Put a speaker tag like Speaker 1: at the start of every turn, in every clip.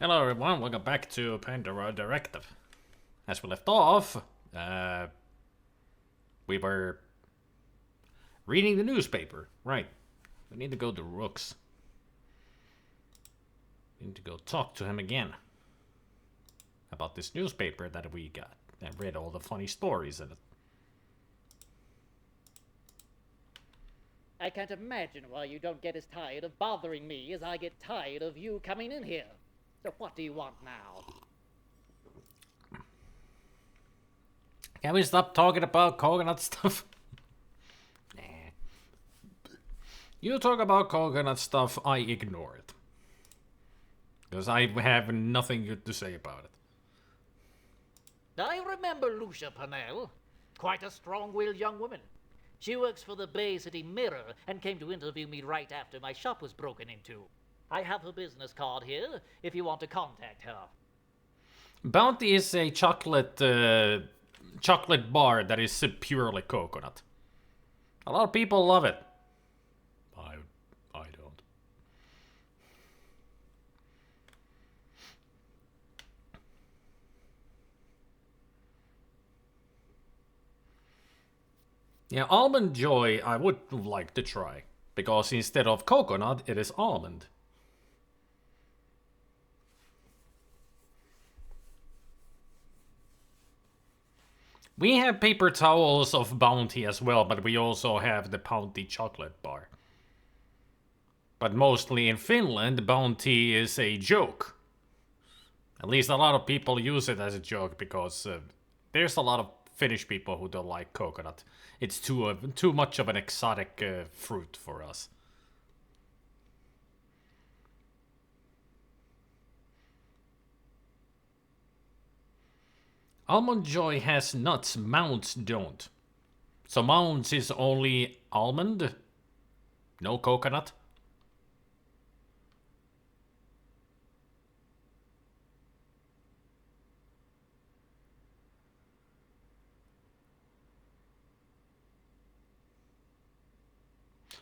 Speaker 1: Hello everyone, welcome back to Pandora Directive. As we left off, we were reading the newspaper. Right. We need to go to Rooks. We need to go talk to him again. About this newspaper that we got. And read all the funny stories in it.
Speaker 2: I can't imagine why you don't get as tired of bothering me as I get tired of you coming in here. So what do you want now?
Speaker 1: Can we stop talking about coconut stuff? Nah. You talk about coconut stuff, I ignore it. Because I have nothing good to say about it.
Speaker 2: I remember Lucia Purnell. Quite a strong-willed young woman. She works for the Bay City Mirror and came to interview me right after my shop was broken into. I have her business card here if you want to contact her.
Speaker 1: Bounty is a chocolate bar that is purely coconut. A lot of people love it. I don't. Yeah, Almond Joy I would like to try. Because instead of coconut, it is almond. We have paper towels of Bounty as well, but we also have the Bounty chocolate bar. But mostly in Finland, Bounty is a joke. At least a lot of people use it as a joke because there's a lot of Finnish people who don't like coconut. It's too much of an exotic fruit for us. Almond Joy has nuts, Mounds don't. So Mounds is only almond? No coconut?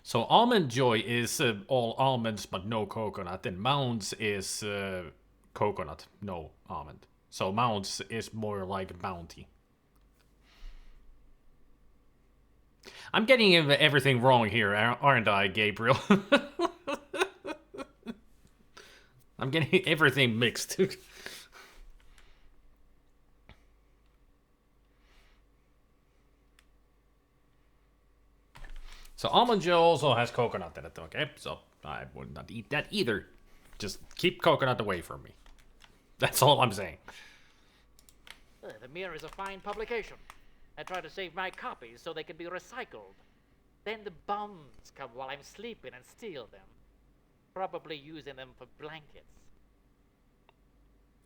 Speaker 1: So Almond Joy is all almonds but no coconut, and Mounds is coconut, no almond. So Mounds is more like Bounty. I'm getting everything wrong here, aren't I, Gabriel? I'm getting everything mixed. So Almond Joy also has coconut in it, okay? So I would not eat that either. Just keep coconut away from me. That's all I'm saying.
Speaker 2: The Mirror is a fine publication. I try to save my copies so they can be recycled. Then the bums come while I'm sleeping and steal them. Probably using them for blankets.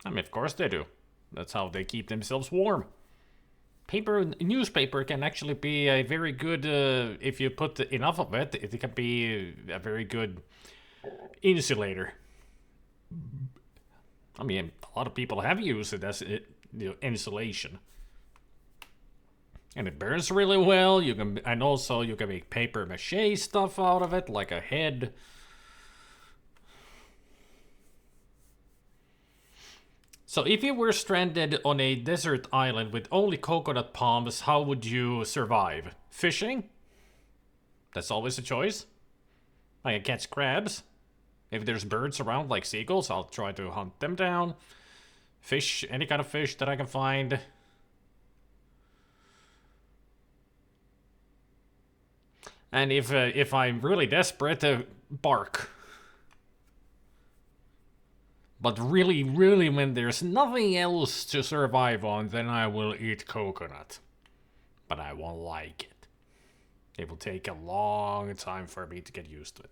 Speaker 1: I mean, of course they do. That's how they keep themselves warm. Newspaper can actually be a very good, if you put enough of it, it can be a very good insulator. I mean, a lot of people have used it as insulation. And it burns really well. And also you can make paper mache stuff out of it, like a head. So if you were stranded on a desert island with only coconut palms, how would you survive? Fishing? That's always a choice. I can catch crabs. If there's birds around like seagulls, I'll try to hunt them down. Fish, any kind of fish that I can find. And if I'm really desperate, bark. But really, when there's nothing else to survive on, then I will eat coconut. But I won't like it. It will take a long time for me to get used to it.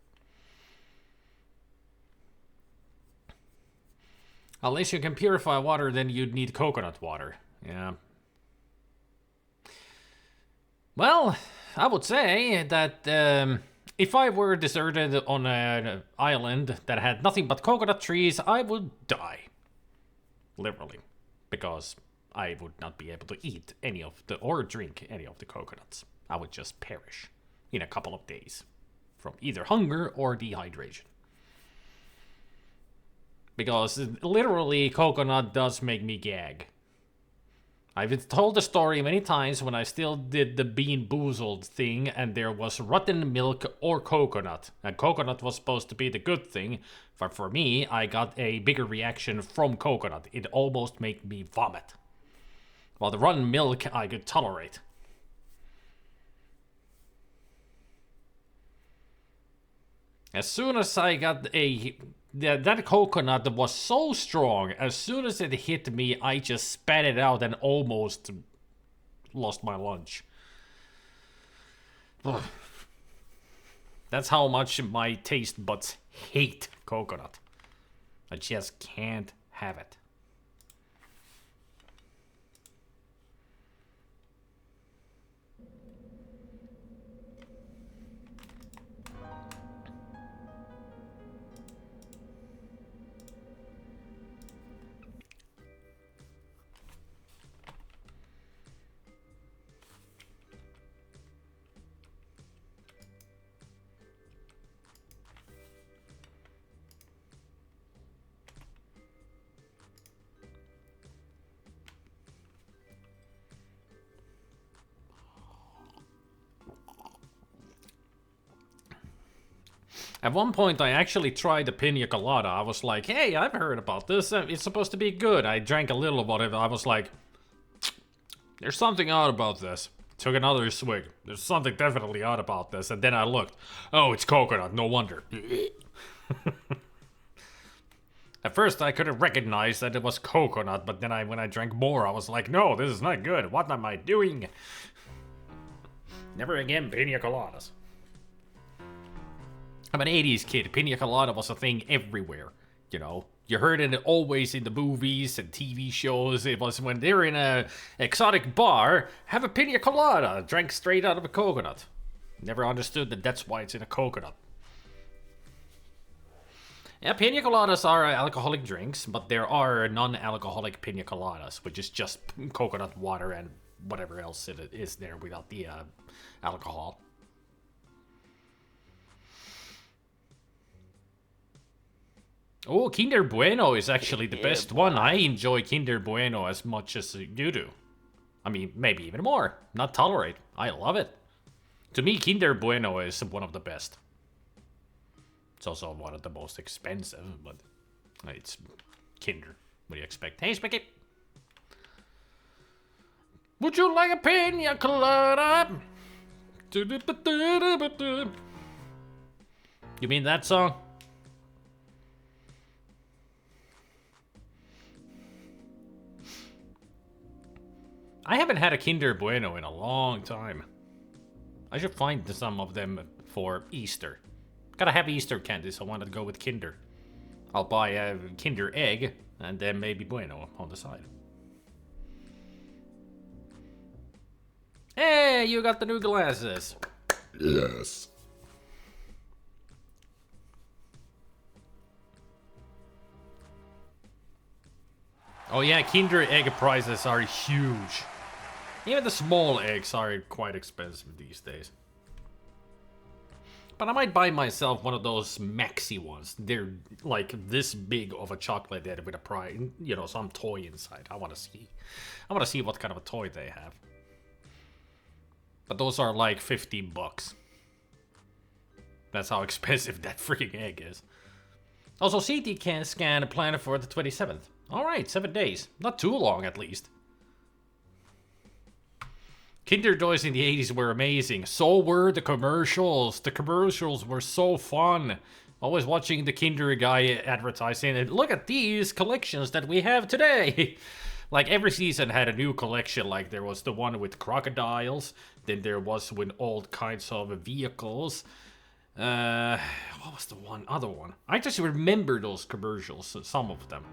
Speaker 1: Unless you can purify water, then you'd need coconut water. Yeah. Well, I would say that if I were deserted on an island that had nothing but coconut trees, I would die. Literally. Because I would not be able to eat or drink any of the coconuts. I would just perish in a couple of days from either hunger or dehydration. Because literally, coconut does make me gag. I've told the story many times when I still did the Bean Boozled thing and there was rotten milk or coconut. And coconut was supposed to be the good thing, but for me, I got a bigger reaction from coconut. It almost made me vomit. While the rotten milk I could tolerate. As soon as I got that coconut was so strong, as soon as it hit me, I just spat it out and almost lost my lunch. Ugh. That's how much my taste buds hate coconut. I just can't have it. At one point, I actually tried the pina colada. I was like, hey, I've heard about this. It's supposed to be good. I drank a little of it. I was like, there's something odd about this. Took another swig. There's something definitely odd about this. And then I looked. Oh, it's coconut. No wonder. At first, I couldn't recognize that it was coconut. But then when I drank more, I was like, no, this is not good. What am I doing? Never again pina coladas. I'm an 80s kid. Pina colada was a thing everywhere, you know. You heard it always in the movies and TV shows. It was when they're in a exotic bar, have a pina colada, drank straight out of a coconut. Never understood that that's why it's in a coconut. Yeah, pina coladas are alcoholic drinks, but there are non-alcoholic pina coladas, which is just coconut water and whatever else it is there without the alcohol. Oh, Kinder Bueno is actually the best one. I enjoy Kinder Bueno as much as you do. I mean, maybe even more. Not tolerate. I love it. To me, Kinder Bueno is one of the best. It's also one of the most expensive, but it's Kinder. What do you expect? Hey, Spicky. Would you like a pina colada? You mean that song? I haven't had a Kinder Bueno in a long time. I should find some of them for Easter. Gotta have Easter candy, so I wanted to go with Kinder. I'll buy a Kinder Egg, and then maybe Bueno on the side. Hey, you got the new glasses.
Speaker 3: Yes.
Speaker 1: Oh yeah, Kinder Egg prices are huge. Even the small eggs are quite expensive these days. But I might buy myself one of those maxi ones. They're like this big of a chocolate egg with a prize, you know, some toy inside. I want to see what kind of a toy they have. But those are like $50. That's how expensive that freaking egg is. Also, CT scan planned for the 27th. Alright, 7 days. Not too long, at least. Kinder toys in the 80s were amazing. So were the commercials. The commercials were so fun. Always watching the Kinder guy advertising and look at these collections that we have today. Like every season had a new collection. Like there was the one with crocodiles. Then there was with all kinds of vehicles. What was the other one? I just remember those commercials, some of them.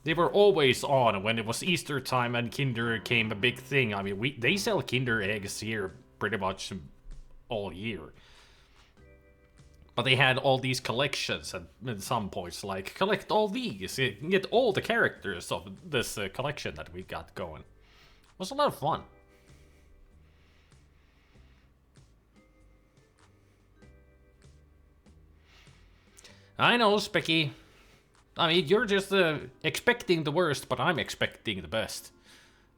Speaker 1: They were always on when it was Easter time and Kinder became a big thing. I mean, they sell Kinder eggs here pretty much all year. But they had all these collections at some points, like collect all these, get all the characters of this collection that we got going. It was a lot of fun. I know, Spicky. I mean, you're just expecting the worst, but I'm expecting the best.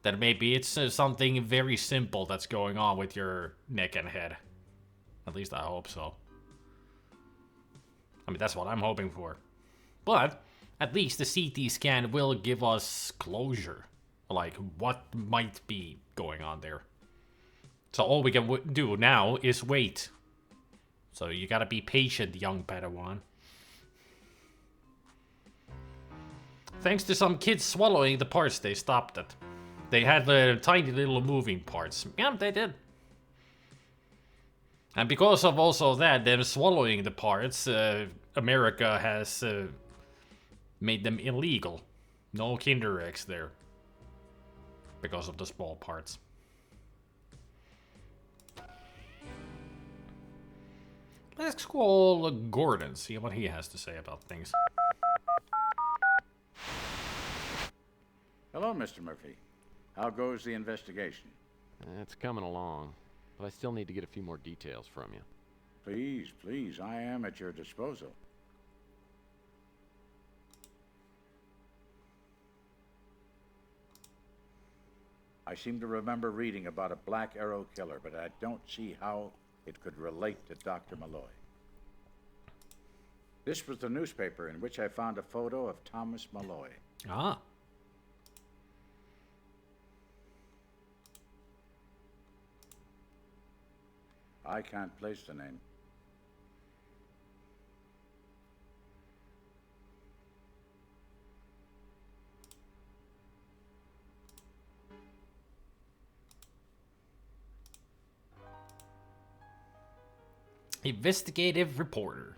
Speaker 1: That maybe it's something very simple that's going on with your neck and head. At least I hope so. I mean, that's what I'm hoping for. But at least the CT scan will give us closure. Like, what might be going on there. So all we can do now is wait. So you gotta be patient, young Padawan. Thanks to some kids swallowing the parts, they stopped it. They had the tiny little moving parts. Yeah, they did. And because of also that, them swallowing the parts, America has made them illegal. No Kinder eggs there. Because of the small parts. Let's call Gordon, see what he has to say about things.
Speaker 3: Hello, Mr. Murphy. How goes the investigation?
Speaker 4: It's coming along, but I still need to get a few more details from you.
Speaker 3: Please, please, I am at your disposal. I seem to remember reading about a Black Arrow killer, but I don't see how it could relate to Dr. Malloy. This was the newspaper in which I found a photo of Thomas Malloy.
Speaker 1: Ah.
Speaker 3: I can't place the name.
Speaker 1: Investigative reporter.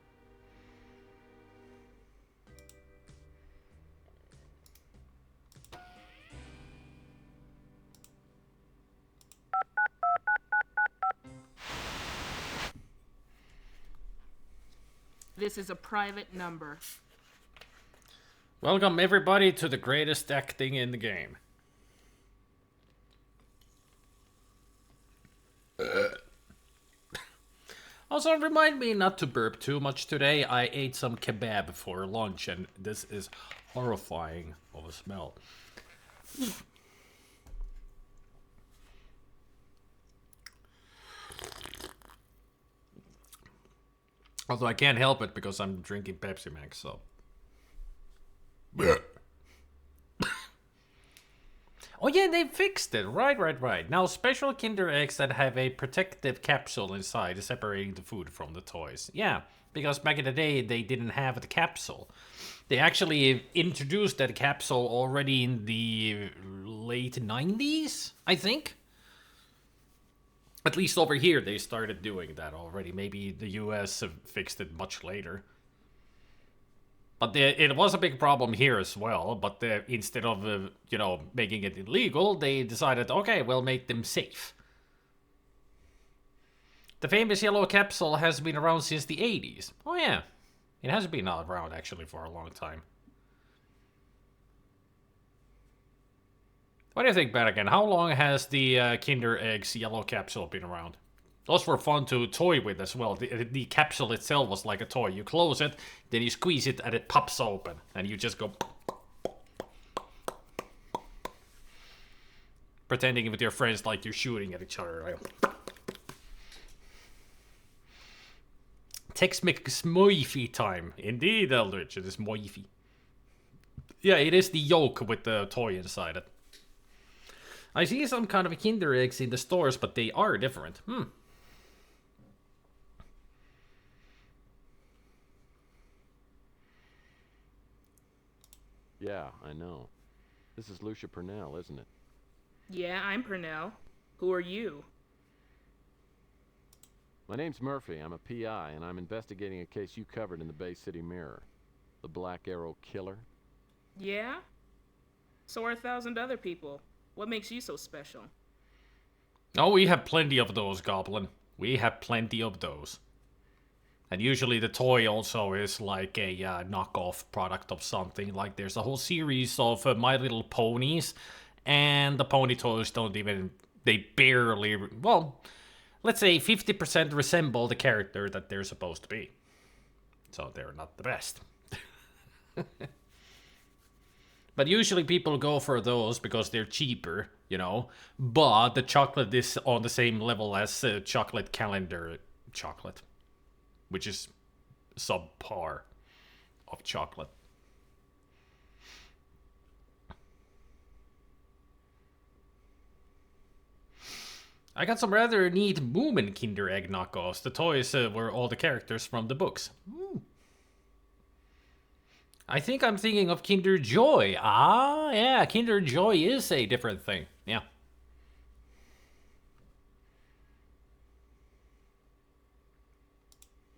Speaker 5: This is a private number.
Speaker 1: Welcome everybody to the greatest acting in the game. Also, remind me not to burp too much today. I ate some kebab for lunch and this is horrifying of a smell. Although I can't help it because I'm drinking Pepsi Max, so. Oh yeah, they fixed it. Right. Now special Kinder eggs that have a protective capsule inside is separating the food from the toys. Yeah, because back in the day they didn't have the capsule. They actually introduced that capsule already in the late 90s, I think. At least over here they started doing that already. Maybe the US fixed it much later. But it was a big problem here as well, but instead of, making it illegal, they decided, okay, we'll make them safe. The famous yellow capsule has been around since the 80s. Oh yeah, it has been around actually for a long time. What do you think, Barragan? How long has the Kinder Eggs yellow capsule been around? Those were fun to toy with as well. The capsule itself was like a toy. You close it, then you squeeze it, and it pops open. And you just go... pretending with your friends like you're shooting at each other. Right? Tex-Mex Moify time. Indeed, Eldritch, it is Moify. Yeah, it is the yolk with the toy inside it. I see some kind of Kinder Eggs in the stores, but they are different.
Speaker 4: Yeah, I know. This is Lucia Purnell, isn't it?
Speaker 5: Yeah, I'm Purnell. Who are you?
Speaker 4: My name's Murphy. I'm a PI, and I'm investigating a case you covered in the Bay City Mirror. The Black Arrow Killer.
Speaker 5: Yeah? So are 1,000 other people. What makes you so special?
Speaker 1: Oh, we have plenty of those, Goblin. We have plenty of those. And usually the toy also is like a knockoff product of something. Like there's a whole series of My Little Ponies, and the pony toys don't even... they barely... well, let's say 50% resemble the character that they're supposed to be. So they're not the best. But usually people go for those because they're cheaper, you know. But the chocolate is on the same level as chocolate calendar chocolate, which is subpar of chocolate. I got some rather neat Moomin Kinder Egg knockoffs. The toys were all the characters from the books. Ooh. I think I'm thinking of Kinder Joy. Ah, yeah, Kinder Joy is a different thing. Yeah.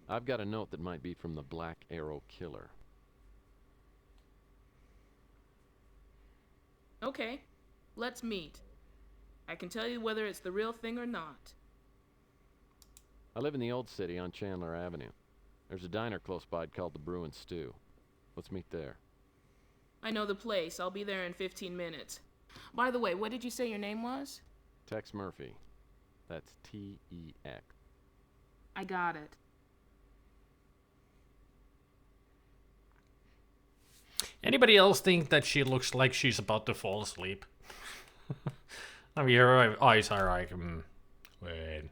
Speaker 4: I've got a note that might be from the Black Arrow Killer.
Speaker 5: Okay, let's meet. I can tell you whether it's the real thing or not.
Speaker 4: I live in the old city on Chandler Avenue. There's a diner close by called the Brew and Stew. Let's meet there.
Speaker 5: I know the place. I'll be there in 15 minutes. By the way, what did you say your name was?
Speaker 4: Tex Murphy. That's T-E-X.
Speaker 5: I got it.
Speaker 1: Anybody else think that she looks like she's about to fall asleep? I mean, her eyes are like, wait.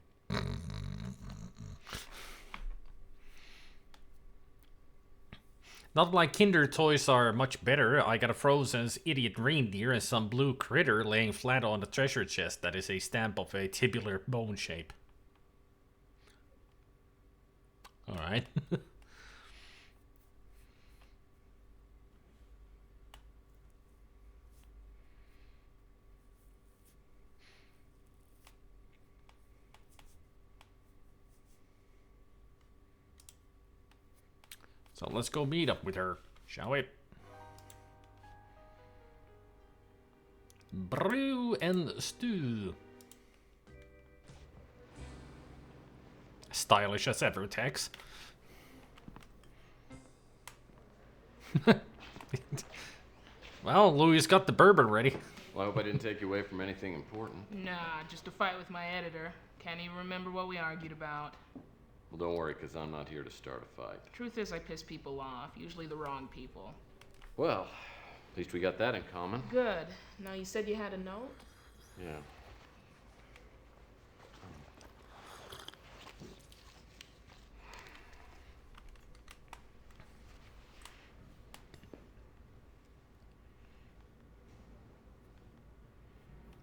Speaker 1: Not like Kinder toys are much better. I got a Frozen's idiot reindeer and some blue critter laying flat on the treasure chest that is a stamp of a tubular bone shape. Alright. So let's go meet up with her, shall we? Brew and stew. Stylish as ever, Tex. Well, Louis got the bourbon ready.
Speaker 4: Well, I hope I didn't take you away from anything important.
Speaker 5: Nah, just a fight with my editor. Can't even remember what we argued about.
Speaker 4: Well, don't worry, because I'm not here to start a fight.
Speaker 5: Truth is, I piss people off, usually the wrong people.
Speaker 4: Well, at least we got that in common.
Speaker 5: Good. Now, you said you had a note?
Speaker 4: Yeah.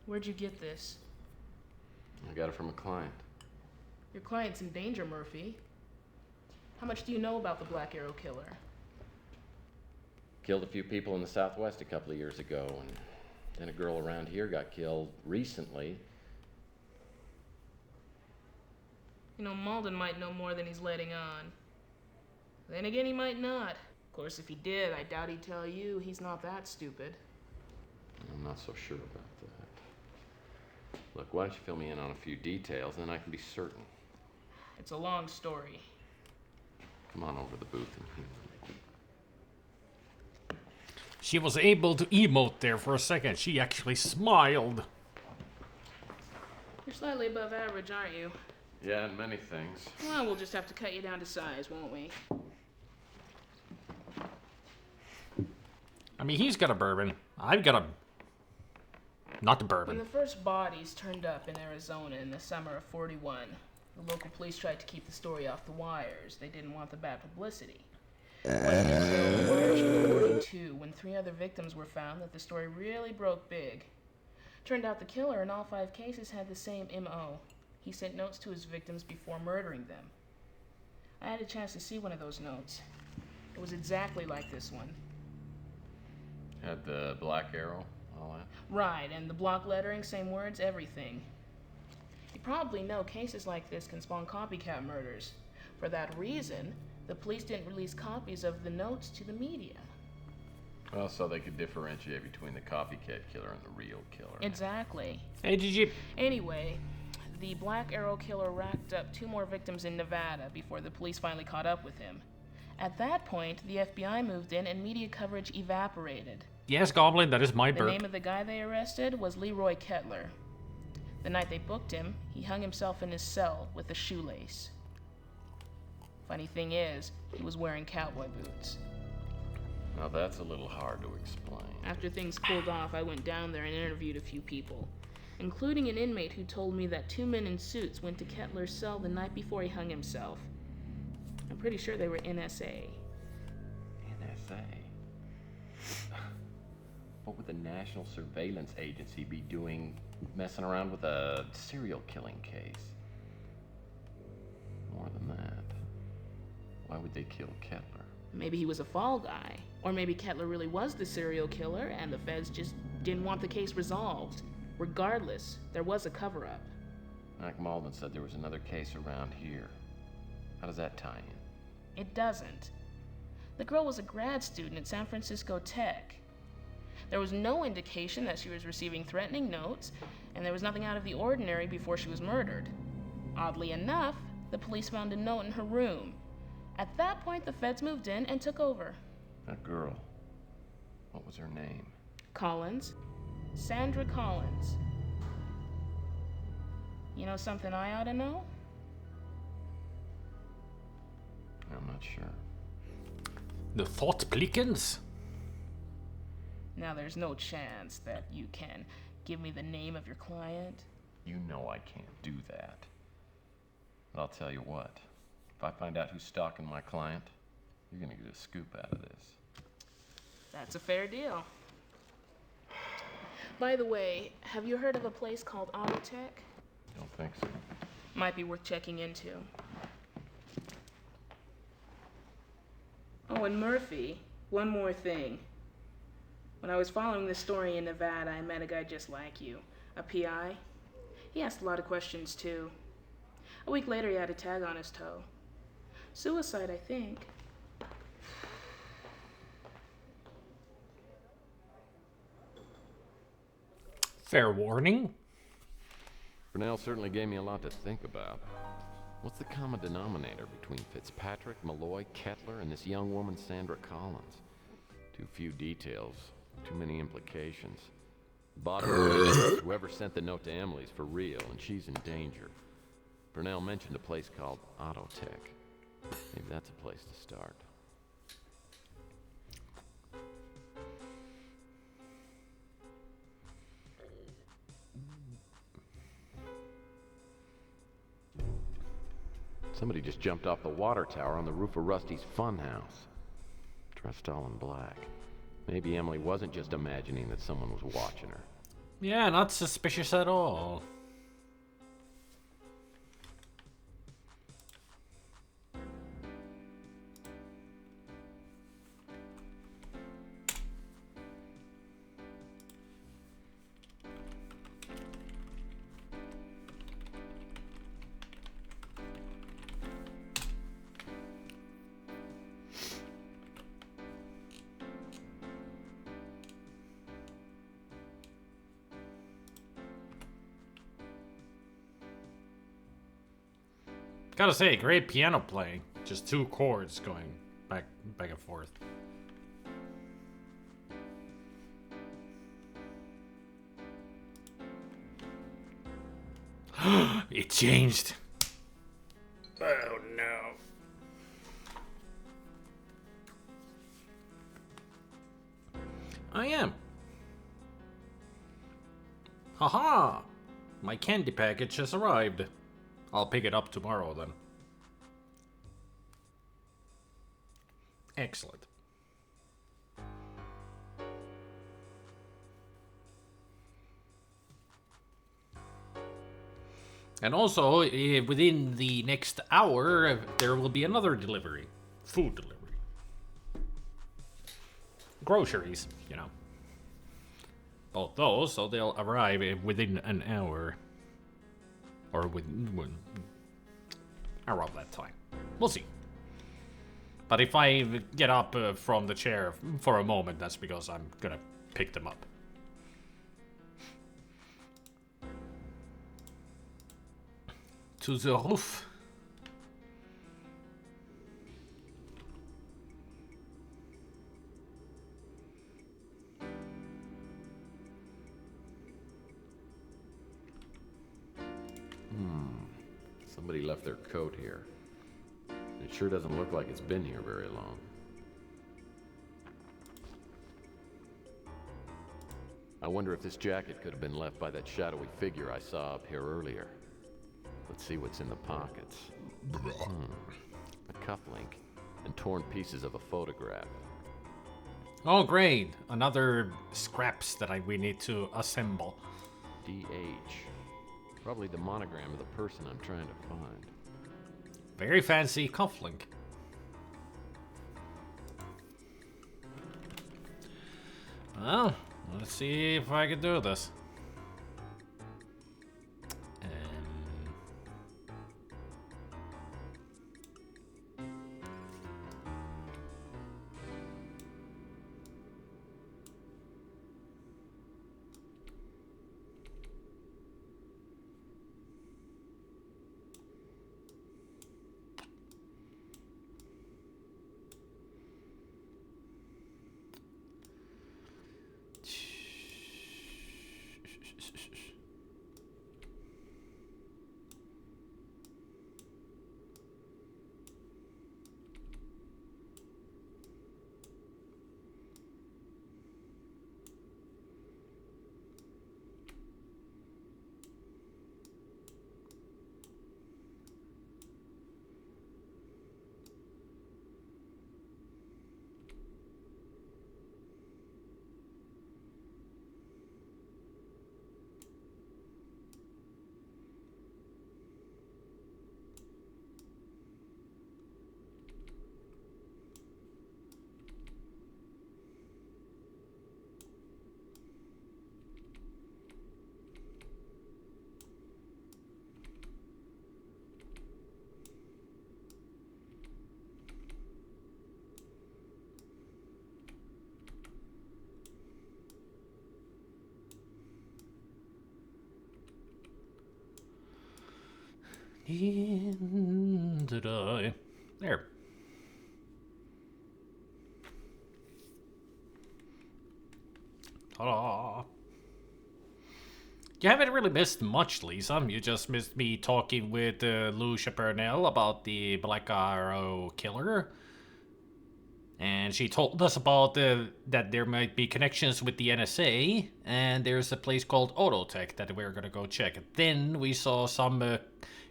Speaker 5: Where'd you get this?
Speaker 4: I got it from a client.
Speaker 5: Your client's in danger, Murphy. How much do you know about the Black Arrow Killer?
Speaker 4: Killed a few people in the Southwest a couple of years ago, and then a girl around here got killed recently.
Speaker 5: You know, Malden might know more than he's letting on. Then again, he might not. Of course, if he did, I doubt he'd tell you. He's not that stupid.
Speaker 4: I'm not so sure about that. Look, why don't you fill me in on a few details, and then I can be certain.
Speaker 5: It's a long story.
Speaker 4: Come on over to the booth and hear me.
Speaker 1: She was able to emote there for a second. She actually smiled.
Speaker 5: You're slightly above average, aren't you?
Speaker 4: Yeah, and many things.
Speaker 5: Well, we'll just have to cut you down to size, won't we?
Speaker 1: I mean, he's got a bourbon. I've got a... Not the
Speaker 5: When
Speaker 1: bourbon.
Speaker 5: the first bodies turned up in Arizona in the summer of '41, the local police tried to keep the story off the wires. They didn't want the bad publicity. But until March of '42, when 3 other victims were found, that the story really broke big. Turned out the killer in all 5 cases had the same M.O. He sent notes to his victims before murdering them. I had a chance to see one of those notes. It was exactly like this one.
Speaker 4: Had the black arrow, all that?
Speaker 5: Right, and the block lettering, same words, everything. You probably know cases like this can spawn copycat murders. For that reason, the police didn't release copies of the notes to the media.
Speaker 4: Well, so they could differentiate between the copycat killer and the real killer.
Speaker 5: Exactly.
Speaker 1: Hey, did you...
Speaker 5: Anyway, the Black Arrow Killer racked up 2 more victims in Nevada before the police finally caught up with him. At that point, the FBI moved in and media coverage evaporated.
Speaker 1: Yes, Goblin, that is my
Speaker 5: The
Speaker 1: burp.
Speaker 5: name of the guy they arrested was Leroy Kettler. The night they booked him, he hung himself in his cell with a shoelace. Funny thing is, he was wearing cowboy boots.
Speaker 4: Now that's a little hard to explain.
Speaker 5: After things cooled off, I went down there and interviewed a few people, including an inmate who told me that 2 men in suits went to Kettler's cell the night before he hung himself. I'm pretty sure they were NSA.
Speaker 4: NSA? What would the National Surveillance Agency be doing messing around with a serial killing case? More than that, why would they kill Kettler?
Speaker 5: Maybe he was a fall guy. Or maybe Kettler really was the serial killer and the feds just didn't want the case resolved. Regardless, there was a cover-up.
Speaker 4: Mac Malden said there was another case around here. How does that tie in?
Speaker 5: It doesn't. The girl was a grad student at San Francisco Tech. There was no indication that she was receiving threatening notes, and there was nothing out of the ordinary before she was murdered. Oddly enough, the police found a note in her room. At that point, the feds moved in and took over.
Speaker 4: That girl, what was her name?
Speaker 5: Collins. Sandra Collins. You know something I ought to know?
Speaker 4: I'm not sure.
Speaker 1: The thought plickens?
Speaker 5: Now, there's no chance that you can give me the name of your client.
Speaker 4: You know I can't do that. But I'll tell you what. If I find out who's stalking my client, you're gonna get a scoop out of this.
Speaker 5: That's a fair deal. By the way, have you heard of a place called Autotech?
Speaker 4: Don't think so.
Speaker 5: Might be worth checking into. Oh, and Murphy, one more thing. When I was following this story in Nevada, I met a guy just like you, a PI. He asked a lot of questions, too. A week later, he had a tag on his toe. Suicide, I think.
Speaker 1: Fair warning.
Speaker 4: Brunel certainly gave me a lot to think about. What's the common denominator between Fitzpatrick, Malloy, Kettler, and this young woman, Sandra Collins? Too few details, too many implications. Bottom line is, whoever sent the note to Emily's for real, and she's in danger. Brunel mentioned a place called Autotech. Maybe that's a place to start. Somebody just jumped off the water tower on the roof of Rusty's funhouse. Dressed all in black. Maybe Emily wasn't just imagining that someone was watching her.
Speaker 1: Yeah, not suspicious at all. Gotta say, great piano playing. Just 2 chords going back and forth. It changed. Oh no. I am. Haha! My candy package has arrived. I'll pick it up tomorrow then. Excellent. And also, within the next hour, there will be another delivery. Food delivery. Groceries, you know. Both those, so they'll arrive within an hour. Or around that time. We'll see. But if I get up from the chair for a moment, that's because I'm gonna pick them up. To the roof.
Speaker 4: Somebody left their coat here. It sure doesn't look like it's been here very long. I wonder if this jacket could have been left by that shadowy figure I saw up here earlier. Let's see what's in the pockets. A cufflink and torn pieces of a photograph.
Speaker 1: Oh, great. Another scraps that we need to assemble.
Speaker 4: DH. Probably the monogram of the person I'm trying to find.
Speaker 1: Very fancy cufflink. Well, let's see if I can do this. Did I? There. Ta-da. You haven't really missed much, Lisa. You just missed me talking with Lucia Purnell about the Black Arrow killer. And she told us about that there might be connections with the NSA, and there's a place called Autotech that we're gonna go check. Then we saw some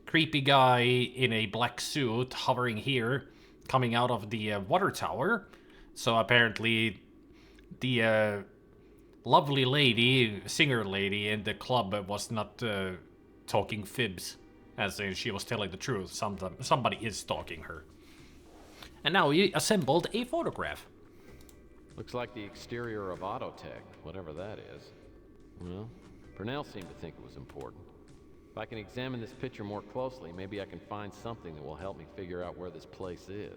Speaker 1: creepy guy in a black suit hovering here, coming out of the water tower. So apparently the lovely lady, singer lady in the club was not talking fibs, as in she was telling the truth. Somebody is stalking her. And now we assembled a photograph.
Speaker 4: Looks like the exterior of Autotech, whatever that is. Well, Purnell seemed to think it was important. If I can examine this picture more closely, maybe I can find something that will help me figure out where this place is.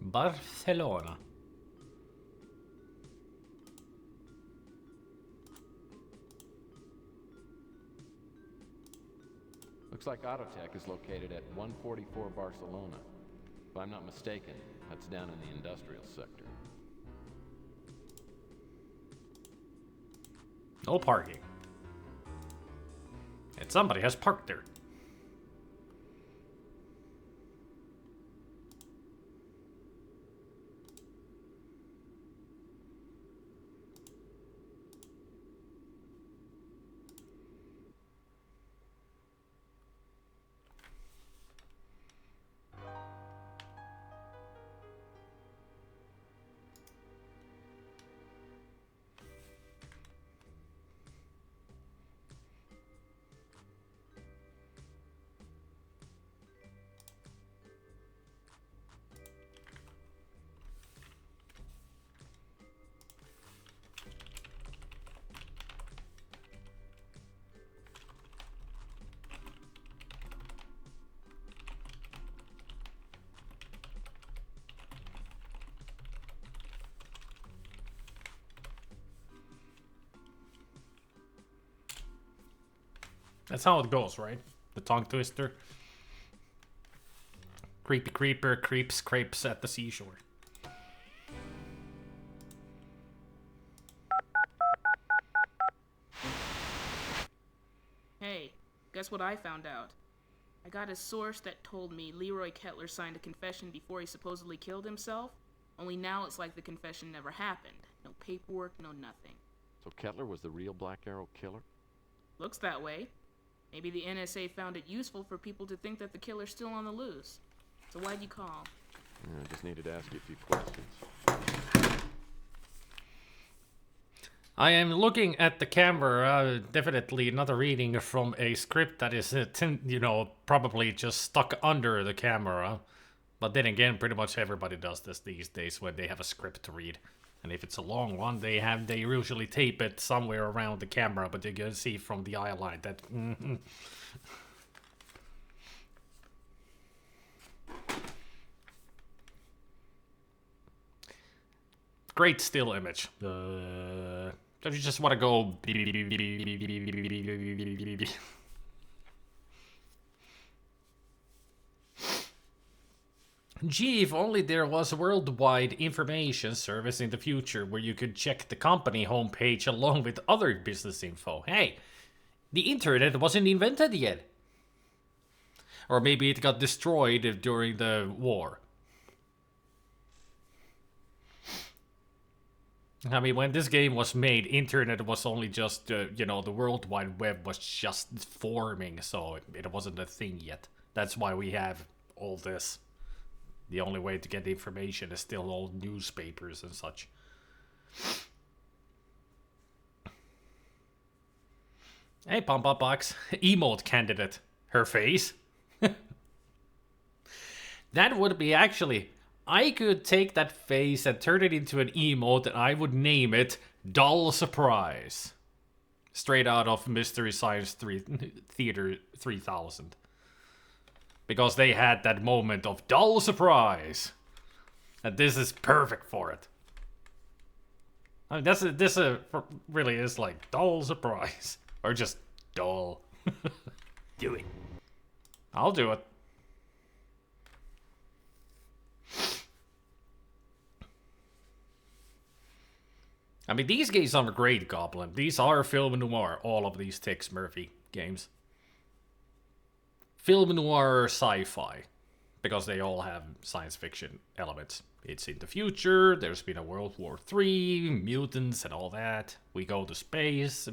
Speaker 1: Barcelona.
Speaker 4: Looks like Autotech is located at 144 Barcelona. If I'm not mistaken, that's down in the industrial sector.
Speaker 1: No parking. And somebody has parked there. That's how it goes, right? The tongue twister. Creepy creeper creeps crepes at the seashore.
Speaker 5: Hey, guess what I found out? I got a source that told me Leroy Kettler signed a confession before he supposedly killed himself. Only now it's like the confession never happened. No paperwork, no nothing.
Speaker 4: So Kettler was the real Black Arrow killer?
Speaker 5: Looks that way. Maybe the NSA found it useful for people to think that the killer's still on the loose. So why'd you call?
Speaker 4: Yeah, I just needed to ask you a few questions.
Speaker 1: I am looking at the camera, definitely not a reading from a script that is, probably just stuck under the camera. But then again, pretty much everybody does this these days when they have a script to read. And if it's a long one, they usually tape it somewhere around the camera, but you can see from the eye line that... Great still image. Don't you just want to go... Gee, if only there was a worldwide information service in the future where you could check the company homepage along with other business info. Hey, the internet wasn't invented yet. Or maybe it got destroyed during the war. I mean, when this game was made, internet was only just, the World Wide Web was just forming, so it wasn't a thing yet. That's why we have all this. The only way to get information is still old newspapers and such. Hey, Pump Up Box. Emote candidate. Her face. That would be actually... I could take that face and turn it into an emote and I would name it Dull Surprise. Straight out of Mystery Science Theater 3000. Because they had that moment of dull surprise. And this is perfect for it. I mean, this really is like dull surprise. Or just dull. Do it. I'll do it. I mean, these games are great, Goblin. These are film noir, all of these Tex Murphy games. Film noir sci-fi, because they all have science fiction elements. It's in the future, there's been a World War III, mutants and all that. We go to space.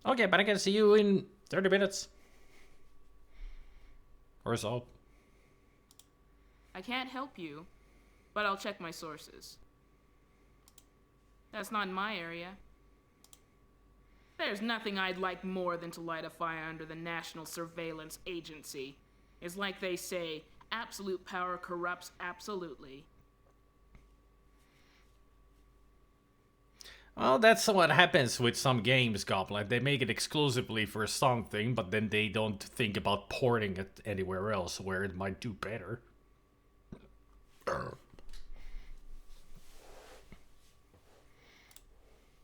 Speaker 1: Okay, but I can see you in 30 minutes. Or so.
Speaker 5: I can't help you, but I'll check my sources. That's not in my area. There's nothing I'd like more than to light a fire under the National Surveillance Agency. It's like they say, absolute power corrupts absolutely.
Speaker 1: Well, that's what happens with some games, Goblin. They make it exclusively for something, but then they don't think about porting it anywhere else where it might do better.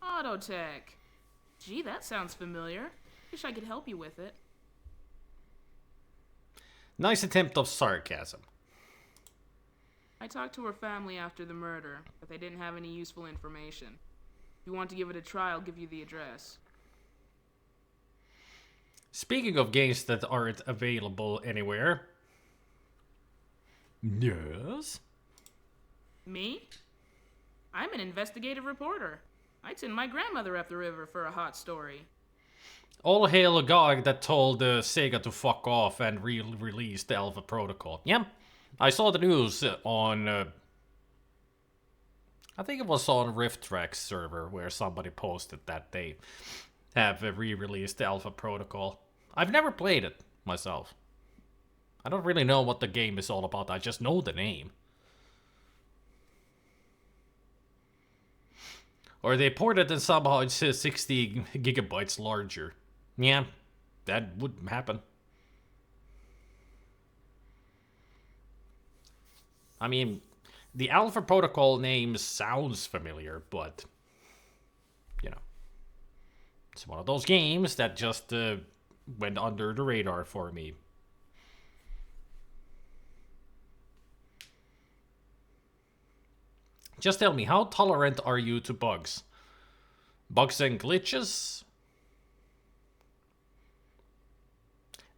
Speaker 5: Autotech. Gee, that sounds familiar. Wish I could help you with it.
Speaker 1: Nice attempt of sarcasm.
Speaker 5: I talked to her family after the murder, but they didn't have any useful information. If you want to give it a try, I'll give you the address.
Speaker 1: Speaking of games that aren't available anywhere. Yes?
Speaker 5: Me? I'm an investigative reporter. I'd send my grandmother up the river for a hot story.
Speaker 1: All hail a guy that told Sega to fuck off and release the Alpha Protocol. Yeah, I saw the news on... I think it was on RiftTrax server where somebody posted that they have re-released the Alpha Protocol. I've never played it myself. I don't really know what the game is all about, I just know the name. Or they ported and somehow it's 60 gigabytes larger. Yeah, that would happen. I mean, the Alpha Protocol name sounds familiar, but, you know, it's one of those games that just went under the radar for me. Just tell me, how tolerant are you to bugs? Bugs and glitches?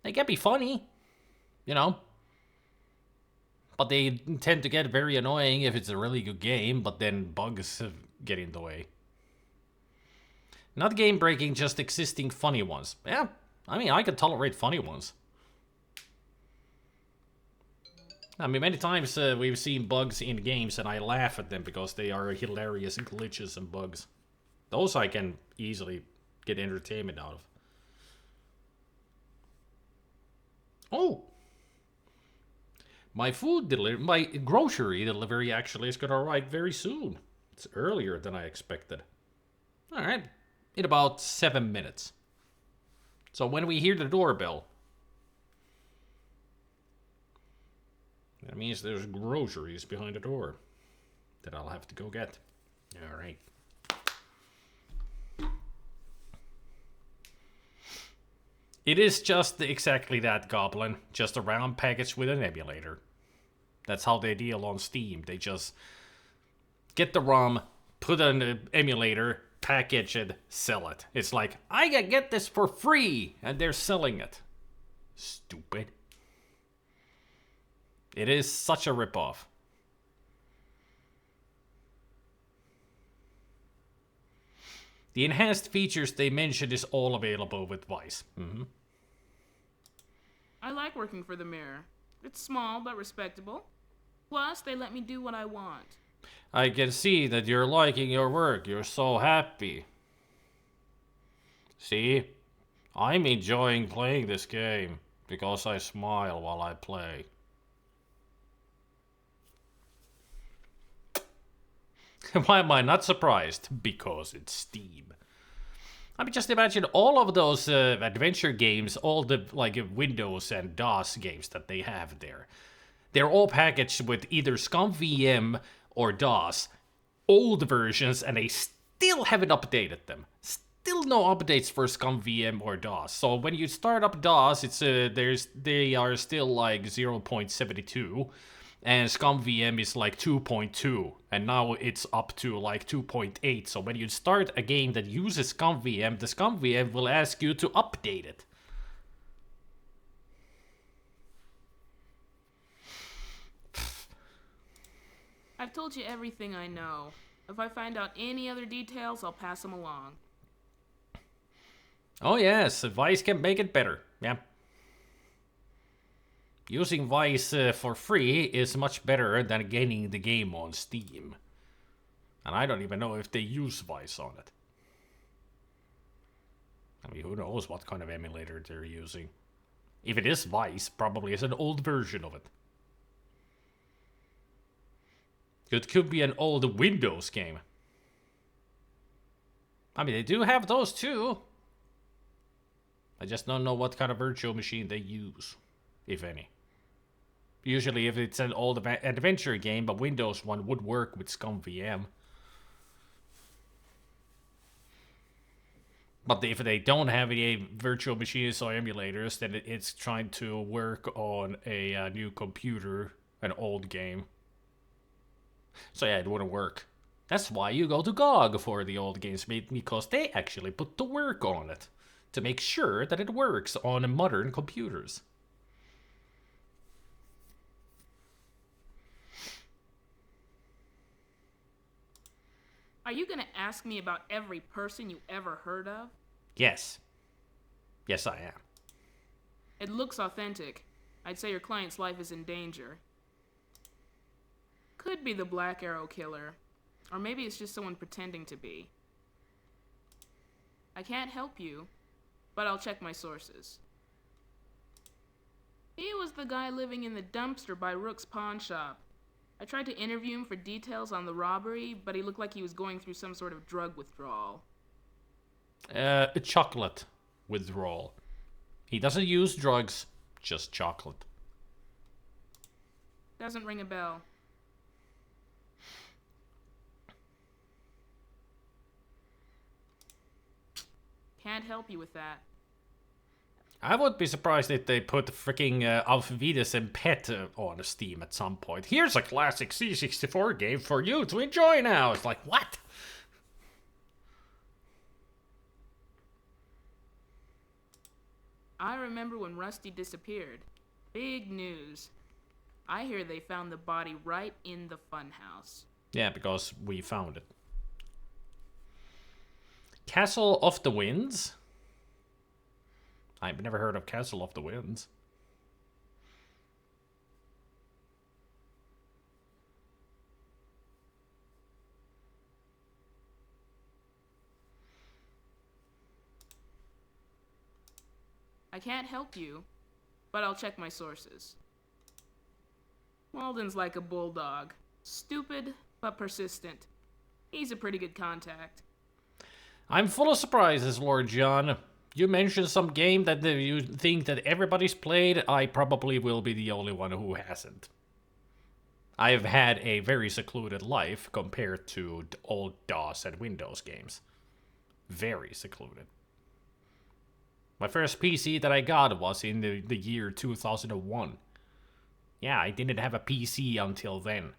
Speaker 1: They can be funny, you know. But they tend to get very annoying if it's a really good game, but then bugs get in the way. Not game breaking, just existing funny ones. Yeah, I mean, I can tolerate funny ones. I mean, many times we've seen bugs in games and I laugh at them because they are hilarious glitches and bugs. Those I can easily get entertainment out of. Oh! My grocery delivery actually is gonna arrive very soon. It's earlier than I expected. Alright, in about 7 minutes. So when we hear the doorbell, that means there's groceries behind the door that I'll have to go get. Alright. It is just exactly that, Goblin. Just a round package with an emulator. That's how they deal on Steam. They just get the ROM, put an emulator, package it, sell it. It's like, I can get this for free, and they're selling it. Stupid. It is such a ripoff. The enhanced features they mentioned is all available with Vice.
Speaker 5: I like working for the Mirror. It's small but respectable. Plus, they let me do what I want.
Speaker 1: I can see that you're liking your work. You're so happy. See? I'm enjoying playing this game because I smile while I play. Why am I not surprised? Because it's Steam. I mean, just imagine all of those adventure games, all the Windows and DOS games that they have there. They're all packaged with either ScumVM or DOS, old versions, and they still haven't updated them. Still no updates for ScumVM or DOS. So when you start up DOS, it's they are still like 0.72. And ScumVM is like 2.2, and now it's up to like 2.8. So when you start a game that uses ScumVM, the ScumVM will ask you to update it.
Speaker 5: I've told you everything I know. If I find out any other details, I'll pass them along.
Speaker 1: Oh yes, Vice can make it better. Yeah. Using Vice for free is much better than getting the game on Steam. And I don't even know if they use Vice on it. I mean, who knows what kind of emulator they're using. If it is Vice, probably it's an old version of it. It could be an old Windows game. I mean, they do have those too. I just don't know what kind of virtual machine they use, if any. Usually if it's an old adventure game, but Windows one would work with ScumVM. But if they don't have any virtual machines or emulators, then it's trying to work on a new computer, an old game. So yeah, it wouldn't work. That's why you go to GOG for the old games, because they actually put the work on it to make sure that it works on modern computers.
Speaker 5: Are you gonna ask me about every person you ever heard of?
Speaker 1: Yes. Yes, I am.
Speaker 5: It looks authentic. I'd say your client's life is in danger. Could be the Black Arrow killer. Or maybe it's just someone pretending to be. I can't help you, but I'll check my sources. He was the guy living in the dumpster by Rook's pawn shop. I tried to interview him for details on the robbery, but he looked like he was going through some sort of drug withdrawal.
Speaker 1: A chocolate withdrawal. He doesn't use drugs, just chocolate.
Speaker 5: Doesn't ring a bell. Can't help you with that.
Speaker 1: I would be surprised if they put freaking Auf Wiedersehen Pet on Steam at some point. Here's a classic C64 game for you to enjoy now. It's like, what?
Speaker 5: I remember when Rusty disappeared. Big news. I hear they found the body right in the funhouse.
Speaker 1: Yeah, because we found it. Castle of the Winds? I've never heard of Castle of the Winds.
Speaker 5: I can't help you, but I'll check my sources. Walden's like a bulldog. Stupid, but persistent. He's a pretty good contact.
Speaker 1: I'm full of surprises, Lord John. You mentioned some game that you think that everybody's played. I probably will be the only one who hasn't. I've had a very secluded life compared to the old DOS and Windows games. Very secluded. My first PC that I got was in the year 2001. Yeah, I didn't have a PC until then.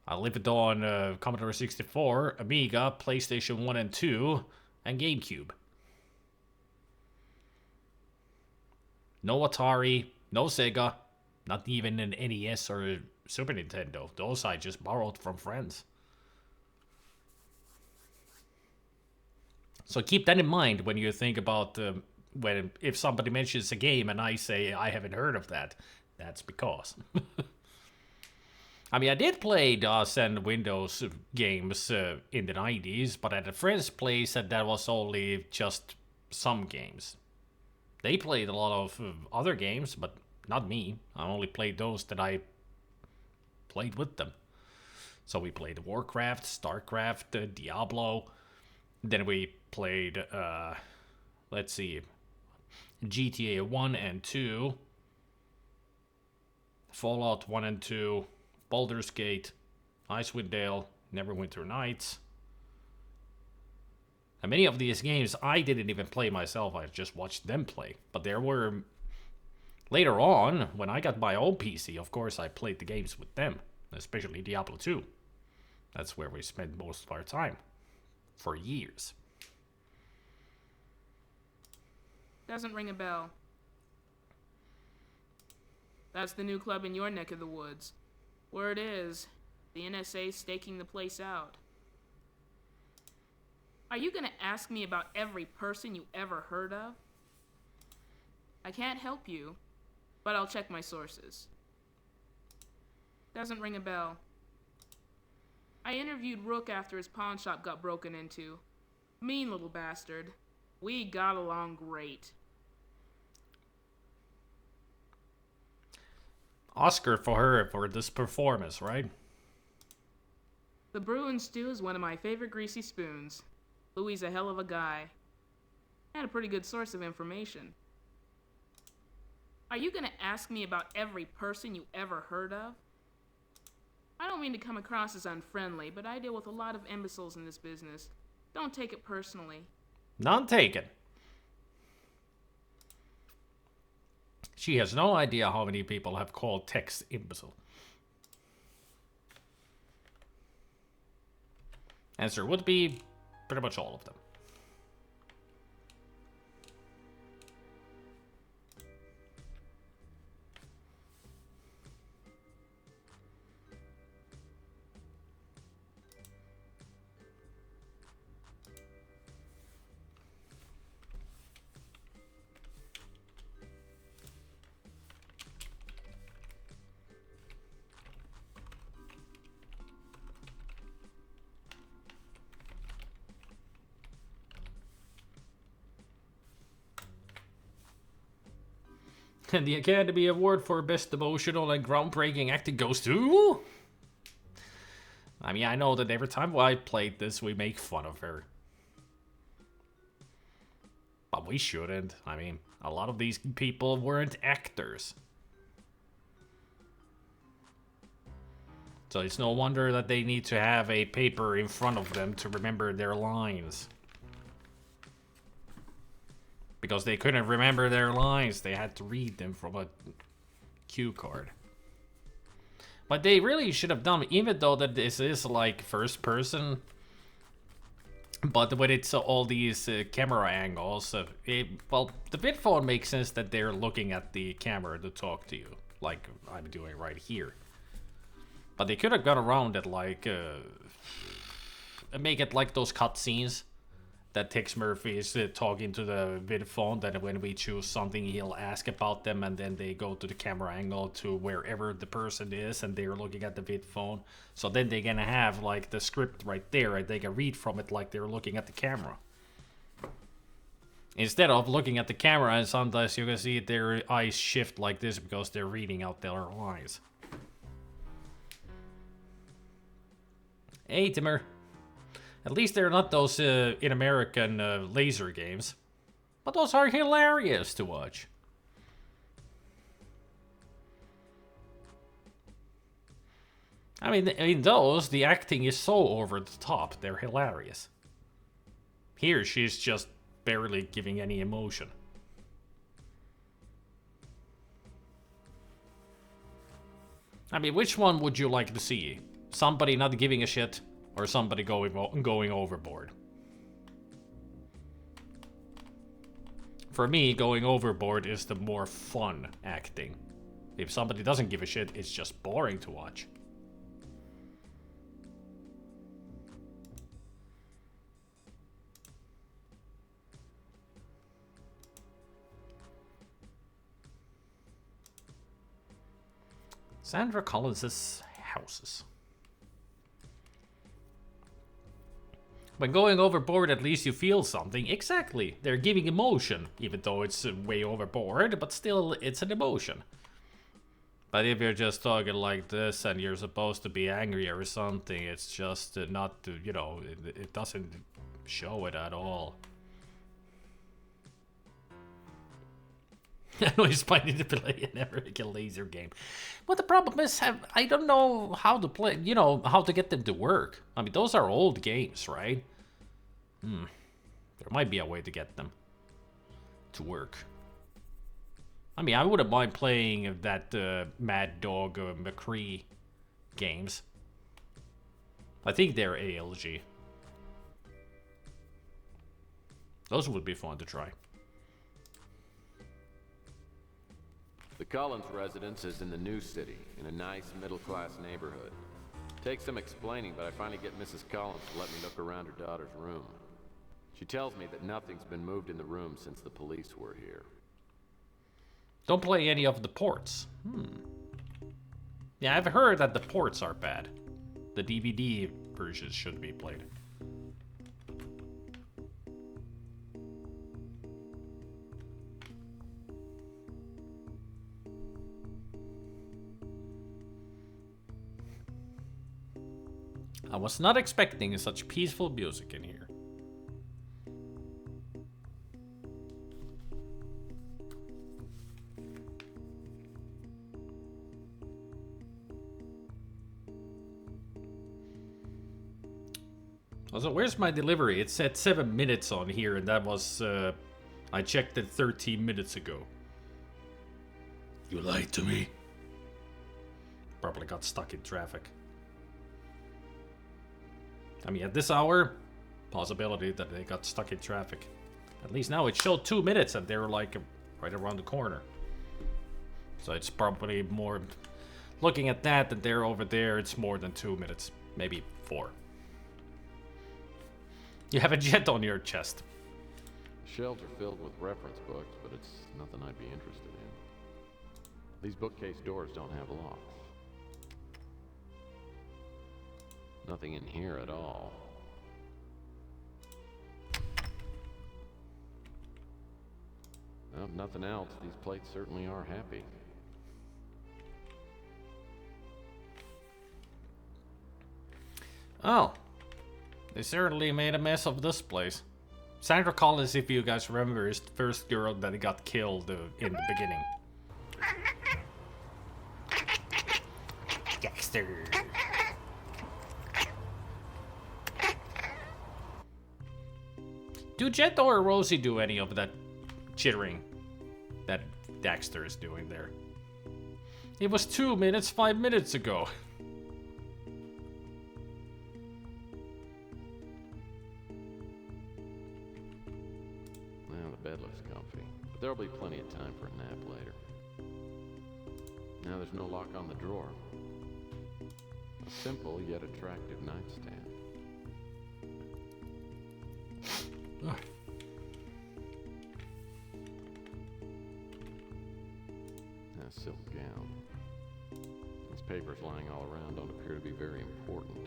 Speaker 1: I lived on Commodore 64, Amiga, PlayStation 1 and 2, and GameCube. No Atari, no Sega, not even an NES or Super Nintendo. Those I just borrowed from friends. So keep that in mind when you think about if somebody mentions a game and I say I haven't heard of that. That's because. I mean, I did play DOS and Windows games in the 90s, but at a friend's place, that was only just some games. They played a lot of other games, but not me. I only played those that I played with them. So we played Warcraft, StarCraft, Diablo. Then we played, let's see, GTA 1 and 2, Fallout 1 and 2, Baldur's Gate, Icewind Dale, Neverwinter Nights. And many of these games I didn't even play myself, I just watched them play. But there were, later on, when I got my own PC, of course I played the games with them, especially Diablo 2. That's where we spent most of our time, for years.
Speaker 5: Doesn't ring a bell. That's the new club in your neck of the woods. Word is, the NSA's staking the place out. Are you gonna ask me about every person you ever heard of? I can't help you, but I'll check my sources. Doesn't ring a bell. I interviewed Rook after his pawn shop got broken into. Mean little bastard. We got along great.
Speaker 1: Oscar for her for this performance, right?
Speaker 5: The brew and stew is one of my favorite greasy spoons. Louis a hell of a guy. And a pretty good source of information. Are you gonna ask me about every person you ever heard of? I don't mean to come across as unfriendly, but I deal with a lot of imbeciles in this business. Don't take it personally.
Speaker 1: None taken. She has no idea how many people have called Tex imbecile. Answer would be pretty much all of them. And the Academy Award for Best Emotional and Groundbreaking Acting goes to... I mean, I know that every time I played this, we make fun of her. But we shouldn't. I mean, a lot of these people weren't actors. So it's no wonder that they need to have a paper in front of them to remember their lines. Because they couldn't remember their lines. They had to read them from a cue card. But they really should have done, even though that this is like first person. But when it's all these camera angles, well, the vidphone makes sense that they're looking at the camera to talk to you, like I'm doing right here. But they could have gone around it, like, make it like those cutscenes that Tex Murphy is talking to the vidphone, that when we choose something, he'll ask about them, and then they go to the camera angle to wherever the person is, and they're looking at the vidphone. So then they're gonna have, like, the script right there, and they can read from it like they're looking at the camera. Instead of looking at the camera, and sometimes you can see their eyes shift like this because they're reading out their lines. Hey, Timur. At least they're not those in American laser games. But those are hilarious to watch. I mean, in those, the acting is so over the top, they're hilarious. Here, she's just barely giving any emotion. I mean, which one would you like to see? Somebody not giving a shit, or somebody going overboard? For me, going overboard is the more fun acting. If somebody doesn't give a shit, it's just boring to watch. Sandra Collins's houses. When going overboard, at least you feel something. Exactly. They're giving emotion, even though it's way overboard, but still, it's an emotion. But if you're just talking like this and you're supposed to be angry or something, it's just not, you know, it doesn't show it at all. I know he's planning to play an American laser game. But the problem is, I don't know how to play, you know, how to get them to work. I mean, those are old games, right? There might be a way to get them to work. I mean, I wouldn't mind playing that Mad Dog McCree games. I think they're ALG. Those would be fun to try.
Speaker 4: The Collins residence is in the new city, in a nice middle-class neighborhood. Takes some explaining, but I finally get Mrs. Collins to let me look around her daughter's room. She tells me that nothing's been moved in the room since the police were here.
Speaker 1: Don't play any of the ports. Yeah, I've heard that the ports are bad. The DVD versions should be played. I was not expecting such peaceful music in here. Also, where's my delivery? It said 7 minutes on here, and that was, I checked it 13 minutes ago. You lied to me. Probably got stuck in traffic. I mean, at this hour, possibility that they got stuck in traffic. At least now it showed 2 minutes and they were like right around the corner. So it's probably more, looking at that and they're over there, it's more than 2 minutes, maybe 4. You have a jet on your chest.
Speaker 4: Shelves are filled with reference books, but it's nothing I'd be interested in. These bookcase doors don't have locks. Nothing in here at all. Well, if nothing else, these plates certainly are happy.
Speaker 1: Oh. They certainly made a mess of this place. Sandra Collins, if you guys remember, is the first girl that got killed in the beginning. Dexter. Do Jet or Rosie do any of that chittering that Daxter is doing there. It was 2 minutes, 5 minutes ago.
Speaker 4: Well, the bed looks comfy, but there'll be plenty of time for a nap later. Now there's no lock on the drawer. A simple yet attractive nightstand. A silk gown. These papers lying all around don't appear to be very important.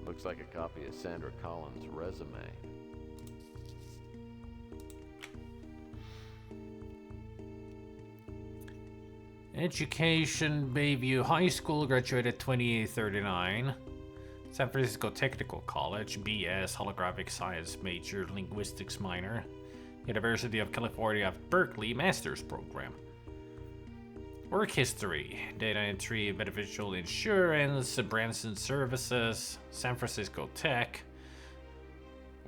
Speaker 4: Looks like a copy of Sandra Collins' resume.
Speaker 1: Education, Bayview High School, graduated 2839. San Francisco Technical College, BS, Holographic Science major, Linguistics minor. University of California at Berkeley, Master's Program. Work history, data entry, beneficial insurance, Branson Services, San Francisco Tech.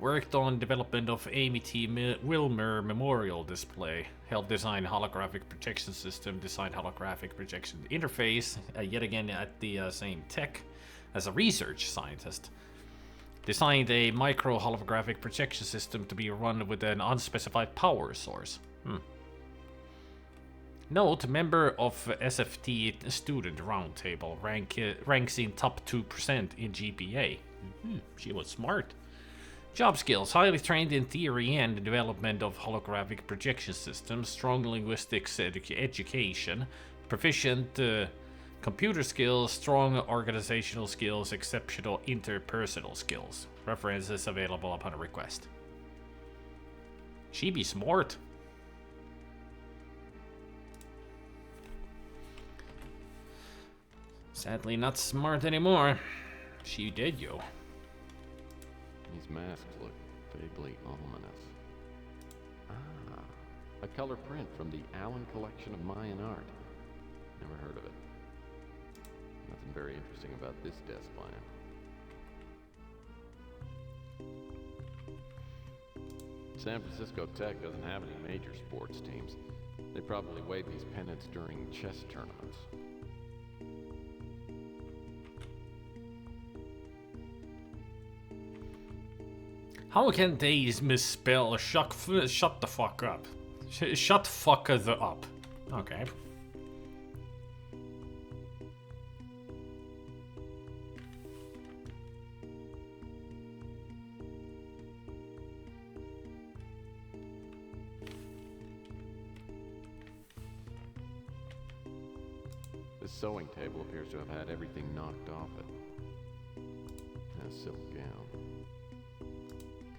Speaker 1: Worked on development of Amy T. Wilmer Memorial Display. Helped design holographic projection system, designed holographic projection interface, yet again at the same tech as a research scientist. Designed a micro holographic projection system to be run with an unspecified power source. Note, member of SFT Student Roundtable, ranks in top 2% in GPA. She was smart. Job skills, highly trained in theory and the development of holographic projection systems, strong linguistics education, proficient computer skills, strong organizational skills, exceptional interpersonal skills. References available upon request. She be smart. Sadly not smart anymore. She did, yo.
Speaker 4: These masks look vaguely ominous. Ah, a color print from the Allen collection of Mayan art. Never heard of it. Nothing very interesting about this desk lamp. San Francisco Tech doesn't have any major sports teams. They probably wave these pennants during chess tournaments.
Speaker 1: How can they misspell shut the fuck up? Shut fuck the up. Okay.
Speaker 4: This sewing table appears to have had everything knocked off it. A silk gown.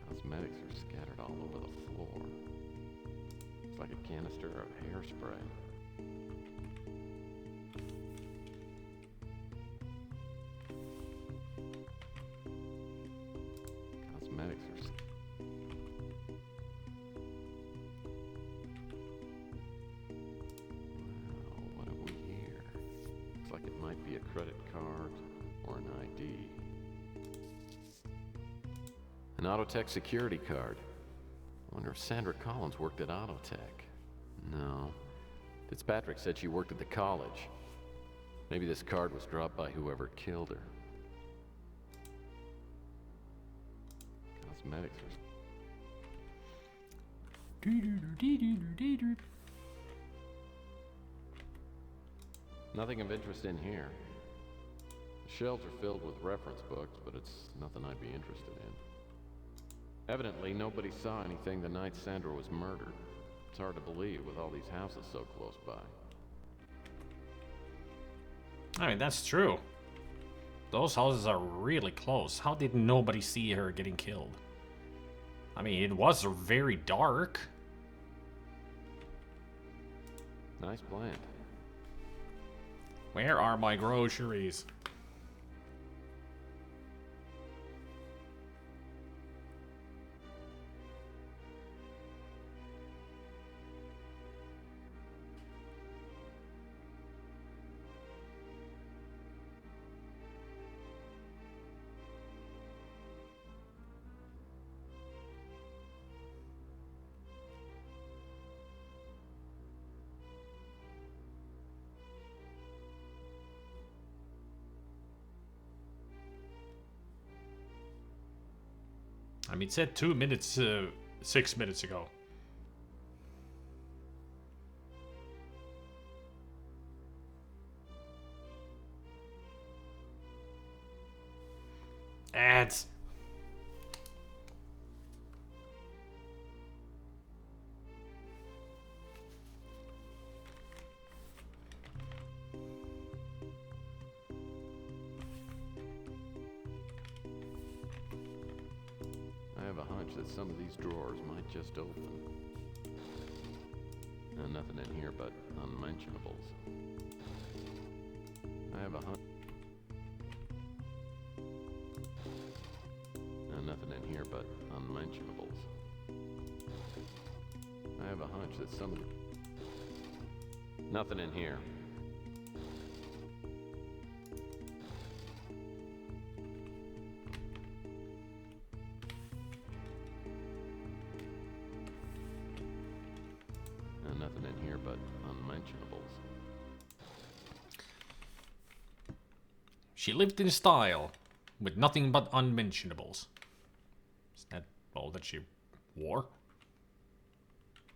Speaker 4: Cosmetics are scattered all over the floor. It's like a canister of hairspray. Cosmetics are... Wow, what have we here? Looks like it might be a credit card or an ID. An Autotech security card. I wonder if Sandra Collins worked at Autotech. No. Fitzpatrick said she worked at the college. Maybe this card was dropped by whoever killed her. Cosmetics are... Nothing of interest in here. The shelves are filled with reference books, but it's nothing I'd be interested in. Evidently, nobody saw anything the night Sandra was murdered. It's hard to believe with all these houses so close by.
Speaker 1: I mean, that's true. Those houses are really close. How did nobody see her getting killed? I mean, it was very dark.
Speaker 4: Nice plant.
Speaker 1: Where are my groceries? I mean, it said 2 minutes, 6 minutes ago. Ads.
Speaker 4: I have a hunch that some of these drawers might just open. Nothing in here but unmentionables. I have a hunch. Nothing in here but unmentionables. I have a hunch that some of the... Nothing in here. Nothing in here but unmentionables.
Speaker 1: She lived in style, with nothing but unmentionables. Is that all that she wore?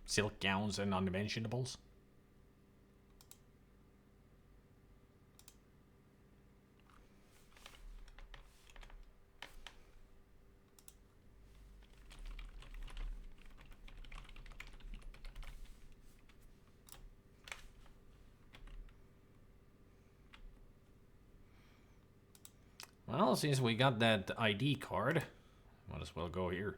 Speaker 1: Silk gowns and unmentionables? Well, since we got that ID card, might as well go here.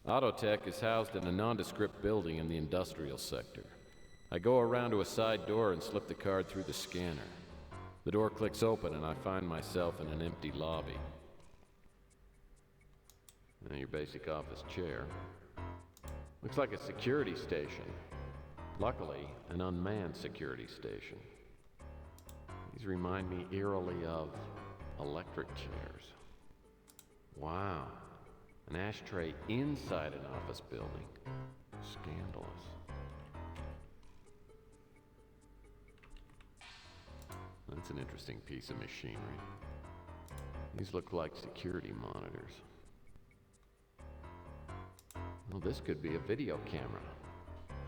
Speaker 4: Autotech is housed in a nondescript building in the industrial sector. I go around to a side door and slip the card through the scanner. The door clicks open and I find myself in an empty lobby. Now your basic office chair. Looks like a security station. Luckily, an unmanned security station. These remind me eerily of electric chairs. Wow. An ashtray inside an office building. Scandalous. That's an interesting piece of machinery. These look like security monitors. Well, this could be a video camera.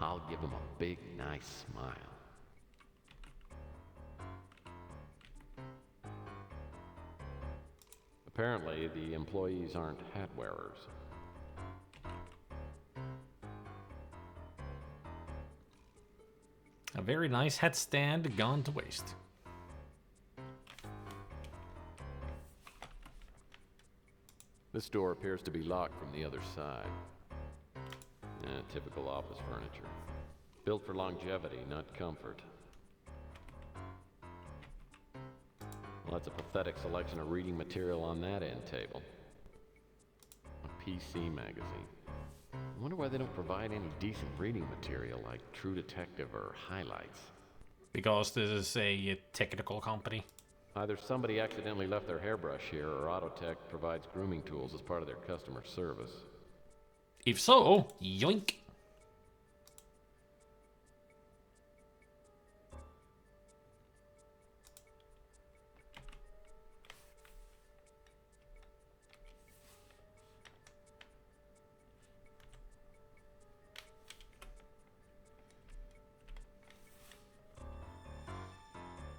Speaker 4: I'll give him a big, nice smile. Apparently, the employees aren't hat wearers.
Speaker 1: A very nice hat stand gone to waste.
Speaker 4: This door appears to be locked from the other side. Typical office furniture. Built for longevity, not comfort. Well, that's a pathetic selection of reading material on that end table. A PC magazine. I wonder why they don't provide any decent reading material like True Detective or Highlights.
Speaker 1: Because this is a technical company.
Speaker 4: Either somebody accidentally left their hairbrush here, or Autotech provides grooming tools as part of their customer service.
Speaker 1: If so, yoink.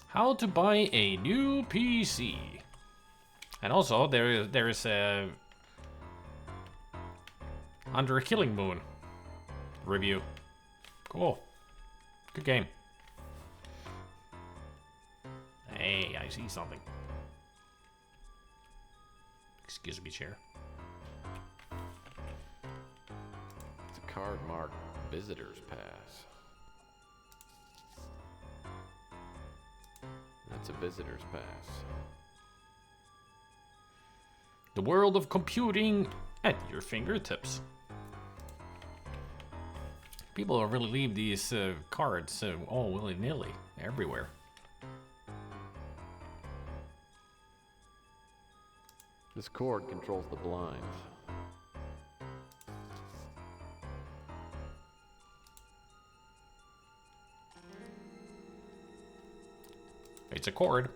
Speaker 1: How to buy a new PC. And also, there is a Under a Killing Moon review. Cool. Good game. Hey, I see something. Excuse me, chair.
Speaker 4: It's a card marked Visitor's Pass. That's a visitor's pass.
Speaker 1: The world of computing at your fingertips. People really leave these cards all willy-nilly everywhere.
Speaker 4: This cord controls the blinds.
Speaker 1: It's a cord.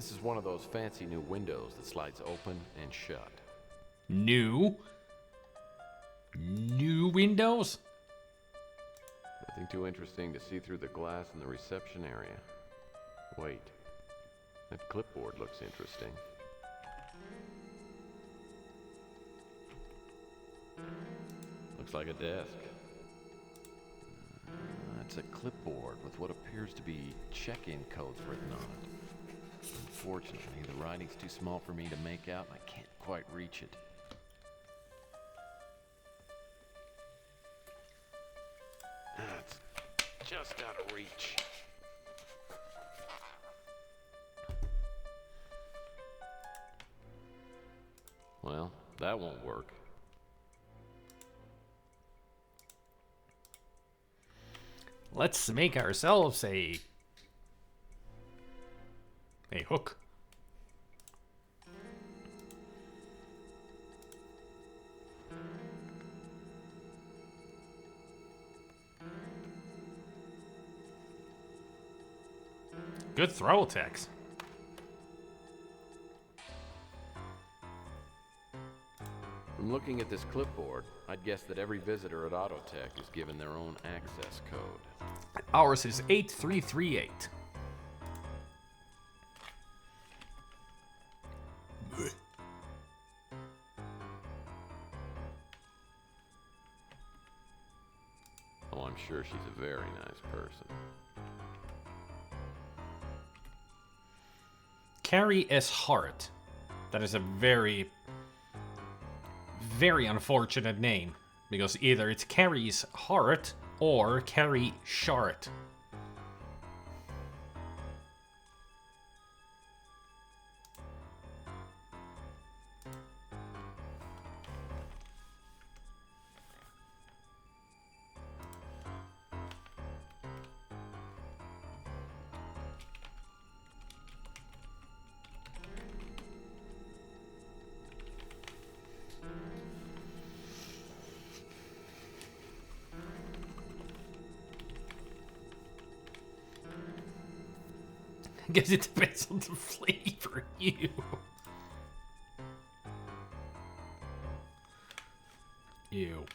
Speaker 4: This is one of those fancy new windows that slides open and shut.
Speaker 1: New windows?
Speaker 4: Nothing too interesting to see through the glass in the reception area. Wait, that clipboard looks interesting. Looks like a desk. It's a clipboard with what appears to be check-in codes written on it. Unfortunately, the writing's too small for me to make out, and I can't quite reach it. It's just out of reach. Well, that won't work.
Speaker 1: Let's make ourselves a hook. Good throw, Tex.
Speaker 4: From looking at this clipboard, I'd guess that every visitor at Autotech is given their own access code.
Speaker 1: Ours is 8338.
Speaker 4: Oh, I'm sure she's a very nice person.
Speaker 1: Carrie S. Hart. That is a very, very unfortunate name. Because either it's Carrie's Hart or Carrie Shart. I guess it depends on the flavor. Ew. Ew.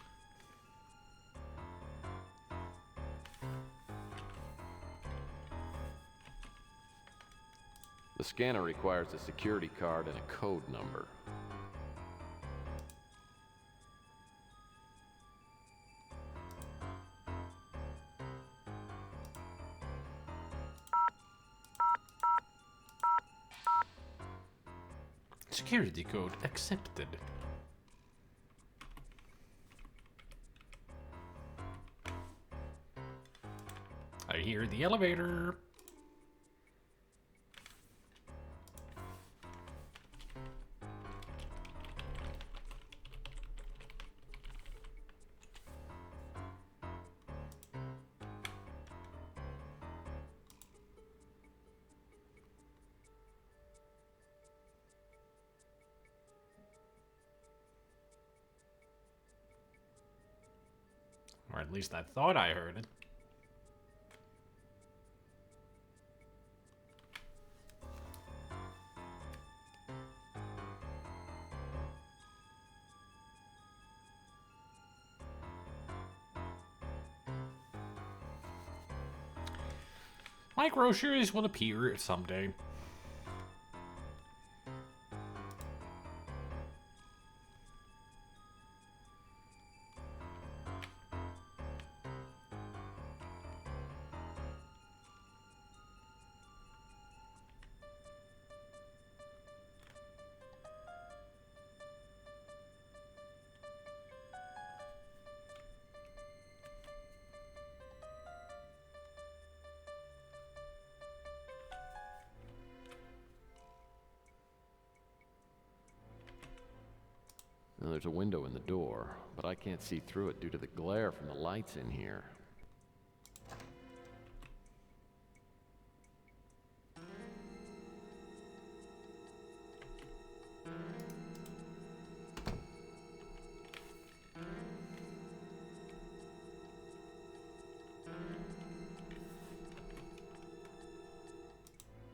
Speaker 4: The scanner requires a security card and a code number.
Speaker 1: Security code accepted. I hear the elevator. Or at least I thought I heard it. My groceries will appear someday.
Speaker 4: Now, there's a window in the door, but I can't see through it due to the glare from the lights in here.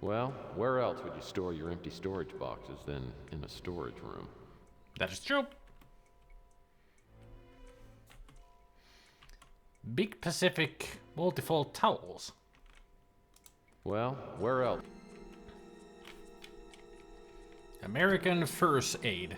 Speaker 4: Well, where else would you store your empty storage boxes than in a storage room?
Speaker 1: That is true. Big Pacific multifold towels.
Speaker 4: Well, where else?
Speaker 1: American First Aid.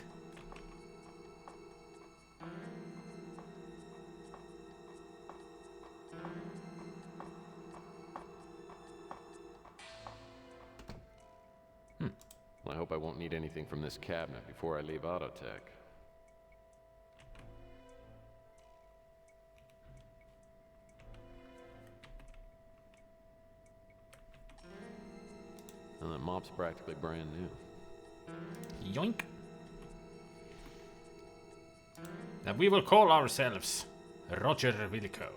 Speaker 4: I hope I won't need anything from this cabinet before I leave Autotech. And that mop's practically brand new.
Speaker 1: Yoink. And we will call ourselves Roger Wilco.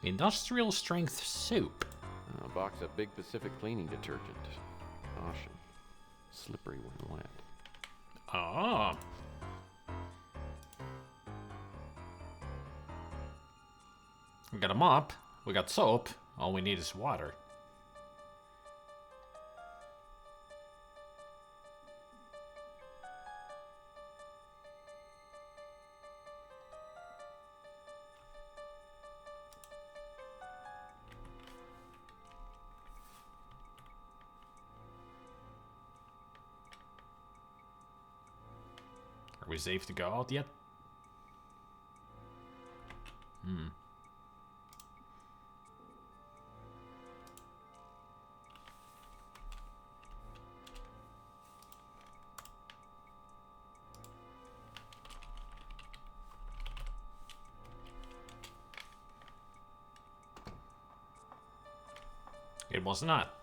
Speaker 1: Industrial strength soup.
Speaker 4: A box of Big Pacific cleaning detergent. Caution. Slippery when wet.
Speaker 1: Ah. We got a mop. We got soap. All we need is water. Are we safe to go out yet? It was not.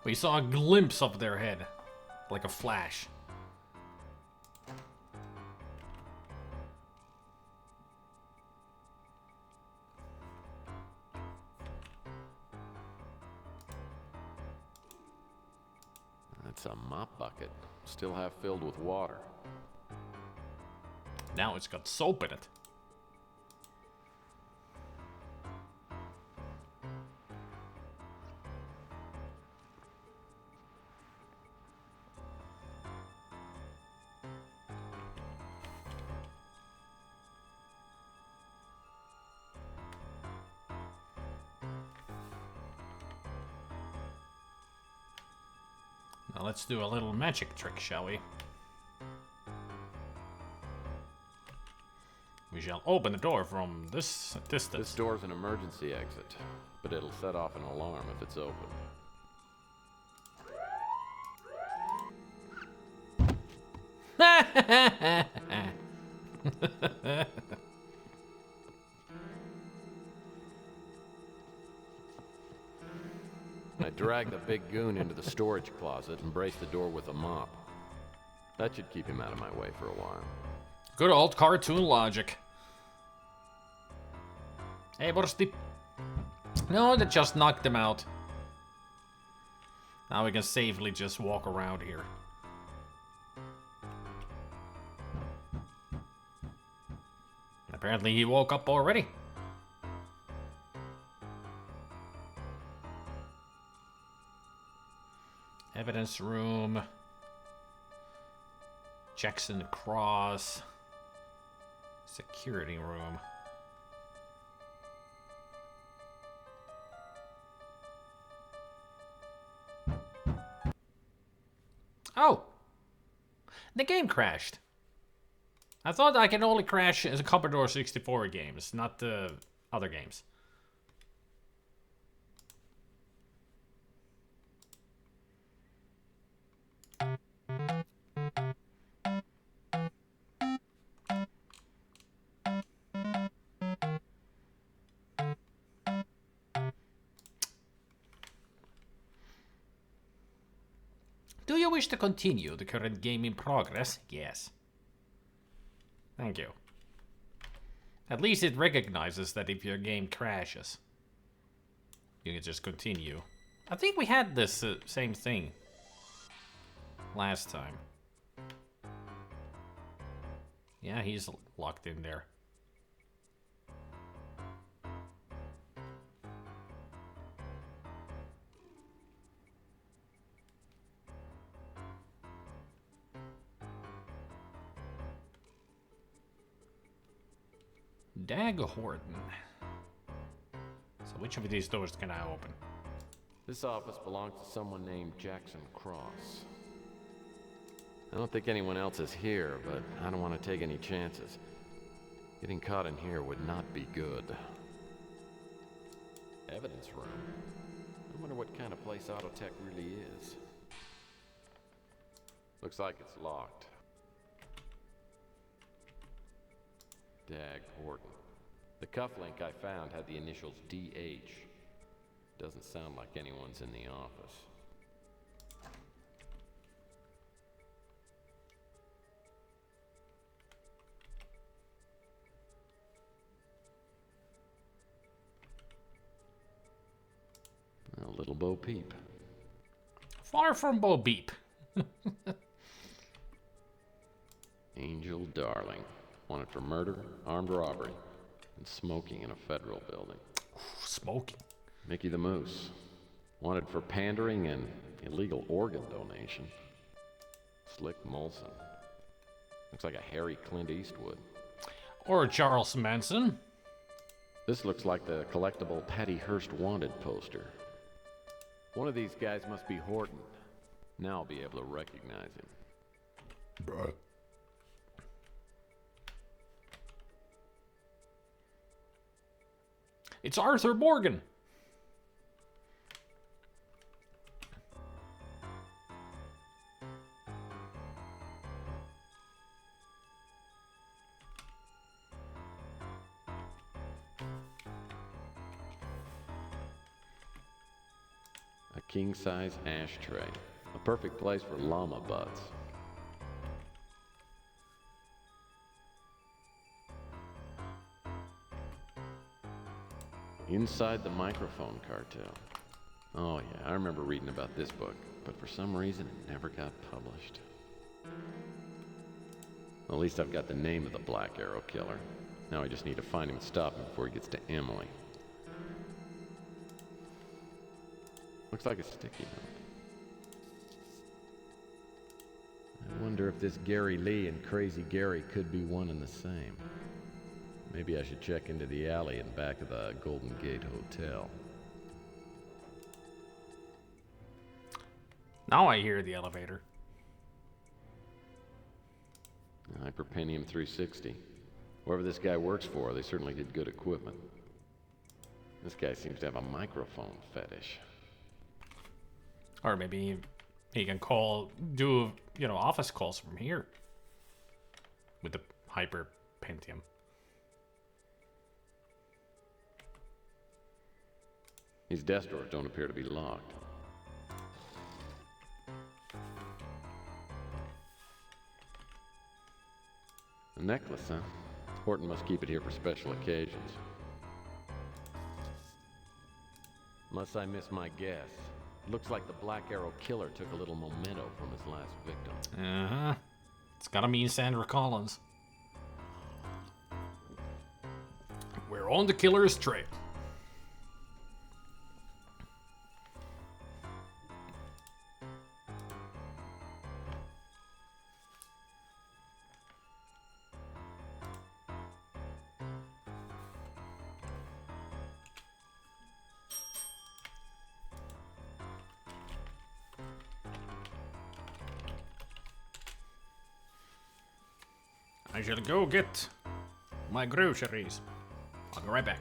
Speaker 1: We saw a glimpse of their head, like a flash.
Speaker 4: That's a mop bucket, still half filled with water.
Speaker 1: Now it's got soap in it. Now let's do a little magic trick, shall we? We shall open the door from this distance.
Speaker 4: This door's an emergency exit, but it'll set off an alarm if it's open. I dragged the big goon into the storage closet and braced the door with a mop. That should keep him out of my way for a while.
Speaker 1: Good old cartoon logic. Hey, Borsty. No, that just knocked him out. Now we can safely just walk around here. Apparently he woke up already. Evidence room. Jackson Cross. Security room. Oh! The game crashed. I thought I can only crash as a Commodore 64 games, not the other games. Do you wish to continue the current game in progress? Yes. Thank you. At least it recognizes that if your game crashes, you can just continue. I think we had this same thing last time. Yeah, he's locked in there. Dag Horton. So which of these doors can I open?
Speaker 4: This office belongs to someone named Jackson Cross. I don't think anyone else is here, but I don't want to take any chances. Getting caught in here would not be good. Evidence room. I wonder what kind of place Autotech really is. Looks like it's locked. Dag Horton. The cufflink I found had the initials DH. Doesn't sound like anyone's in the office. A little Bo Peep.
Speaker 1: Far from Bo Peep.
Speaker 4: Angel Darling. Wanted for murder, armed robbery, and smoking in a federal building.
Speaker 1: Smoking.
Speaker 4: Mickey the Moose. Wanted for pandering and illegal organ donation. Slick Molson. Looks like a hairy Clint Eastwood.
Speaker 1: Or Charles Manson.
Speaker 4: This looks like the collectible Patty Hearst wanted poster. One of these guys must be Horton. Now I'll be able to recognize him.
Speaker 6: Bruh.
Speaker 1: It's Arthur Morgan.
Speaker 4: A king-size ashtray. A perfect place for llama butts. Inside the Microphone Cartel. Oh yeah, I remember reading about this book, but for some reason it never got published. At least I've got the name of the Black Arrow Killer. Now I just need to find him and stop him before he gets to Emily. Looks like a sticky note. I wonder if this Gary Lee and Crazy Gary could be one and the same. Maybe I should check into the alley in back of the Golden Gate Hotel.
Speaker 1: Now I hear the elevator.
Speaker 4: Hyperpentium 360. Whoever this guy works for, they certainly did good equipment. This guy seems to have a microphone fetish.
Speaker 1: Or maybe he can do office calls from here. With the Hyper Pentium.
Speaker 4: These desk drawers don't appear to be locked. A necklace, huh? Horton must keep it here for special occasions. Unless I miss my guess. Looks like the Black Arrow Killer took a little memento from his last victim.
Speaker 1: Uh-huh. It's gotta mean Sandra Collins. We're on the killer's trail. I shall go get my groceries. I'll go right back.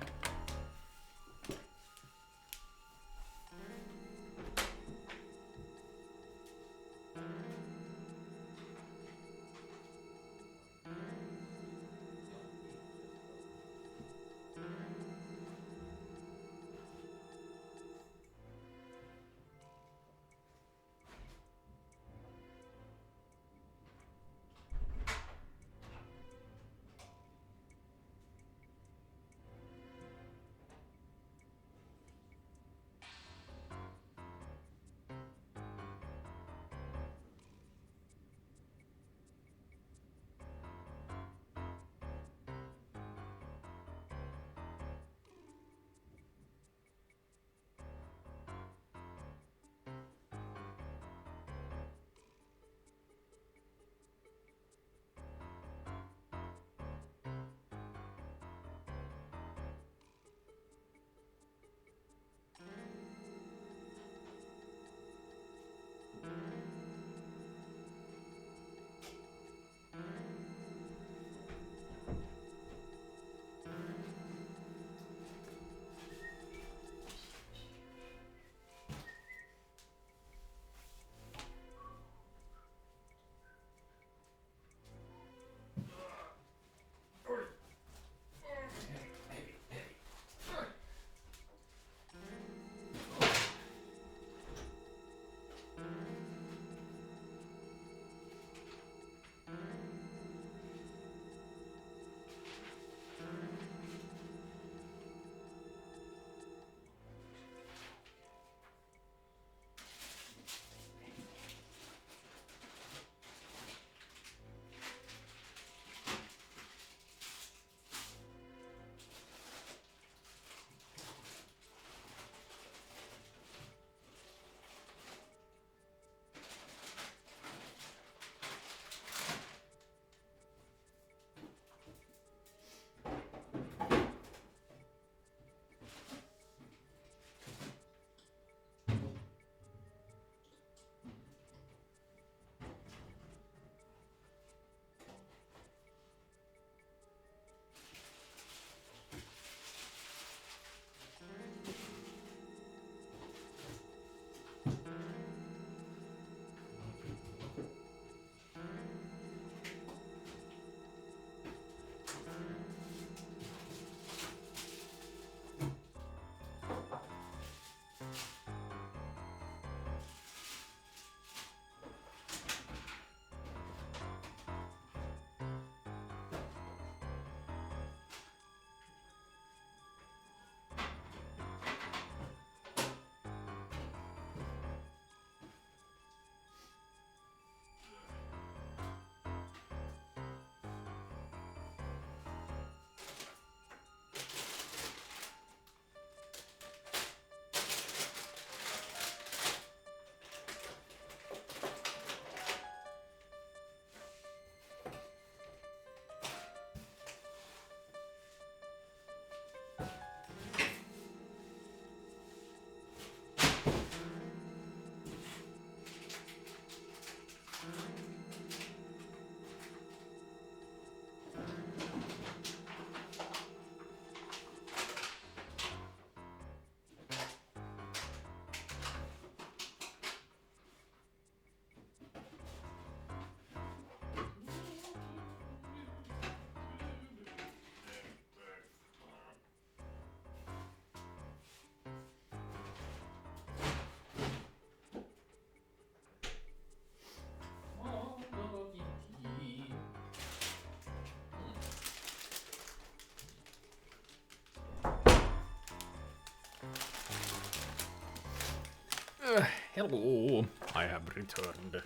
Speaker 1: Hello, I have returned.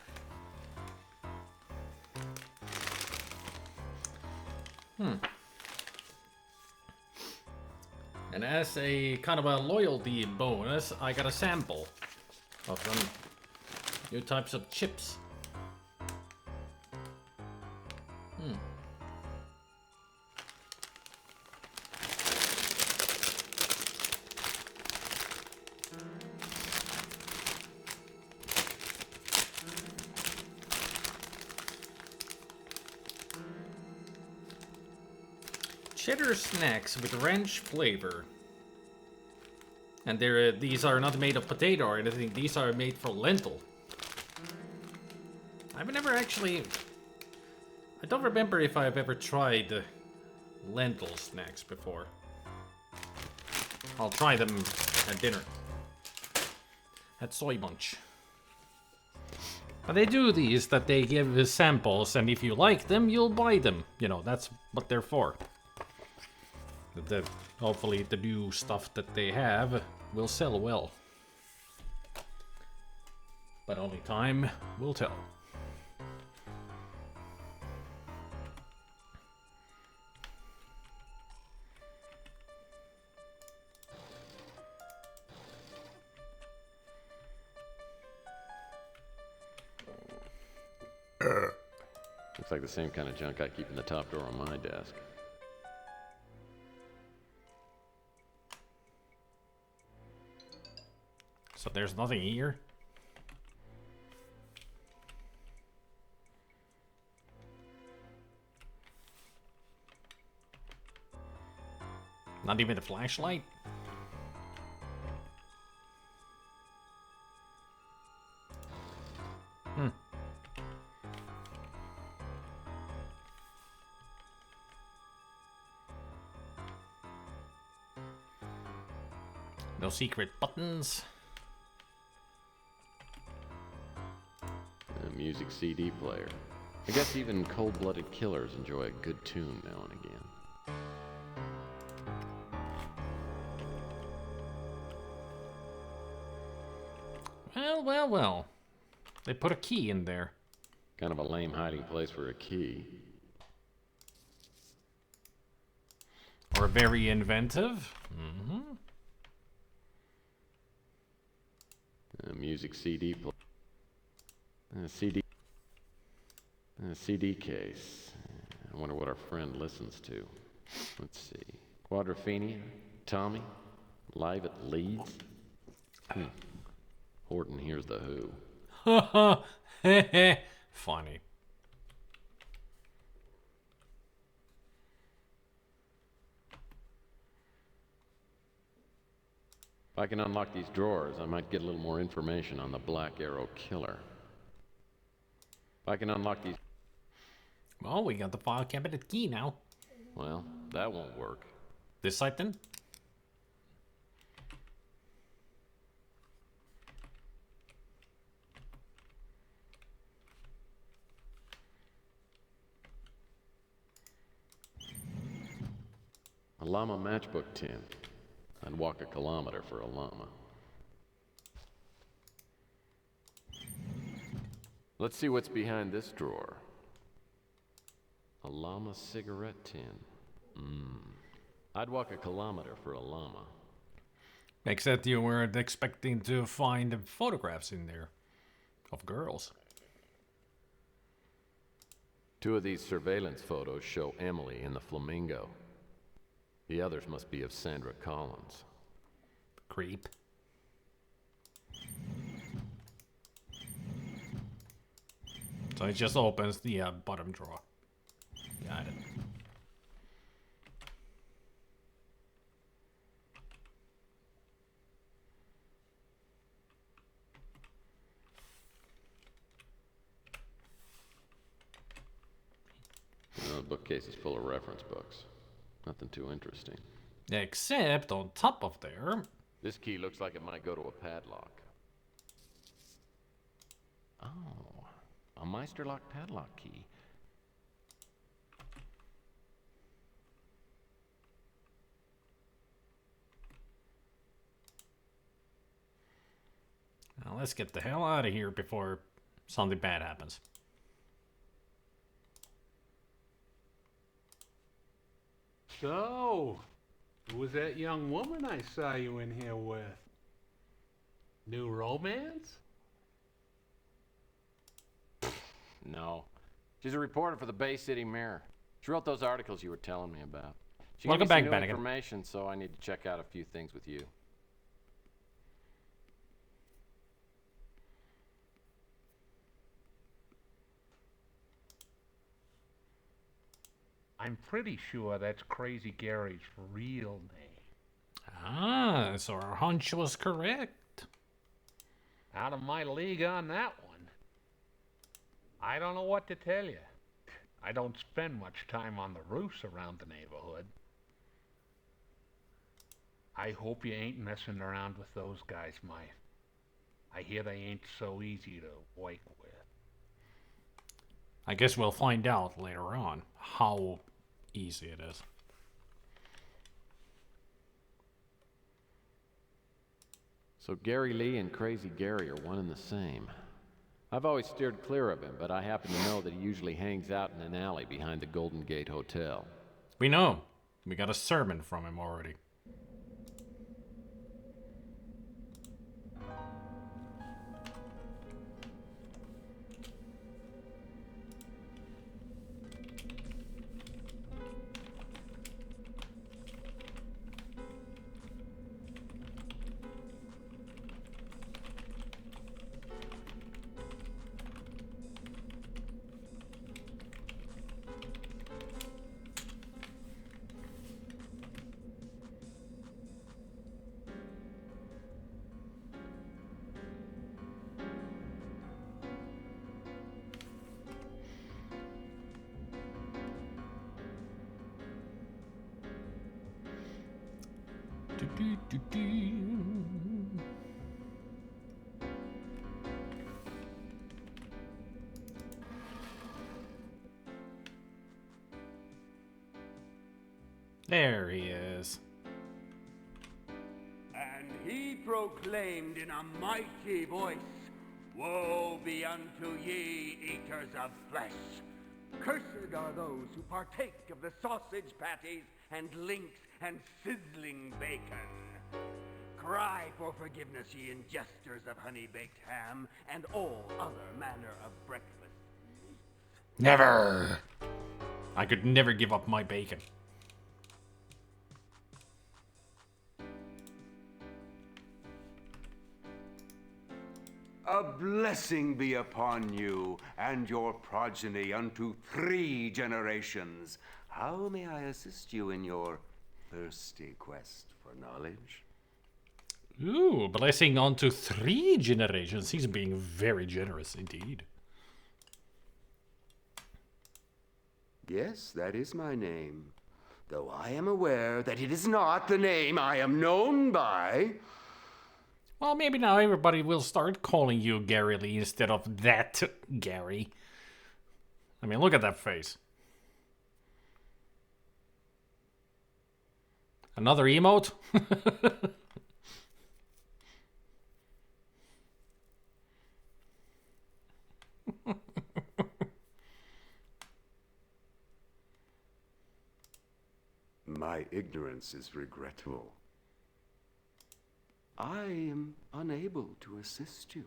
Speaker 1: And as a kind of a loyalty bonus, I got a sample of some new types of chips. Cheddar snacks with ranch flavor. And these are not made of potato or anything, these are made from lentil. I've never actually... I don't remember if I've ever tried lentil snacks before. I'll try them at dinner. At Soy Munch. But they do these, that they give samples, and if you like them, you'll buy them. You know, that's what they're for. Hopefully the new stuff that they have will sell well. But only time will tell.
Speaker 4: Looks like the same kind of junk I keep in the top drawer on my desk.
Speaker 1: So there's nothing here? Not even a flashlight? No secret buttons.
Speaker 4: A music CD player. I guess even cold-blooded killers enjoy a good tune now and again.
Speaker 1: Well. They put a key in there.
Speaker 4: Kind of a lame hiding place for a key.
Speaker 1: Or very inventive.
Speaker 4: A music CD player. A CD case. I wonder what our friend listens to. Let's see. Quadrophenia? Tommy? Live at Leeds? Horton hears the Who.
Speaker 1: Funny.
Speaker 4: If I can unlock these drawers, I might get a little more information on the Black Arrow killer. If I can unlock these...
Speaker 1: Well, we got the file cabinet key now.
Speaker 4: Well, that won't work.
Speaker 1: This side then?
Speaker 4: A llama matchbook tin. I'd walk a kilometer for a llama. Let's see what's behind this drawer. A llama cigarette tin. I'd walk a kilometer for a llama.
Speaker 1: Except you weren't expecting to find photographs in there of girls.
Speaker 4: Two of these surveillance photos show Emily in the Flamingo. The others must be of Sandra Collins.
Speaker 1: Creep. So it just opens the bottom drawer. Got it.
Speaker 4: The bookcase is full of reference books. Nothing too interesting.
Speaker 1: Except on top of there...
Speaker 4: This key looks like it might go to a padlock. Oh, a Meisterlock padlock key.
Speaker 1: Now let's get the hell out of here before something bad happens.
Speaker 6: So, who was that young woman I saw you in here with? New romance?
Speaker 4: No. She's a reporter for the Bay City Mirror. She wrote those articles you were telling me about. She
Speaker 1: Welcome
Speaker 4: gave me
Speaker 1: back,
Speaker 4: some new
Speaker 1: Bannigan.
Speaker 4: information, so I need to check out a few things with you.
Speaker 6: I'm pretty sure that's Crazy Gary's real name.
Speaker 1: Ah, so our hunch was correct.
Speaker 6: Out of my league on that one. I don't know what to tell you. I don't spend much time on the roofs around the neighborhood. I hope you ain't messing around with those guys, Mike. I hear they ain't so easy to work with.
Speaker 1: I guess we'll find out later on how easy it is.
Speaker 4: So Gary Lee and Crazy Gary are one and the same. I've always steered clear of him, but I happen to know that he usually hangs out in an alley behind the Golden Gate Hotel.
Speaker 1: We know. We got a sermon from him already. There he is.
Speaker 7: And he proclaimed in a mighty voice, "Woe be unto ye, eaters of flesh! Cursed are those who partake of the sausage patties and links and sizzling bacon. Cry for forgiveness, ye ingesters of honey-baked ham and all other manner of breakfast meats."
Speaker 1: Never! I could never give up my bacon.
Speaker 7: A blessing be upon you and your progeny unto 3 generations. How may I assist you in your thirsty quest for knowledge?
Speaker 1: Ooh, blessing onto 3 generations. He's being very generous indeed.
Speaker 7: Yes, that is my name, though I am aware that it is not the name I am known by.
Speaker 1: Well, maybe now everybody will start calling you Gary Lee instead of that Gary. I mean, look at that face. Another emote?
Speaker 7: My ignorance is regrettable. I am unable to assist you.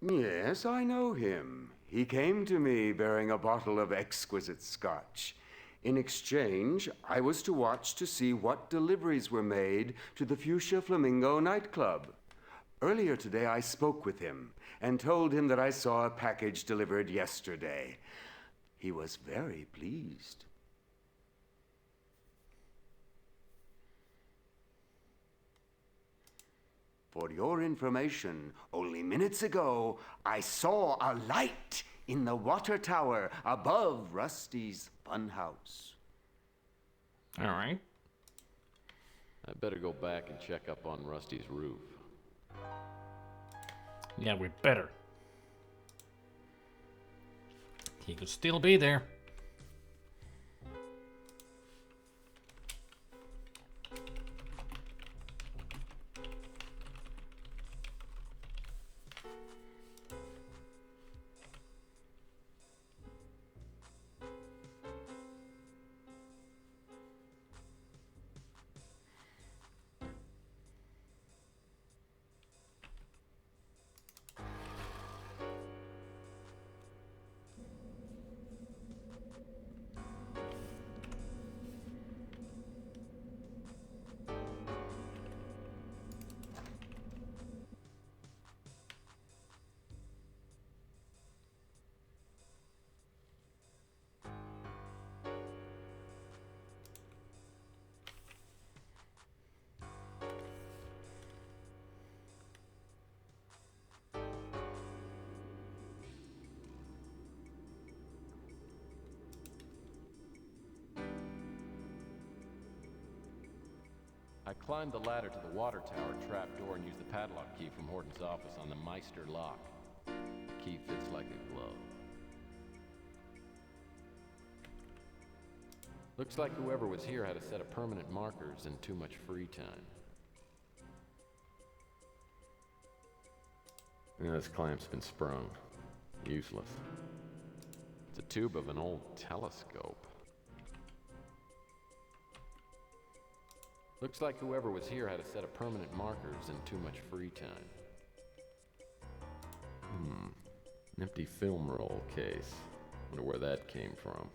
Speaker 7: Yes, I know him. He came to me bearing a bottle of exquisite scotch. In exchange, I was to watch to see what deliveries were made to the Fuchsia Flamingo nightclub. Earlier today, I spoke with him and told him that I saw a package delivered yesterday. He was very pleased. For your information, only minutes ago, I saw a light in the water tower above Rusty's funhouse.
Speaker 1: All right.
Speaker 4: I better go back and check up on Rusty's roof.
Speaker 1: Yeah, we better. He could still be there.
Speaker 4: I climbed the ladder to the water tower trapdoor and used the padlock key from Horton's office on the Meister lock. The key fits like a glove. Looks like whoever was here had a set of permanent markers and too much free time. Yeah, this clamp's been sprung. Useless. It's a tube of an old telescope. Looks like whoever was here had a set of permanent markers and too much free time. An empty film roll case. Wonder where that came from.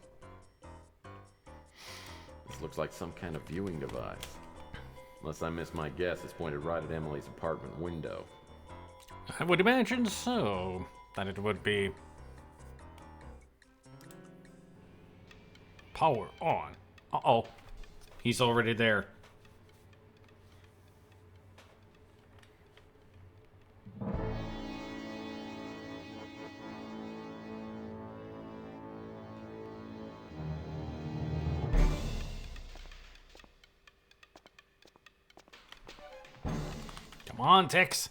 Speaker 4: This looks like some kind of viewing device. Unless I missed my guess, it's pointed right at Emily's apartment window.
Speaker 1: I would imagine so. That it would be... Power on. Uh-oh. He's already there. Come on, Tex.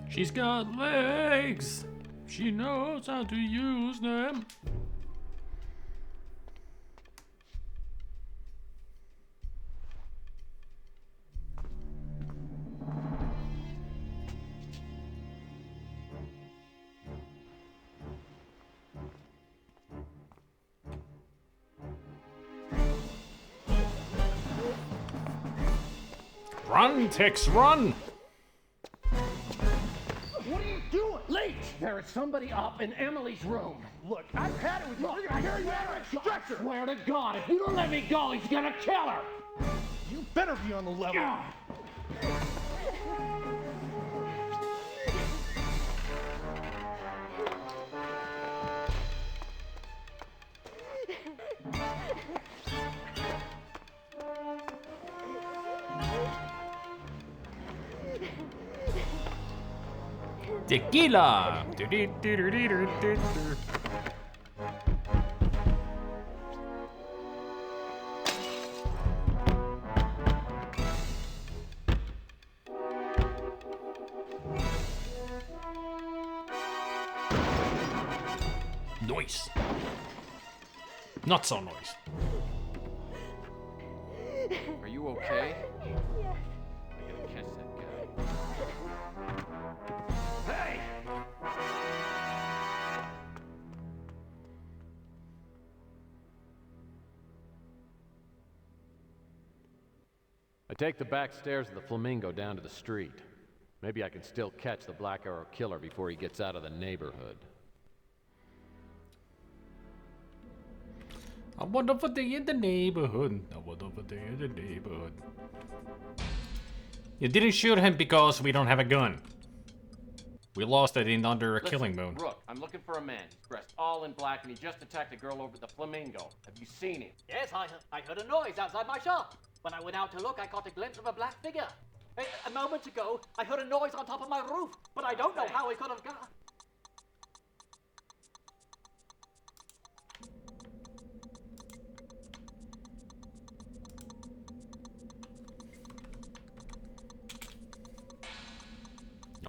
Speaker 1: She's got legs. She knows how to use them. Run, Tex, run!
Speaker 8: What are you doing? Late! There is somebody up in Emily's room. Look, I've had it with you. Look, I hear you out of stretcher. I swear to God, if you don't let me go, he's gonna kill her. You better be on the level.
Speaker 1: Tequila! Noise. Not so noise.
Speaker 4: Are you okay? I gotta catch that guy.
Speaker 8: Hey!
Speaker 4: I take the back stairs of the Flamingo down to the street. Maybe I can still catch the Black Arrow killer before he gets out of the neighborhood.
Speaker 1: I wonder if they in the neighborhood. I wonder if they in the neighborhood. You didn't shoot him because we don't have a gun. We lost it in under a killing moon.
Speaker 9: Rook, I'm looking for a man. He's dressed all in black and he just attacked a girl over at the Flamingo. Have you seen him?
Speaker 2: Yes, I heard a noise outside my shop. When I went out to look, I caught a glimpse of a black figure. A moment ago, I heard a noise on top of my roof, but I don't know how it could have got.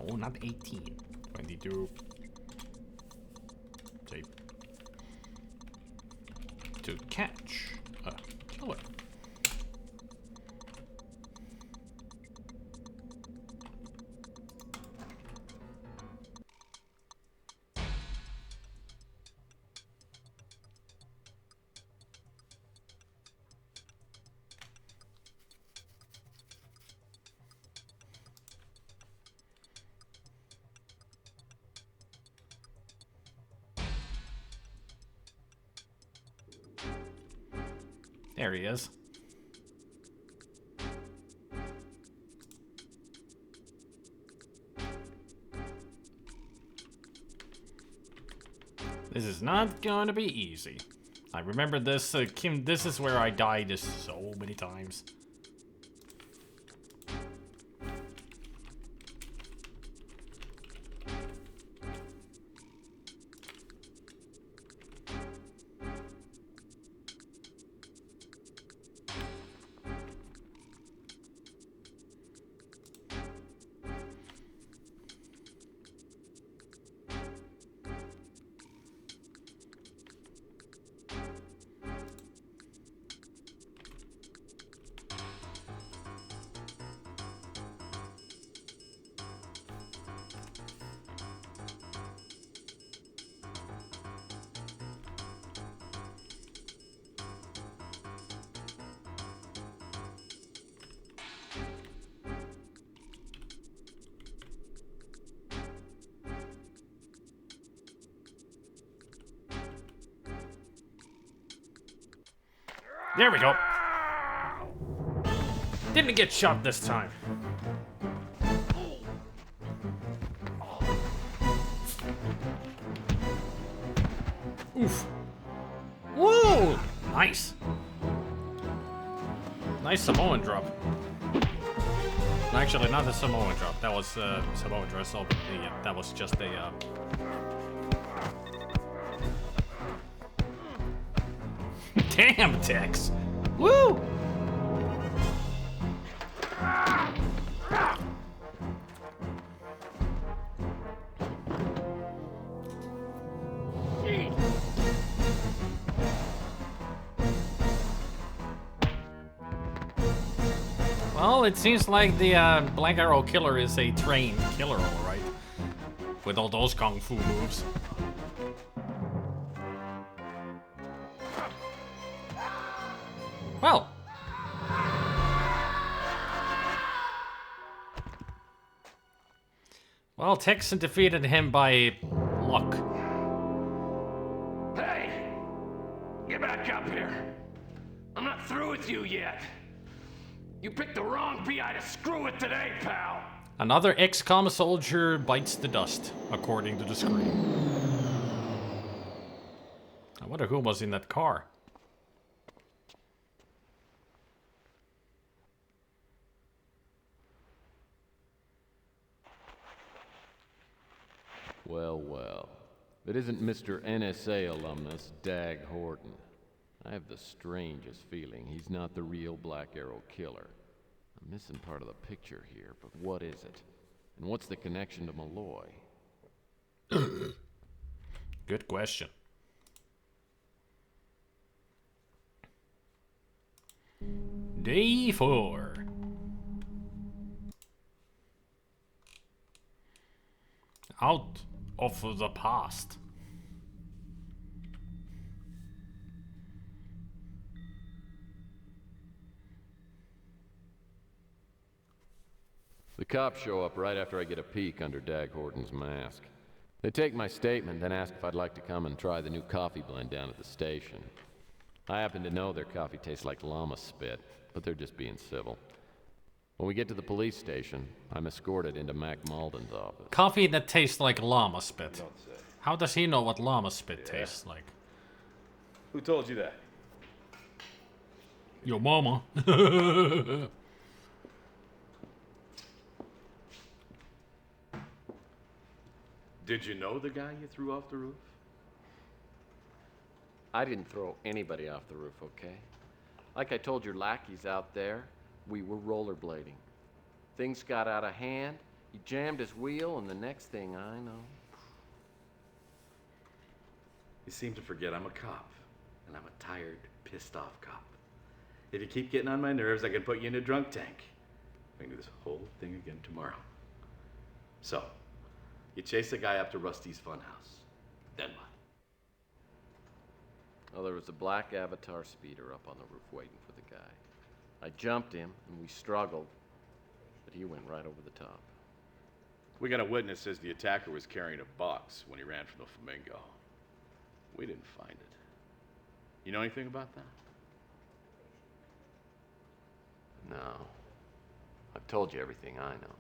Speaker 1: No, not 18. 22. Say. To catch a killer. There he is. This is not gonna be easy. I remember this, Kim, this is where I died so many times. There we go. Didn't get shot this time. Oof. Whoa! Nice. Nice Samoan drop. Actually, not a Samoan drop. That was Samoan dress over the. That was just a. Damn, Tex! Woo! Well, it seems like the Black Arrow Killer is a trained killer, alright. With all those kung fu moves. Well. Well, Texan defeated him by luck.
Speaker 8: Hey! Get back up here. I'm not through with you yet. You picked the wrong PI to screw with today, pal.
Speaker 1: Another XCOM soldier bites the dust, according to the screen. I wonder who was in that car.
Speaker 4: Well, well. It isn't Mr. NSA alumnus, Dag Horton. I have the strangest feeling he's not the real Black Arrow Killer. I'm missing part of the picture here, but what is it? And what's the connection to Malloy?
Speaker 1: Good question. Day 4. Out of the past.
Speaker 4: The cops show up right after I get a peek under Dag Horton's mask. They take my statement, then ask if I'd like to come and try the new coffee blend down at the station. I happen to know their coffee tastes like llama spit, but they're just being civil. When we get to the police station, I'm escorted into Mac Malden's office.
Speaker 1: Coffee that tastes like llama spit. How does he know what llama spit tastes like?
Speaker 10: Who told you that?
Speaker 1: Your mama.
Speaker 10: Did you know the guy you threw off the roof?
Speaker 9: I didn't throw anybody off the roof, okay? Like I told your lackeys out there, we were rollerblading. Things got out of hand, he jammed his wheel, and the next thing I know...
Speaker 10: You seem to forget I'm a cop, and I'm a tired, pissed-off cop. If you keep getting on my nerves, I can put you in a drunk tank. We can do this whole thing again tomorrow. So, you chase the guy up to Rusty's funhouse. Then what?
Speaker 9: Well, there was a black Avatar speeder up on the roof waiting for the guy. I jumped him, and we struggled, but he went right over the top.
Speaker 10: We got a witness says the attacker was carrying a box when he ran from the Flamingo. We didn't find it. You know anything about that?
Speaker 9: No. I've told you everything I know.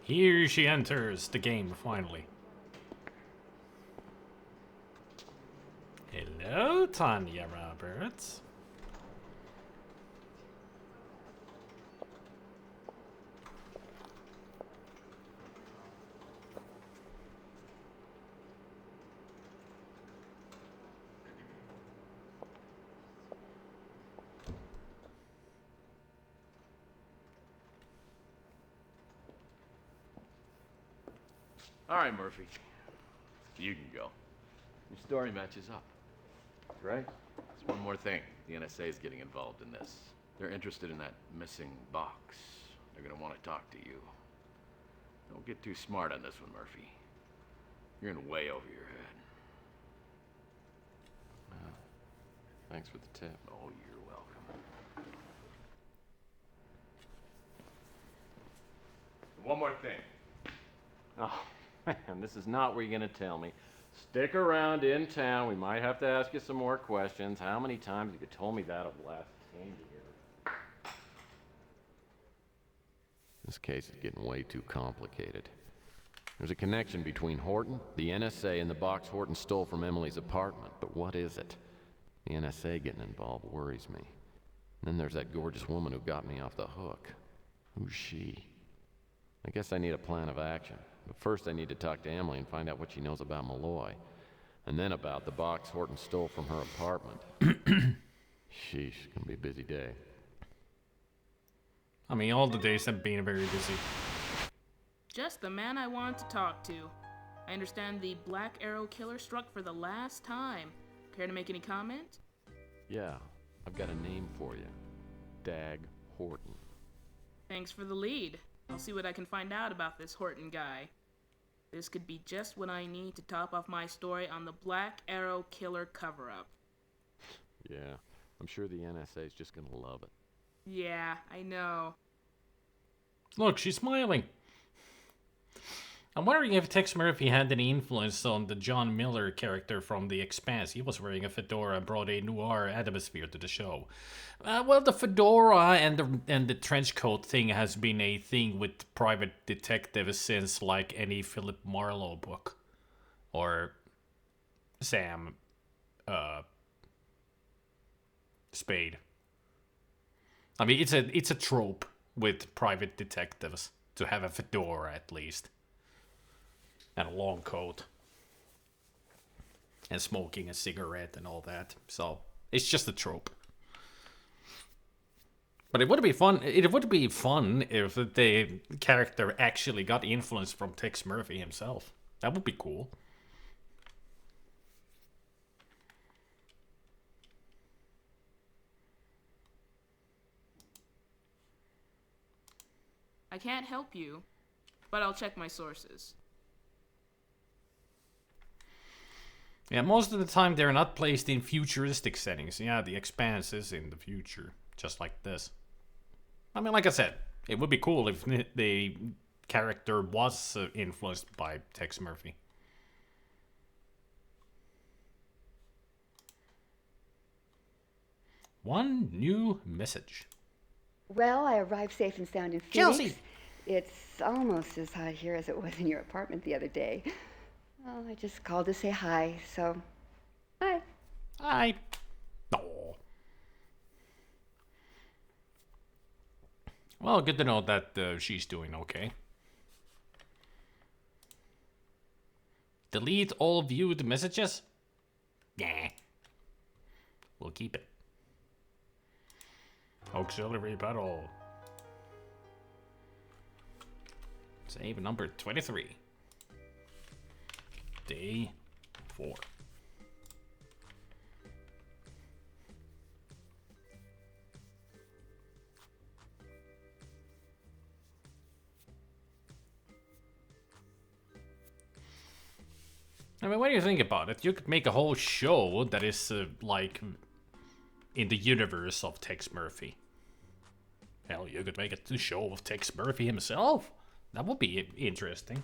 Speaker 1: Here she enters the game finally. Hello, Tanya Roberts.
Speaker 9: All right, Murphy. You can go. Your story matches up.
Speaker 10: Right?
Speaker 9: There's one more thing. The NSA is getting involved in this. They're interested in that missing box. They're gonna want to talk to you. Don't get too smart on this one, Murphy. You're in way over your head.
Speaker 4: Thanks for the tip.
Speaker 9: Oh, you're welcome. One more thing. Oh, man, this is not what you're gonna tell me. Stick around in town. We might have to ask you some more questions. How many times have you told me that over the last 10 years?
Speaker 4: This case is getting way too complicated. There's a connection between Horton, the NSA, and the box Horton stole from Emily's apartment. But what is it? The NSA getting involved worries me. And then there's that gorgeous woman who got me off the hook. Who's she? I guess I need a plan of action. But first I need to talk to Emily and find out what she knows about Malloy. And then about the box Horton stole from her apartment. Sheesh, gonna be a busy day.
Speaker 1: I mean, all the days have been very busy.
Speaker 5: Just the man I wanted to talk to. I understand the Black Arrow killer struck for the last time. Care to make any comment?
Speaker 4: Yeah, I've got a name for you. Dag Horton.
Speaker 5: Thanks for the lead. I'll see what I can find out about this Horton guy. This could be just what I need to top off my story on the Black Arrow killer cover-up.
Speaker 4: Yeah, I'm sure the NSA's just gonna love it.
Speaker 5: Yeah, I know.
Speaker 1: Look, she's smiling. I'm wondering if Tex Murphy had any influence on the John Miller character from The Expanse. He was wearing a fedora and brought a noir atmosphere to the show. Well, the fedora and the trench coat thing has been a thing with private detectives since like any Philip Marlowe book or Sam Spade. I mean, it's a trope with private detectives to have a fedora at least. And a long coat. And smoking a cigarette and all that. So, it's just a trope. But it would be fun. It would be fun if the character actually got influence from Tex Murphy himself. That would be cool.
Speaker 5: I can't help you, but I'll check my sources.
Speaker 1: Yeah, most of the time they're not placed in futuristic settings. Yeah, The Expanse is in the future, just like this. I mean, like I said, it would be cool if the character was influenced by Tex Murphy. One new message.
Speaker 11: Well, I arrived safe and sound in Phoenix.
Speaker 1: Chelsea!
Speaker 11: It's almost as hot here as it was in your apartment the other day. Well, I just called to say hi, so hi.
Speaker 1: Hi. Oh. Well, good to know that she's doing okay. Delete all viewed messages? Nah. We'll keep it. Auxiliary battle. Save number 23. Day 4. I mean, what do you think about it? You could make a whole show that is like in the universe of Tex Murphy. Hell, you could make a show of Tex Murphy himself. That would be interesting.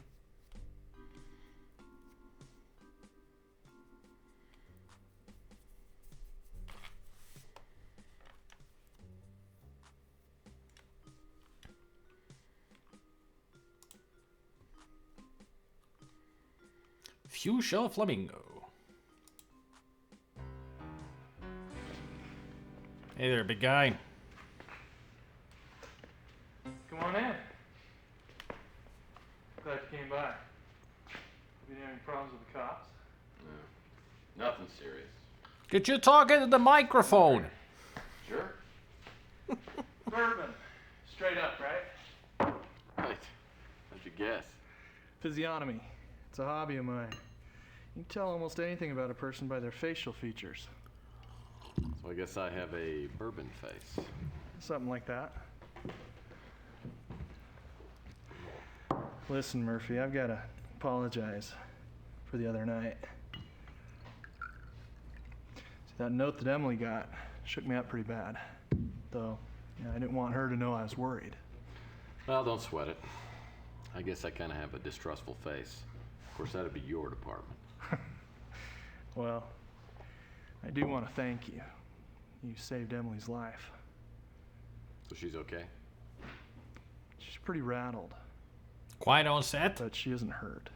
Speaker 1: Fuchsia Flamingo. Hey there, big guy.
Speaker 12: Come on in. Glad you came by. Been having problems with the cops?
Speaker 4: No, nothing serious.
Speaker 1: Could you talk into the microphone?
Speaker 4: Sure.
Speaker 12: Bourbon. Straight up, right?
Speaker 4: Right. How'd you guess?
Speaker 12: Physiognomy. It's a hobby of mine. You can tell almost anything about a person by their facial features.
Speaker 4: So I guess I have a bourbon face.
Speaker 12: Something like that. Listen, Murphy, I've got to apologize for the other night. See, that note that Emily got shook me up pretty bad. Though, I didn't want her to know I was worried.
Speaker 4: Well, don't sweat it. I guess I kind of have a distrustful face. Of course, that'd be your department.
Speaker 12: Well, I do want to thank you. You saved Emily's life.
Speaker 4: So she's okay?
Speaker 12: She's pretty rattled.
Speaker 1: Quiet on set.
Speaker 12: But she isn't hurt.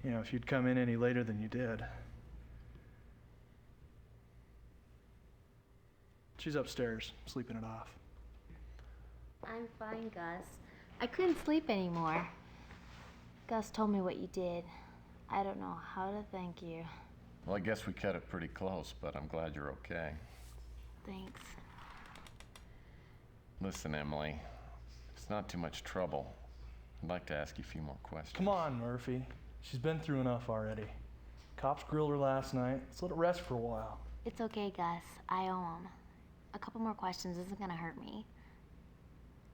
Speaker 12: If you'd come in any later than you did. She's upstairs, sleeping it off.
Speaker 13: I'm fine, Gus. I couldn't sleep anymore. Gus told me what you did. I don't know how to thank you.
Speaker 4: Well, I guess we cut it pretty close, but I'm glad you're okay.
Speaker 13: Thanks.
Speaker 4: Listen, Emily, it's not too much trouble. I'd like to ask you a few more questions.
Speaker 12: Come on, Murphy. She's been through enough already. Cops grilled her last night. Let's let it rest for a while.
Speaker 13: It's okay, Gus. I owe him. A couple more questions isn't gonna hurt me.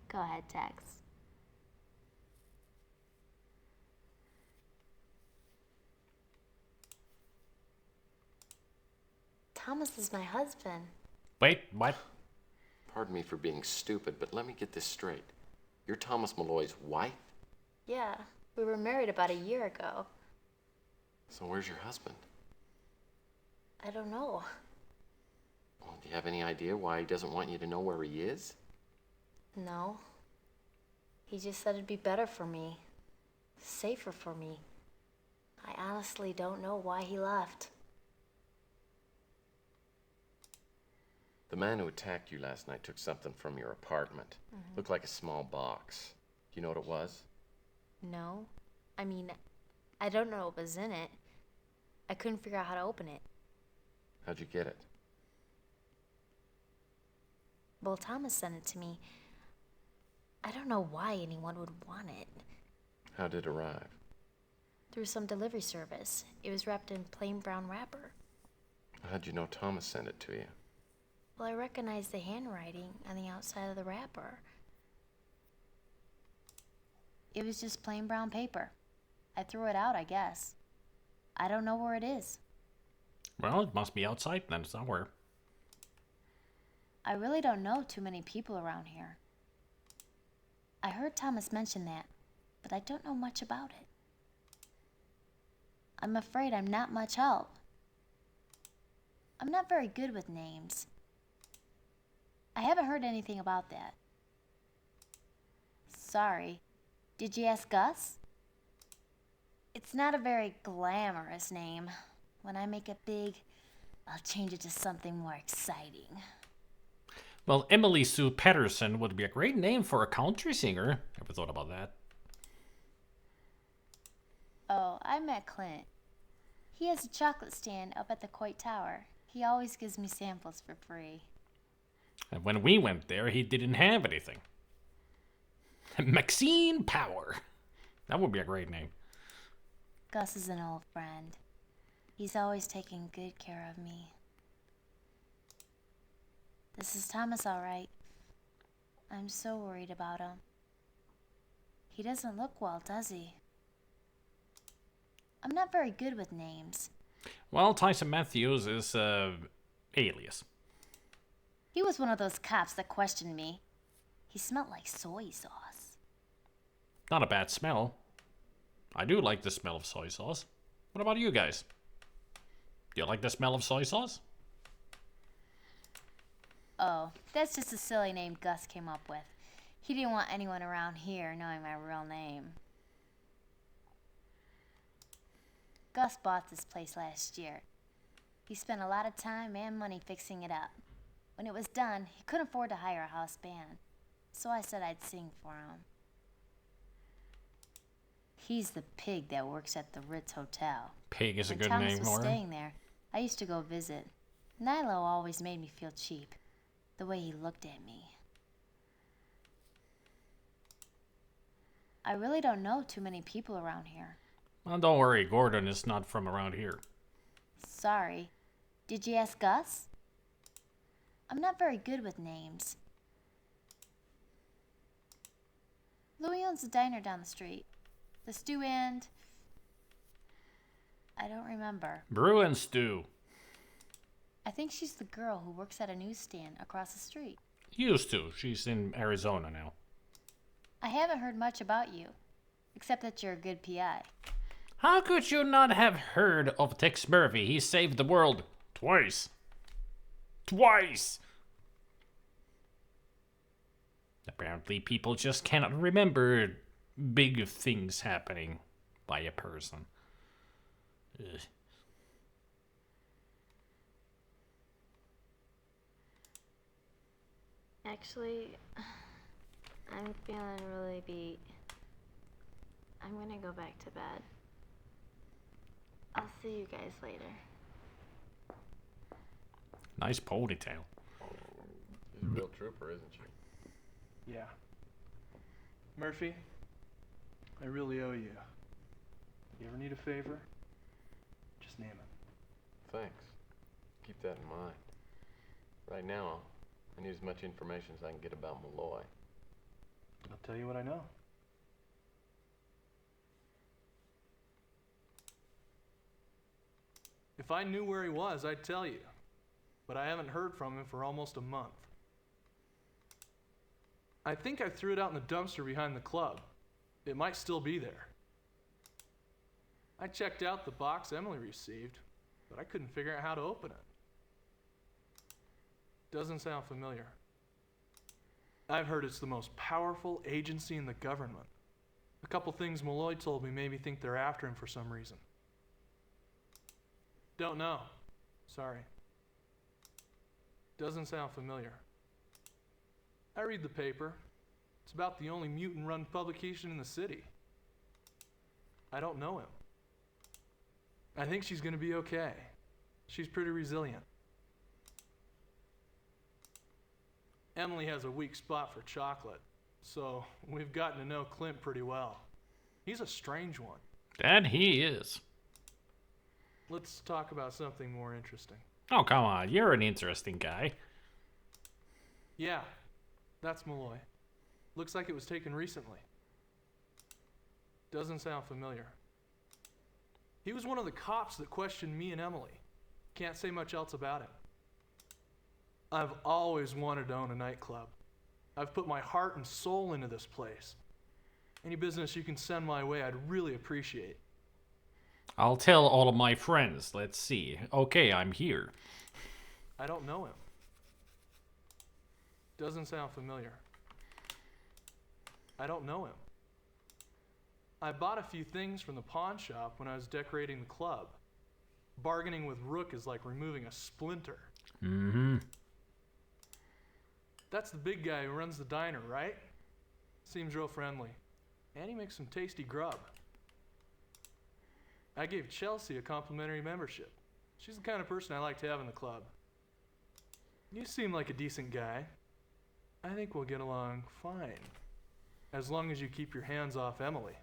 Speaker 13: Go ahead, Tex. Thomas is my husband.
Speaker 1: Wait, what?
Speaker 9: Pardon me for being stupid, but let me get this straight. You're Thomas Malloy's wife?
Speaker 13: Yeah, we were married about a year ago.
Speaker 9: So where's your husband?
Speaker 13: I don't know.
Speaker 9: Well, do you have any idea why he doesn't want you to know where he is?
Speaker 13: No. He just said it'd be better for me. Safer for me. I honestly don't know why he left.
Speaker 9: The man who attacked you last night took something from your apartment. Looked like a small box. Do you know what it was?
Speaker 13: No. I mean, I don't know what was in it. I couldn't figure out how to open it.
Speaker 9: How'd you get it?
Speaker 13: Well, Thomas sent it to me. I don't know why anyone would want it.
Speaker 9: How did it arrive?
Speaker 13: Through some delivery service. It was wrapped in plain brown wrapper.
Speaker 9: How'd you know Thomas sent it to you?
Speaker 13: Well, I recognized the handwriting on the outside of the wrapper. It was just plain brown paper. I threw it out, I guess. I don't know where it is.
Speaker 1: Well, it must be outside then somewhere.
Speaker 13: I really don't know too many people around here. I heard Thomas mention that, but I don't know much about it. I'm afraid I'm not much help. I'm not very good with names. I haven't heard anything about that. Sorry. Did you ask Gus? It's not a very glamorous name. When I make it big, I'll change it to something more exciting.
Speaker 1: Well, Emily Sue Patterson would be a great name for a country singer. Ever thought about that?
Speaker 13: Oh, I met Clint. He has a chocolate stand up at the Coit Tower. He always gives me samples for free.
Speaker 1: And when we went there, he didn't have anything. Maxine Power. That would be a great name.
Speaker 13: Gus is an old friend. He's always taking good care of me. This is Thomas, all right. I'm so worried about him. He doesn't look well, does he? I'm not very good with names.
Speaker 1: Well, Tyson Matthews is, alias.
Speaker 13: He was one of those cops that questioned me. He smelled like soy sauce.
Speaker 1: Not a bad smell. I do like the smell of soy sauce. What about you guys? Do you like the smell of soy sauce?
Speaker 13: Oh, that's just a silly name Gus came up with. He didn't want anyone around here knowing my real name. Gus bought this place last year. He spent a lot of time and money fixing it up. When it was done, he couldn't afford to hire a house band, so I said I'd sing for him. He's the pig that works at the Ritz Hotel.
Speaker 1: Pig is a
Speaker 13: when
Speaker 1: good
Speaker 13: Thomas
Speaker 1: name
Speaker 13: was
Speaker 1: for him.
Speaker 13: staying there, I used to go visit. Nilo always made me feel cheap, the way he looked at me. I really don't know too many people around here.
Speaker 1: Well, don't worry, Gordon is not from around here.
Speaker 13: Sorry. Did you ask Gus? I'm not very good with names. Louis owns a diner down the street. The stew and... I don't remember.
Speaker 1: Brew and stew.
Speaker 13: I think she's the girl who works at a newsstand across the street.
Speaker 1: Used to. She's in Arizona now.
Speaker 13: I haven't heard much about you, except that you're a good PI.
Speaker 1: How could you not have heard of Tex Murphy? He saved the world twice. Twice! Apparently people just cannot remember big things happening by a person. Ugh.
Speaker 14: Actually, I'm feeling really beat. I'm gonna go back to bed. I'll see you guys later.
Speaker 1: Nice ponytail.
Speaker 4: She's a real trooper, isn't she?
Speaker 12: Yeah. Murphy, I really owe you. You ever need a favor? Just name it.
Speaker 4: Thanks. Keep that in mind. Right now, I need as much information as I can get about Malloy.
Speaker 12: I'll tell you what I know. If I knew where he was, I'd tell you. But I haven't heard from him for almost a month. I think I threw it out in the dumpster behind the club. It might still be there. I checked out the box Emily received, but I couldn't figure out how to open it. Doesn't sound familiar. I've heard it's the most powerful agency in the government. A couple things Malloy told me made me think they're after him for some reason. Don't know. Sorry. Doesn't sound familiar. I read the paper. It's about the only mutant-run publication in the city. I don't know him. I think she's gonna be okay. She's pretty resilient. Emily has a weak spot for chocolate, so we've gotten to know Clint pretty well. He's a strange one.
Speaker 1: That he is.
Speaker 12: Let's talk about something more interesting.
Speaker 1: Oh, come on. You're an interesting guy.
Speaker 12: Yeah, that's Malloy. Looks like it was taken recently. Doesn't sound familiar. He was one of the cops that questioned me and Emily. Can't say much else about him. I've always wanted to own a nightclub. I've put my heart and soul into this place. Any business you can send my way, I'd really appreciate.
Speaker 1: I'll tell all of my friends. Let's see. Okay, I'm here.
Speaker 12: I don't know him. Doesn't sound familiar. I don't know him. I bought a few things from the pawn shop when I was decorating the club. Bargaining with Rook is like removing a splinter.
Speaker 1: Mm-hmm.
Speaker 12: That's the big guy who runs the diner, right? Seems real friendly. And he makes some tasty grub. I gave Chelsea a complimentary membership. She's the kind of person I like to have in the club. You seem like a decent guy. I think we'll get along fine. As long as you keep your hands off Emily.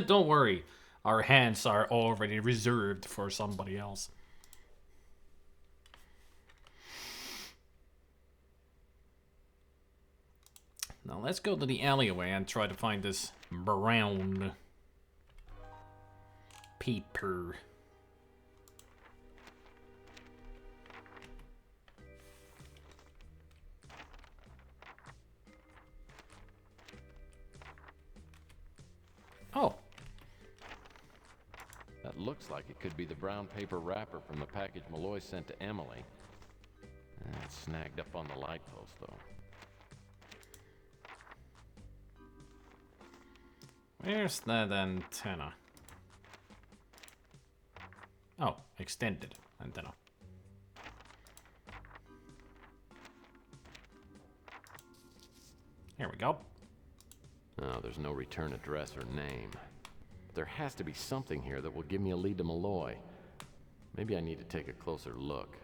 Speaker 1: Don't worry. Our hands are already reserved for somebody else. Now let's go to the alleyway and try to find this brown paper. Oh.
Speaker 4: That looks like it could be the brown paper wrapper from the package Malloy sent to Emily. It's snagged up on the light post, though.
Speaker 1: Where's that antenna? Oh, extended antenna. Here we go.
Speaker 4: Oh, there's no return address or name. But there has to be something here that will give me a lead to Malloy. Maybe I need to take a closer look.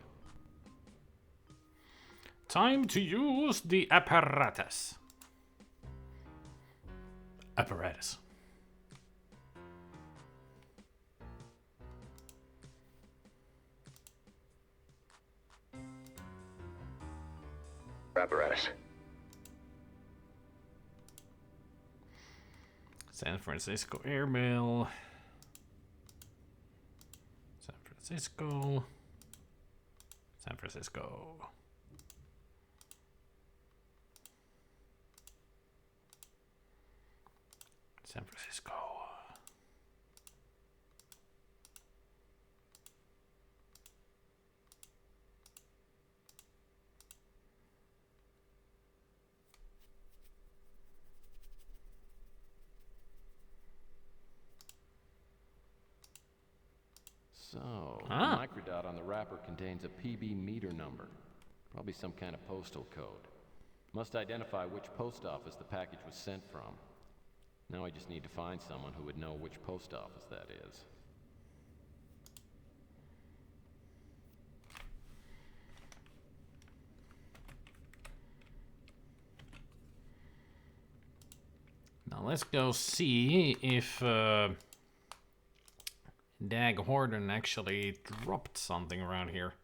Speaker 1: Time to use the apparatus. Apparatus.
Speaker 15: Apparatus.
Speaker 1: San Francisco Airmail. San Francisco. San Francisco. San Francisco.
Speaker 4: So, the microdot on the wrapper contains a PB meter number. Probably some kind of postal code. Must identify which post office the package was sent from. Now I just need to find someone who would know which post office that is.
Speaker 1: Now let's go see if Dag Horden actually dropped something around here.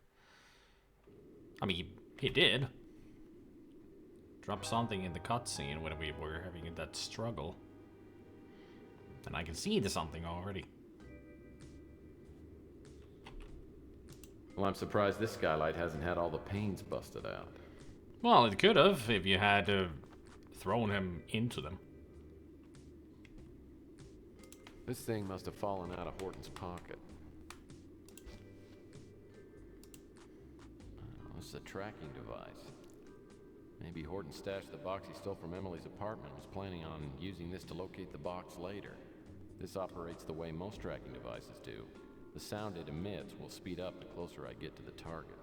Speaker 1: I mean, he did. Drop something in the cutscene when we were having that struggle. And I can see the something already.
Speaker 4: Well, I'm surprised this skylight hasn't had all the panes busted out.
Speaker 1: Well, it could have if you had thrown him into them.
Speaker 4: This thing must have fallen out of Horton's pocket. Oh, this is a tracking device. Maybe Horton stashed the box he stole from Emily's apartment and was planning on using this to locate the box later. This operates the way most tracking devices do. The sound it emits will speed up the closer I get to the target.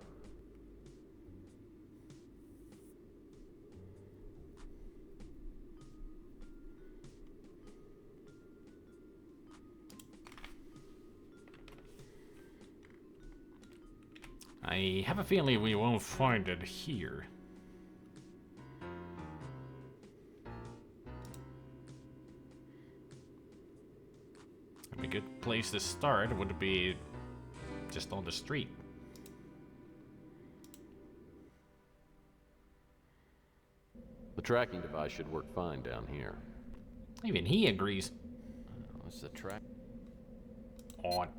Speaker 1: I have a feeling we won't find it here. A good place to start would be just on the street.
Speaker 4: The tracking device should work fine down here.
Speaker 1: Even he agrees.
Speaker 4: This is a track.
Speaker 1: On.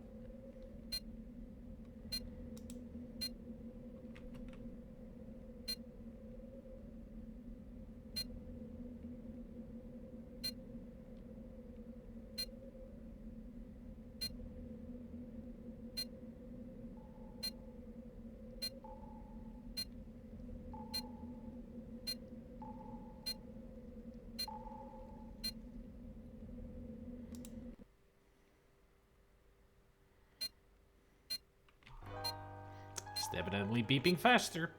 Speaker 1: Definitely beeping faster.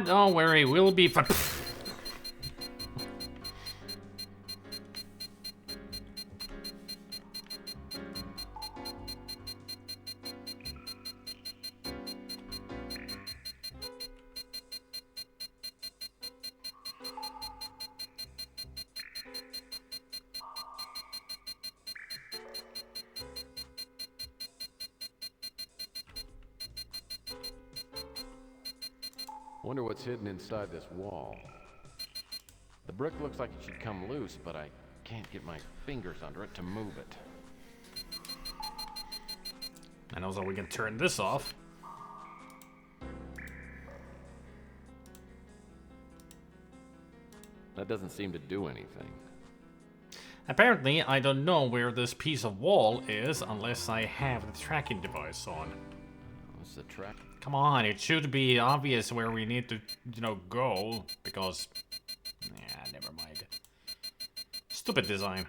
Speaker 1: Don't worry, we'll be fine.
Speaker 4: Wonder what's hidden inside this wall. The brick looks like it should come loose, but I can't get my fingers under it to move it.
Speaker 1: And also we can turn this off.
Speaker 4: That doesn't seem to do anything.
Speaker 1: Apparently, I don't know where this piece of wall is unless I have the tracking device on.
Speaker 4: What's the track?
Speaker 1: Come on, it should be obvious where we need to, you know, go, because... Yeah, never mind. Stupid design.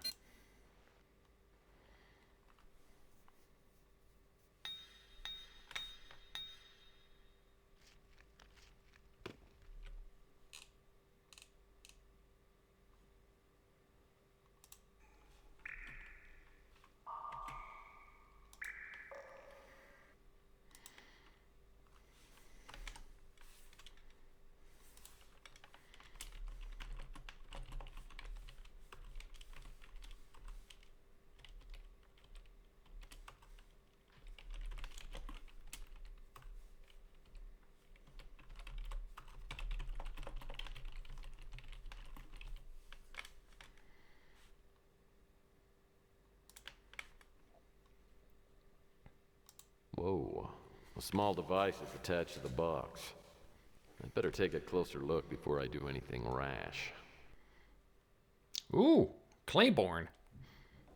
Speaker 4: Whoa. A small device is attached to the box. I'd better take a closer look before I do anything rash.
Speaker 1: Ooh, Claiborne.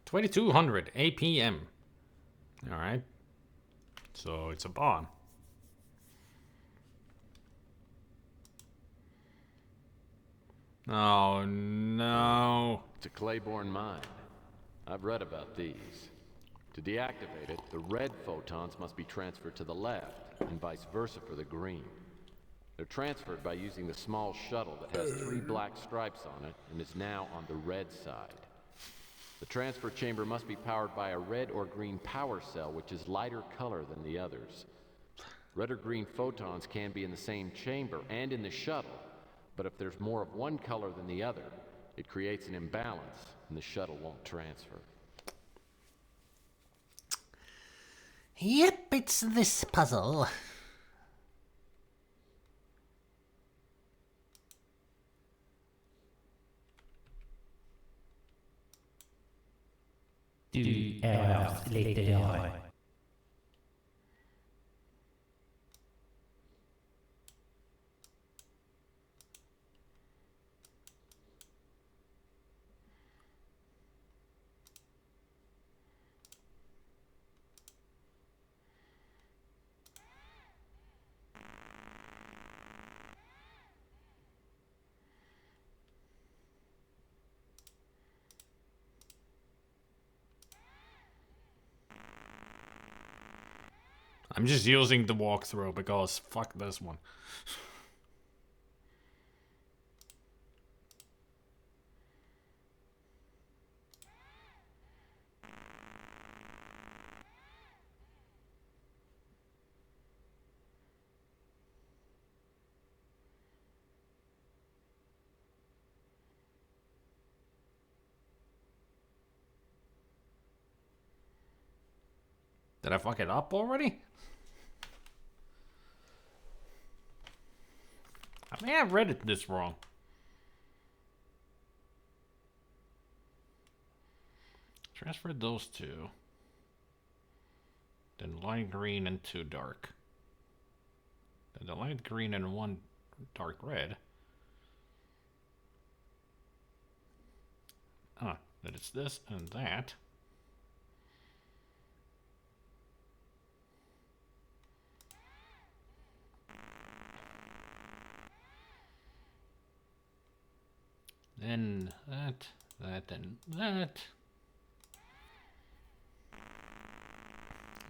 Speaker 1: 2200 APM. Alright. So it's a bomb. Oh no.
Speaker 4: It's a Claiborne mine. I've read about these. To deactivate it, the red photons must be transferred to the left, and vice versa for the green. They're transferred by using the small shuttle that has 3 black stripes on it and is now on the red side. The transfer chamber must be powered by a red or green power cell, which is lighter color than the others. Red or green photons can be in the same chamber and in the shuttle, but if there's more of one color than the other, it creates an imbalance and the shuttle won't transfer.
Speaker 15: Yep, it's this puzzle. Du är lite jag.
Speaker 1: I'm just using the walkthrough because fuck this one. Did I fuck it up already? I may have read it this wrong. Transfer those two. Then light green and 2 dark. Then the light green and 1 dark red. Ah, that it's this and that. Then that, and that.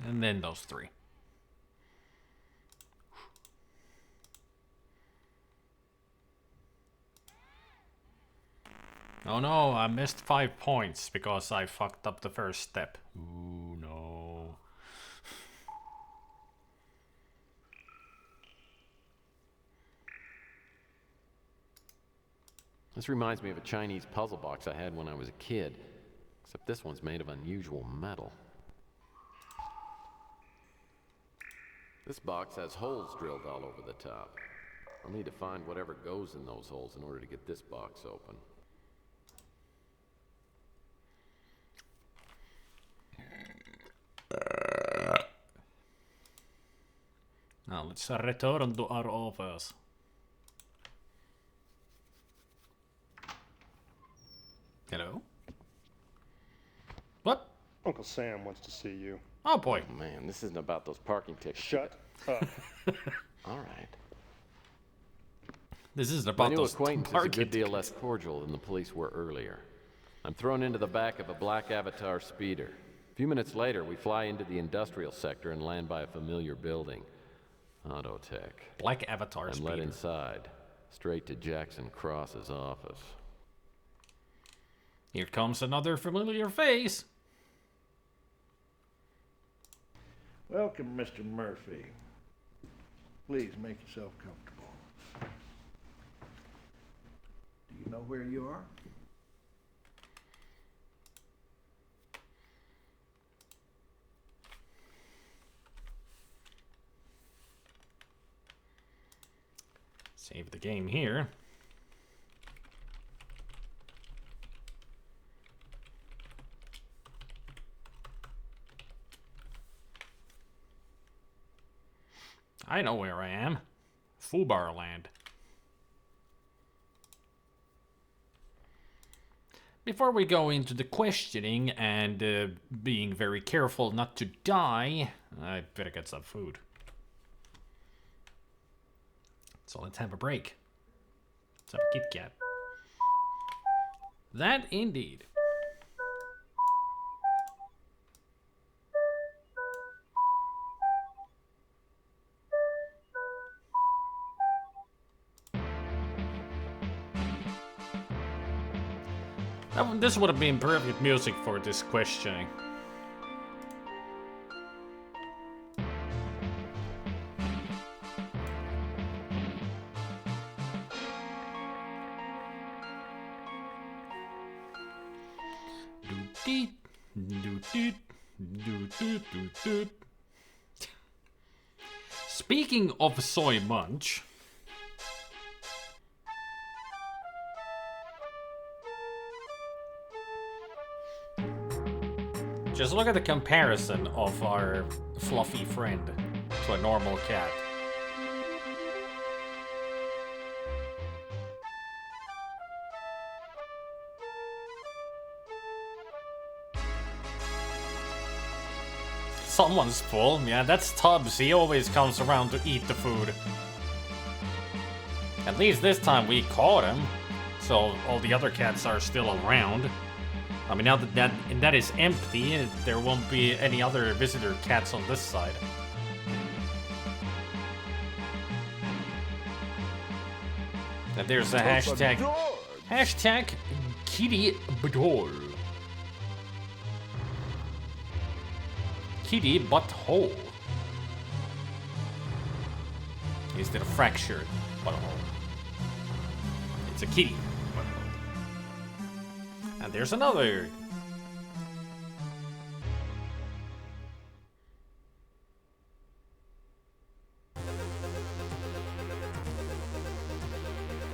Speaker 1: And then those 3. Oh no, I missed 5 points because I fucked up the first step. Ooh, no.
Speaker 4: This reminds me of a Chinese puzzle box I had when I was a kid, except this one's made of unusual metal. This box has holes drilled all over the top. I'll need to find whatever goes in those holes in order to get this box open.
Speaker 1: Now let's return to our office. Hello? What?
Speaker 16: Uncle Sam wants to see you.
Speaker 1: Oh boy.
Speaker 4: Oh, man, this isn't about those parking tickets.
Speaker 16: Shut up.
Speaker 4: All right.
Speaker 1: This isn't
Speaker 4: My
Speaker 1: about
Speaker 4: new
Speaker 1: those
Speaker 4: acquaintance is a
Speaker 1: parking
Speaker 4: good deal less cordial than the police were earlier. I'm thrown into the back of a black Avatar speeder. A few minutes later, we fly into the industrial sector and land by a familiar building. Autotech.
Speaker 1: Black Avatar
Speaker 4: I'm
Speaker 1: speeder.
Speaker 4: led inside, straight to Jackson Cross's office.
Speaker 1: Here comes another familiar face.
Speaker 17: Welcome, Mr. Murphy. Please make yourself comfortable. Do you know where you are?
Speaker 1: Save the game here. I know where I am. Fubar Land. Before we go into the questioning and being very careful not to die, I better get some food. So let's have a break. Let's have a Kit Kat. That indeed. This would have been perfect music for this questioning. Speaking of soy munch, just look at the comparison of our fluffy friend to a normal cat. Someone's full. Yeah, that's Tubbs. He always comes around to eat the food. At least this time we caught him, so all the other cats are still around. I mean, now that that is empty, there won't be any other visitor cats on this side. And there's a hashtag. Hashtag Kitty Badol. Kitty butthole. Instead of fractured butthole. It's a kitty butthole. And there's another.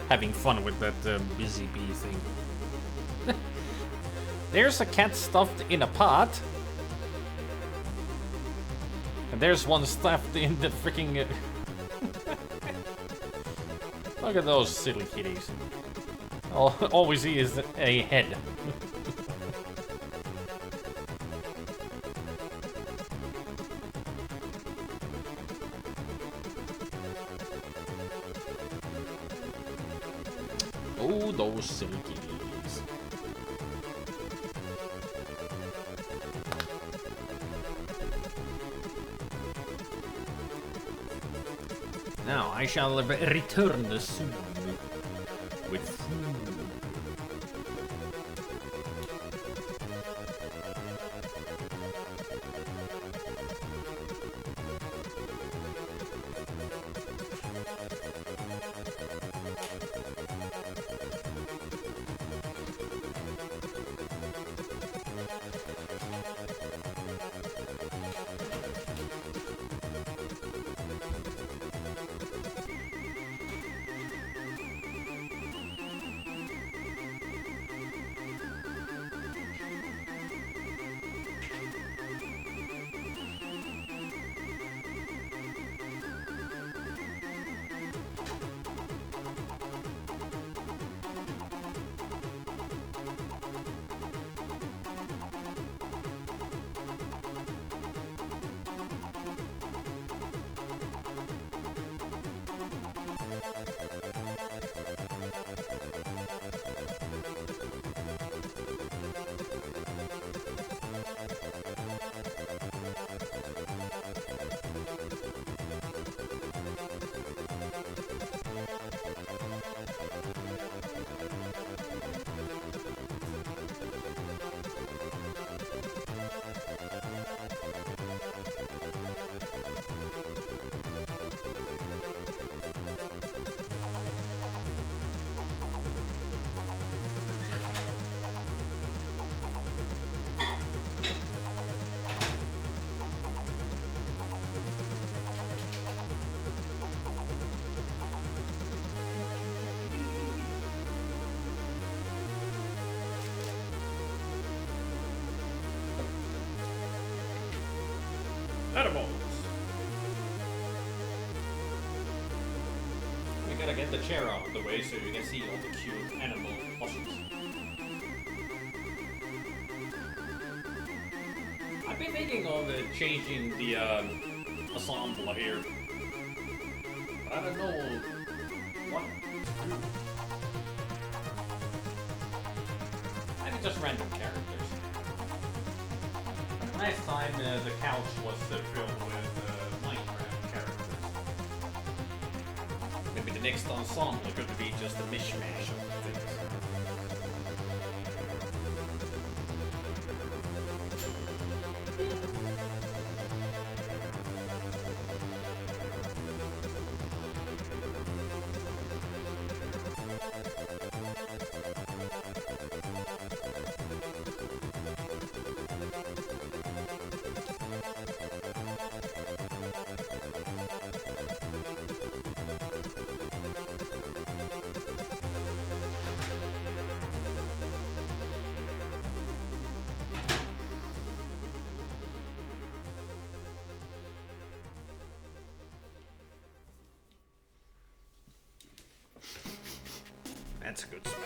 Speaker 1: Having fun with that busy bee thing. There's a cat stuffed in a pot. And there's one stuffed in the freaking. Look at those silly kitties. All we see is a head. Oh, those silly kitties. Now I shall return soon with food. Animals! We gotta get the chair out of the way so you can see all the cute animal fossils. I've been thinking of changing the ensemble here. But I don't know what. Maybe just random characters. Last time the couch was filled with Minecraft characters. Maybe the next ensemble could be just a mishmash of things. That's a good smell.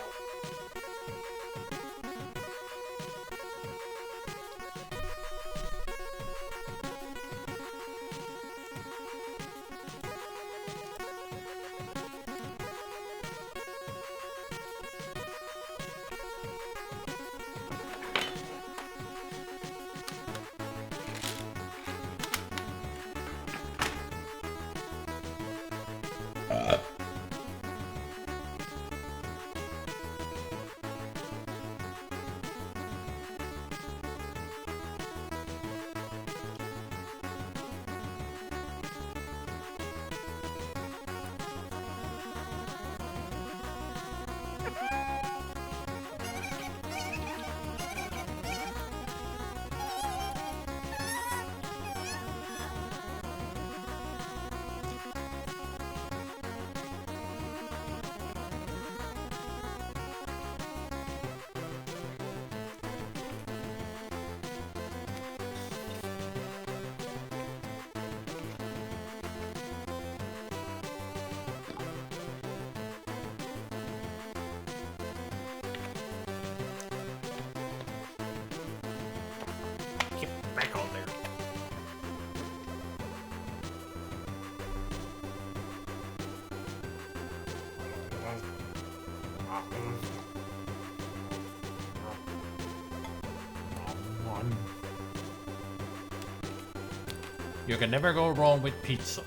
Speaker 1: Back on there. You can never go wrong with pizza.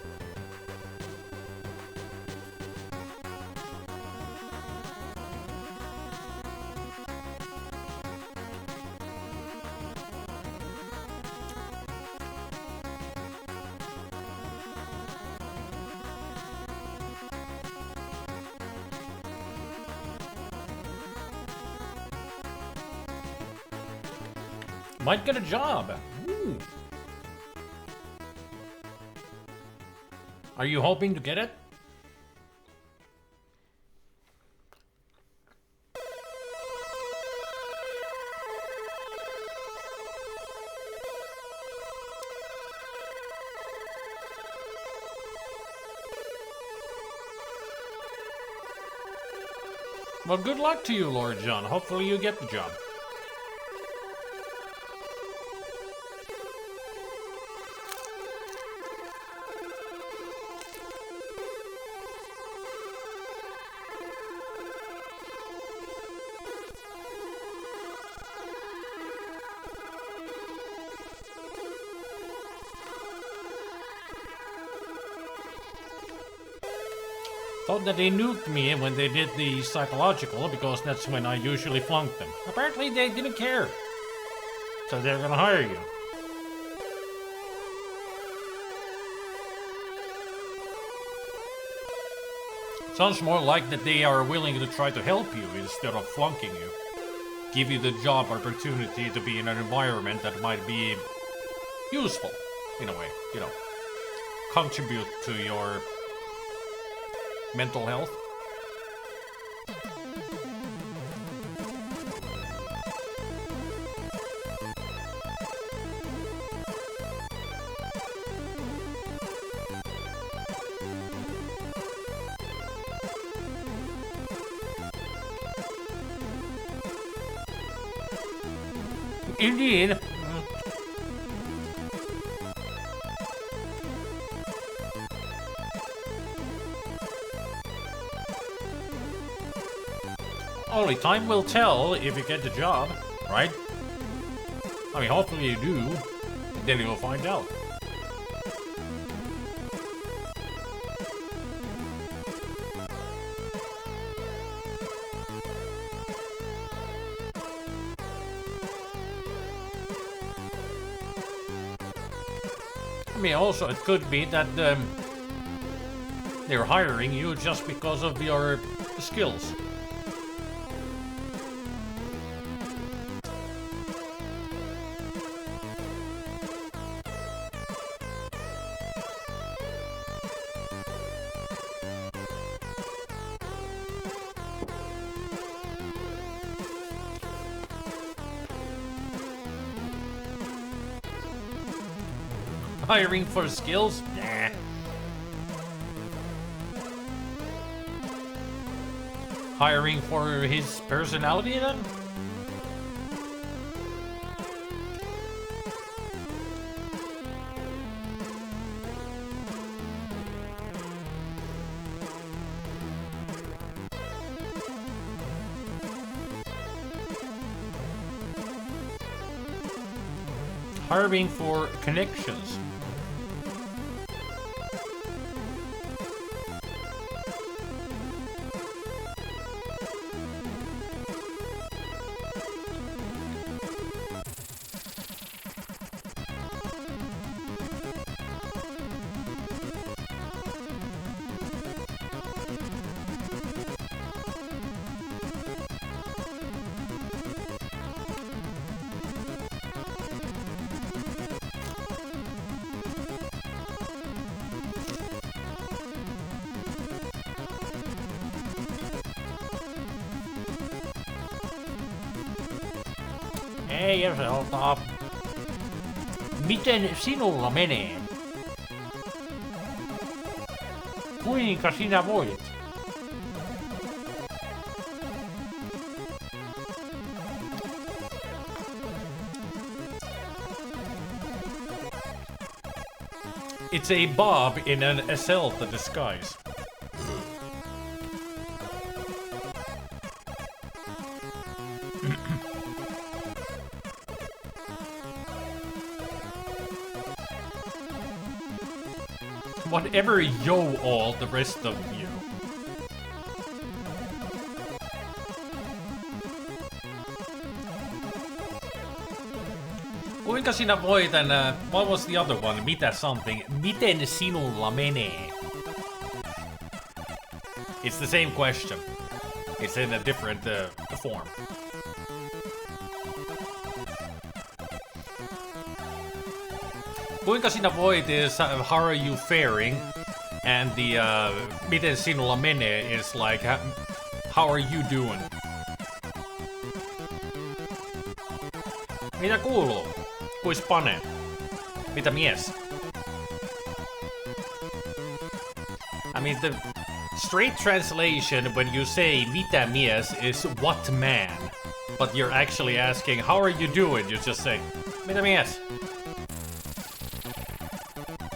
Speaker 1: Might get a job. Ooh. Are you hoping to get it? Well, good luck to you, Lord John. Hopefully you get the job. Thought that they nuked me when they did the psychological because that's when I usually flunked them. Apparently they didn't care. So they're gonna hire you. Sounds more like that they are willing to try to help you instead of flunking you. Give you the job opportunity to be in an environment that might be useful, in a way, you know. Contribute to your mental health. Indeed. Only time will tell if you get the job, right? I mean, hopefully you do. Then you'll find out. I mean, also it could be that they're hiring you just because of your skills. Hiring for skills? Nah. Hiring for his personality then? Hiring for connections. Hei Eselta. Miten sinulla menee? Kuinka sinä voit? It's a Bob in an Eselta disguise. Whatever yo all the rest of you. Kuinka sinä voit and what was the other one? Mitä something? Miten sinulla menee? It's the same question. It's in a different form. Kuinka sinä voit is how are you faring? And the miten sinulla menee is like how are you doing? Mitä kuuluu? Kuis panee? Mitä mies? I mean the straight translation when you say mitä mies is what man. But you're actually asking how are you doing? You just say mitä mies?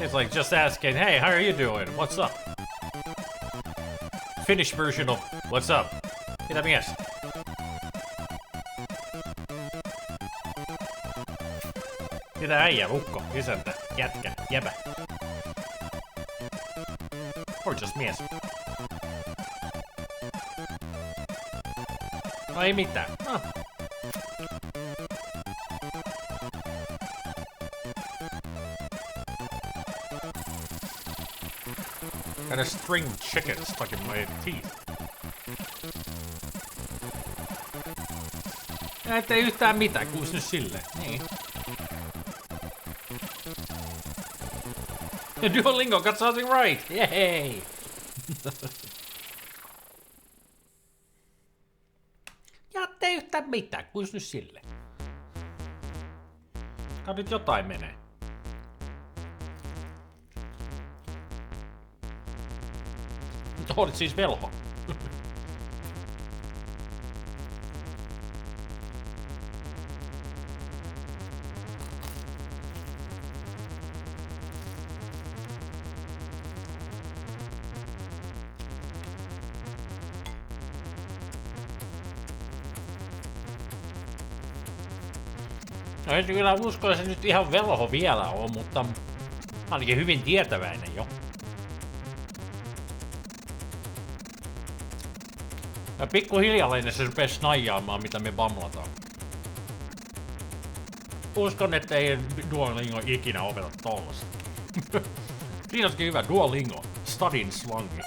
Speaker 1: It's like just asking, hey, how are you doing? What's up? Finnish version of what's up? Mitä mies? Mitä äijä, ukko, isäntä, jätkä, jäbä? Or just mies? No ei mitään. No. Got a string of chicken stuck in my teeth. Ette yhtään mitään, kuulis nyt silleen. Niin. Duolingo got something right! Yay! Ja ette yhtään mitään, kuulis nyt silleen. Kai nyt jotain menee. Olet siis velho. No en kyllä usko, että se nyt ihan velho vielä on, mutta ainakin hyvin tietäväinen jo. Ja pikkuhiljalleen se rupes snaijaamaan, mitä me bamlataan. Uskon, että ei Duolingo ikinä opeta tollasta. Siinä olisikin hyvä Duolingo. Studin slangi.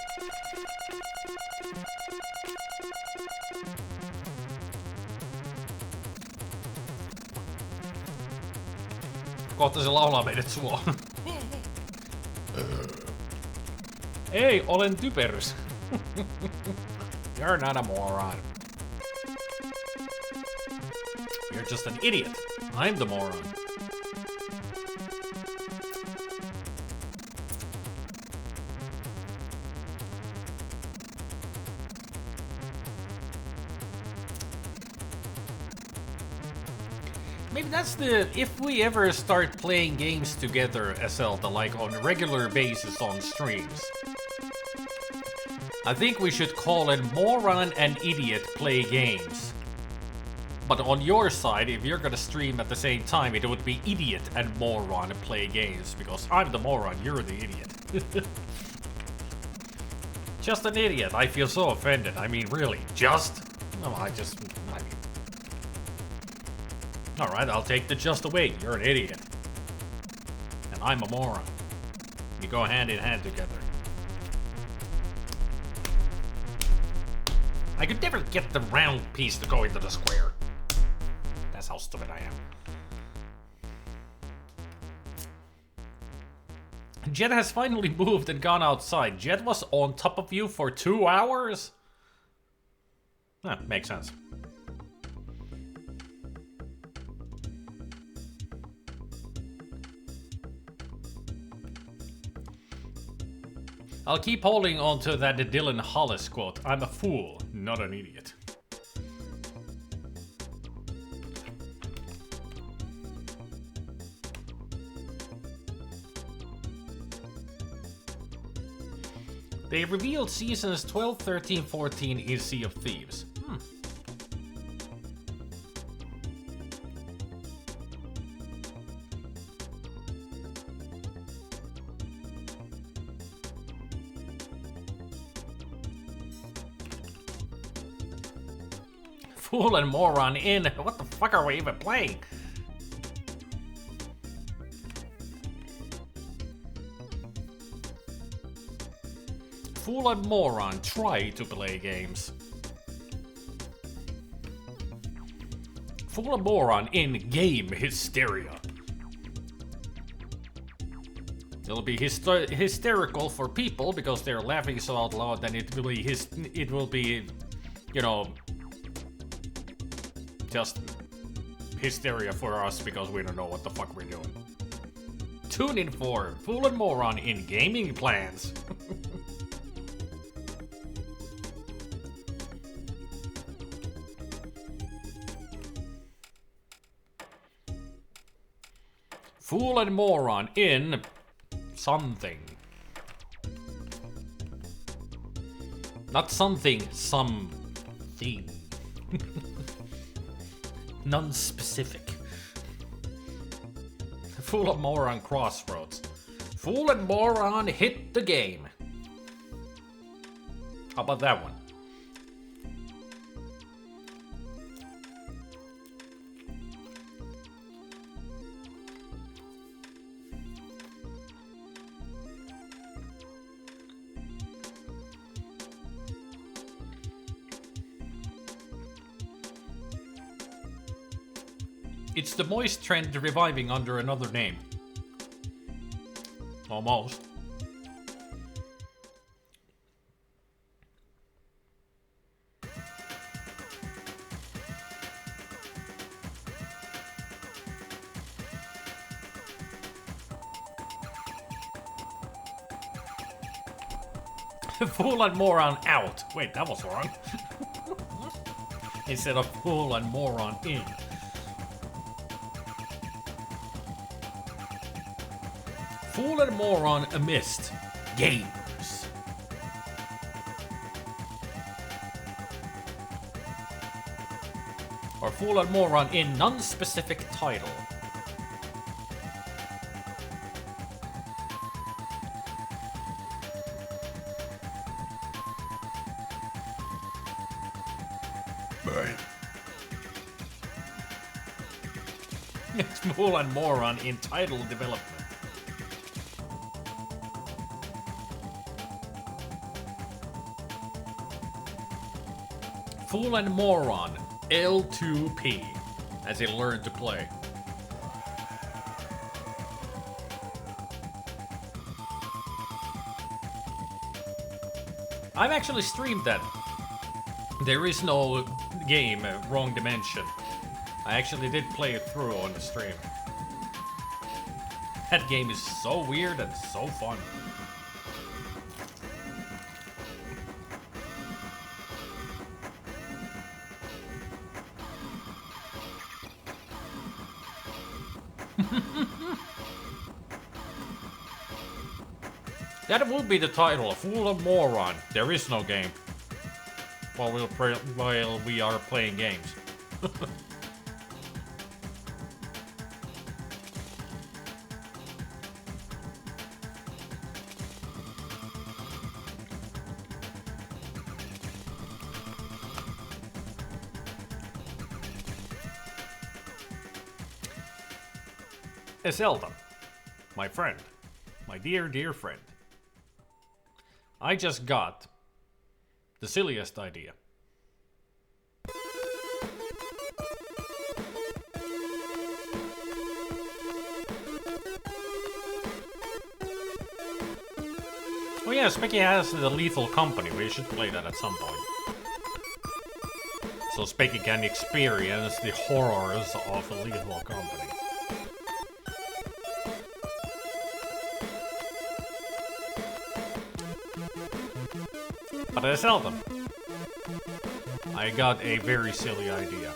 Speaker 1: Kohta se laulaa meidät suohon. Ei, olen typerys. You're not a moron. You're just an idiot. I'm the moron. Maybe that's the... If we ever start playing games together, Zelda, like on a regular basis on streams, I think we should call it Moron and Idiot Play Games. But on your side, if you're gonna stream at the same time, it would be Idiot and Moron Play Games, because I'm the moron, you're the idiot. Just an idiot, I feel so offended. I mean, really, just? No, I mean... Alright, I'll take the just away. You're an idiot. And I'm a moron. We go hand in hand together. I could never get the round piece to go into the square. That's how stupid I am. Jet has finally moved and gone outside. Jet was on top of you for 2 hours? Makes sense. I'll keep holding on to that Dylan Hollis quote. I'm a fool, not an idiot. They revealed seasons 12, 13, 14 in Sea of Thieves. Fool and moron in. What the fuck are we even playing? Fool and moron try to play games. Fool and moron in game hysteria. It'll be hysterical for people because they're laughing so out loud, then it will be, you know, just hysteria for us because we don't know what the fuck we're doing. Tune in for Fool and Moron in Gaming Plans. Fool and Moron in something. Not something, something. Non-specific. Fool and Moron Crossroads. Fool and Moron hit the game. How about that one? It's the moist trend reviving under another name. Almost. Fool and moron out. Wait, that was wrong. Instead of fool and moron in. Fool and moron amidst games. Or fool and moron in non-specific title. It's Fool and Moron in title development. Fool and Moron, L2P, as he learned to play. I've actually streamed that. There is no game, Wrong Dimension. I actually did play it through on the stream. That game is so weird and so fun. That would be the title, Fool and Moron. There is no game. While we are playing games. Zelda, my friend, my dear, dear friend. I just got the silliest idea. Oh yeah, Specky has the Lethal Company. We should play that at some point. So Specky can experience the horrors of the Lethal Company. But I seldom. I got a very silly idea.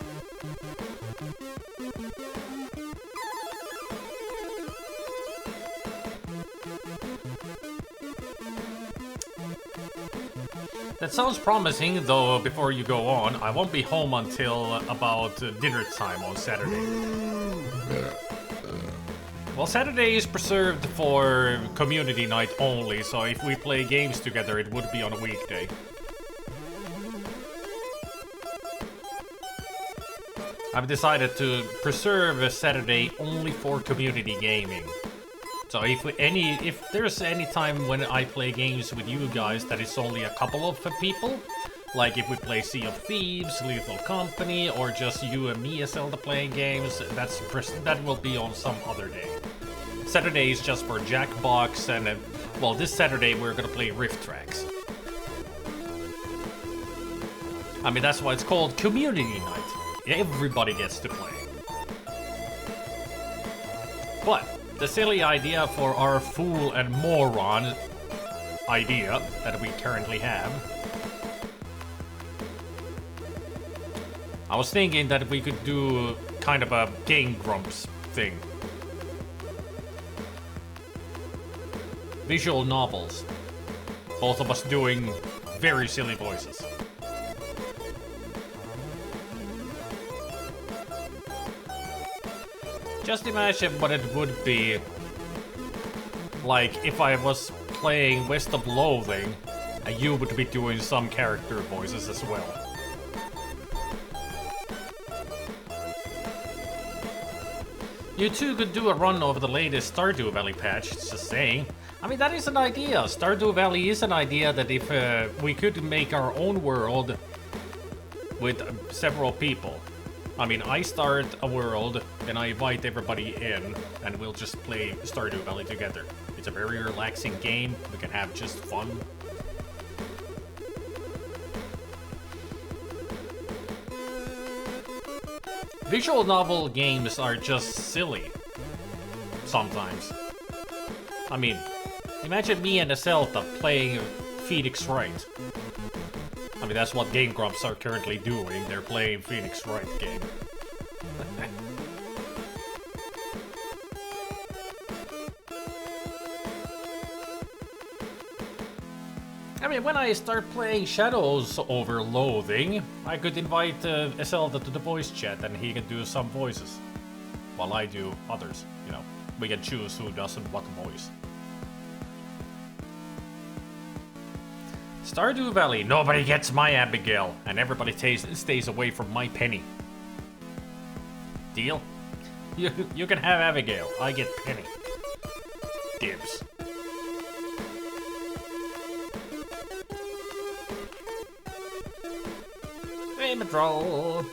Speaker 1: That sounds promising, though before you go on, I won't be home until about dinner time on Saturday. Well, Saturday is preserved for community night only, so if we play games together, it would be on a weekday. I've decided to preserve Saturday only for community gaming. So if there's any time when I play games with you guys that is only a couple of people, like if we play Sea of Thieves, Lethal Company, or just you and me as Zelda playing games, that will be on some other day. Saturday is just for Jackbox, and well, this Saturday we're gonna play Rift Tracks. I mean, that's why it's called Community Night. Everybody gets to play. But the silly idea for our Fool and Moron idea that we currently have, I was thinking that we could do kind of a Game Grumps thing. Visual novels. Both of us doing very silly voices. Just imagine what it would be like if I was playing West of Loathing and you would be doing some character voices as well. You two could do a run over the latest Stardew Valley patch, just saying. I mean, that is an idea. Stardew Valley is an idea that if we could make our own world with several people. I mean, I start a world, and I invite everybody in, and we'll just play Stardew Valley together. It's a very relaxing game. We can have just fun. Visual novel games are just silly. Sometimes. I mean, imagine me and a Zelda playing Phoenix Wright. I mean, that's what Game Grumps are currently doing. They're playing Phoenix Wright game. I mean, when I start playing Shadows over Loathing, I could invite Zelda to the voice chat and he can do some voices. While I do others, you know. We can choose who does what voice. Stardew Valley. Nobody gets my Abigail, and everybody stays away from my Penny. Deal? You can have Abigail. I get Penny. Dibs. Patrol.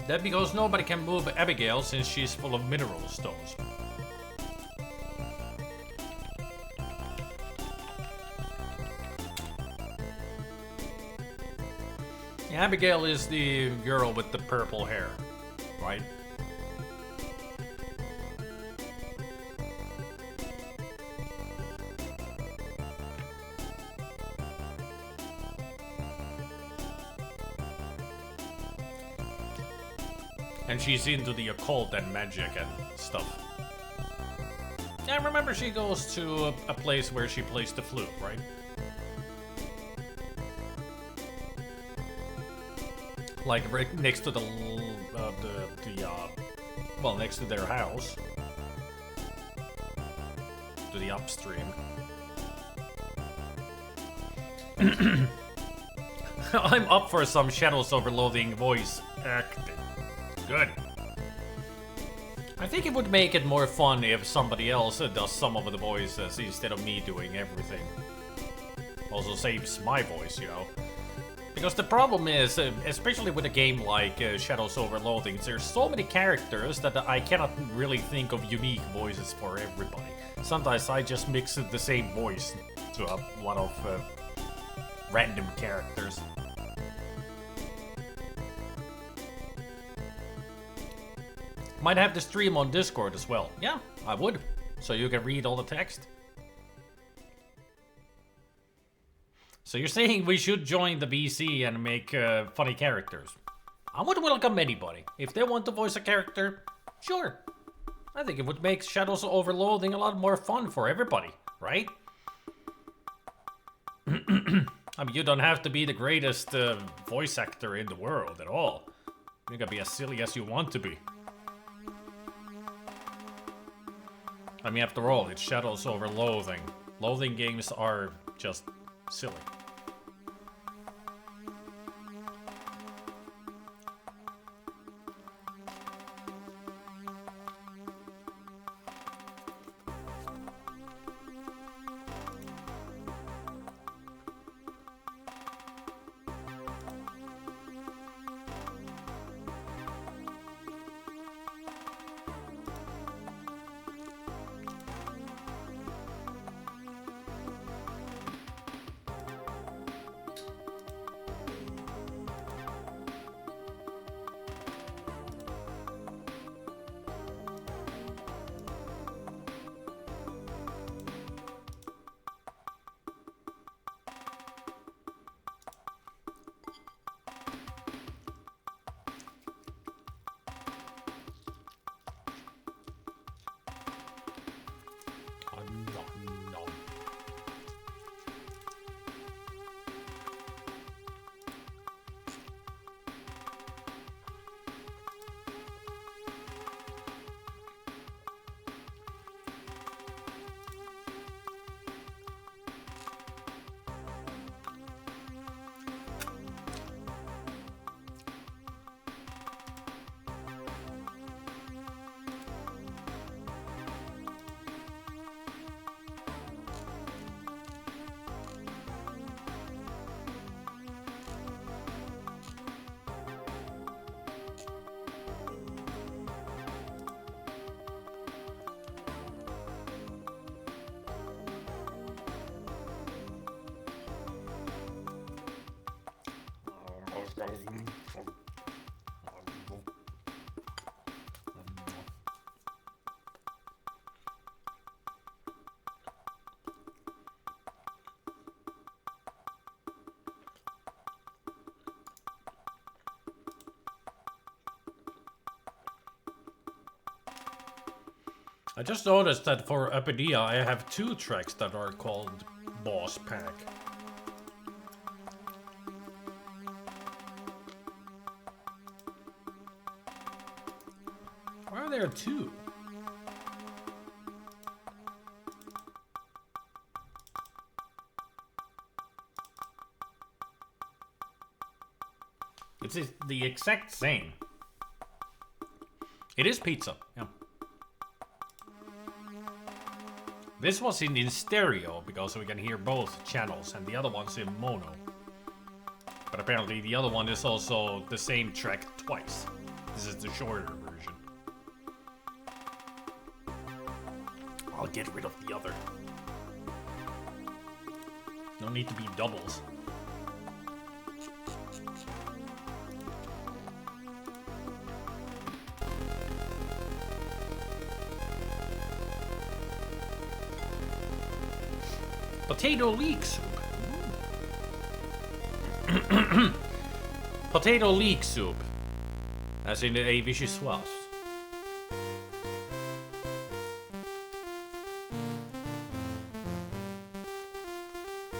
Speaker 1: That because nobody can move Abigail since she's full of mineral stones. Abigail is the girl with the purple hair, right? And she's into the occult and magic and stuff. I remember she goes to a place where she plays the flute, right? Like right next to well, next to their house. To the upstream. I'm up for some Shadows Overloading voice acting. Good. I think it would make it more fun if somebody else does some of the voices instead of me doing everything. Also saves my voice, you know. Because the problem is, especially with a game like Shadows Overloading, there's so many characters that I cannot really think of unique voices for everybody. Sometimes I just mix the same voice to a lot of random characters. Might have to stream on Discord as well. Yeah, I would. So you can read all the text. So you're saying we should join the VC and make funny characters? I would welcome anybody. If they want to voice a character, sure. I think it would make Shadows Overloading a lot more fun for everybody, right? I mean, you don't have to be the greatest voice actor in the world at all. You can be as silly as you want to be. I mean, after all, it's Shadows Overloading. Loading games are just silly. I just noticed that for Apedia I have 2 tracks that are called Boss Pack. Why are there 2? It's the exact same. It is pizza, yeah. This was in stereo because we can hear both channels, and the other one's in mono. But apparently the other one is also the same track twice. This is the shorter version. I'll get rid of the other. No need to be doubles. Potato leek soup. Potato leek soup. As in a vichyssoise.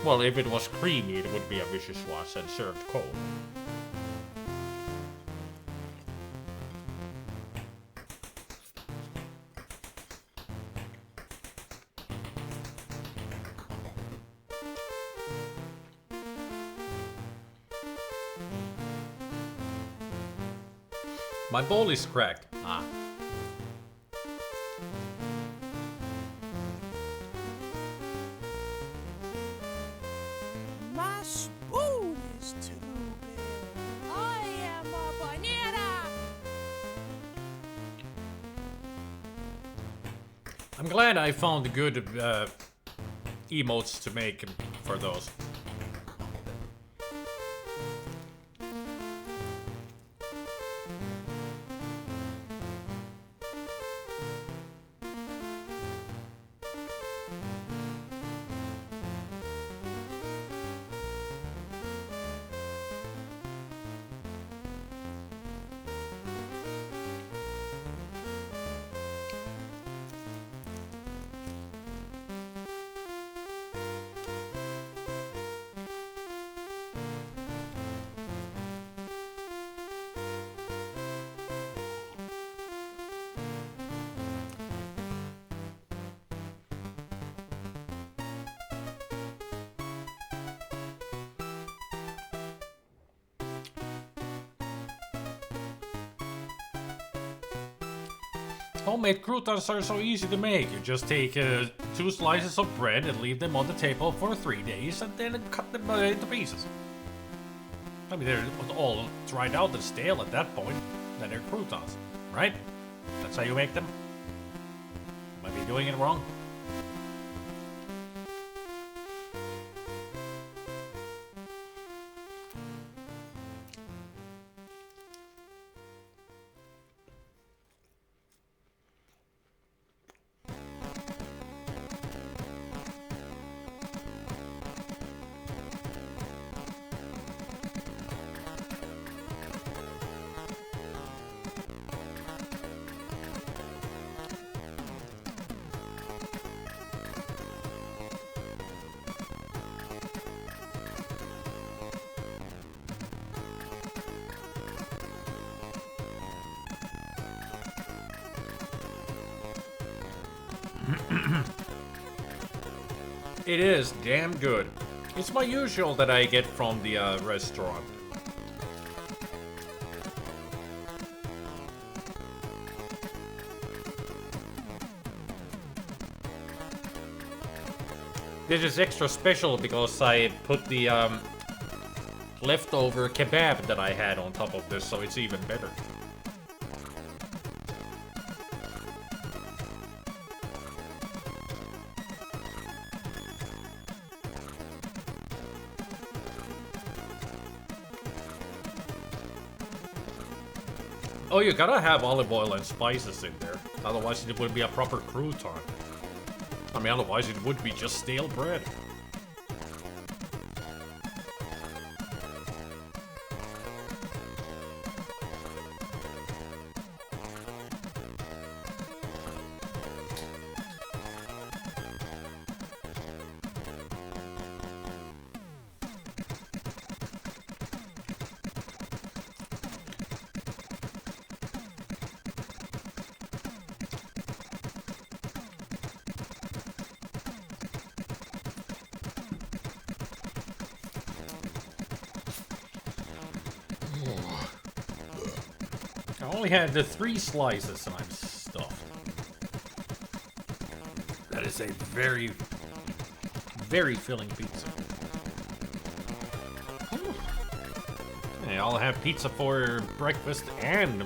Speaker 1: Well, if it was creamy, it would be a vichyssoise and served cold. My bowl is cracked. Ah.
Speaker 18: My spoon is too big. I am a banana.
Speaker 1: I'm glad I found good emotes to make for those. Homemade croutons are so easy to make. You just take 2 slices of bread and leave them on the table for 3 days and then cut them into pieces. I mean, they're all dried out and stale at that point. Then they're croutons, right? That's how you make them? Might be doing it wrong. It is damn good. It's my usual that I get from the restaurant. This is extra special because I put the leftover kebab that I had on top of this, so it's even better. Oh, you gotta have olive oil and spices in there. Otherwise it would be a proper crouton. I mean, otherwise it would be just stale bread. I only had the 3 slices and I'm stuffed. That is a very, very filling pizza. Hey, I'll have pizza for breakfast and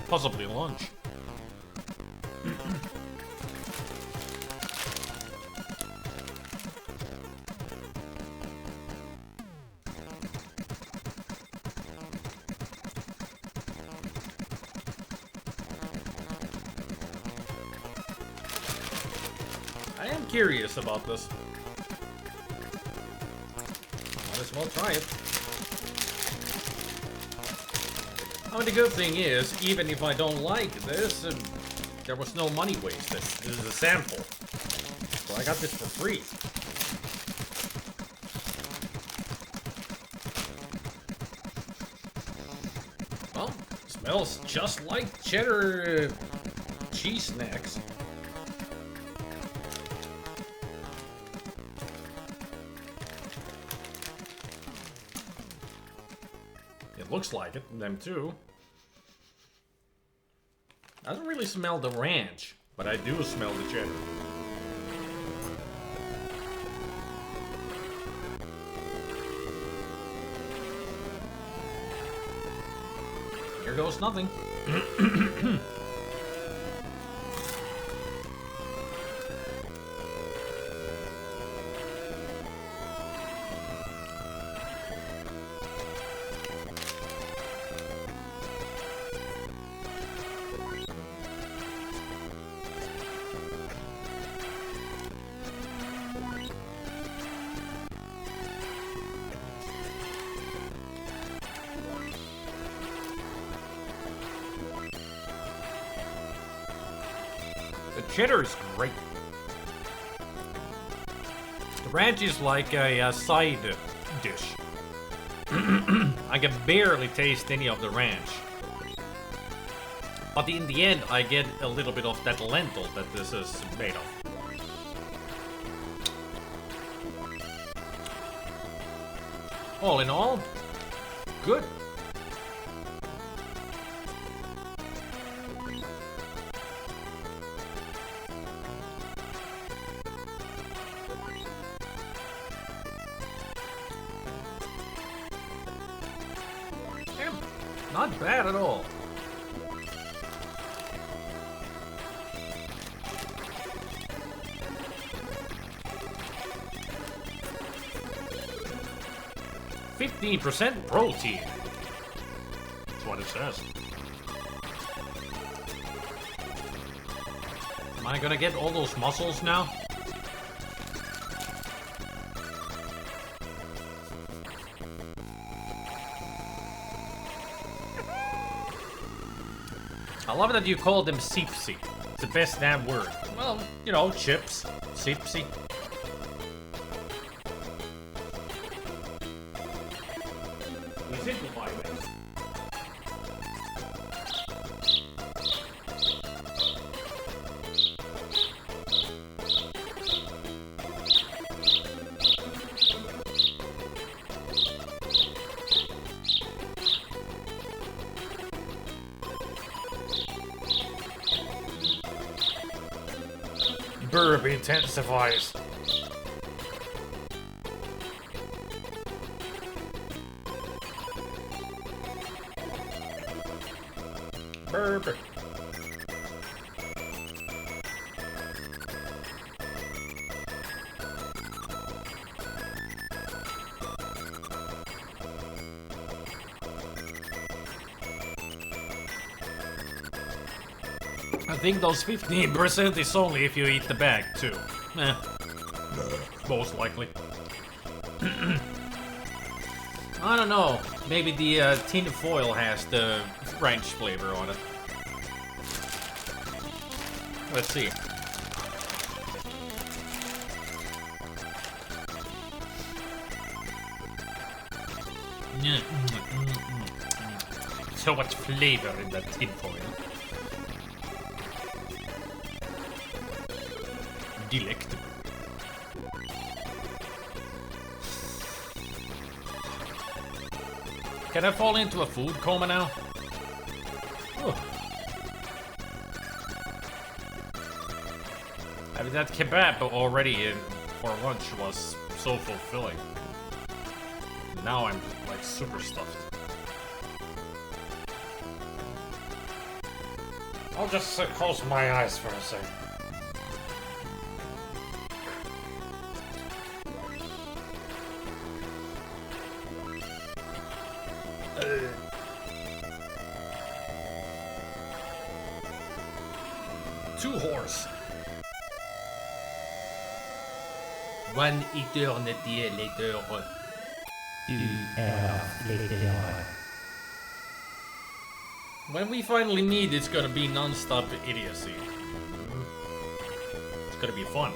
Speaker 1: possibly lunch. I am curious about this. Might as well try it. I mean, the good thing is, even if I don't like this, there was no money wasted. This is a sample. So I got this for free. Well, smells just like cheddar cheese snacks. It looks like it, them too. I don't really smell the ranch, but I do smell the cheddar. Here goes nothing. Cheddar is great. The ranch is like a side dish. I can barely taste any of the ranch. But in the end, I get a little bit of that lentil that this is made of. All in all, good. Not bad at all. %15 protein. That's what it says. Am I gonna get all those muscles now? I love that you call them sipsy. It's the best damn word. Well, you know, chips. Sipsy. We simplify things. Burp intensifies. Burp. I think those 15% is only if you eat the bag too. Most likely. I don't know. Maybe the tin foil has the ranch flavor on it. Let's see. So much flavor in that tin foil. Delectable. Can I fall into a food coma now? Oh. mean, that kebab already for lunch was so fulfilling. Now I'm like super stuffed. I'll just close my eyes for a second. Two horse.
Speaker 15: One eternity later. 2 hours later.
Speaker 1: When we finally meet, it's gonna be non-stop idiocy. It's gonna be fun.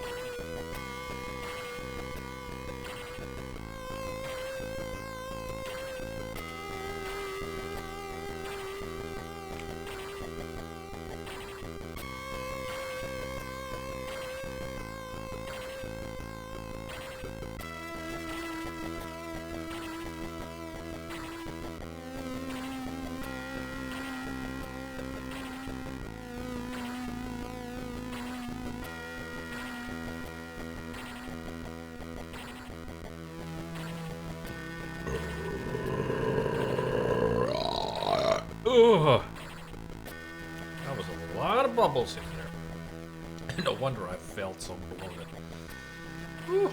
Speaker 1: Ugh. That was a lot of bubbles in there. No wonder I felt so bloated. Whew.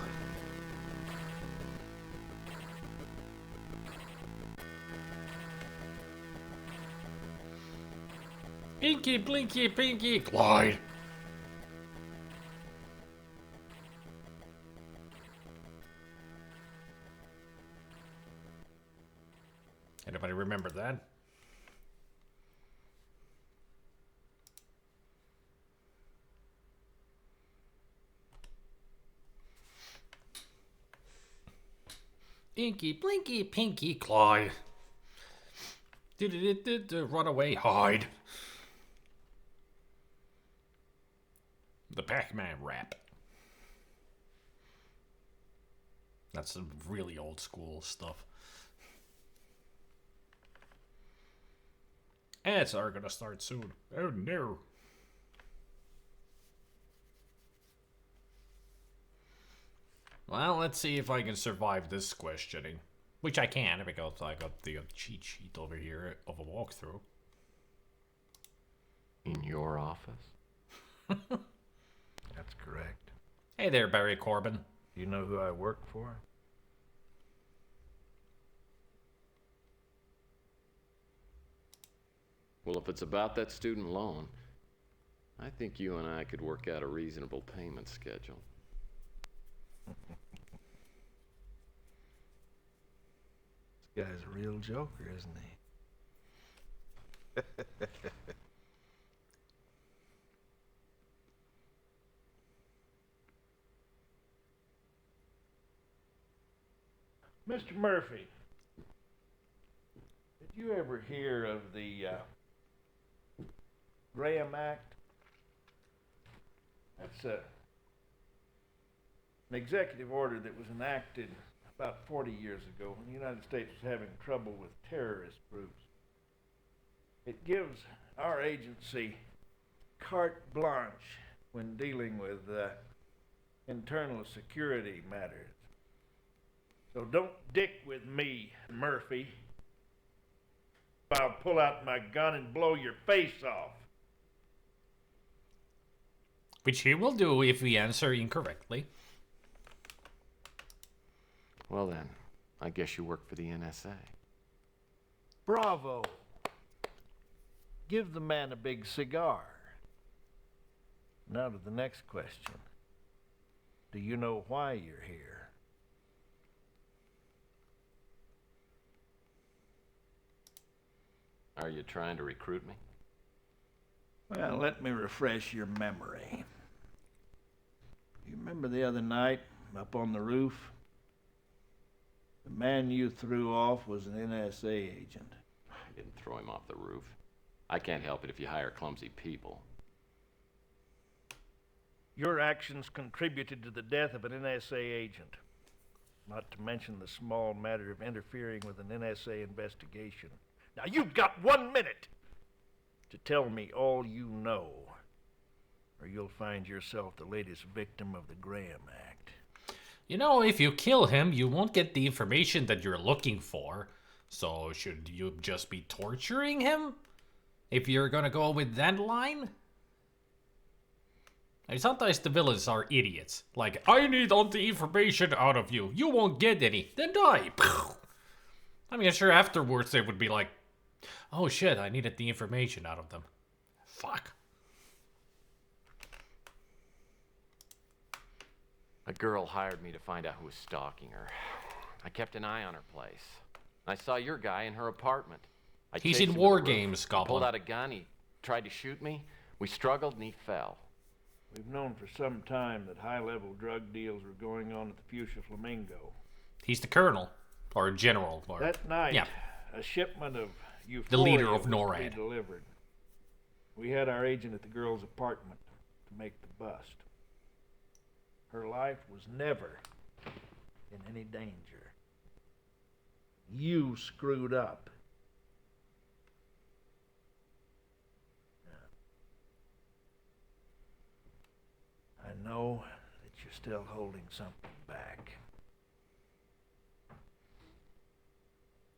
Speaker 1: Pinky, blinky, pinky, Clyde. Anybody remember that? Inky, blinky, pinky, Clyde. Run away, hide. The Pac-Man rap. That's some really old school stuff. Ads are gonna start soon. Oh no. Well, let's see if I can survive this questioning. Which I can, because I got the cheat sheet over here of a walkthrough.
Speaker 4: In your office?
Speaker 17: That's correct.
Speaker 1: Hey there, Barry Corbin.
Speaker 17: You know who I work for?
Speaker 4: Well, if it's about that student loan, I think you and I could work out a reasonable payment schedule.
Speaker 17: This guy's a real joker, isn't he? Mr. Murphy, did you ever hear of the Graham Act? That's an executive order that was enacted about 40 years ago when the United States was having trouble with terrorist groups. It gives our agency carte blanche when dealing with internal security matters. So don't dick with me, Murphy. I'll pull out my gun and blow your face off.
Speaker 1: Which he will do if we answer incorrectly.
Speaker 4: Well then, I guess you work for the NSA.
Speaker 17: Bravo. Give the man a big cigar. Now to the next question. Do you know why you're here?
Speaker 4: Are you trying to recruit me?
Speaker 17: Well, let me refresh your memory. You remember the other night up on the roof? The man you threw off was an NSA agent.
Speaker 4: I didn't throw him off the roof. I can't help it if you hire clumsy people.
Speaker 17: Your actions contributed to the death of an NSA agent. Not to mention the small matter of interfering with an NSA investigation. Now you've got 1 minute to tell me all you know. or you'll find yourself the latest victim of the Graham Act.
Speaker 1: You know, if you kill him, you won't get the information that you're looking for. So should you just be torturing him? If you're gonna go with that line? And sometimes the villains are idiots. Like, I need all the information out of you. You won't get any. Then die. I mean, sure, afterwards they would be like, oh shit, I needed the information out of them. Fuck.
Speaker 4: A girl hired me to find out who was stalking her. I kept an eye on her place. I saw your guy in her apartment.
Speaker 1: He's in War Games, Goblin.
Speaker 4: Pulled out a gun, he tried to shoot me. We struggled and he fell.
Speaker 17: We've known for some time that high-level drug deals were going on at the Fuchsia Flamingo.
Speaker 1: He's the colonel, or general. Or,
Speaker 17: that night,
Speaker 1: yeah.
Speaker 17: A shipment of Euphoria
Speaker 1: the leader of
Speaker 17: was
Speaker 1: NORAD.
Speaker 17: to be delivered. We had our agent at the girl's apartment to make the bust. Her life was never in any danger. You screwed up. I know that you're still holding something back.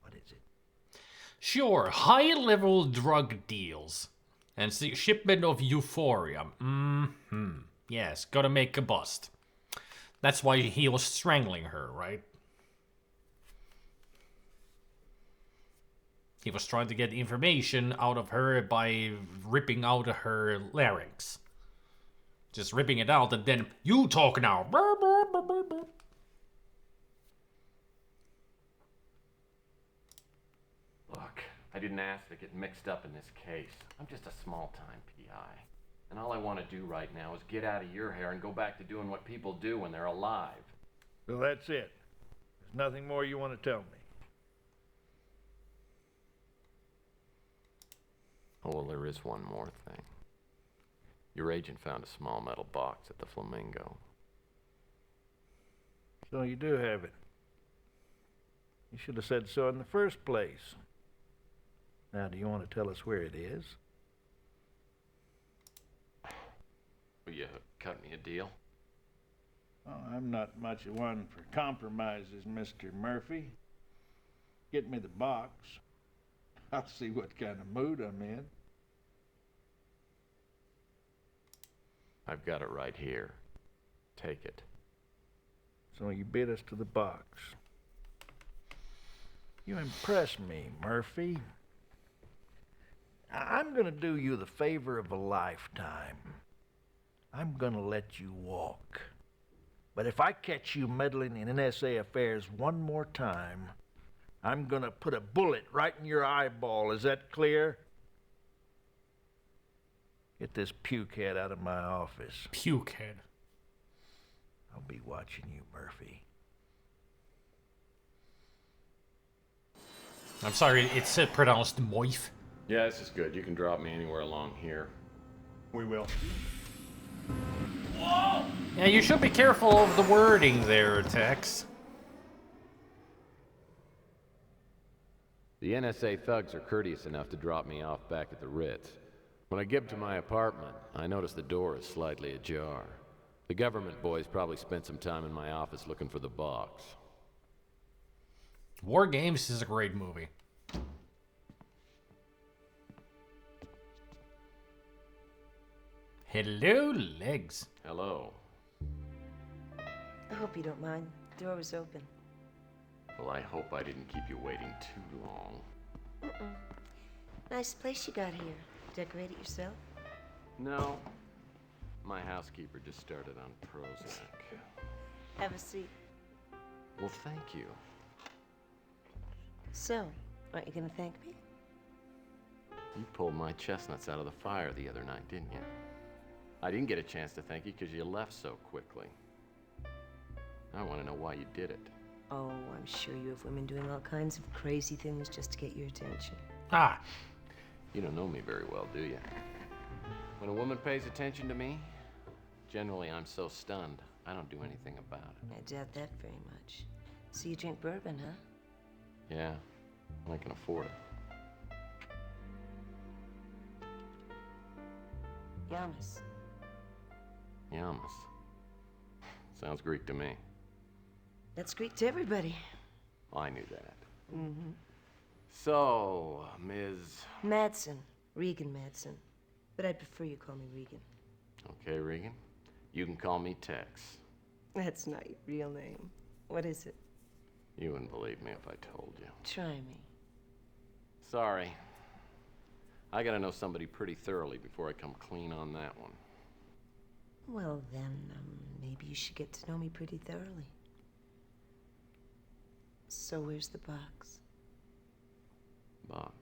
Speaker 17: What is it?
Speaker 1: Sure, high-level drug deals. And shipment of euphoria. Yes, gotta make a bust. That's why he was strangling her, right? He was trying to get information out of her by ripping out her larynx. Just ripping it out and then, you talk now.
Speaker 4: Look, I didn't ask to get mixed up in this case. I'm just a small-time PI. And all I want to do right now is get out of your hair and go back to doing what people do when they're alive.
Speaker 17: Well, that's it. There's nothing more you want to tell me.
Speaker 4: Oh, well, there is one more thing. Your agent found a small metal box at the Flamingo.
Speaker 17: So you do have it. You should have said so in the first place. Now, do you want to tell us where it is?
Speaker 4: Will you cut me a deal?
Speaker 17: Oh, I'm not much of one for compromises, Mr. Murphy. Get me the box. I'll see what kind of mood I'm in.
Speaker 4: I've got it right here. Take it.
Speaker 17: So you bid us to the box. You impress me, Murphy. I'm gonna do you the favor of a lifetime. I'm gonna let you walk. But if I catch you meddling in NSA affairs one more time, I'm gonna put a bullet right in your eyeball. Is that clear? Get this pukehead out of my office.
Speaker 1: Pukehead.
Speaker 17: I'll be watching you, Murphy.
Speaker 1: I'm sorry, it's pronounced moif.
Speaker 4: Yeah, this is good. You can drop me anywhere along here.
Speaker 16: We will.
Speaker 1: Whoa! Yeah, you should be careful of the wording there, Tex.
Speaker 4: The NSA thugs are courteous enough to drop me off back at the Ritz. When I get to my apartment, I notice the door is slightly ajar. The government boys probably spent some time in my office looking for the box.
Speaker 1: War Games is a great movie. Hello, legs.
Speaker 4: Hello.
Speaker 19: I hope you don't mind. The door was open.
Speaker 4: Well, I hope I didn't keep you waiting too long.
Speaker 19: Nice place you got here. Decorate it yourself?
Speaker 4: No. My housekeeper just started on Prozac.
Speaker 19: Have a seat.
Speaker 4: Well, thank you.
Speaker 19: So, aren't you gonna thank me?
Speaker 4: You pulled my chestnuts out of the fire the other night, didn't you? I didn't get a chance to thank you because you left so quickly. I want to know why you did it.
Speaker 19: Oh, I'm sure you have women doing all kinds of crazy things just to get your attention.
Speaker 1: Ah.
Speaker 4: You don't know me very well, do you? When a woman pays attention to me, generally I'm so stunned, I don't do anything about it.
Speaker 19: I doubt that very much. So you drink bourbon, huh?
Speaker 4: Yeah, I can afford it.
Speaker 19: Yamas.
Speaker 4: Yamas. Sounds Greek to me.
Speaker 19: That's Greek to everybody.
Speaker 4: I knew that.
Speaker 19: Mm-hmm.
Speaker 4: So, Ms.
Speaker 19: Madsen. Regan Madsen. But I'd prefer you call me Regan.
Speaker 4: Okay, Regan. You can call me Tex.
Speaker 19: That's not your real name. What is it?
Speaker 4: You wouldn't believe me if I told you.
Speaker 19: Try me.
Speaker 4: Sorry. I gotta know somebody pretty thoroughly before I come clean on that one.
Speaker 19: Well, then, maybe you should get to know me pretty thoroughly. So where's the box?
Speaker 4: Box.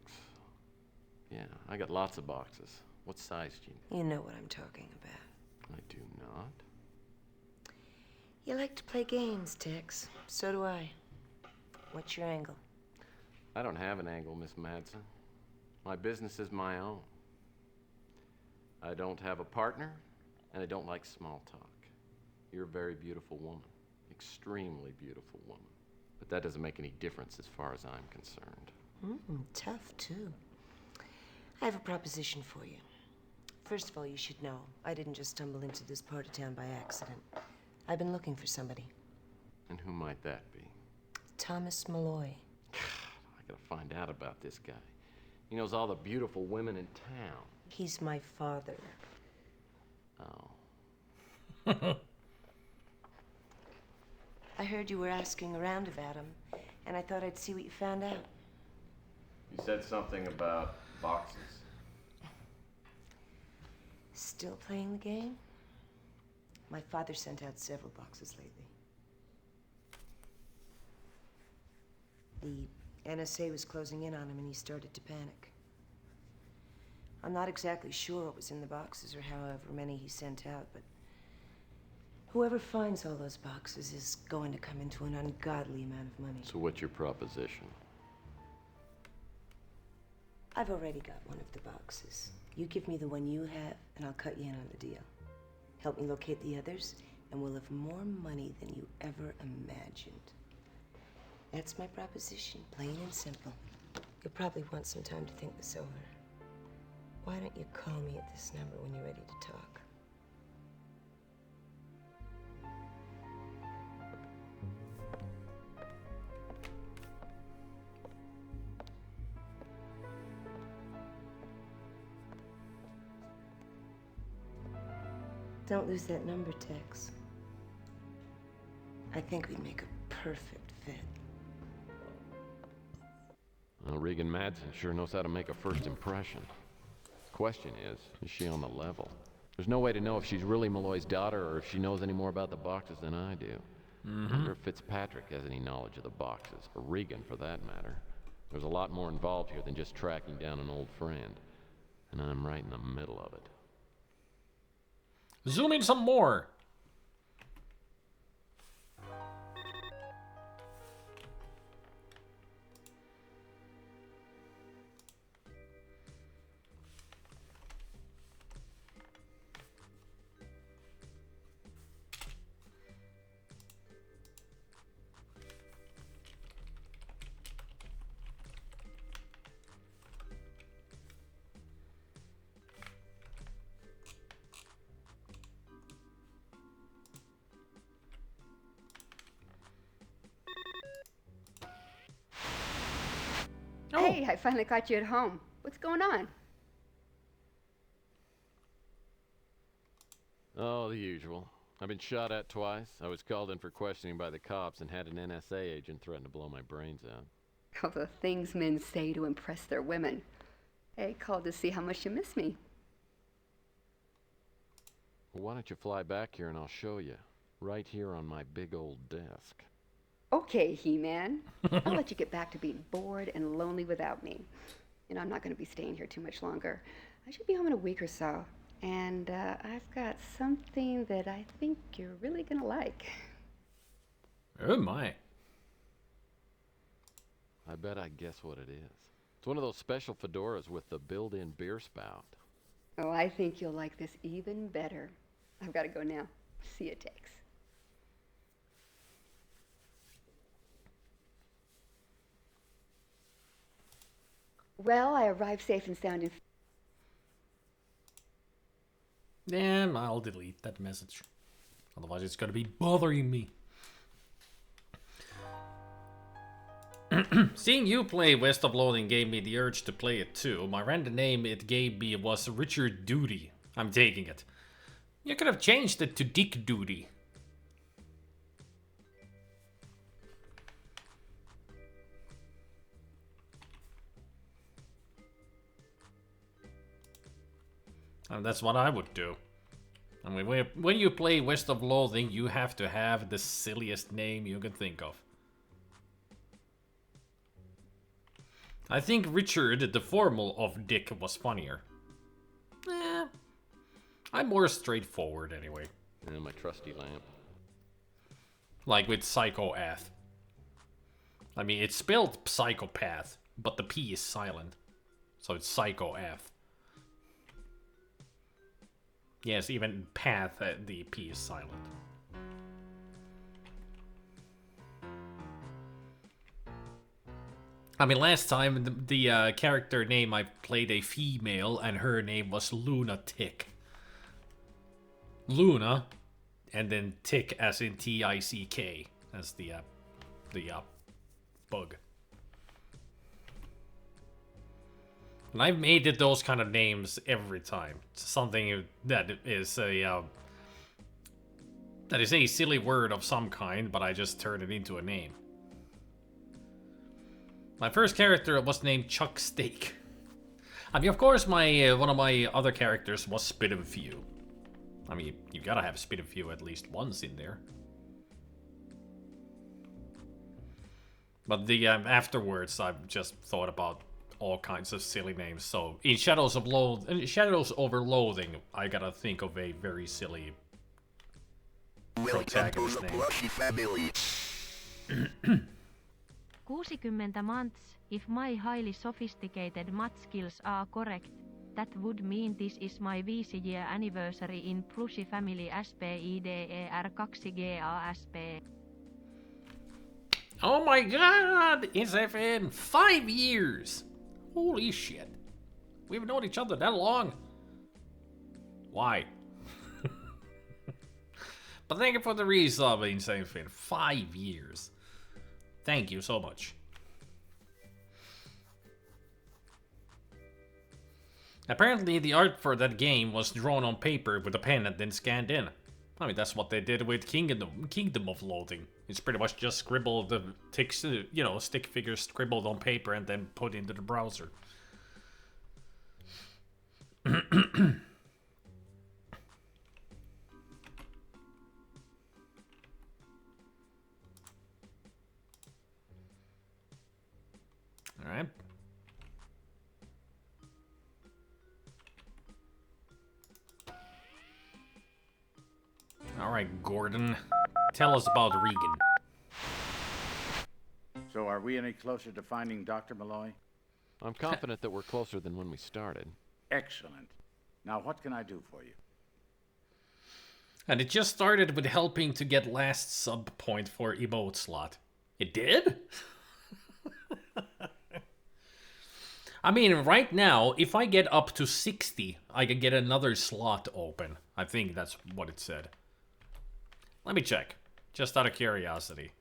Speaker 4: Yeah, I got lots of boxes. What size do you need?
Speaker 19: You know what I'm talking about.
Speaker 4: I do not.
Speaker 19: You like to play games, Tex. So do I. What's your angle?
Speaker 4: I don't have an angle, Miss Madsen. My business is my own. I don't have a partner, and I don't like small talk. You're a very beautiful woman. Extremely beautiful woman. But that doesn't make any difference as far as I'm concerned.
Speaker 19: Tough, too. I have a proposition for you. First of all, you should know, I didn't just stumble into this part of town by accident. I've been looking for somebody.
Speaker 4: And who might that be?
Speaker 19: Thomas Malloy.
Speaker 4: I gotta find out about this guy. He knows all the beautiful women in town.
Speaker 19: He's my father.
Speaker 4: Oh.
Speaker 19: I heard you were asking around about him, and I thought I'd see what you found out.
Speaker 4: You said something about boxes.
Speaker 19: Still playing the game? My father sent out several boxes lately. The NSA was closing in on him and he started to panic. I'm not exactly sure what was in the boxes or however many he sent out, but whoever finds all those boxes is going to come into an ungodly amount of money.
Speaker 4: So what's your proposition?
Speaker 19: I've already got one of the boxes. You give me the one you have, and I'll cut you in on the deal. Help me locate the others, and we'll have more money than you ever imagined. That's my proposition, plain and simple. You'll probably want some time to think this over. Why don't you call me at this number when you're ready to talk? Don't lose that number, Tex. I think we'd make a perfect fit.
Speaker 4: Well, Regan Madsen sure knows how to make a first impression. Question is she on the level? There's no way to know if she's really Malloy's daughter or if she knows any more about the boxes than I do. I wonder if Fitzpatrick has any knowledge of the boxes, or Regan for that matter. There's a lot more involved here than just tracking down an old friend. And I'm right in the middle of it.
Speaker 1: Zoom in some more.
Speaker 11: Hey, I finally caught you at home. What's going on?
Speaker 4: Oh, the usual. I've been shot at twice. I was called in for questioning by the cops and had an NSA agent threaten to blow my brains out.
Speaker 11: All the things men say to impress their women. Hey, called to see how much you miss me.
Speaker 4: Well, why don't you fly back here and I'll show you. Right here on my big old desk.
Speaker 11: Okay, He-Man. I'll let you get back to being bored and lonely without me. You know, I'm not going to be staying here too much longer. I should be home in a week or so. And I've got something that I think you're really going to like.
Speaker 1: Oh my.
Speaker 4: I bet I guess what it is. It's one of those special fedoras with the built-in beer spout.
Speaker 11: Oh, I think you'll like this even better. I've got to go now. See you, Tex. Well, I arrived safe and sound in...
Speaker 1: Then I'll delete that message. Otherwise it's gonna be bothering me. Seeing you play West of Loathing gave me the urge to play it too. My random name it gave me was Richard Duty. I'm taking it. You could have changed it to Dick Duty. And that's what I would do. I mean, when you play West of Loathing, you have to have the silliest name you can think of. I think Richard, the formal of Dick, was funnier. I'm more straightforward anyway.
Speaker 4: And my trusty lamp.
Speaker 1: Like with Psychoath. I mean, it's spelled psychopath, but the P is silent. So it's Psychoath. Yes, even path, the P is silent. I mean, last time, the character name I played a female, and her name was Lunatic. Luna, and then Tick as in T-I-C-K, as the bug. And I've made it those kind of names every time. It's something that is a silly word of some kind, but I just turn it into a name. My first character was named Chuck Steak. I mean, of course, my one of my other characters was Spit and Few. I mean, you gotta have Spit and Few at least once in there. But the afterwards, I've just thought about all kinds of silly names. So in Shadows Over Loathing, I gotta think of a very silly protagonist name.
Speaker 20: 60 months. If my highly sophisticated math skills are correct, that would mean this is my 5-year anniversary in Plushy Family SPIDER2GASP.
Speaker 1: Oh my god! It's been 5 years! Holy shit. We've known each other that long. Why? But thank you for the resub, Insane Fin. 5 years. Thank you so much. Apparently the art for that game was drawn on paper with a pen and then scanned in. I mean, that's what they did with Kingdom of Loathing. It's pretty much just scribbled the ticks, stick figures scribbled on paper and then put into the browser. All right. All right, Gordon. Tell us about Regan.
Speaker 3: So are we any closer to finding Dr. Malloy?
Speaker 4: I'm confident that we're closer than when we started.
Speaker 3: Excellent. Now what can I do for you?
Speaker 1: And it just started with helping to get last sub point for emote slot. It did? I mean, right now, if I get up to 60, I can get another slot open. I think that's what it said. Let me check, just out of curiosity.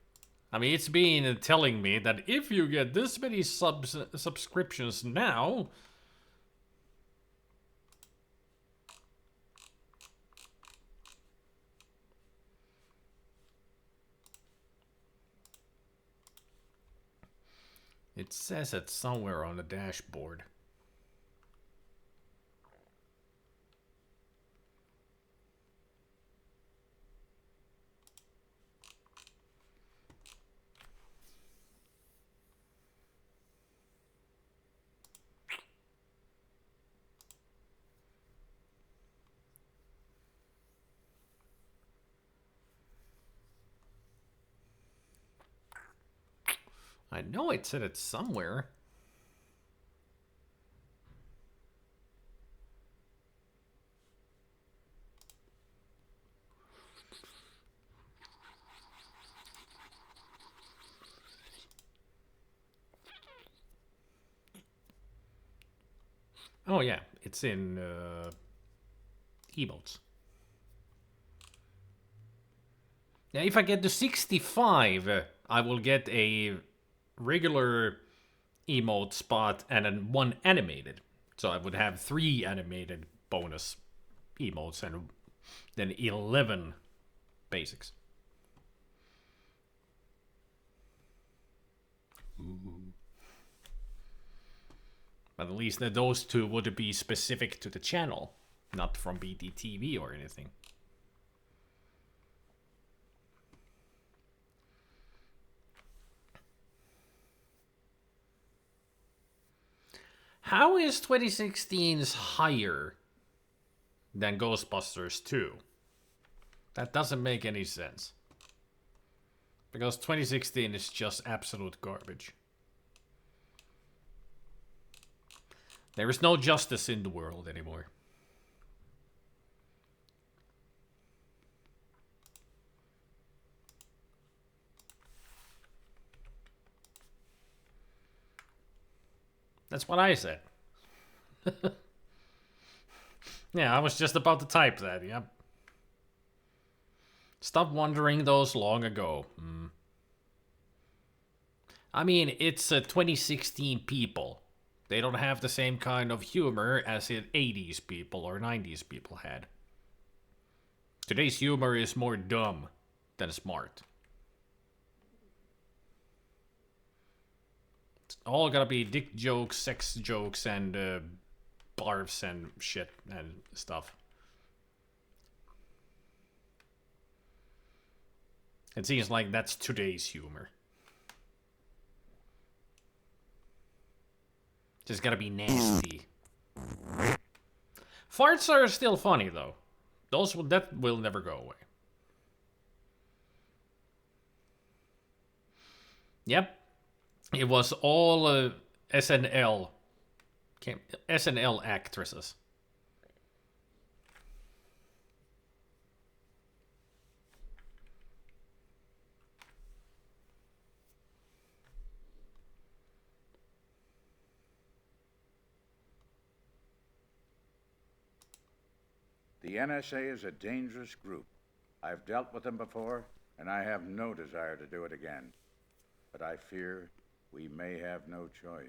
Speaker 1: I mean, it's been telling me that if you get this many subscriptions now... It says it somewhere on the dashboard. I know it said it somewhere. Oh yeah, it's in emotes. Now, if I get to 65, I will get a regular emote spot and then 1 animated. So I would have 3 animated bonus emotes and then 11 basics. Ooh. But at least those 2 would be specific to the channel, not from BTTV or anything. How is 2016's higher than Ghostbusters 2? That doesn't make any sense. Because 2016 is just absolute garbage. There is no justice in the world anymore. That's what I said. Yeah, I was just about to type that, yep. Stop wondering those long ago. I mean, it's 2016 people. They don't have the same kind of humor as the 80s people or 90s people had. Today's humor is more dumb than smart. It's all gotta be dick jokes, sex jokes, and barfs and shit and stuff. It seems like that's today's humor. Just gotta be nasty. Farts are still funny though. That will never go away. Yep. It was all SNL actresses.
Speaker 3: The NSA is a dangerous group. I've dealt with them before, and I have no desire to do it again. But I fear we may have no choice.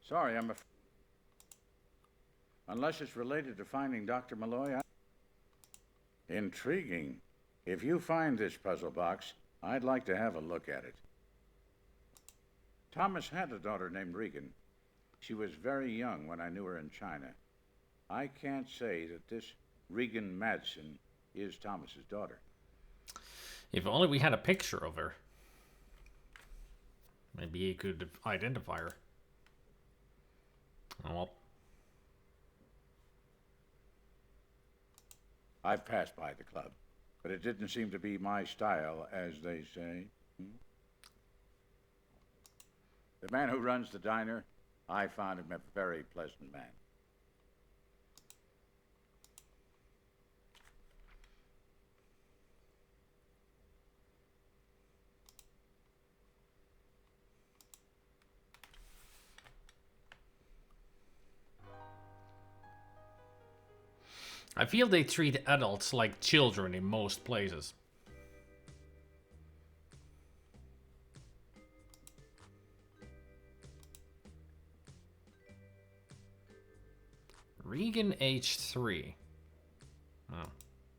Speaker 3: Sorry, unless it's related to finding Dr. Malloy, Intriguing. If you find this puzzle box, I'd like to have a look at it. Thomas had a daughter named Regan. She was very young when I knew her in China. I can't say that this Regan Madsen is Thomas's daughter.
Speaker 1: If only we had a picture of her. Maybe he could identify her. Oh well.
Speaker 3: I've passed by the club, but it didn't seem to be my style, as they say. The man who runs the diner, I found him a very pleasant man.
Speaker 1: I feel they treat adults like children in most places. Regan age 3. Oh,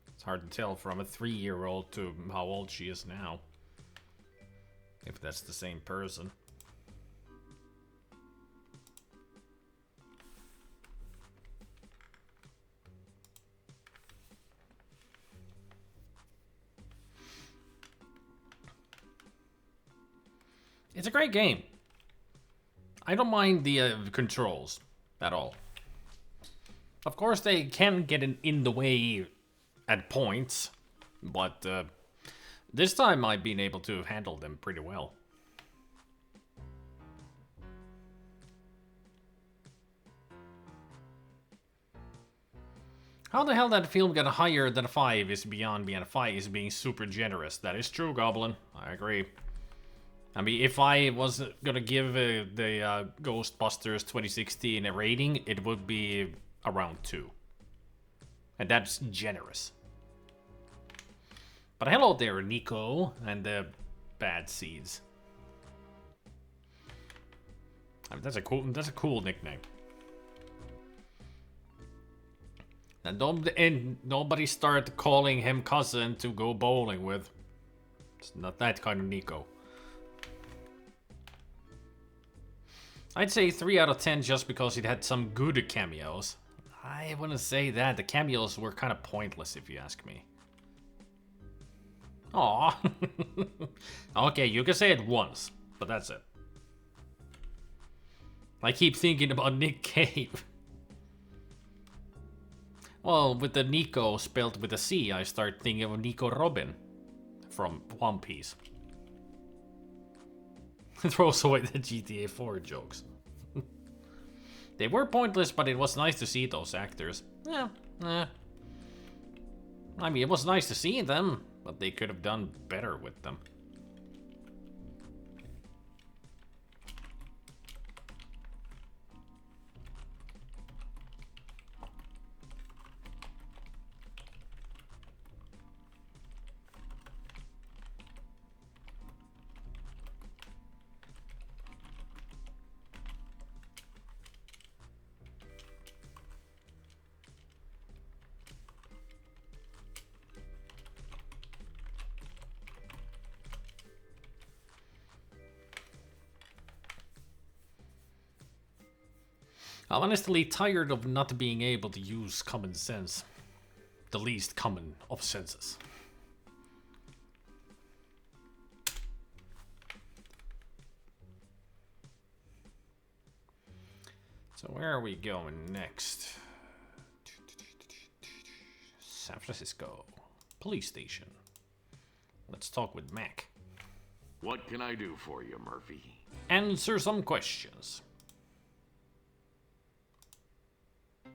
Speaker 1: it's hard to tell from a 3-year-old to how old she is now. If that's the same person. It's a great game. I don't mind the controls at all. Of course, they can get in the way at points, but this time I've been able to handle them pretty well. How the hell that film got higher than a 5 is beyond me, and a 5 is being super generous. That is true, Goblin. I agree. I mean, if I was gonna give the Ghostbusters 2016 a rating, it would be around 2. And that's generous. But hello there, Nico and the bad seeds. I mean, that's a cool nickname. And nobody start calling him cousin to go bowling with. It's not that kind of Nico. I'd say 3 out of 10 just because it had some good cameos. I wouldn't say that. The cameos were kind of pointless if you ask me. Aw. Okay, you can say it once, but that's it. I keep thinking about Nick Cave. Well, with the Nico spelled with a C, I start thinking of Nico Robin from One Piece. Throws away the GTA 4 jokes. They were pointless, but it was nice to see those actors. Yeah, I mean, it was nice to see them, but they could have done better with them. I'm honestly tired of not being able to use common sense. The least common of senses. So where are we going next? San Francisco. Police station. Let's talk with Mac.
Speaker 4: What can I do for you, Murphy?
Speaker 1: Answer some questions.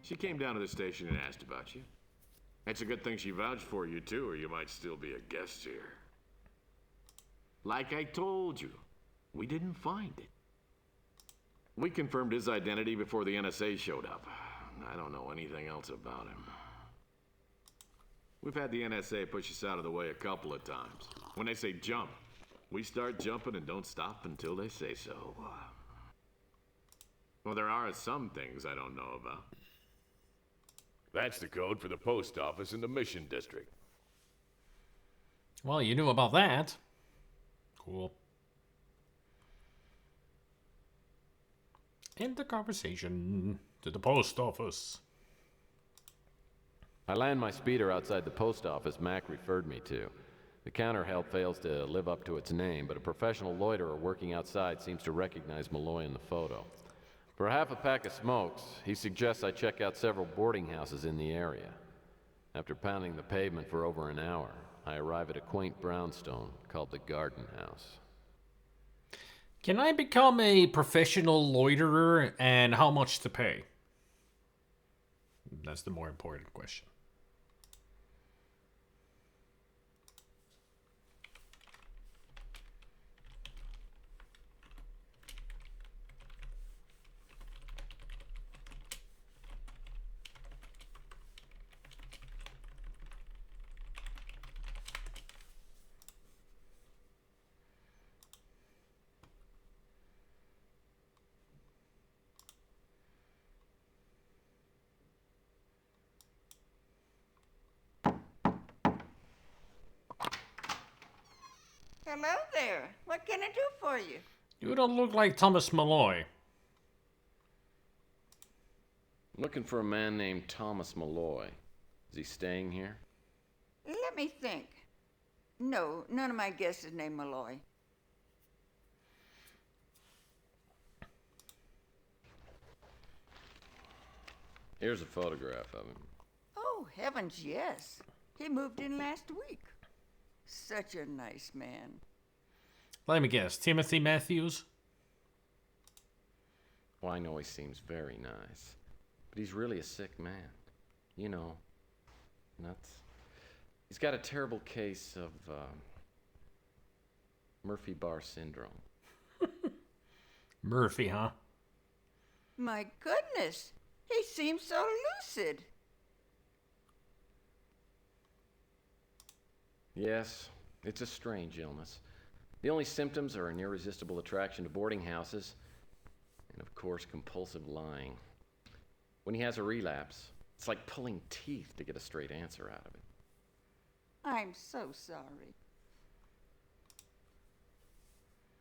Speaker 21: She came down to the station and asked about you. It's a good thing she vouched for you, too, or you might still be a guest here. Like I told you, we didn't find it. We confirmed his identity before the NSA showed up. I don't know anything else about him. We've had the NSA push us out of the way a couple of times. When they say jump, we start jumping and don't stop until they say so. Well, there are some things I don't know about.
Speaker 22: That's the code for the post office in the Mission District.
Speaker 1: Well, you knew about that. Cool. End the conversation to the post office.
Speaker 4: I land my speeder outside the post office Mac referred me to. The counter help fails to live up to its name, but a professional loiterer working outside seems to recognize Malloy in the photo. For half a pack of smokes, he suggests I check out several boarding houses in the area. After pounding the pavement for over an hour, I arrive at a quaint brownstone called the Garden House.
Speaker 1: Can I become a professional loiterer, and how much to pay? That's the more important question.
Speaker 23: Hello there. What can I do for you?
Speaker 1: You don't look like Thomas Malloy.
Speaker 4: I'm looking for a man named Thomas Malloy. Is he staying here?
Speaker 23: Let me think. No, none of my guests is named Malloy.
Speaker 4: Here's a photograph of him.
Speaker 23: Oh, heavens, yes. He moved in last week. Such a nice man.
Speaker 1: Let me guess, Timothy Matthews?
Speaker 4: Well, I know he seems very nice, but he's really a sick man. You know, nuts. He's got a terrible case of Murphy Bar syndrome.
Speaker 1: Murphy, huh?
Speaker 23: My goodness. He seems so lucid.
Speaker 4: Yes, it's a strange illness. The only symptoms are an irresistible attraction to boarding houses, and of course, compulsive lying. When he has a relapse, it's like pulling teeth to get a straight answer out of it.
Speaker 23: I'm so sorry.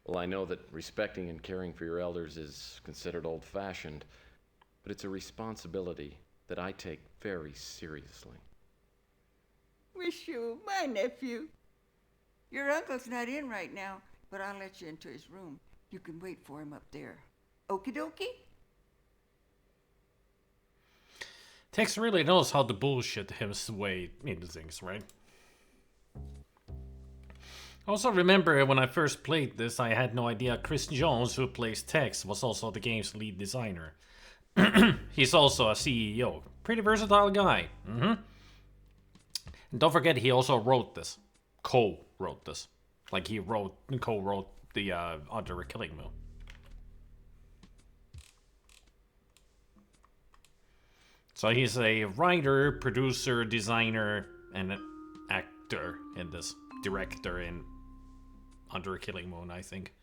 Speaker 4: Well, I know that respecting and caring for your elders is considered old-fashioned, but it's a responsibility that I take very seriously.
Speaker 23: Wish you my nephew. Your uncle's not in right now, but I'll let you into his room. You can wait for him up there. Okie dokie?
Speaker 1: Tex really knows how to bullshit his way into things, right? Also remember when I first played this, I had no idea Chris Jones, who plays Tex, was also the game's lead designer. He's also a CEO. Pretty versatile guy. And don't forget, he also wrote this. Co-wrote this. Like he co-wrote the Under a Killing Moon. So he's a writer, producer, designer, and an actor in this. Director in Under a Killing Moon, I think.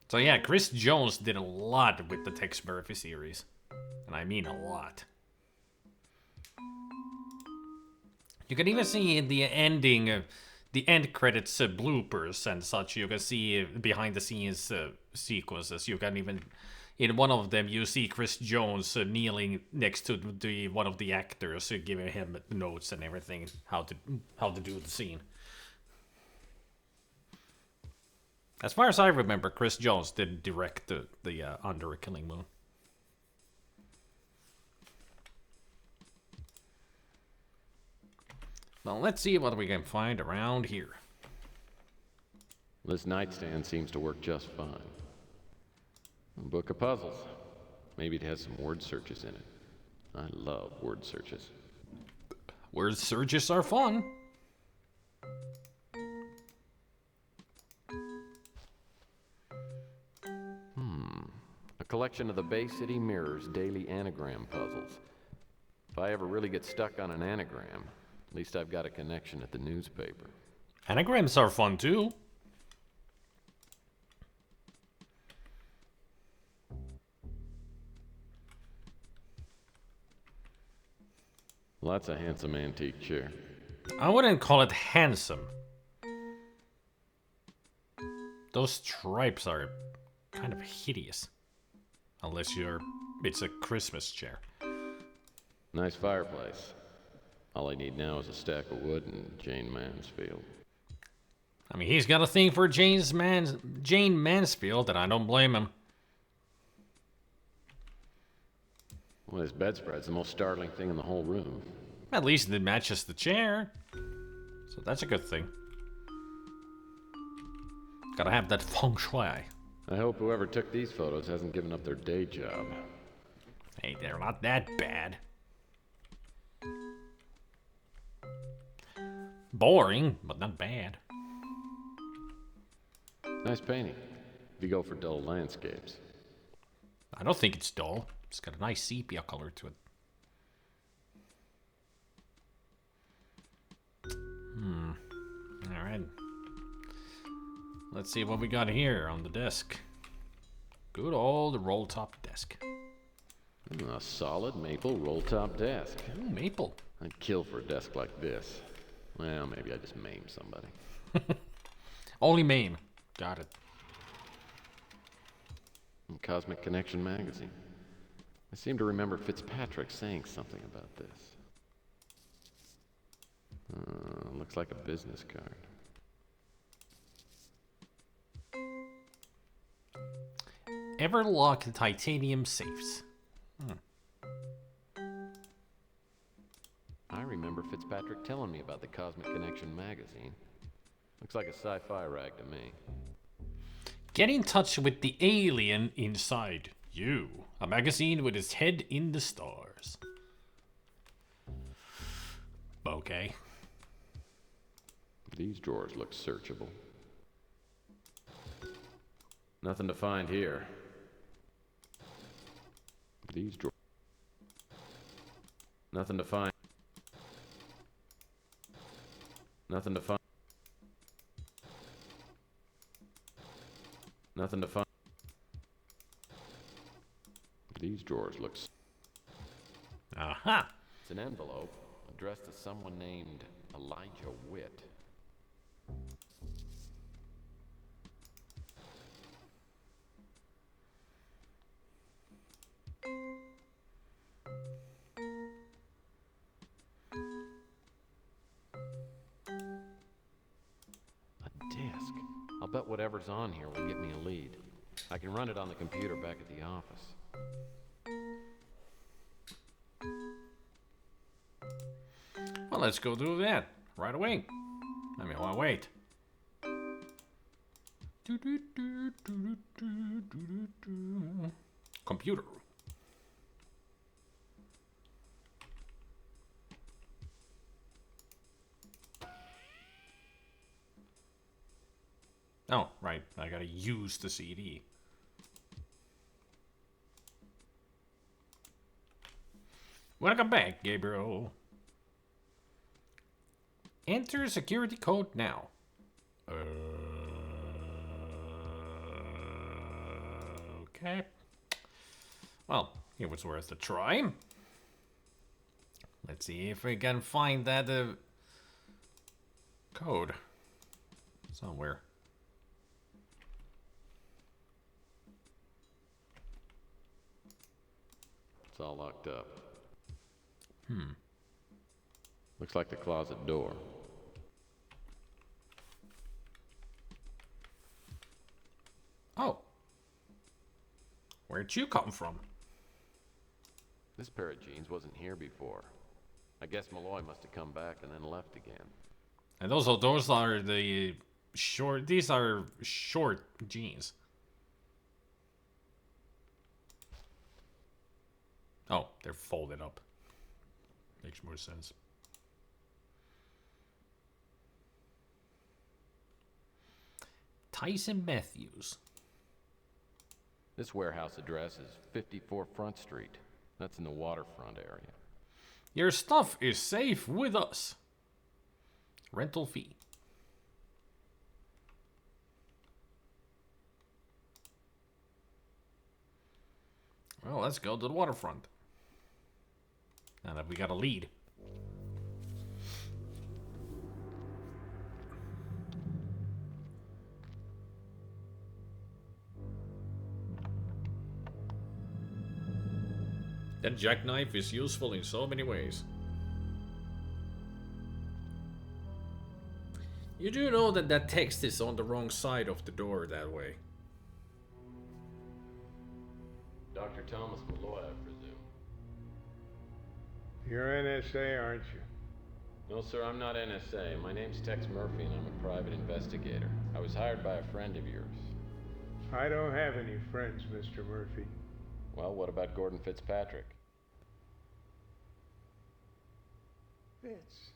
Speaker 1: So yeah, Chris Jones did a lot with the Tex Murphy series. And I mean a lot. You can even see in the ending, the end credits bloopers and such, you can see behind the scenes sequences. You can even, in one of them, you see Chris Jones kneeling next to one of the actors, giving him notes and everything, how to do the scene. As far as I remember, Chris Jones did direct the Under a Killing Moon. Well, let's see what we can find around here.
Speaker 4: This nightstand seems to work just fine. A book of puzzles. Maybe it has some word searches in it. I love word searches.
Speaker 1: Word searches are fun.
Speaker 4: A collection of the Bay City Mirror's daily anagram puzzles. If I ever really get stuck on an anagram, at least I've got a connection at the newspaper.
Speaker 1: Anagrams are fun too.
Speaker 4: Well, that's a handsome antique chair.
Speaker 1: I wouldn't call it handsome. Those stripes are kind of hideous. Unless it's a Christmas chair.
Speaker 4: Nice fireplace. All I need now is a stack of wood and Jane Mansfield.
Speaker 1: I mean, he's got a thing for Jane Mansfield, and I don't blame him.
Speaker 4: Well, his bedspread's the most startling thing in the whole room.
Speaker 1: At least it matches the chair. So that's a good thing. Gotta have that feng shui.
Speaker 4: I hope whoever took these photos hasn't given up their day job.
Speaker 1: Hey, they're not that bad. Boring, but not bad.
Speaker 4: Nice painting. If you go for dull landscapes.
Speaker 1: I don't think it's dull. It's got a nice sepia color to it. Alright. Let's see what we got here on the desk. Good old roll-top desk.
Speaker 4: A solid maple roll-top desk.
Speaker 1: Ooh, maple.
Speaker 4: I'd kill for a desk like this. Well, maybe I just maim somebody.
Speaker 1: Only maim. Got it.
Speaker 4: Cosmic Connection magazine. I seem to remember Fitzpatrick saying something about this. Looks like a business card.
Speaker 1: Everlock titanium safes.
Speaker 4: I remember Fitzpatrick telling me about the Cosmic Connection magazine. Looks like a sci-fi rag to me.
Speaker 1: Get in touch with the alien inside you. A magazine with its head in the stars. Okay.
Speaker 4: These drawers look searchable. Nothing to find here. These drawers. Nothing to find. Nothing to find. Nothing to find. These drawers look.
Speaker 1: Aha!
Speaker 4: It's an envelope addressed to someone named Elijah Witt. A disc. I'll bet whatever's on here will get me a lead. I can run it on the computer back at the office.
Speaker 1: Well, let's go do that right away. I mean, why wait? Computer. Oh, right. I gotta use the CD. Welcome back, Gabriel. Enter security code now. Okay. Well, it was worth a try. Let's see if we can find that code somewhere.
Speaker 4: It's all locked up.
Speaker 1: Hmm.
Speaker 4: Looks like the closet door.
Speaker 1: Oh. Where'd you come from?
Speaker 4: This pair of jeans wasn't here before. I guess Malloy must have come back and then left again.
Speaker 1: And also, those are the short. These are short jeans. Oh, they're folded up. Makes more sense. Tyson Matthews.
Speaker 4: This warehouse address is 54 Front Street. That's in the waterfront area.
Speaker 1: Your stuff is safe with us. Rental fee. Well, let's go to the waterfront. Now that we got a lead. That jackknife is useful in so many ways. You do know that that text is on the wrong side of the door that way.
Speaker 4: Dr. Thomas Malloy, I presume.
Speaker 2: You're NSA, aren't you?
Speaker 4: No, sir, I'm not NSA. My name's Tex Murphy, and I'm a private investigator. I was hired by a friend of yours.
Speaker 2: I don't have any friends, Mr. Murphy.
Speaker 4: Well, what about Gordon Fitzpatrick?
Speaker 2: Fitz.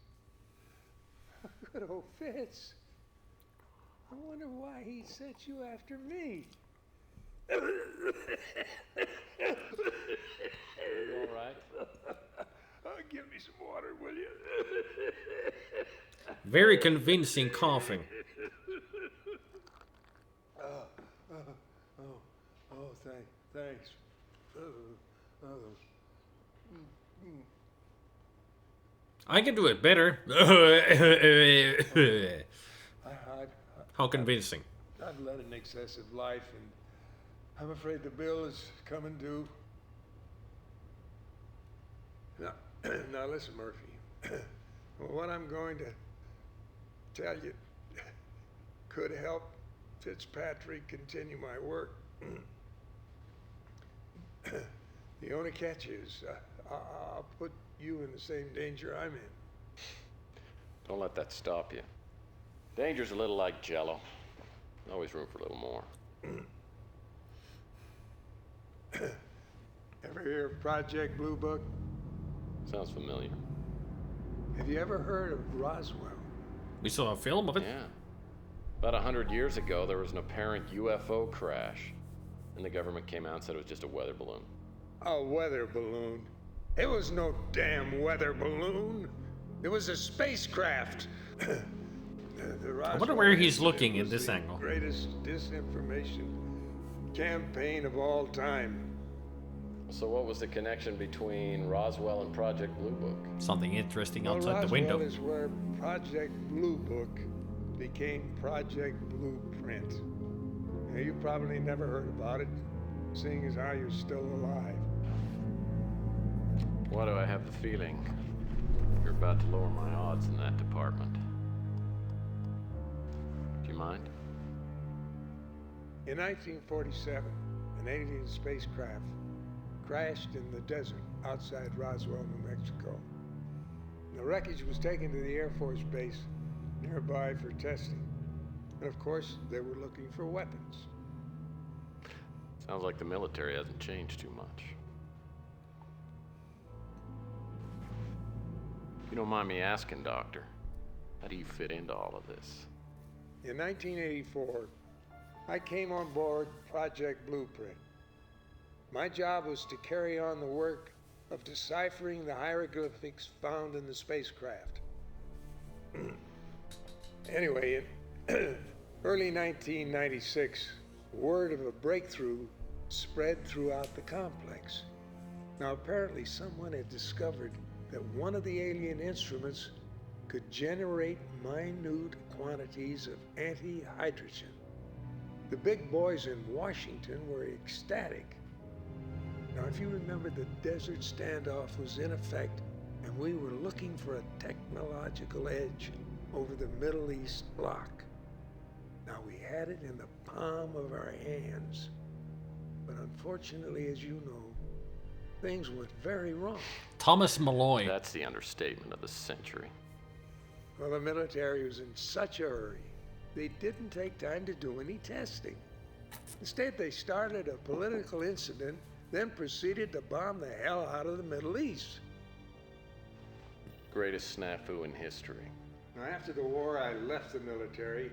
Speaker 2: Good old Fitz. I wonder why he sent you after me.
Speaker 4: Are you all right?
Speaker 2: Give me some water, will you?
Speaker 1: Very convincing coughing.
Speaker 2: Thanks.
Speaker 1: I can do it better. How convincing.
Speaker 2: I've led an excessive life, and I'm afraid the bill is coming due. Now listen, Murphy. What I'm going to tell you could help Fitzpatrick continue my work. The only catch is I'll put you in the same danger I'm in.
Speaker 4: Don't let that stop you. Danger's a little like Jell-O. Always room for a little more.
Speaker 2: Ever hear of Project Blue Book?
Speaker 4: Sounds familiar.
Speaker 2: Have you ever heard of Roswell?
Speaker 1: We saw a film of it.
Speaker 4: Yeah. About 100 years ago, there was an apparent UFO crash. And the government came out and said it was just a weather balloon.
Speaker 2: A weather balloon. It was no damn weather balloon. It was a spacecraft.
Speaker 1: I wonder where he's looking in this angle.
Speaker 2: Greatest disinformation campaign of all time.
Speaker 4: So what was the connection between Roswell and Project Blue Book?
Speaker 1: Something interesting
Speaker 2: Well,
Speaker 1: outside
Speaker 2: Roswell
Speaker 1: the window.
Speaker 2: is where Project Blue Book became Project Blueprint. Now, you probably never heard about it, seeing as how you're still alive.
Speaker 4: Why do I have the feeling you're about to lower my odds in that department? Do you mind?
Speaker 2: In 1947, an alien spacecraft crashed in the desert outside Roswell, New Mexico. The wreckage was taken to the Air Force base nearby for testing. And of course, they were looking for weapons.
Speaker 4: Sounds like the military hasn't changed too much. If you don't mind me asking, Doctor, how do you fit into all of this?
Speaker 2: In 1984, I came on board Project Blueprint. My job was to carry on the work of deciphering the hieroglyphics found in the spacecraft. Anyway, in early 1996, word of a breakthrough spread throughout the complex. Now, apparently someone had discovered that one of the alien instruments could generate minute quantities of anti-hydrogen. The big boys in Washington were ecstatic. Now, if you remember, the desert standoff was in effect, and we were looking for a technological edge over the Middle East bloc. Now, we had it in the palm of our hands. But unfortunately, as you know, things went very wrong.
Speaker 1: Thomas Malloy.
Speaker 4: That's the understatement of the century.
Speaker 2: Well, the military was in such a hurry, they didn't take time to do any testing. Instead, they started a political incident, then proceeded to bomb the hell out of the Middle East.
Speaker 4: Greatest snafu in history.
Speaker 2: Now, after the war, I left the military,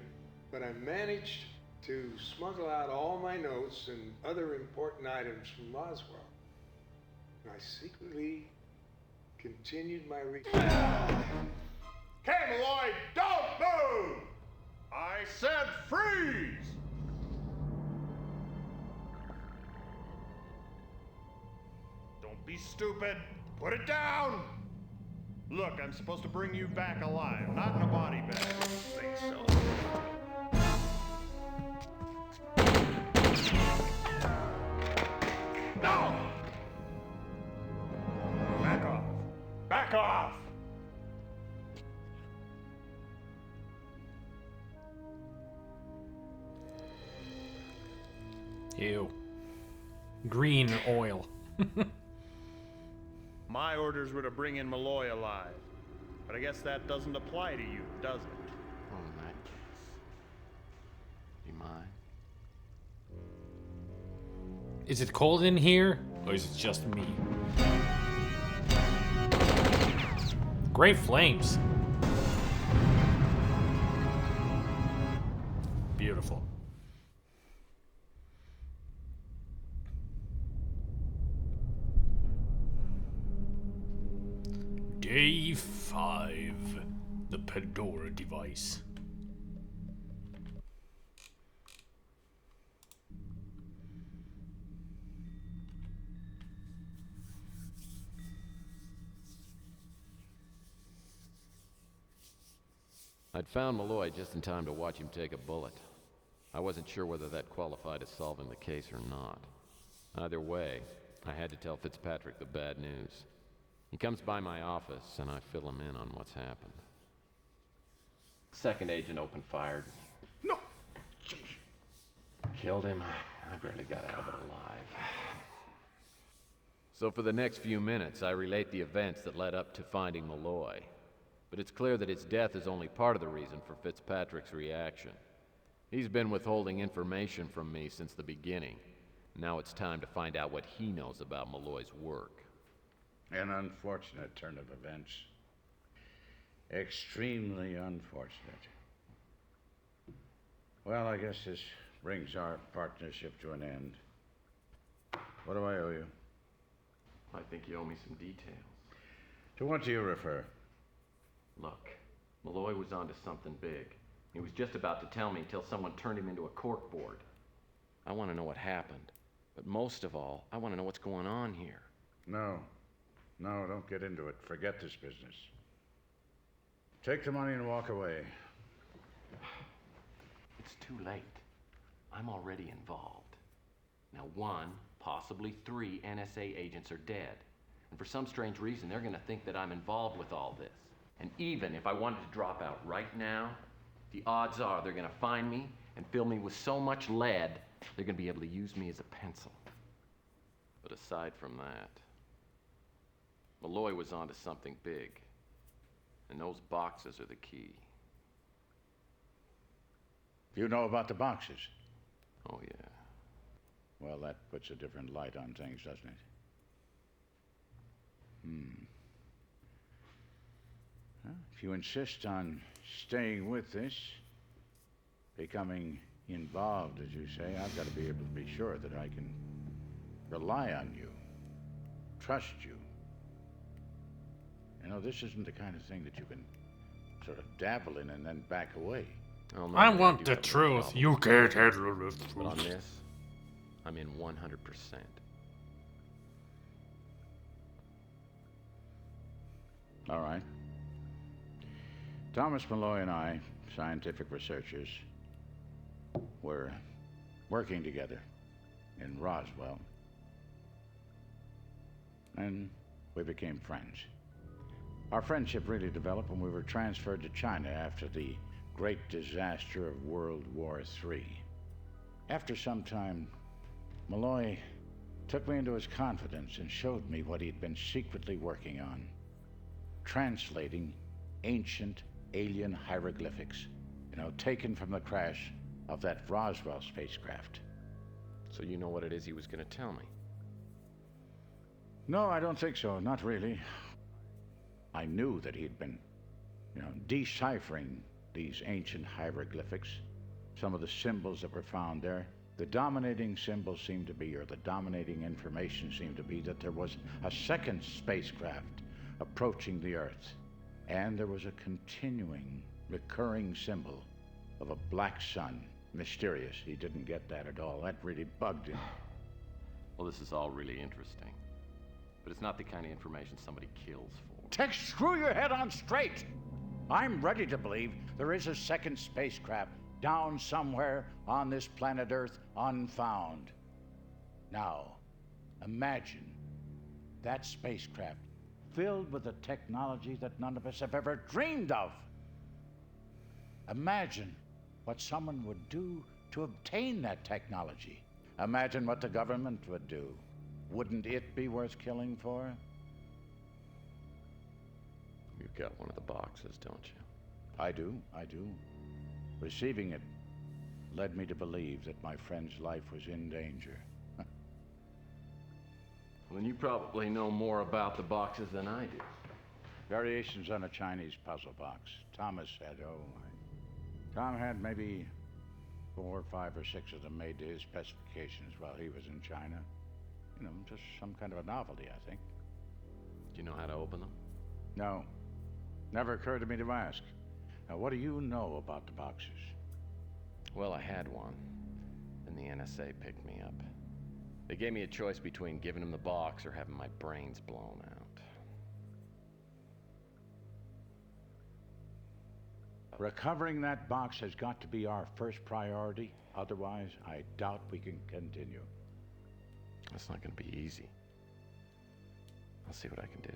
Speaker 2: but I managed to smuggle out all my notes and other important items from Roswell. And I secretly continued my research.
Speaker 6: Okay, Malloy, don't move! I said freeze! Don't be stupid. Put it down! Look, I'm supposed to bring you back alive, not in a body bag. Think so. No! Back off. Back off!
Speaker 1: Ew. Green oil.
Speaker 6: My orders were to bring in Malloy alive. But I guess that doesn't apply to you, does it?
Speaker 4: Oh, in that case. You mind?
Speaker 1: Is it cold in here? Or is it just me? Great flames. Beautiful. Day 5. The Pandora device.
Speaker 4: I'd found Malloy just in time to watch him take a bullet. I wasn't sure whether that qualified as solving the case or not. Either way, I had to tell Fitzpatrick the bad news. He comes by my office, and I fill him in on what's happened. Second agent opened fire.
Speaker 6: No!
Speaker 4: Killed him. I barely got out of it alive. So for the next few minutes, I relate the events that led up to finding Malloy. But it's clear that his death is only part of the reason for Fitzpatrick's reaction. He's been withholding information from me since the beginning. Now it's time to find out what he knows about Malloy's work.
Speaker 3: An unfortunate turn of events. Extremely unfortunate. Well, I guess this brings our partnership to an end. What do I owe you?
Speaker 9: think you owe me some details.
Speaker 3: To what do you refer?
Speaker 9: Look, Malloy was onto something big. He was just about to tell me until someone turned him into a corkboard. I want to know what happened. But most of all, I want to know what's going on here.
Speaker 3: No, don't get into it. Forget this business. Take the money and walk away.
Speaker 9: It's too late. I'm already involved. Now 1, possibly 3 NSA agents are dead. And for some strange reason, they're going to think that I'm involved with all this. And even if I wanted to drop out right now, the odds are they're going to find me and fill me with so much lead, they're going to be able to use me as a pencil. But aside from that, Malloy was onto something big. And those boxes are the key.
Speaker 3: You know about the boxes?
Speaker 9: Oh, yeah.
Speaker 3: Well, that puts a different light on things, doesn't it? Well, if you insist on staying with this, becoming involved, as you say, I've got to be able to be sure that I can rely on you, trust you. You know, this isn't the kind of thing that you can sort of dabble in and then back away.
Speaker 9: Well,
Speaker 1: I
Speaker 9: maybe
Speaker 1: want
Speaker 9: do
Speaker 1: the
Speaker 9: have a
Speaker 1: truth.
Speaker 9: problem.
Speaker 1: You can't handle the
Speaker 9: But on
Speaker 1: truth.
Speaker 9: this, I'm in 100%.
Speaker 3: All right. Thomas Malloy and I, scientific researchers, were working together in Roswell. And we became friends. Our friendship really developed when we were transferred to China after the great disaster of World War III. After some time, Malloy took me into his confidence and showed me what he'd been secretly working on. Translating ancient alien hieroglyphics, taken from the crash of that Roswell spacecraft.
Speaker 9: So you know what it is he was going to tell me?
Speaker 3: No, I don't think so. Not really. I knew that he'd been, deciphering these ancient hieroglyphics. Some of the symbols that were found there, the dominating symbol seemed to be, or the dominating information seemed to be, that there was a second spacecraft approaching the Earth. And there was a continuing, recurring symbol of a black sun. Mysterious. He didn't get that at all. That really bugged him.
Speaker 9: Well, this is all really interesting. But it's not the kind of information somebody kills for.
Speaker 3: Tex, screw your head on straight! I'm ready to believe there is a second spacecraft down somewhere on this planet Earth unfound. Now, imagine that spacecraft filled with a technology that none of us have ever dreamed of. Imagine what someone would do to obtain that technology. Imagine what the government would do. Wouldn't it be worth killing for?
Speaker 9: You've got one of the boxes, don't you?
Speaker 3: I do. Receiving it led me to believe that my friend's life was in danger.
Speaker 9: Well, then you probably know more about the boxes than I do.
Speaker 3: Variations on a Chinese puzzle box. Tom had maybe 4, 5, or 6 of them made to his specifications while he was in China. Just some kind of a novelty, I think.
Speaker 9: Do you know how to open them?
Speaker 3: No. Never occurred to me to ask. Now, what do you know about the boxes?
Speaker 9: Well, I had one. Then the NSA picked me up. They gave me a choice between giving them the box or having my brains blown out.
Speaker 3: Recovering that box has got to be our first priority. Otherwise, I doubt we can continue.
Speaker 9: That's not going to be easy. I'll see what I can do.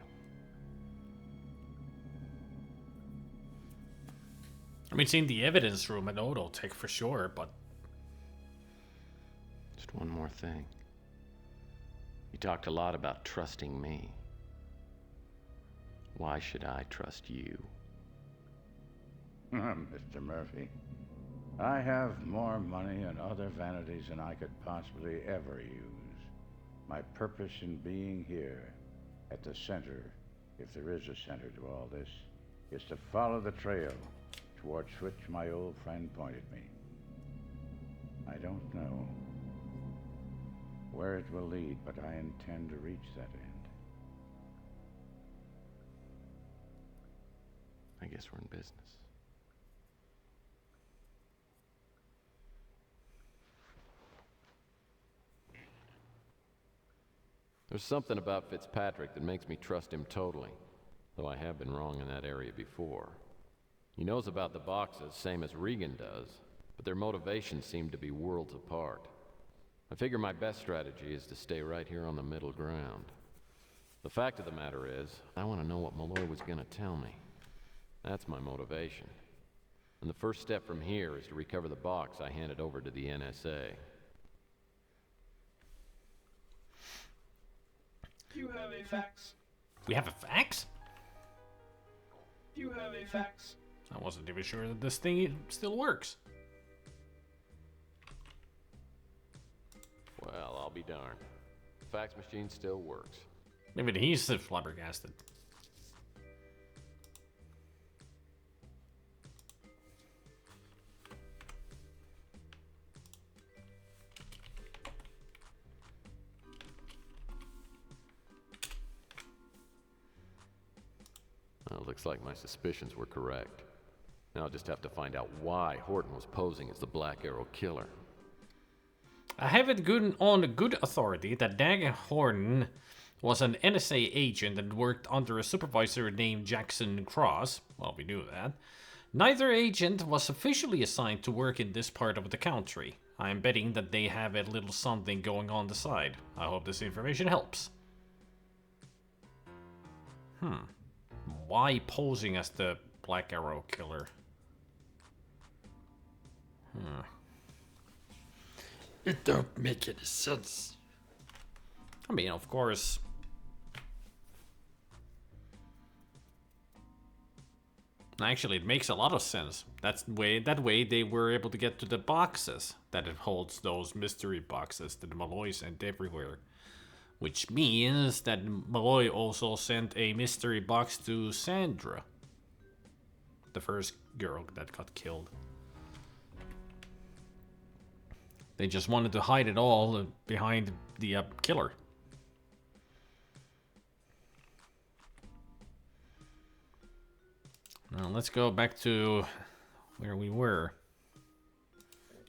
Speaker 1: I mean, it's in the evidence room at Autotech for sure, but...
Speaker 9: Just one more thing. You talked a lot about trusting me. Why should I trust you?
Speaker 3: Mr. Murphy, I have more money and other vanities than I could possibly ever use. My purpose in being here, at the center, if there is a center to all this, is to follow the trail towards which my old friend pointed me. I don't know where it will lead, but I intend to reach that end.
Speaker 4: I guess we're in business. There's something about Fitzpatrick that makes me trust him totally, though I have been wrong in that area before. He knows about the boxes, same as Regan does, but their motivations seem to be worlds apart. I figure my best strategy is to stay right here on the middle ground. The fact of the matter is, I want to know what Malloy was going to tell me. That's my motivation. And the first step from here is to recover the box I handed over to the NSA.
Speaker 7: You have a fax.
Speaker 1: We have a fax?
Speaker 7: You have a fax.
Speaker 1: I wasn't even sure that this thing still works.
Speaker 4: Well, I'll be darned. The fax machine still works.
Speaker 1: Maybe he's flabbergasted.
Speaker 4: Well, looks like my suspicions were correct. Now I'll just have to find out why Horton was posing as the Black Arrow killer.
Speaker 1: I have it on good authority that Dag Horton was an NSA agent and worked under a supervisor named Jackson Cross. Well, we knew that. Neither agent was officially assigned to work in this part of the country. I am betting that they have a little something going on the side. I hope this information helps. Why posing as the Black Arrow killer?
Speaker 15: It don't make any sense.
Speaker 1: I mean, of course. Actually, it makes a lot of sense. That way they were able to get to the boxes that it holds, those mystery boxes that Malloy sent everywhere. Which means that Malloy also sent a mystery box to Sandra, the first girl that got killed. They just wanted to hide it all behind the killer. Now let's go back to where we were.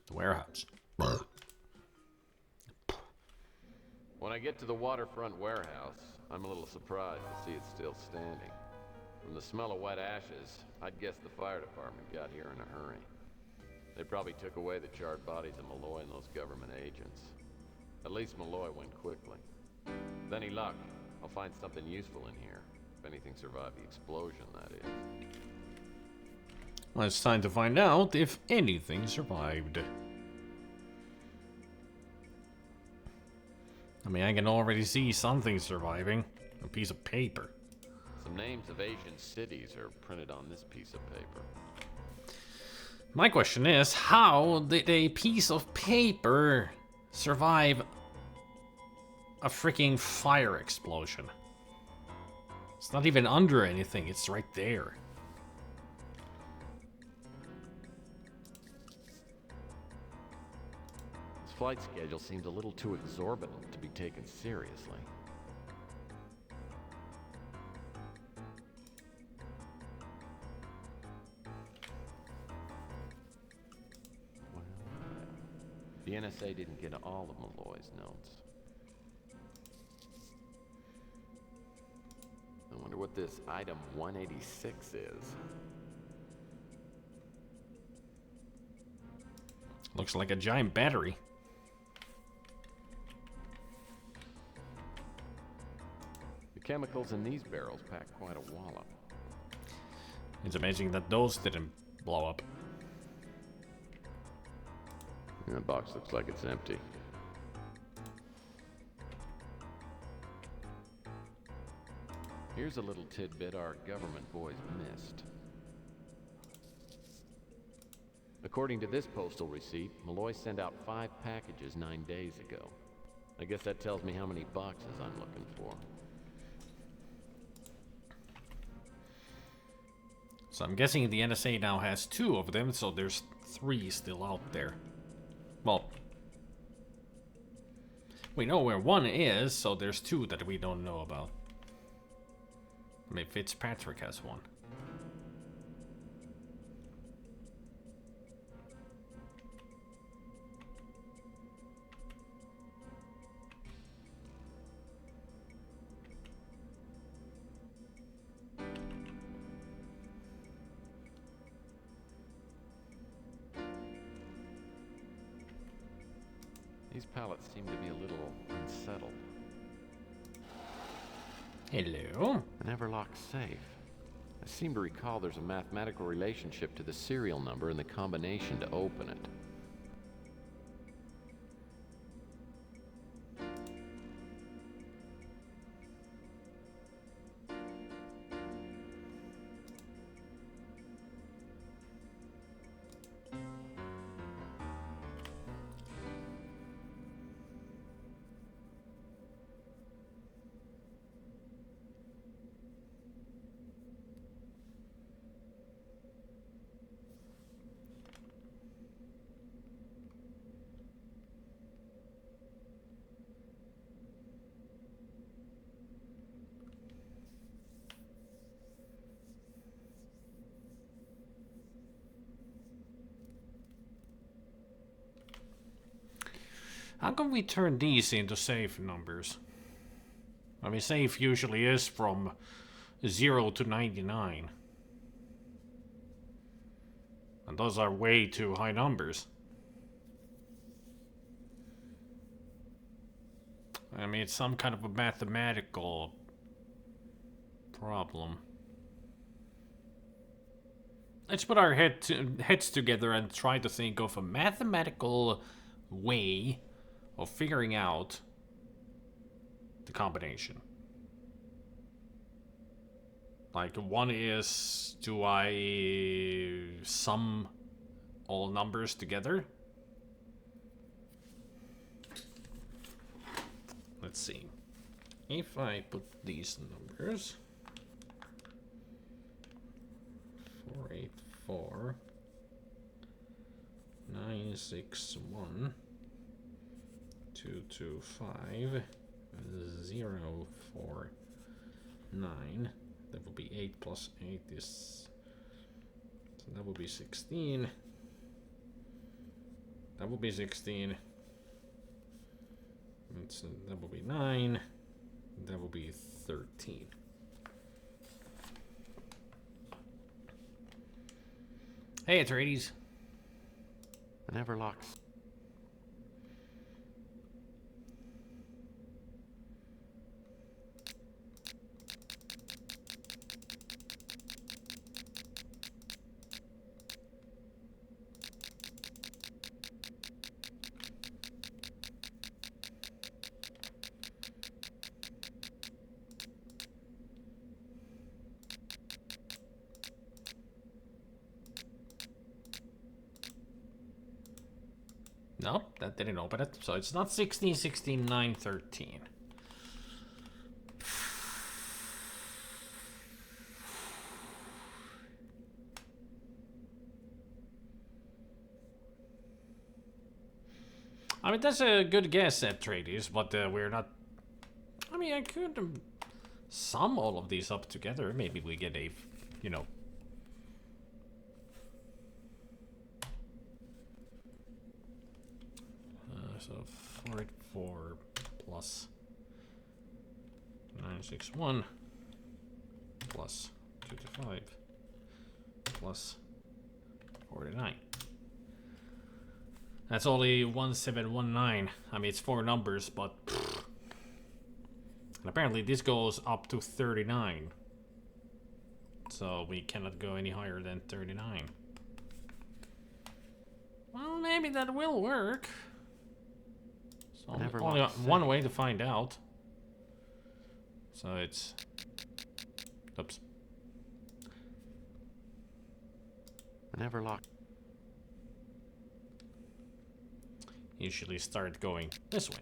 Speaker 1: The warehouse.
Speaker 4: When I get to the waterfront warehouse, I'm a little surprised to see it still standing. From the smell of wet ashes, I'd guess the fire department got here in a hurry. They probably took away the charred bodies of Malloy and those government agents. At least Malloy went quickly. With any luck, I'll find something useful in here. If anything survived the explosion, that is.
Speaker 1: Well, it's time to find out if anything survived. I mean, I can already see something surviving. A piece of paper.
Speaker 4: Some names of Asian cities are printed on this piece of paper.
Speaker 1: My question is, how did a piece of paper survive a freaking fire explosion? It's not even under anything, it's right there.
Speaker 4: This flight schedule seems a little too exorbitant to be taken seriously. The NSA didn't get all of Malloy's notes. I wonder what this item 186 is.
Speaker 1: Looks like a giant battery.
Speaker 4: The chemicals in these barrels pack quite a wallop.
Speaker 1: It's amazing that those didn't blow up.
Speaker 4: That box looks like it's empty. Here's a little tidbit our government boys missed. According to this postal receipt, Malloy sent out 5 packages 9 days ago. I guess that tells me how many boxes I'm looking for.
Speaker 1: So I'm guessing the NSA now has 2 of them, so there's 3 still out there. Well, we know where 1 is, so there's 2 that we don't know about. I mean, Fitzpatrick has 1.
Speaker 4: These pallets seem to be a little unsettled.
Speaker 1: Hello?
Speaker 4: An Everlock safe. I seem to recall there's a mathematical relationship to the serial number and the combination to open it.
Speaker 1: How can we turn these into safe numbers? I mean, safe usually is from 0 to 99. And those are way too high numbers. I mean, it's some kind of a mathematical problem. Let's put our heads together and try to think of a mathematical way of figuring out the combination. Like, one is, do I sum all numbers together? Let's see. If I put these numbers, 484, 961, 225, 049. That would be 8 plus 8 is... So that would be 16. That would be 16. That would be 9. That would be 13. Hey, it's Radies.
Speaker 4: An Everlock's.
Speaker 1: Nope, that didn't open it. So it's not 16, 16, 9, 13. I mean, that's a good guess at Trades, but we're not... I mean, I could sum all of these up together. Maybe we get a, you know... So 484 plus 961 plus 225 plus 49. That's only 1719. I mean, it's 4 numbers, but... And apparently this goes up to 39. So we cannot go any higher than 39. Well, maybe that will work. So only one way to find out. So it's... Oops.
Speaker 4: An Everlock.
Speaker 1: Usually start going this way.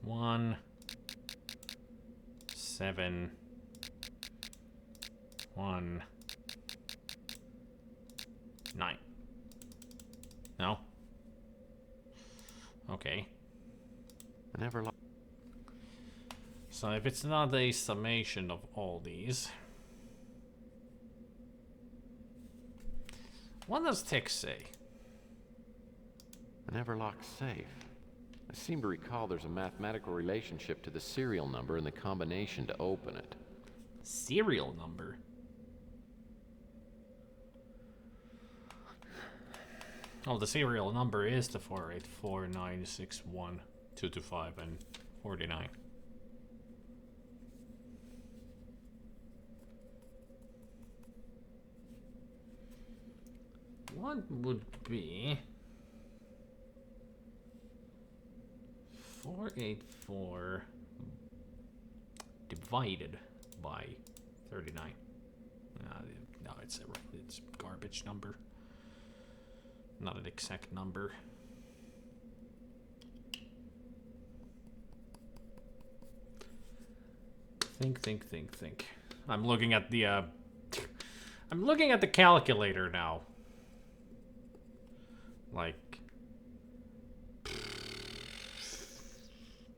Speaker 1: One, 7, 1, 9. No? Okay.
Speaker 4: An Everlock.
Speaker 1: So if it's not a summation of all these... What does text say?
Speaker 4: An Everlock safe. I seem to recall there's a mathematical relationship to the serial number and the combination to open it.
Speaker 1: Serial number? Oh, the serial number is the 484961225 and 49. What would be 484 divided by 39? No, it's garbage number. Not an exact number. Think. I'm looking at the I'm looking at the calculator now. Like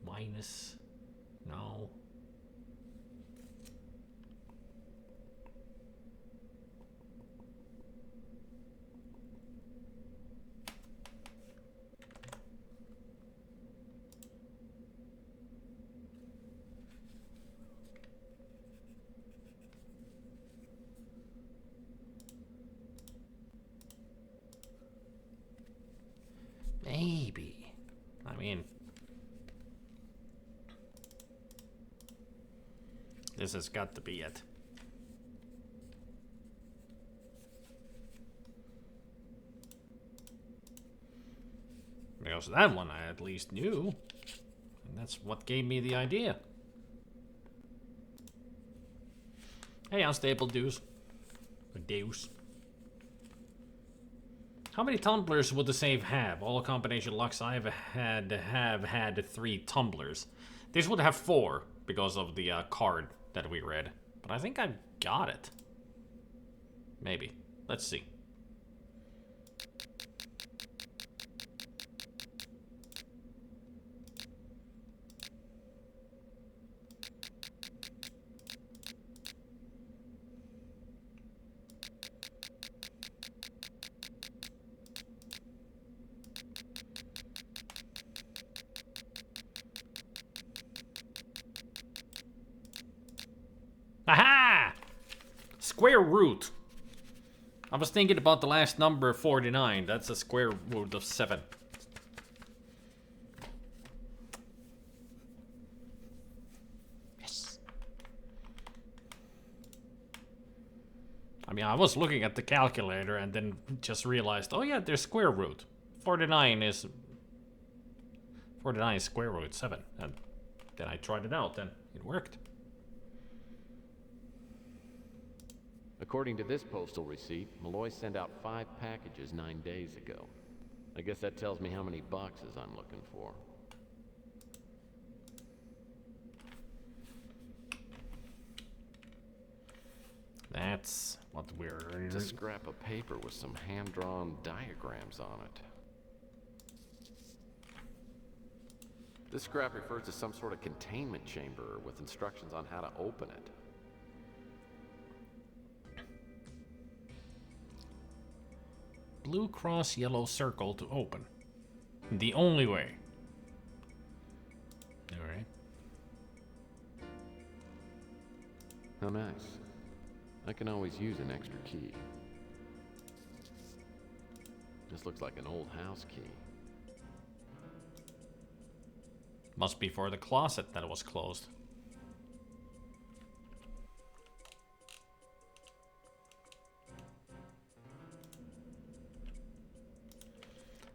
Speaker 1: minus no. Maybe. I mean, this has got to be it. Because that one I at least knew. And that's what gave me the idea. Hey, unstable Deuce. Or Deus. How many tumblers would the save have? All combination locks I've had have had 3 tumblers. This would have 4 because of the card that we read. But I think I've got it. Maybe. Let's see. Aha! Square root. I was thinking about the last number 49. That's a square root of 7. Yes. I mean, I was looking at the calculator and then just realized, oh yeah, there's square root. 49 is square root 7. And then I tried it out and it worked.
Speaker 4: According to this postal receipt, Malloy sent out 5 packages 9 days ago. I guess that tells me how many boxes I'm looking for.
Speaker 1: That's what we're...
Speaker 4: It's a scrap of paper with some hand-drawn diagrams on it. This scrap refers to some sort of containment chamber with instructions on how to open it.
Speaker 1: Blue cross, yellow circle to open. The only way. Alright.
Speaker 4: How nice. I can always use an extra key. This looks like an old house key.
Speaker 1: Must be for the closet that was closed.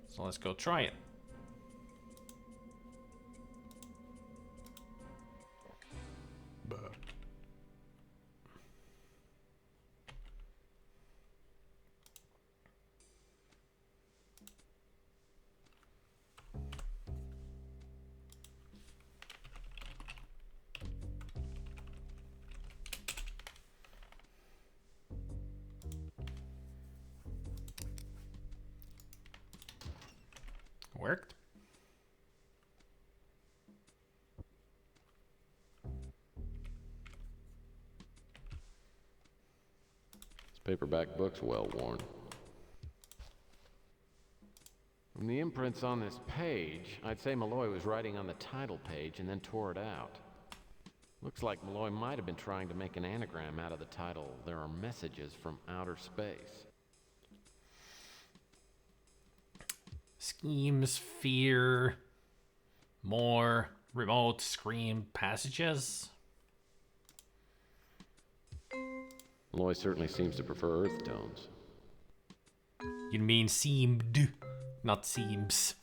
Speaker 1: So let's go try it. Worked.
Speaker 4: This paperback book's well worn. From the imprints on this page, I'd say Malloy was writing on the title page and then tore it out. Looks like Malloy might have been trying to make an anagram out of the title, There Are Messages from Outer Space.
Speaker 1: Schemes, fear, more remote scream passages.
Speaker 4: Malloy certainly seems to prefer earth tones.
Speaker 1: You mean seemed, not seems.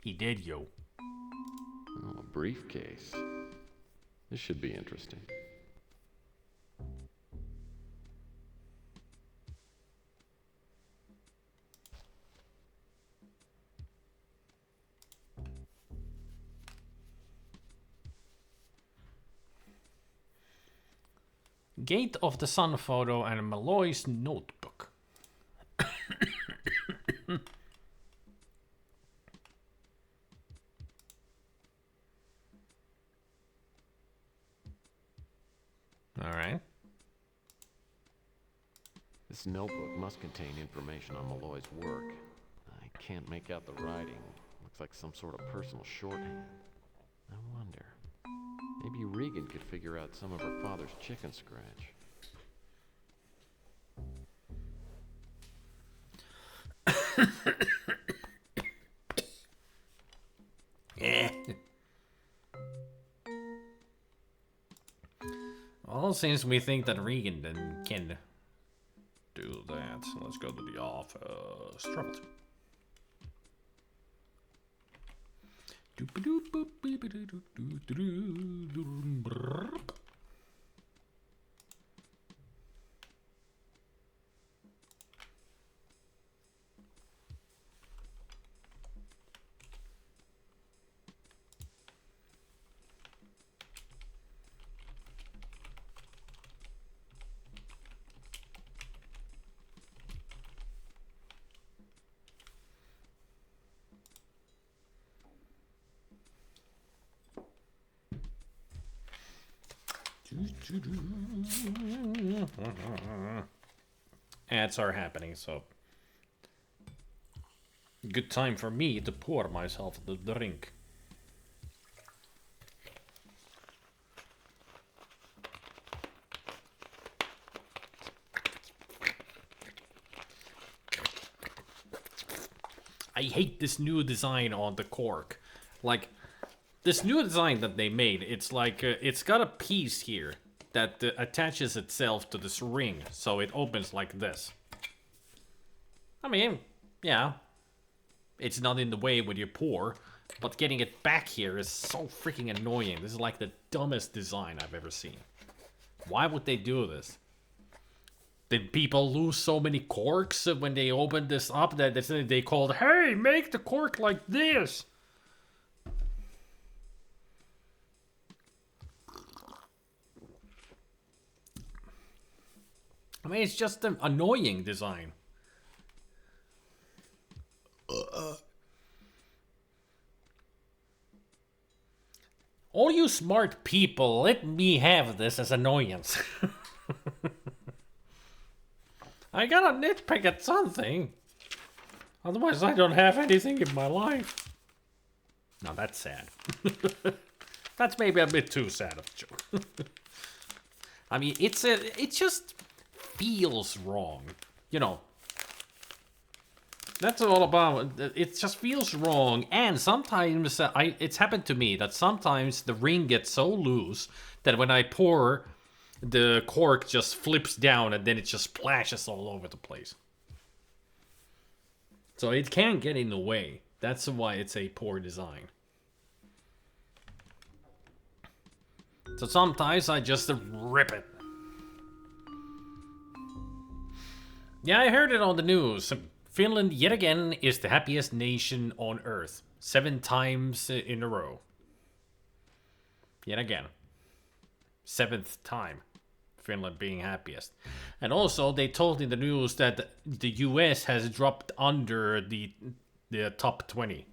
Speaker 1: He did, yo.
Speaker 4: Oh, a briefcase. This should be interesting.
Speaker 1: Gate of the Sun photo and Malloy's notebook. Alright.
Speaker 4: This notebook must contain information on Malloy's work. I can't make out the writing. Looks like some sort of personal shorthand. I wonder. Maybe Regan could figure out some of her father's chicken scratch.
Speaker 1: Yeah. Well, since we think that Regan then can do that, let's go to the office. Troubled. Ads are happening, so good time for me to pour myself the drink. I hate this new design on the cork. Like, this new design that they made, it's like, it's got a piece here that attaches itself to this ring, so it opens like this. I mean, yeah, it's not in the way when you pour, but getting it back here is so freaking annoying. This is like the dumbest design I've ever seen. Why would they do this? Did people lose so many corks when they opened this up that they called, hey, make the cork like this? I mean, it's just an annoying design. All you smart people, let me have this as annoyance. I gotta nitpick at something. Otherwise, I don't have anything in my life. Now, that's sad. That's maybe a bit too sad of a joke. I mean, it just feels wrong. You know. That's all about it. It just feels wrong. And sometimes, it's happened to me that sometimes the ring gets so loose that when I pour, the cork just flips down and then it just splashes all over the place. So it can get in the way. That's why it's a poor design. So sometimes I just rip it. Yeah, I heard it on the news. Finland, yet again, is the happiest nation on Earth. 7 times in a row. Yet again. 7th time. Finland being happiest. And also, they told in the news that the US has dropped under the top 20.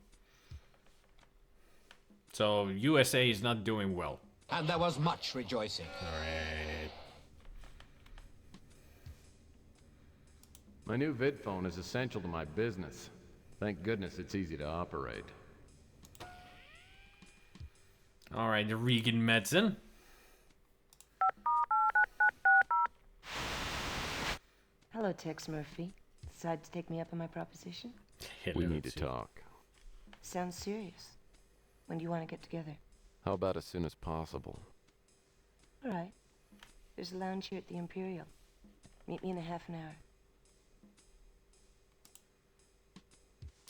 Speaker 1: So, USA is not doing well.
Speaker 5: And there was much rejoicing.
Speaker 1: Alright.
Speaker 4: My new vid phone is essential to my business. Thank goodness it's easy to operate.
Speaker 1: Alright, the Regan medicine.
Speaker 19: Hello, Tex Murphy. Decide to take me up on my proposition?
Speaker 4: We need to talk.
Speaker 19: Sounds serious. When do you want to get together?
Speaker 4: How about as soon as possible?
Speaker 19: All right. There's a lounge here at the Imperial. Meet me in a half an hour.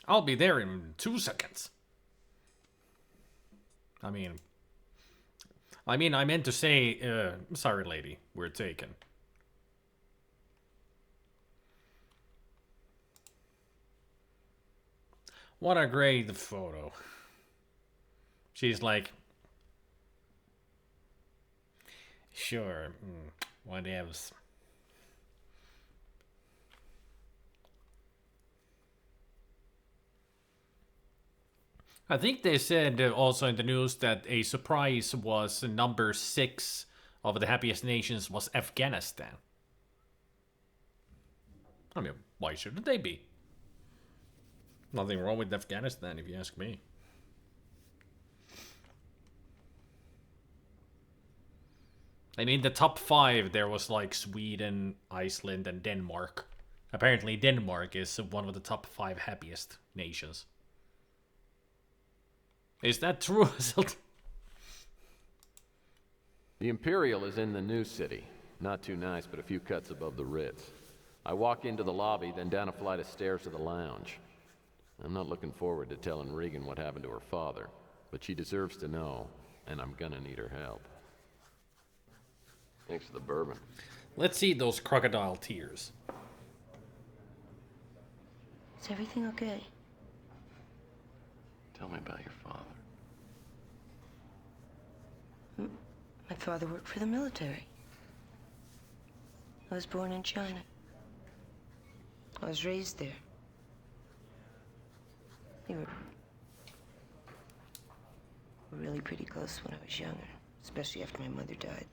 Speaker 1: I'll be there in 2 seconds. I meant to say, sorry lady, we're taken. What a great photo. She's like, sure, what else? I think they said also in the news that a surprise was number 6 of the happiest nations was Afghanistan. I mean, why shouldn't they be? Nothing wrong with Afghanistan, if you ask me. And in the top 5, there was like Sweden, Iceland, and Denmark. Apparently, Denmark is one of the top 5 happiest nations. Is that true?
Speaker 4: The Imperial is in the new city. Not too nice, but a few cuts above the Ritz. I walk into the lobby, then down a flight of stairs to the lounge. I'm not looking forward to telling Regan what happened to her father, but she deserves to know, and I'm gonna need her help. Thanks for the bourbon.
Speaker 1: Let's see those crocodile tears.
Speaker 19: Is everything okay?
Speaker 4: Tell me about your father.
Speaker 19: My father worked for the military. I was born in China. I was raised there. We were really pretty close when I was younger, especially after my mother died.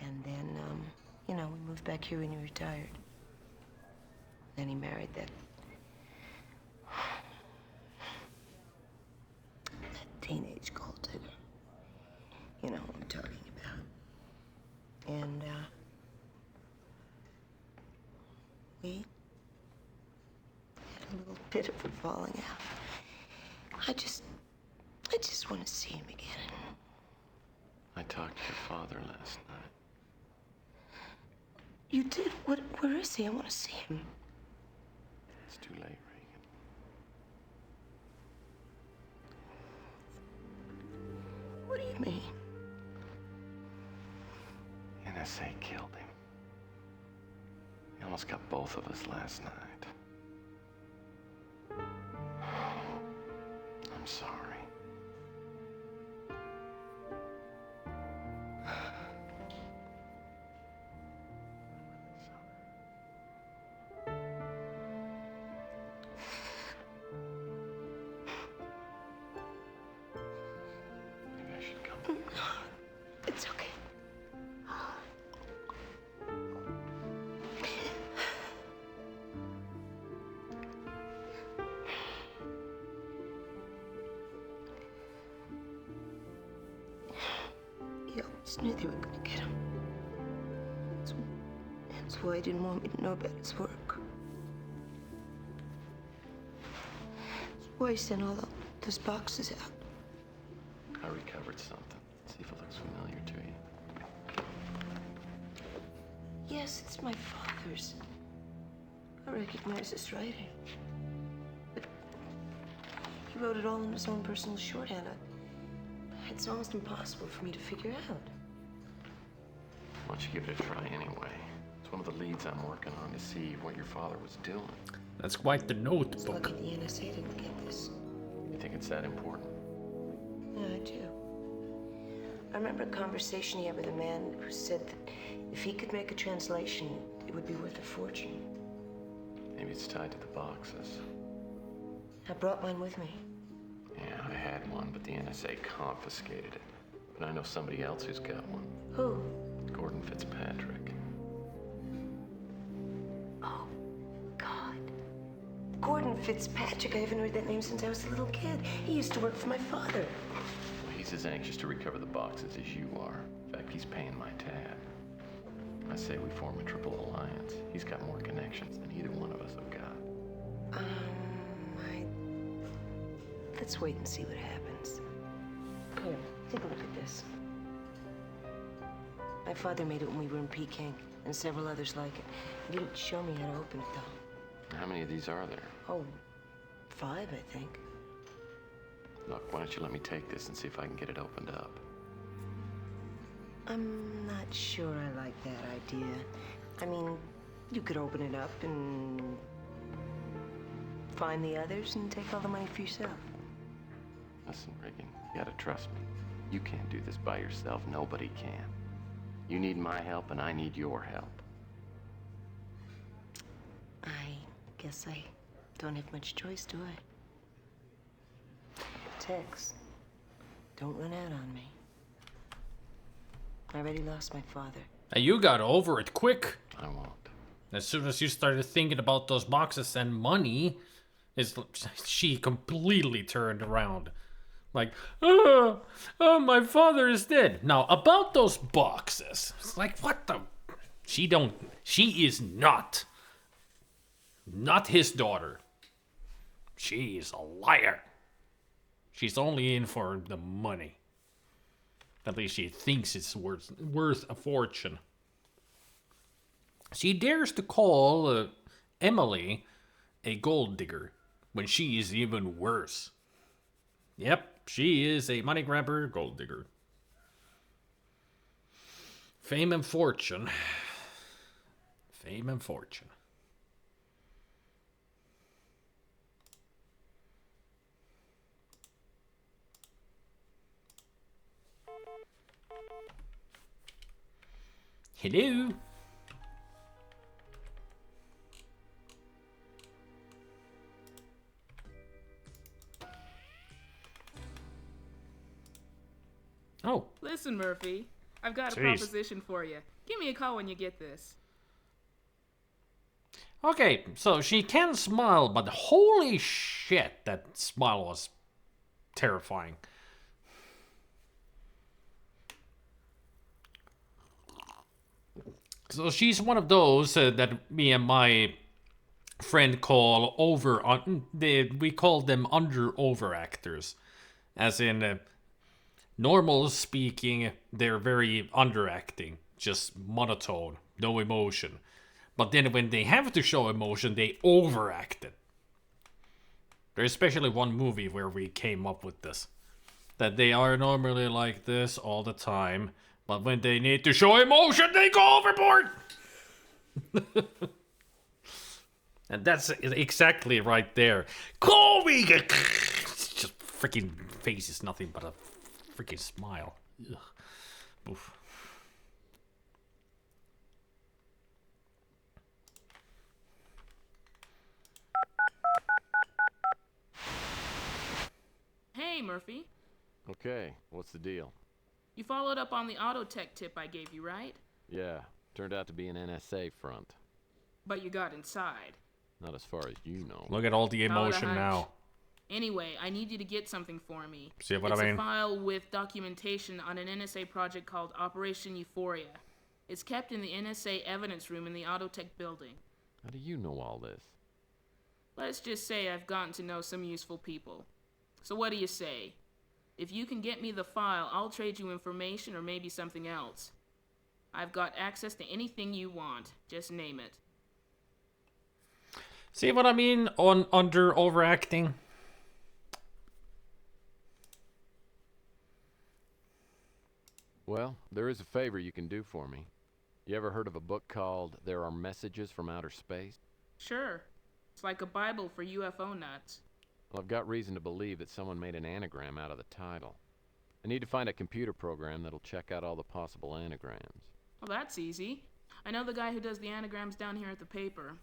Speaker 19: And then, we moved back here when he retired. Then he married that teenage gold digger. You know what I'm talking about. And, we had a little bit of a falling out. I just want to see him again.
Speaker 4: I talked to your father last night.
Speaker 19: You did? Where is he? I want to see him.
Speaker 4: It's too late, Regan.
Speaker 19: What do you mean?
Speaker 4: NSA killed him. He almost got both of us last night. I'm sorry. Maybe I should come.
Speaker 19: It's okay. You always knew they were gonna get him. That's why he didn't want me to know about his work. That's why he sent all those boxes out.
Speaker 4: I recovered something. See if it looks familiar to you.
Speaker 19: Yes, it's my father's. I recognize his writing. But he wrote it all in his own personal shorthand. It's almost impossible for me to figure out.
Speaker 4: Why don't you give it a try anyway? It's one of the leads I'm working on to see what your father was doing.
Speaker 1: That's quite the notebook.
Speaker 19: It's lucky the NSA didn't get this.
Speaker 4: You think it's that important?
Speaker 19: Yeah, I do. I remember a conversation he had with a man who said that if he could make a translation, it would be worth a fortune.
Speaker 4: Maybe it's tied to the boxes.
Speaker 19: I brought mine with me.
Speaker 4: Yeah, I had one, but the NSA confiscated it. But I know somebody else who's got one.
Speaker 19: Who?
Speaker 4: Gordon Fitzpatrick.
Speaker 19: Oh, God. Gordon Fitzpatrick. I haven't heard that name since I was a little kid. He used to work for my father.
Speaker 4: Well, he's as anxious to recover the boxes as you are. In fact, he's paying my tab. I say we form a triple alliance. He's got more connections than either one of us have got.
Speaker 19: I Let's wait and see what happens. Here, take a look at this. My father made it when we were in Peking, and several others like it. You didn't show me how to open it, though.
Speaker 4: How many of these are there?
Speaker 19: Oh, 5, I think.
Speaker 4: Look, why don't you let me take this and see if I can get it opened up?
Speaker 19: I'm not sure I like that idea. I mean, you could open it up and find the others and take all the money for yourself.
Speaker 4: Listen, Regan, you gotta trust me. You can't do this by yourself. Nobody can. You need my help, and I need your help.
Speaker 19: I guess I don't have much choice, do I? Tex, don't run out on me. I already lost my father.
Speaker 1: And you got over it quick.
Speaker 4: I won't.
Speaker 1: As soon as you started thinking about those boxes and money, she completely turned around. Like, oh, my father is dead. Now, about those boxes, it's like, what the? She is not his daughter. She is a liar. She's only in for the money. At least she thinks it's worth a fortune. She dares to call Emily a gold digger when she is even worse. Yep, she is a money grabber, gold digger. Fame and fortune. Fame and fortune. Hello? Oh.
Speaker 8: Listen, Murphy. I've got a
Speaker 1: Jeez.
Speaker 8: proposition for you. Give me a call when you get this.
Speaker 1: Okay, so she can smile, but holy shit, that smile was terrifying. So she's one of those that me and my friend call we call them overactors, as in normal speaking, they're very underacting, just monotone, no emotion. But then when they have to show emotion, they overact it. There's especially one movie where we came up with this, that they are normally like this all the time. But when they need to show emotion, they go overboard! And that's exactly right there. Call me! Just freaking face is nothing but a freaking smile. Ugh. Oof.
Speaker 8: Hey, Murphy.
Speaker 4: Okay, what's the deal?
Speaker 8: You followed up on the auto tech tip I gave you, right?
Speaker 4: Yeah, turned out to be an NSA front.
Speaker 8: But you got inside.
Speaker 4: Not as far as you know.
Speaker 1: Look at all the emotion now.
Speaker 8: Anyway, I need you to get something for me.
Speaker 1: See what
Speaker 8: it's
Speaker 1: I mean?
Speaker 8: It's a file with documentation on an NSA project called Operation Euphoria. It's kept in the NSA evidence room in the Autotech building.
Speaker 4: How do you know all this?
Speaker 8: Let's just say I've gotten to know some useful people. So what do you say? If you can get me the file, I'll trade you information or maybe something else. I've got access to anything you want. Just name it.
Speaker 1: See what I mean on under overacting?
Speaker 4: Well, there is a favor you can do for me. You ever heard of a book called There Are Messages from Outer Space?
Speaker 8: Sure. It's like a Bible for UFO nuts.
Speaker 4: Well, I've got reason to believe that someone made an anagram out of the title. I need to find a computer program that'll check out all the possible anagrams.
Speaker 8: Well, that's easy. I know the guy who does the anagrams down here at the paper.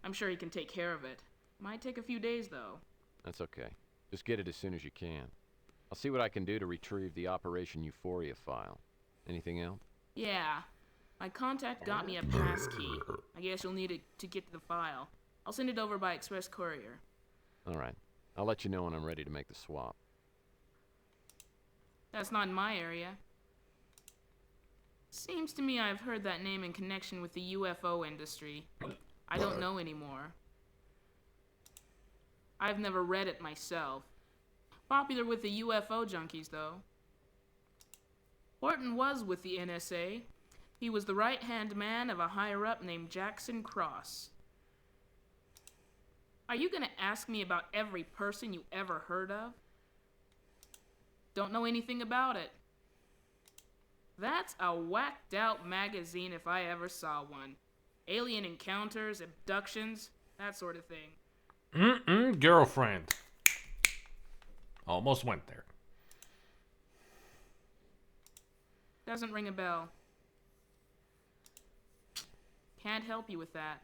Speaker 8: I'm sure he can take care of it. Might take a few days, though.
Speaker 4: That's okay. Just get it as soon as you can. I'll see what I can do to retrieve the Operation Euphoria file. Anything else?
Speaker 8: Yeah. My contact got me a passkey. I guess you'll need it to get to the file. I'll send it over by express courier.
Speaker 4: All right. I'll let you know when I'm ready to make the swap.
Speaker 8: That's not in my area. Seems to me I've heard that name in connection with the UFO industry. I don't know anymore. I've never read it myself. Popular with the UFO junkies, though. Horton was with the NSA. He was the right-hand man of a higher-up named Jackson Cross. Are you gonna ask me about every person you ever heard of? Don't know anything about it. That's a whacked-out magazine if I ever saw one. Alien encounters, abductions, that sort of thing.
Speaker 1: Girlfriend. Almost went there.
Speaker 8: Doesn't ring a bell. Can't help you with that.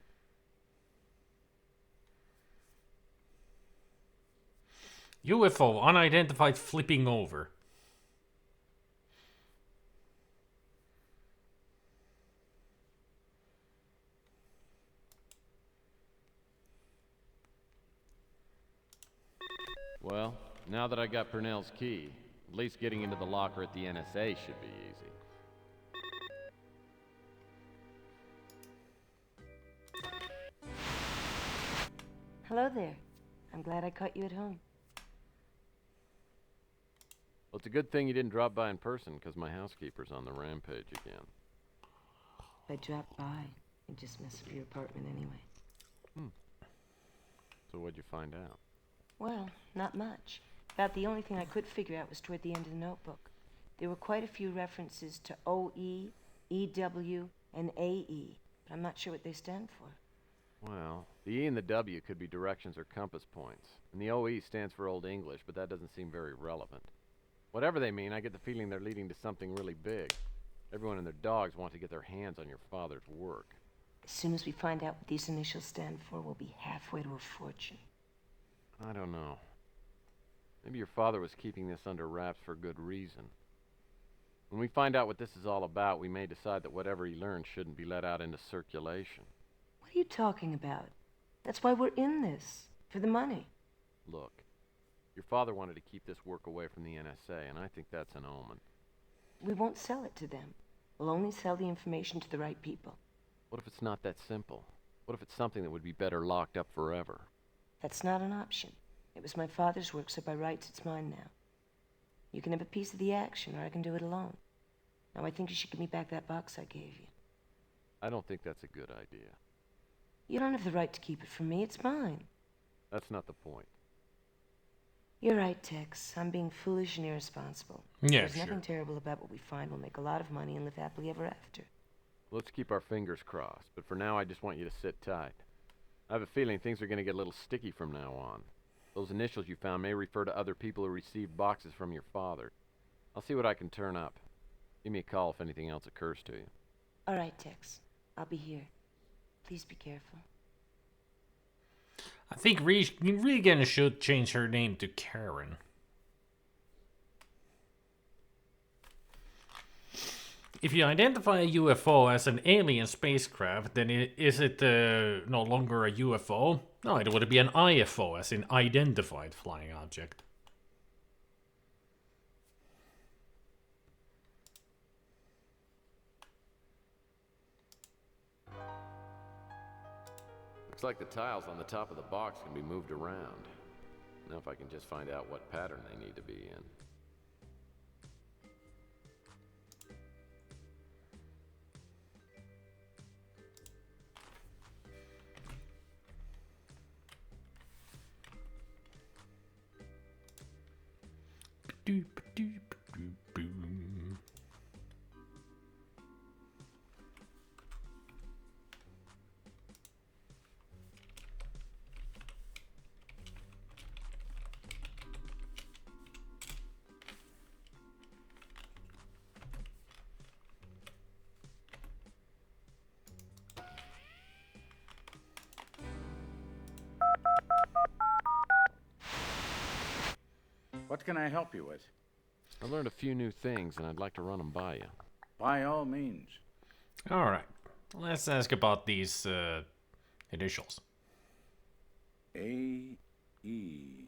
Speaker 1: UFO, unidentified flipping over.
Speaker 4: Well, now that I got Purnell's key, at least getting into the locker at the NSA should be easy.
Speaker 19: Hello there. I'm glad I caught you at home.
Speaker 4: Well, it's a good thing you didn't drop by in person, because my housekeeper's on the rampage again.
Speaker 19: If I dropped by, I'd just mess up your apartment anyway.
Speaker 4: So what'd you find out?
Speaker 19: Well, not much. About the only thing I could figure out was toward the end of the notebook. There were quite a few references to OE, EW, and AE, but I'm not sure what they stand for.
Speaker 4: Well, the E and the W could be directions or compass points, and the OE stands for Old English, but that doesn't seem very relevant. Whatever they mean, I get the feeling they're leading to something really big. Everyone and their dogs want to get their hands on your father's work.
Speaker 19: As soon as we find out what these initials stand for, we'll be halfway to a fortune.
Speaker 4: I don't know. Maybe your father was keeping this under wraps for good reason. When we find out what this is all about, we may decide that whatever he learned shouldn't be let out into circulation.
Speaker 19: What are you talking about? That's why we're in this. For the money.
Speaker 4: Look, your father wanted to keep this work away from the NSA, and I think that's an omen.
Speaker 19: We won't sell it to them. We'll only sell the information to the right people.
Speaker 4: What if it's not that simple? What if it's something that would be better locked up forever?
Speaker 19: That's not an option. It was my father's work, so by rights it's mine now. You can have a piece of the action, or I can do it alone. Now I think you should give me back that box I gave you.
Speaker 4: I don't think that's a good idea.
Speaker 19: You don't have the right to keep it from me. It's mine.
Speaker 4: That's not the point.
Speaker 19: You're right, Tex. I'm being foolish and irresponsible.
Speaker 1: Yeah,
Speaker 19: There's
Speaker 1: sure.
Speaker 19: nothing terrible about what we find. We'll make a lot of money and live happily ever after.
Speaker 4: Let's keep our fingers crossed, but for now I just want you to sit tight. I have a feeling things are going to get a little sticky from now on. Those initials you found may refer to other people who received boxes from your father. I'll see what I can turn up. Give me a call if anything else occurs to you.
Speaker 19: All right, Tex. I'll be here. Please be careful.
Speaker 1: I think Regan should change her name to Karen. If you identify a UFO as an alien spacecraft, then is it no longer a UFO? No, it would be an IFO, as in identified flying object.
Speaker 4: Looks like the tiles on the top of the box can be moved around. Now if I can just find out what pattern they need to be in.
Speaker 3: What can I help you with?
Speaker 4: I learned a few new things, and I'd like to run them by you.
Speaker 3: By all means.
Speaker 1: All right, let's ask about these initials.
Speaker 3: A.E.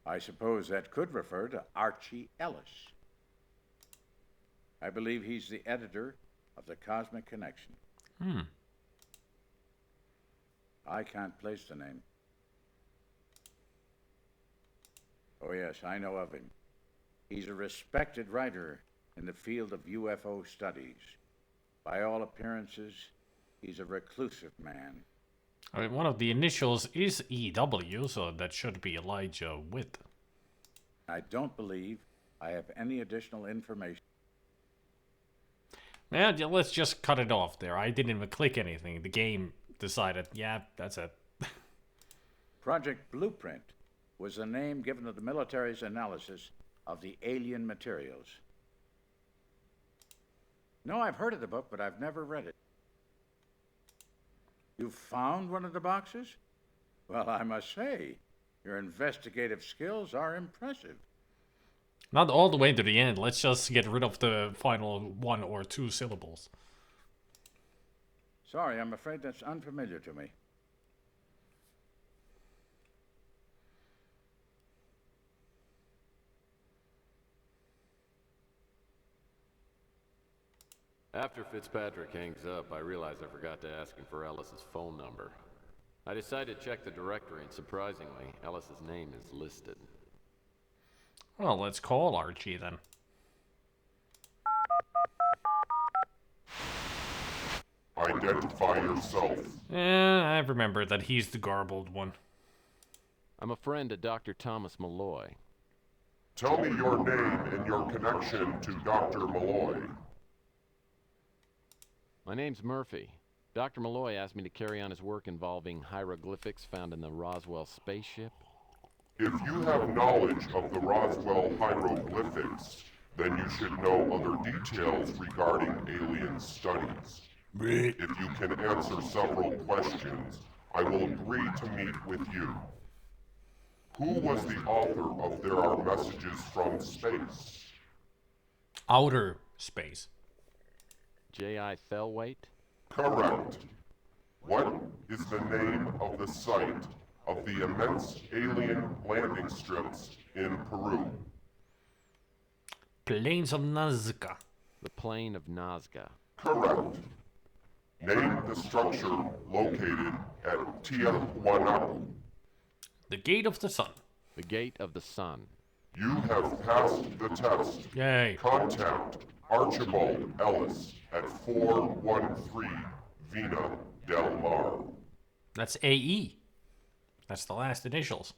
Speaker 3: I suppose that could refer to Archie Ellis. I believe he's the editor of the Cosmic Connection. I can't place the name. yes, I know of him. He's a respected writer in the field of UFO studies. By all appearances, he's a reclusive man.
Speaker 1: I mean, one of the initials is EW, so that should be Elijah Witt.
Speaker 3: I don't believe I have any additional information.
Speaker 1: Yeah, let's just cut it off there. I didn't even click anything. The game decided, yeah, that's it.
Speaker 3: Project Blueprint was the name given to the military's analysis of the alien materials. No, I've heard of the book, but I've never read it. You found one of the boxes? Well, I must say, your investigative skills are impressive.
Speaker 1: Not all the way to the end. Let's just get rid of the final 1 or 2 syllables.
Speaker 3: Sorry, I'm afraid that's unfamiliar to me.
Speaker 4: After Fitzpatrick hangs up, I realize I forgot to ask him for Ellis's phone number. I decided to check the directory, and surprisingly, Ellis's name is listed.
Speaker 1: Well, let's call Archie then.
Speaker 10: Identify yourself.
Speaker 1: I remember that he's the garbled one.
Speaker 4: I'm a friend of Dr. Thomas Malloy.
Speaker 10: Tell me your name and your connection to Dr. Malloy.
Speaker 4: My name's Murphy. Dr. Malloy asked me to carry on his work involving hieroglyphics found in the Roswell spaceship.
Speaker 10: If you have knowledge of the Roswell hieroglyphics, then you should know other details regarding alien studies. If you can answer several questions, I will agree to meet with you. Who was the author of There Are Messages from Space?
Speaker 1: Outer space.
Speaker 4: J.I. Thelwait?
Speaker 10: Correct. What is the name of the site of the immense alien landing strips in Peru?
Speaker 1: Plains of Nazca.
Speaker 4: The Plain of Nazca.
Speaker 10: Correct. Name the structure located at Tiahuanaco.
Speaker 1: The Gate of the Sun.
Speaker 4: The Gate of the Sun.
Speaker 10: You have passed the test.
Speaker 1: Yay.
Speaker 10: Contact Archibald Ellis at 413 Vina Del Mar.
Speaker 1: That's AE. That's the last initials.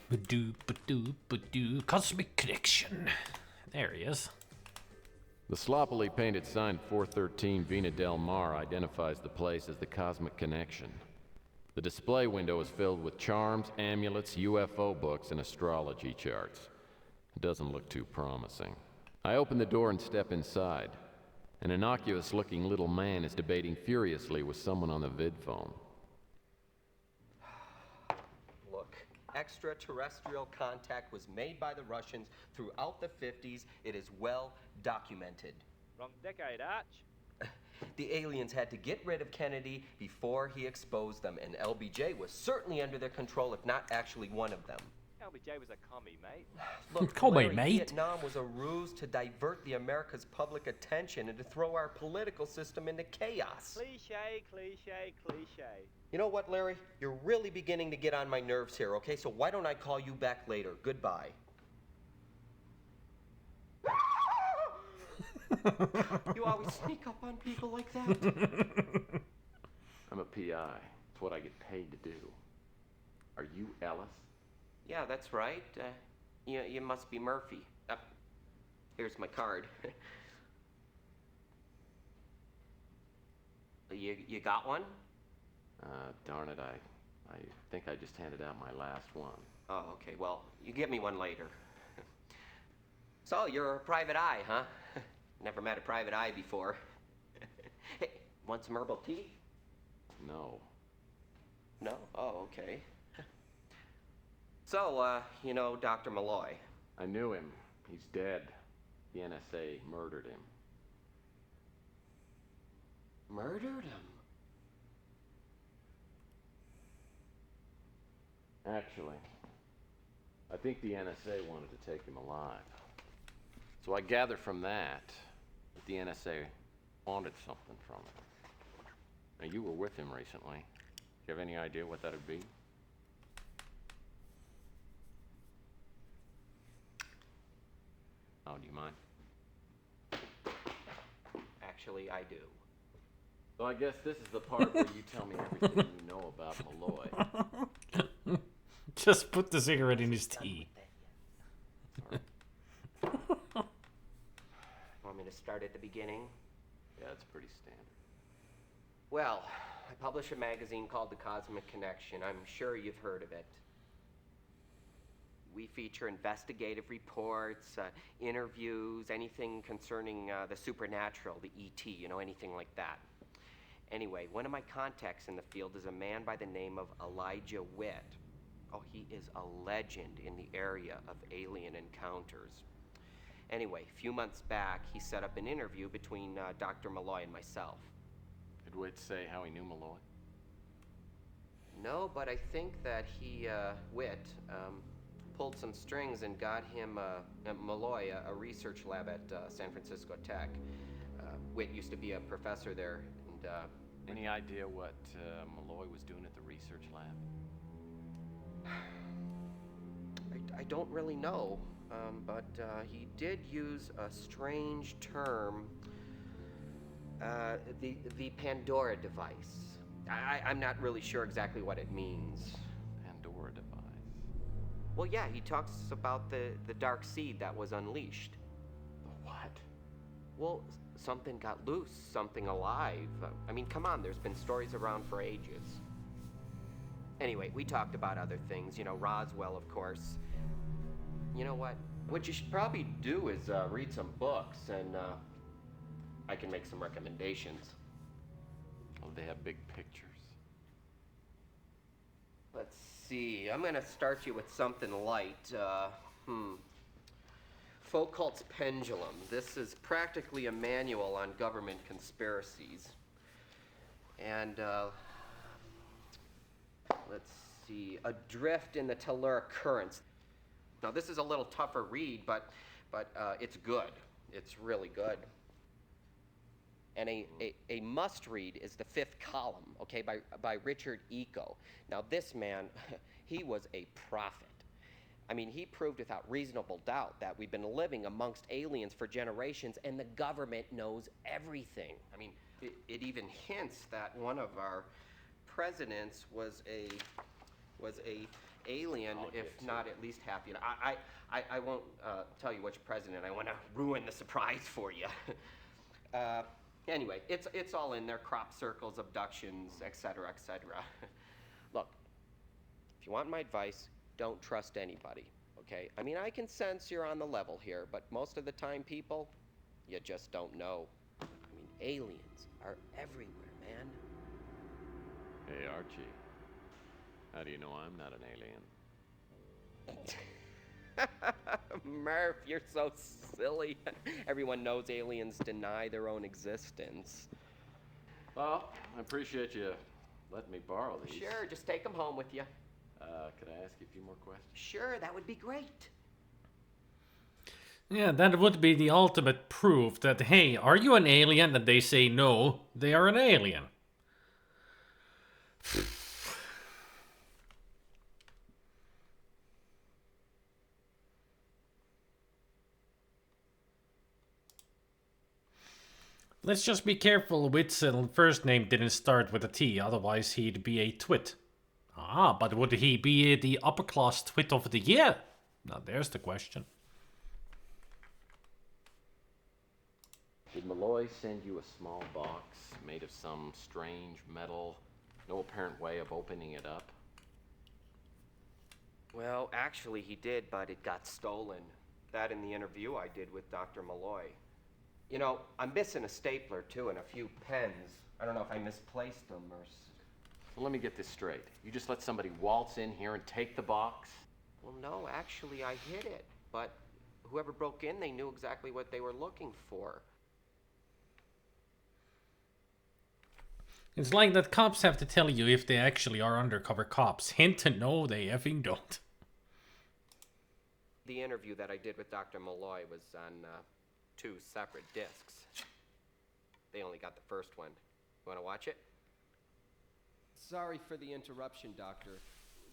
Speaker 1: Ba-doo, ba-doo, ba-doo. Cosmic Connection. There he is.
Speaker 4: The sloppily painted sign 413 Vina Del Mar identifies the place as the Cosmic Connection. The display window is filled with charms, amulets, UFO books, and astrology charts. It doesn't look too promising. I open the door and step inside. An innocuous-looking little man is debating furiously with someone on the vidphone.
Speaker 13: Look, extraterrestrial contact was made by the Russians throughout the 50s. It is well documented.
Speaker 14: Wrong decade, Arch.
Speaker 13: The aliens had to get rid of Kennedy before he exposed them, and LBJ was certainly under their control, if not actually one of them.
Speaker 14: LBJ was a commie, mate.
Speaker 13: Look,
Speaker 1: Call me
Speaker 13: Larry,
Speaker 1: mate.
Speaker 13: Vietnam was a ruse to divert the America's public attention and to throw our political system into chaos.
Speaker 14: Cliche, cliche, cliche.
Speaker 13: You know what, Larry? You're really beginning to get on my nerves here, okay? So why don't I call you back later? Goodbye. You always sneak up on people like that?
Speaker 4: I'm a PI. It's what I get paid to do. Are you Ellis?
Speaker 13: Yeah, that's right. You must be Murphy. Here's my card. You got one?
Speaker 4: Darn it, I think I just handed out my last one.
Speaker 13: Oh, okay. Well, you give me one later. So, you're a private eye, huh? Never met a private eye before. Hey, want some herbal tea?
Speaker 4: No.
Speaker 13: No? Oh, okay. So, you know Dr. Malloy?
Speaker 4: I knew him. He's dead. The NSA murdered him.
Speaker 13: Murdered him?
Speaker 4: Actually, I think the NSA wanted to take him alive. So I gather from that the NSA wanted something from him. Now, you were with him recently. Do you have any idea what that'd be? Oh, do you mind?
Speaker 13: Actually, I do.
Speaker 4: So I guess this is the part where you tell me everything you know about Malloy.
Speaker 1: Just put the cigarette in his tea.
Speaker 13: Want me to start at the beginning?
Speaker 4: Yeah, it's pretty standard.
Speaker 13: Well, I publish a magazine called The Cosmic Connection. I'm sure you've heard of it. We feature investigative reports, interviews, anything concerning the supernatural, the ET, you know, anything like that. Anyway, one of my contacts in the field is a man by the name of Elijah Witt. Oh, he is a legend in the area of alien encounters. Anyway, a few months back, he set up an interview between Dr. Malloy and myself.
Speaker 4: Did Witt say how he knew Malloy?
Speaker 13: No, but I think that he, Witt, pulled some strings and got him, Malloy, a research lab at San Francisco Tech. Witt used to be a professor there, and,
Speaker 4: Any idea what Malloy was doing at the research lab?
Speaker 13: I don't really know, but he did use a strange term, the Pandora device. I'm not really sure exactly what it means.
Speaker 4: Pandora device?
Speaker 13: Well, yeah, he talks about the dark seed that was unleashed.
Speaker 4: The what?
Speaker 13: Well, something got loose, something alive. I mean, come on, there's been stories around for ages. Anyway, we talked about other things, you know, Roswell, of course. You know what? What you should probably do is read some books, and I can make some recommendations.
Speaker 4: Oh, they have big pictures.
Speaker 13: Let's see, I'm gonna start you with something light. Foucault's Pendulum. This is practically a manual on government conspiracies. And, let's see, Adrift in the Telluric Currents. Now, this is a little tougher read, but it's good. It's really good. And a must-read is The Fifth Column, okay, by Richard Eco. Now, this man, he was a prophet. I mean, he proved without reasonable doubt that we've been living amongst aliens for generations, and the government knows everything. I mean, it even hints that one of our presidents was a alien, if not at least half. You know, I won't tell you which president. I want to ruin the surprise for you. Anyway, it's all in there: crop circles, abductions, etc., etc. Look, if you want my advice, don't trust anybody, okay? I mean, I can sense you're on the level here, but most of the time, people, you just don't know. I mean, aliens are everywhere, man.
Speaker 4: Hey, Archie. How do you know I'm not an alien?
Speaker 13: Murph, you're so silly. Everyone knows aliens deny their own existence.
Speaker 4: Well, I appreciate you letting me borrow these.
Speaker 13: Sure, just take them home with you.
Speaker 4: Could I ask you a few more questions?
Speaker 13: Sure, that would be great.
Speaker 1: Yeah, that would be the ultimate proof that, hey, are you an alien? And they say no, they are an alien. Let's just be careful Witt's first name didn't start with a T, otherwise he'd be a twit. Ah, but would he be the upper class twit of the year? Now there's the question.
Speaker 4: Did Malloy send you a small box made of some strange metal, no apparent way of opening it up?
Speaker 13: Well, actually he did, but it got stolen. That in the interview I did with Dr. Malloy. You know, I'm missing a stapler too and a few pens. I don't know if I misplaced them or...
Speaker 4: Well, let me get this straight. You just let somebody waltz in here and take the box?
Speaker 13: Well, no, actually I hid it. But whoever broke in, they knew exactly what they were looking for.
Speaker 1: It's like that cops have to tell you if they actually are undercover cops. Hint, no, they effing don't.
Speaker 13: The interview that I did with Dr. Malloy was on 2 separate discs. They only got the first one. You want to watch it? Sorry for the interruption, Doctor.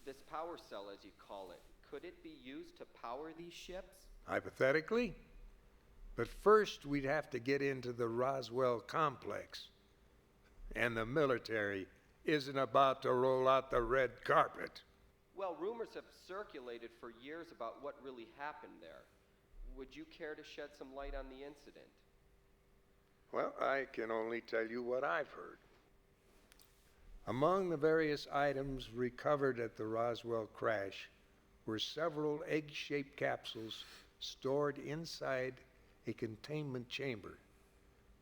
Speaker 13: This power cell, as you call it, could it be used to power these ships?
Speaker 2: Hypothetically. But first, we'd have to get into the Roswell complex. And the military isn't about to roll out the red carpet.
Speaker 13: Well, rumors have circulated for years about what really happened there. Would you care to shed some light on the incident?
Speaker 2: Well, I can only tell you what I've heard. Among the various items recovered at the Roswell crash were several egg-shaped capsules stored inside a containment chamber.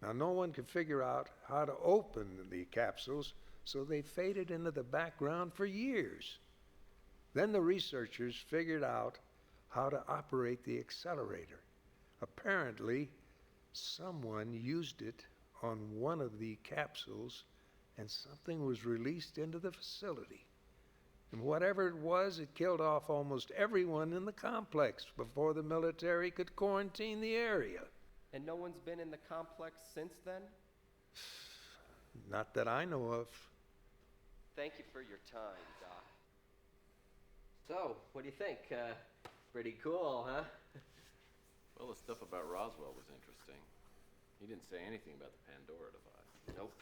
Speaker 2: Now, no one could figure out how to open the capsules, so they faded into the background for years. Then the researchers figured out how to operate the accelerator. Apparently, someone used it on one of the capsules, and something was released into the facility. And whatever it was, it killed off almost everyone in the complex before the military could quarantine the area.
Speaker 13: And no one's been in the complex since then?
Speaker 2: Not that I know of.
Speaker 13: Thank you for your time, Doc. So, what do you think? Pretty cool, huh?
Speaker 4: Well, the stuff about Roswell was interesting. He didn't say anything about the Pandora device.
Speaker 13: Nope.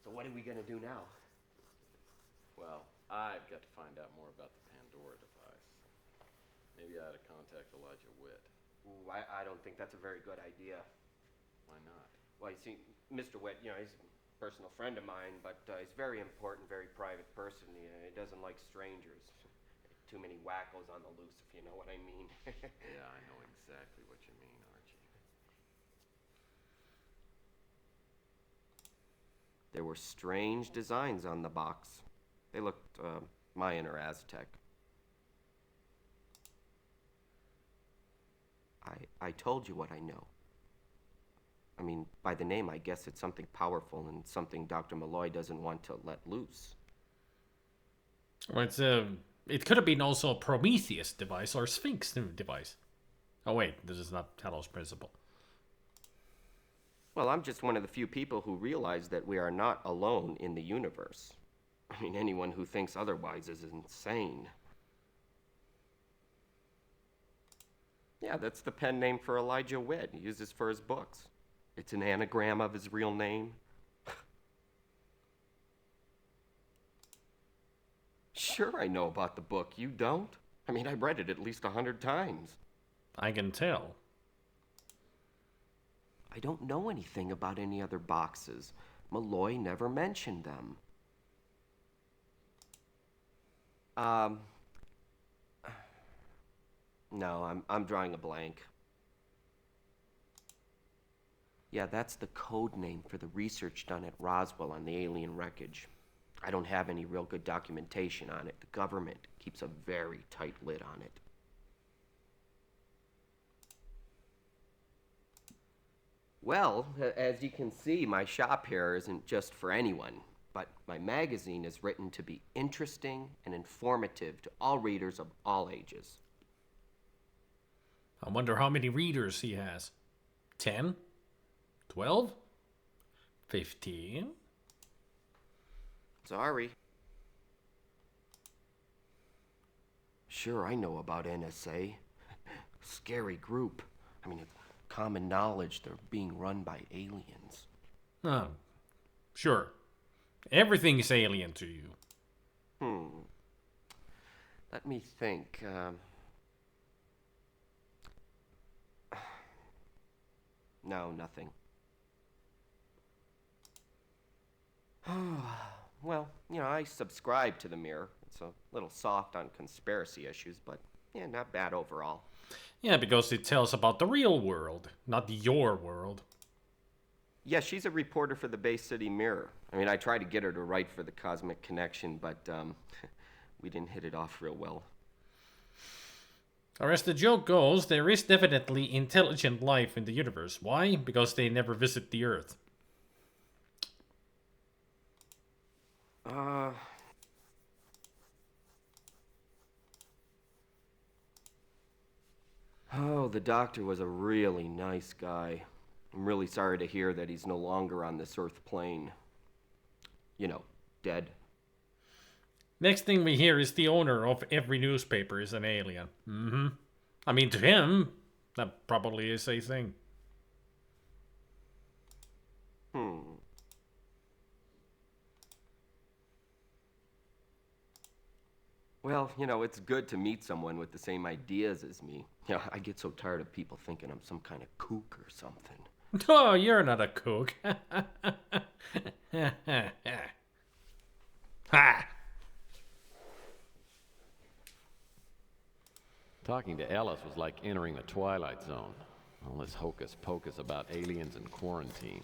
Speaker 13: So what are we gonna do now?
Speaker 4: Well, I've got to find out more about the Pandora device. Maybe I ought to contact Elijah Witt.
Speaker 13: Ooh, I don't think that's a very good idea.
Speaker 4: Why not?
Speaker 13: Well, you see, Mr. Witt, you know, he's a personal friend of mine, but he's very important, very private person. He doesn't like strangers. Too many wackos on the loose, if you know what I mean.
Speaker 4: Yeah, I know exactly what you mean, Archie.
Speaker 13: There were strange designs on the box. They looked Mayan or Aztec. I told you what I know. I mean, by the name, I guess it's something powerful and something Dr. Malloy doesn't want to let loose.
Speaker 1: Well, it could have been also a Prometheus device or Sphinx device. Oh wait, this is not Talos Principle.
Speaker 13: Well, I'm just one of the few people who realize that we are not alone in the universe. I mean, anyone who thinks otherwise is insane. Yeah, that's the pen name for Elijah Witt. He uses for his books. It's an anagram of his real name. Sure, I know about the book. You don't? I mean, I read it at least 100 times.
Speaker 1: I can tell.
Speaker 13: I don't know anything about any other boxes. Malloy never mentioned them. No, I'm drawing a blank. Yeah, that's the code name for the research done at Roswell on the alien wreckage. I don't have any real good documentation on it. The government keeps a very tight lid on it. Well, as you can see, my shop here isn't just for anyone, but my magazine is written to be interesting and informative to all readers of all ages.
Speaker 1: I wonder how many readers he has. 10? 12? 15?
Speaker 13: Sorry. Sure, I know about NSA. Scary group. I mean, it's common knowledge they're being run by aliens.
Speaker 1: Oh, sure. Everything's alien to you.
Speaker 13: Let me think. No, nothing. Well, you know, I subscribe to the Mirror. It's a little soft on conspiracy issues, but yeah, not bad overall.
Speaker 1: Yeah, because it tells about the real world, not your world.
Speaker 13: Yeah, she's a reporter for the Bay City Mirror. I mean, I tried to get her to write for the Cosmic Connection, but we didn't hit it off real well.
Speaker 1: Or as the joke goes, there is definitely intelligent life in the universe. Why? Because they never visit the Earth.
Speaker 13: Oh, the doctor was a really nice guy. I'm really sorry to hear that he's no longer on this Earth plane. You know, dead.
Speaker 1: Next thing we hear is the owner of every newspaper is an alien. Mm-hmm. I mean, to him, that probably is a thing.
Speaker 13: Well, you know, it's good to meet someone with the same ideas as me. Yeah, I get so tired of people thinking I'm some kind of kook or something.
Speaker 1: Oh, you're not a kook. Ha!
Speaker 4: Talking to Ellis was like entering the Twilight Zone. All this hocus pocus about aliens and quarantine.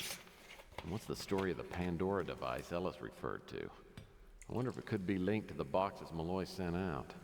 Speaker 4: And what's the story of the Pandora device Ellis referred to? I wonder if it could be linked to the boxes Malloy sent out.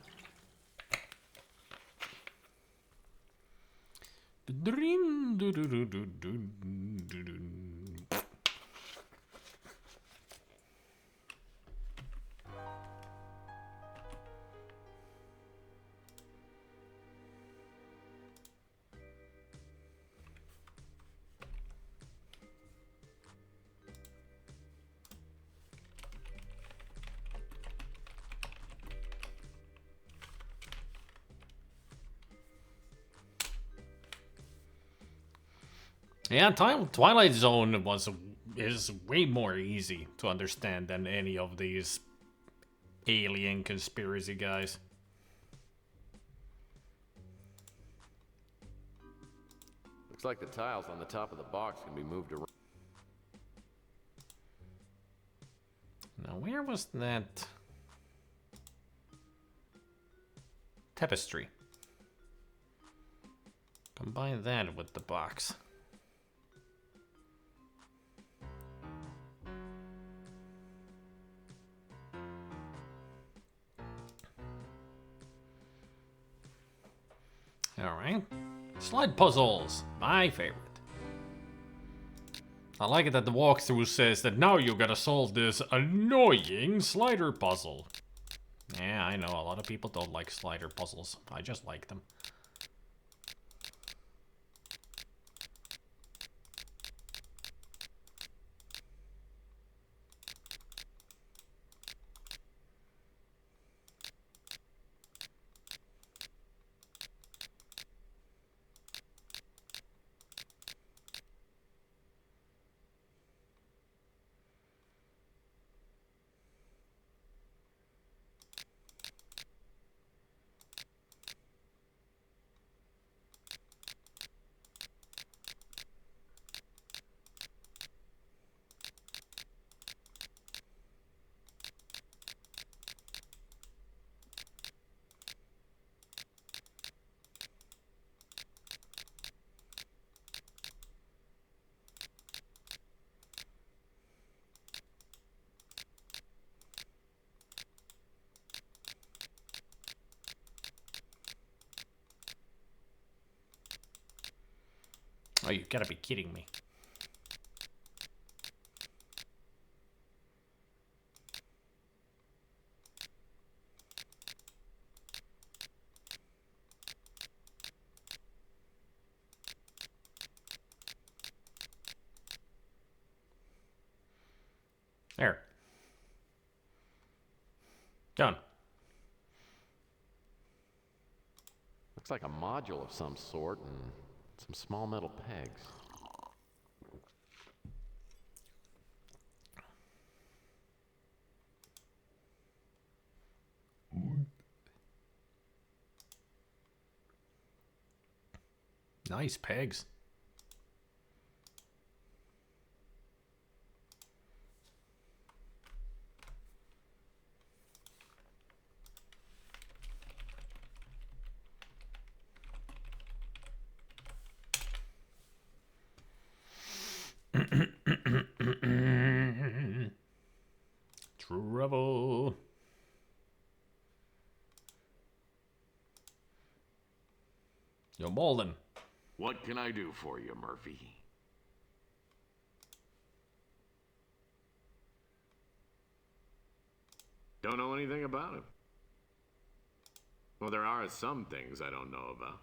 Speaker 1: Yeah, Twilight Zone is way more easy to understand than any of these alien conspiracy guys.
Speaker 4: Looks like the tiles on the top of the box can be moved around.
Speaker 1: Now, where was that tapestry? Combine that with the box. Alright. Slide puzzles. My favorite. I like it that the walkthrough says that now you gotta solve this annoying slider puzzle. Yeah, I know, a lot of people don't like slider puzzles. I just like them. Oh, you gotta be kidding me. There. Done.
Speaker 4: Looks like a module of some sort and some small metal pegs.
Speaker 1: Nice pegs. Trouble. Yo, Malden.
Speaker 21: What can I do for you, Murphy? Don't know anything about him. Well, there are some things I don't know about.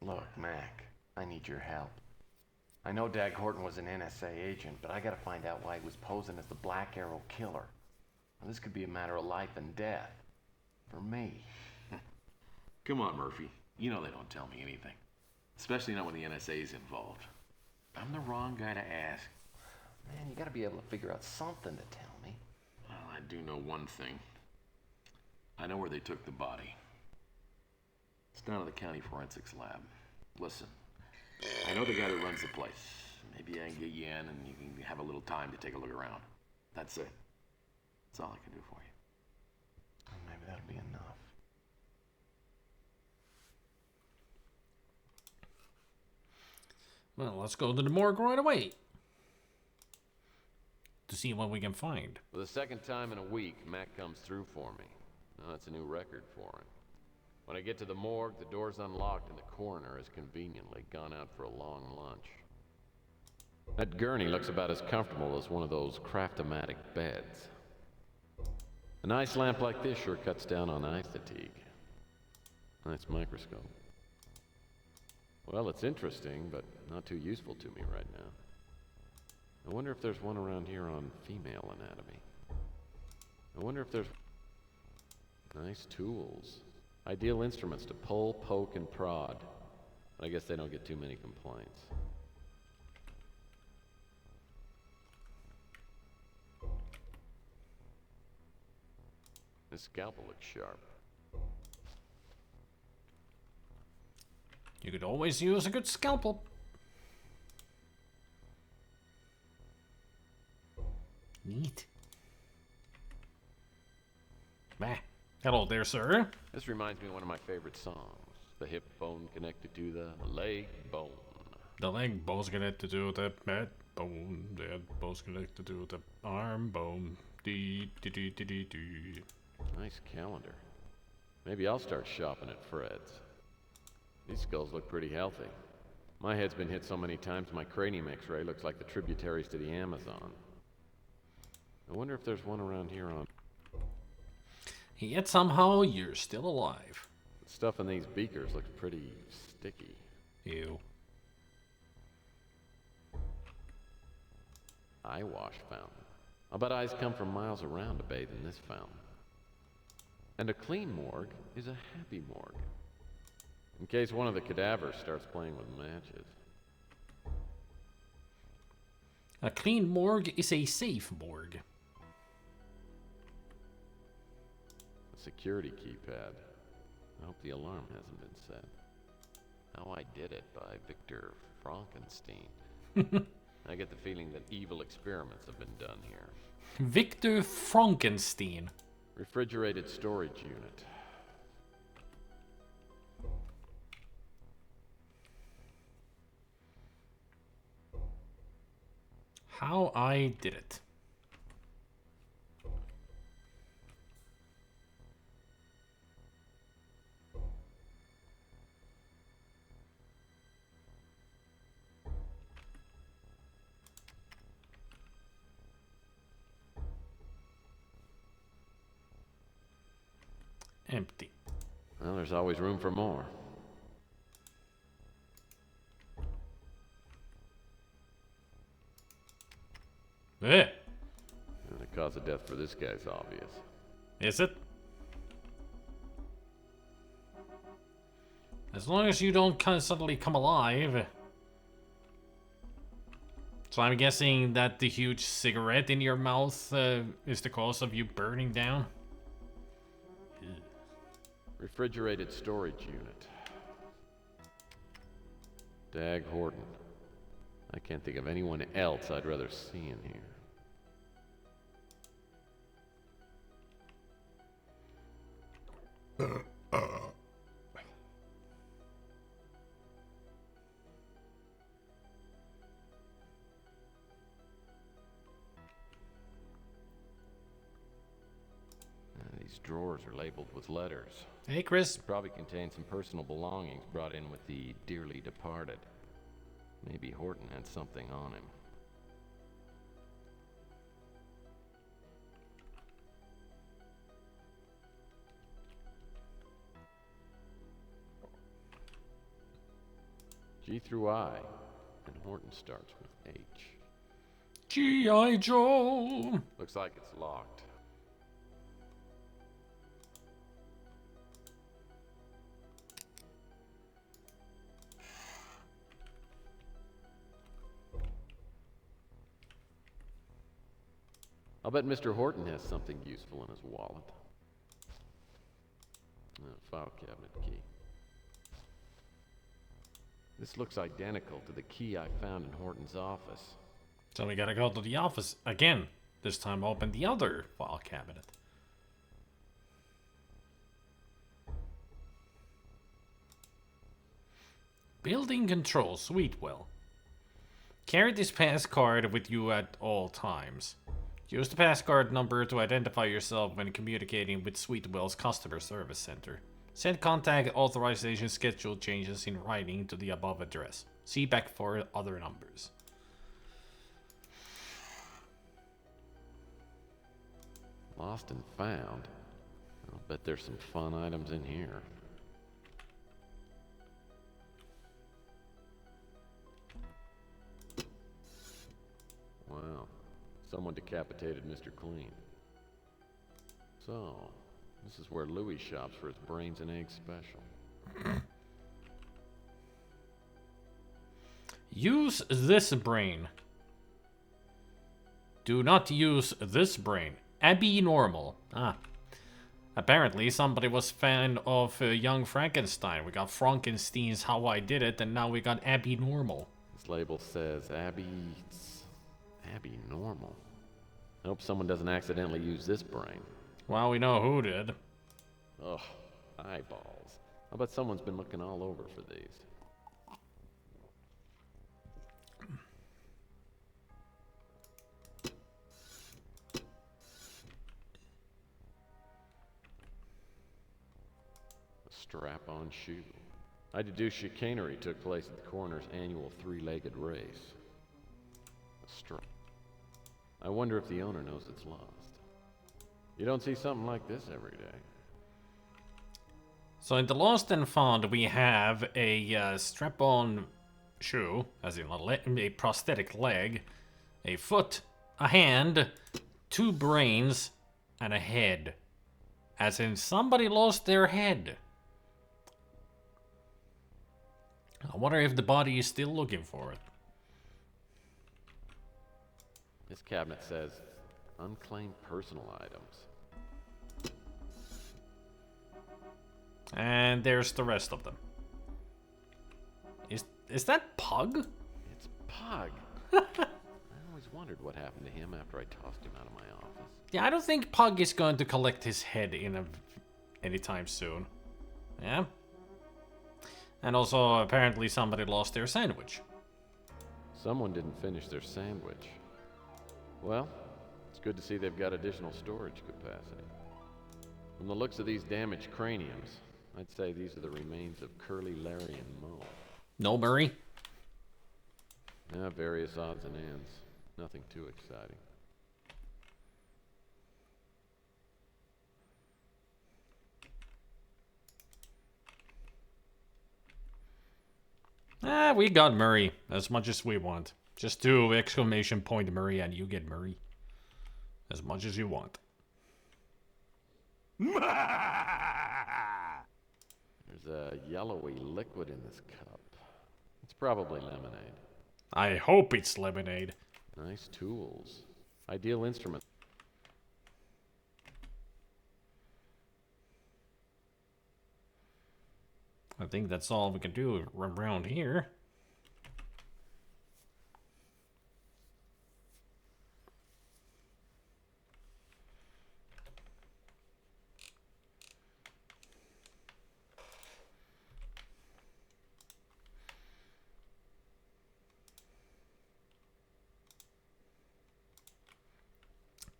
Speaker 9: Look, Mac, I need your help. I know Dag Horton was an NSA agent, but I gotta find out why he was posing as the Black Arrow killer. Now, this could be a matter of life and death. For me.
Speaker 21: Come on, Murphy. You know they don't tell me anything. Especially not when the NSA's involved. I'm the wrong guy to ask.
Speaker 9: Man, you gotta be able to figure out something to tell me.
Speaker 21: Well, I do know one thing. I know where they took the body. It's down at the county forensics lab. Listen, I know the guy that runs the place. Maybe I can get you in and you can have a little time to take a look around. That's it. That's all I can do for you.
Speaker 9: Maybe that'll be enough.
Speaker 1: Well, let's go to the morgue right away. To see what we can find.
Speaker 4: For the second time in a week, Mac comes through for me. Now, that's a new record for him. When I get to the morgue, the door's unlocked and the coroner has conveniently gone out for a long lunch. That gurney looks about as comfortable as one of those Craft-O-Matic beds. A nice lamp like this sure cuts down on eye fatigue. Nice microscope. Well, it's interesting, but not too useful to me right now. I wonder if there's one around here on female anatomy. I wonder if there's... Nice tools. Ideal instruments to pull, poke, and prod. I guess they don't get too many complaints. This scalpel looks sharp.
Speaker 1: You could always use a good scalpel. Neat. Bah. Hello there, sir.
Speaker 4: This reminds me of one of my favorite songs. The hip bone connected to the leg bone.
Speaker 1: The leg bone's connected to the head bone. The head bone's connected to the arm bone. Dee, dee, dee, dee, dee, dee.
Speaker 4: Nice calendar. Maybe I'll start shopping at Fred's. These skulls look pretty healthy. My head's been hit so many times my cranium x-ray looks like the tributaries to the Amazon. I wonder if there's one around here on...
Speaker 1: Yet somehow you're still alive.
Speaker 4: The stuff in these beakers looks pretty sticky.
Speaker 1: Ew.
Speaker 4: Eye wash fountain. I'll bet eyes come from miles around to bathe in this fountain. And a clean morgue is a happy morgue. In case one of the cadavers starts playing with matches.
Speaker 1: A clean morgue is a safe morgue.
Speaker 4: A security keypad. I hope the alarm hasn't been set. How I Did It by Victor Frankenstein. I get the feeling that evil experiments have been done here.
Speaker 1: Victor Frankenstein.
Speaker 4: Refrigerated storage unit.
Speaker 1: How I Did It. Empty.
Speaker 4: Well, there's always room for more.
Speaker 1: Eh.
Speaker 4: And the cause of death for this guy's obvious.
Speaker 1: Is it? As long as you don't suddenly come alive. So I'm guessing that the huge cigarette in your mouth is the cause of you burning down?
Speaker 4: Refrigerated storage unit. Dag Horton. I can't think of anyone else I'd rather see in here. These drawers are labeled with letters.
Speaker 1: Hey, Chris.
Speaker 4: They probably contain some personal belongings brought in with the dearly departed. Maybe Horton had something on him. G through I, and Horton starts with H.
Speaker 1: G.I. Joe!
Speaker 4: Looks like it's locked. I'll bet Mr. Horton has something useful in his wallet. File cabinet key. This looks identical to the key I found in Horton's office.
Speaker 1: So we gotta go to the office again. This time open the other file cabinet. Building control, Sweetwell. Carry this pass card with you at all times. Use the pass card number to identify yourself when communicating with Sweetwell's customer service center. Send contact authorization schedule changes in writing to the above address. See back for other numbers.
Speaker 4: Lost and found. I'll bet there's some fun items in here. Wow. Someone decapitated Mr. Clean. So, this is where Louis shops for his brains and eggs special.
Speaker 1: Use this brain. Do not use this brain. Abnormal. Ah. Apparently somebody was fan of Young Frankenstein. We got Frankenstein's How I Did It, and now we got Abnormal.
Speaker 4: This label says Abby Normal. I hope someone doesn't accidentally use this brain.
Speaker 1: Well, we know who did.
Speaker 4: Ugh, eyeballs. I bet someone's been looking all over for these. A strap-on shoe. I deduce chicanery took place at the coroner's annual three-legged race. A strap. I wonder if the owner knows it's lost. You don't see something like this every day.
Speaker 1: So in the lost and found, we have a strap-on shoe, as in a prosthetic leg, a foot, a hand, 2 brains, and a head. As in somebody lost their head. I wonder if the body is still looking for it.
Speaker 4: This cabinet says unclaimed personal items.
Speaker 1: And there's the rest of them. Is that Pug?
Speaker 4: It's Pug. I always wondered what happened to him after I tossed him out of my office.
Speaker 1: Yeah, I don't think Pug is going to collect his head anytime soon. Yeah. And also, apparently somebody lost their sandwich.
Speaker 4: Someone didn't finish their sandwich. Well, it's good to see they've got additional storage capacity. From the looks of these damaged craniums, I'd say these are the remains of Curly, Larry, and Moe.
Speaker 1: No, Murray?
Speaker 4: Yeah, various odds and ends. Nothing too exciting.
Speaker 1: We got Murray, as much as we want. Just do exclamation point Murray and you get Murray. As much as you want.
Speaker 4: There's a yellowy liquid in this cup. It's probably lemonade.
Speaker 1: I hope it's lemonade.
Speaker 4: Nice tools. Ideal instrument.
Speaker 1: I think that's all we can do around here.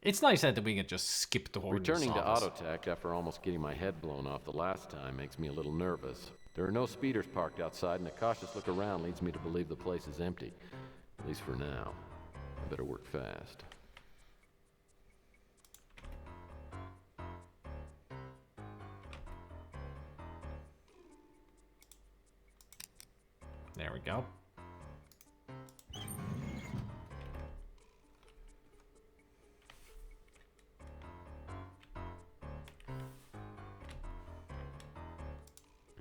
Speaker 1: It's nice that we can just skip the whole
Speaker 4: Returning to
Speaker 1: office.
Speaker 4: Autotech after almost getting my head blown off the last time makes me a little nervous. There are no speeders parked outside, and a cautious look around leads me to believe the place is empty. At least for now. I better work fast.
Speaker 1: There we go.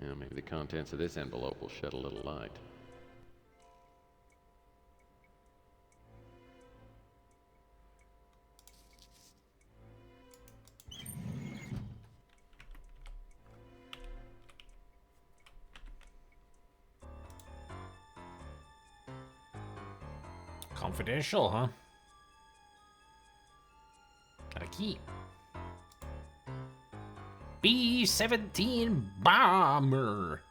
Speaker 4: Yeah, maybe the contents of this envelope will shed a little light.
Speaker 1: Confidential, huh? Got a key. B-17 bomber.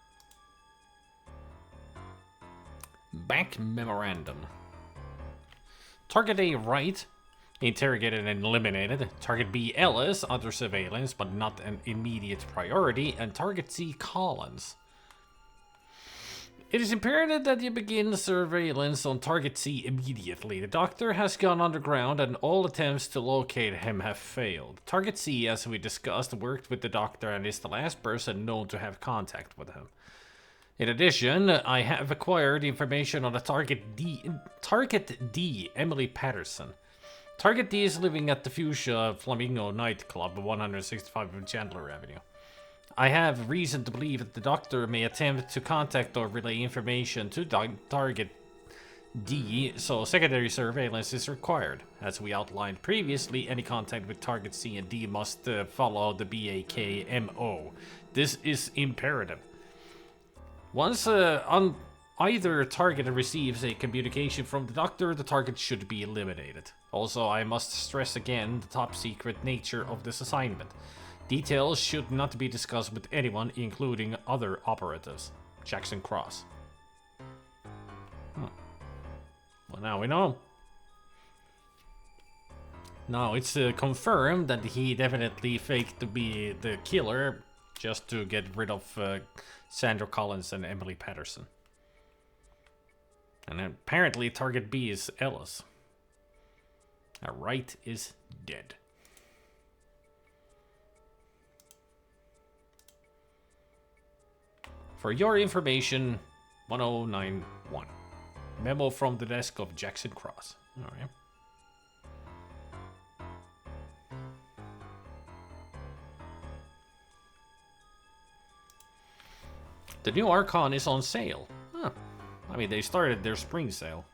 Speaker 1: Back memorandum. Target A right, interrogated and eliminated. Target B Ellis, under surveillance but not an immediate priority. And target C Collins. It is imperative that you begin surveillance on target C immediately. The doctor has gone underground and all attempts to locate him have failed. Target C, as we discussed, worked with the doctor and is the last person known to have contact with him. In addition, I have acquired information on the Target D, Emily Patterson. Target D is living at the Fuchsia Flamingo nightclub, 165 Chandler Avenue. I have reason to believe that the doctor may attempt to contact or relay information to Target D, so secondary surveillance is required. As we outlined previously, any contact with Target C and D must follow the BAK MO. This is imperative. Once either target receives a communication from the doctor, the target should be eliminated. Also, I must stress again the top secret nature of this assignment. Details should not be discussed with anyone, including other operatives. Jackson Cross. Well, now we know. Now it's confirmed that he definitely faked to be the killer just to get rid of Sandra Collins and Emily Patterson. And apparently target B is Ellis. Wright is dead. For your information, 1091. Memo from the desk of Jackson Cross. Alright. The new Archon is on sale. Huh. I mean, they started their spring sale.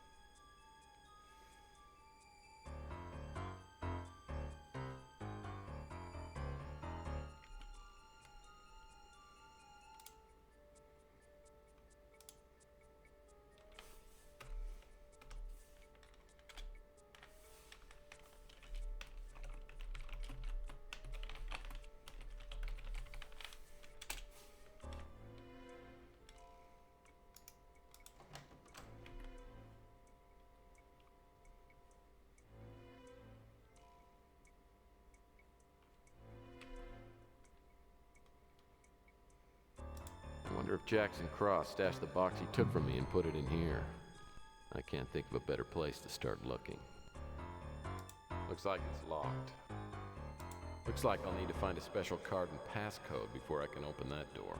Speaker 4: I wonder if Jackson Cross stashed the box he took from me and put it in here. I can't think of a better place to start looking. Looks like it's locked. Looks like I'll need to find a special card and passcode before I can open that door.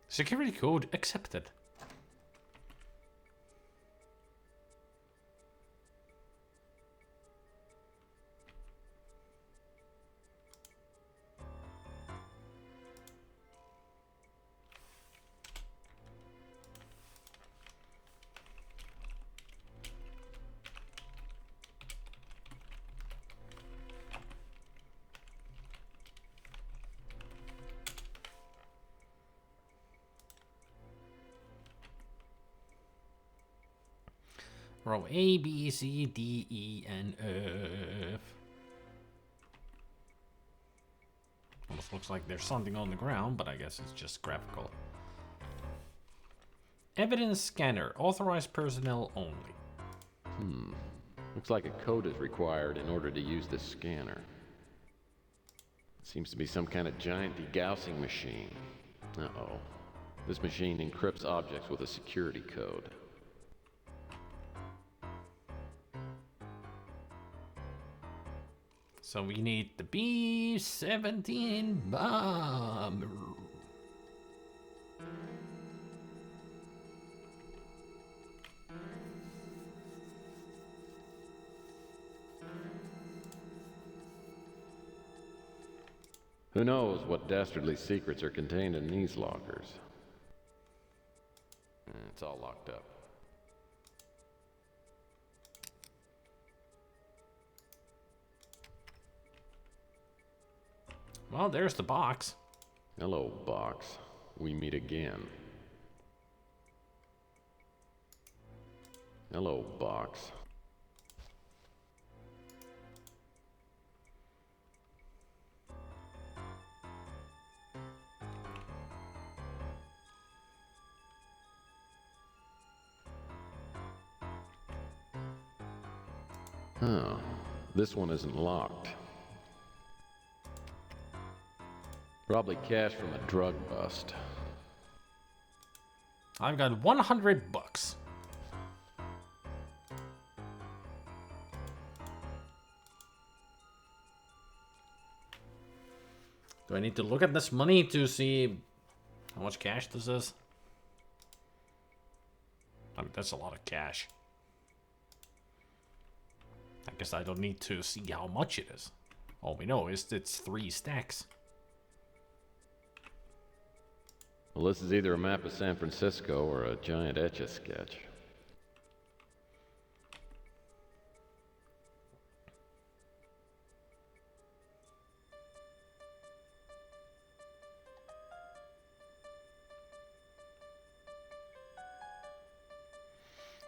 Speaker 1: Security code accepted. Row A, B, C, D, E, and F. Almost looks like there's something on the ground, but I guess it's just graphical. Evidence scanner. Authorized personnel only.
Speaker 4: Looks like a code is required in order to use this scanner. Seems to be some kind of giant degaussing machine. Uh-oh. This machine encrypts objects with a security code.
Speaker 1: So we need the B-17 bomber.
Speaker 4: Who knows what dastardly secrets are contained in these lockers? It's all locked up.
Speaker 1: Well, there's the box.
Speaker 4: Hello, box. We meet again. Hello, box. Oh, this one isn't locked. Probably cash from a drug bust.
Speaker 1: I've got 100 bucks. Do I need to look at this money to see how much cash this is? I mean, that's a lot of cash. I guess I don't need to see how much it is. All we know is it's 3 stacks.
Speaker 4: Well, this is either a map of San Francisco or a giant Etch-a-Sketch.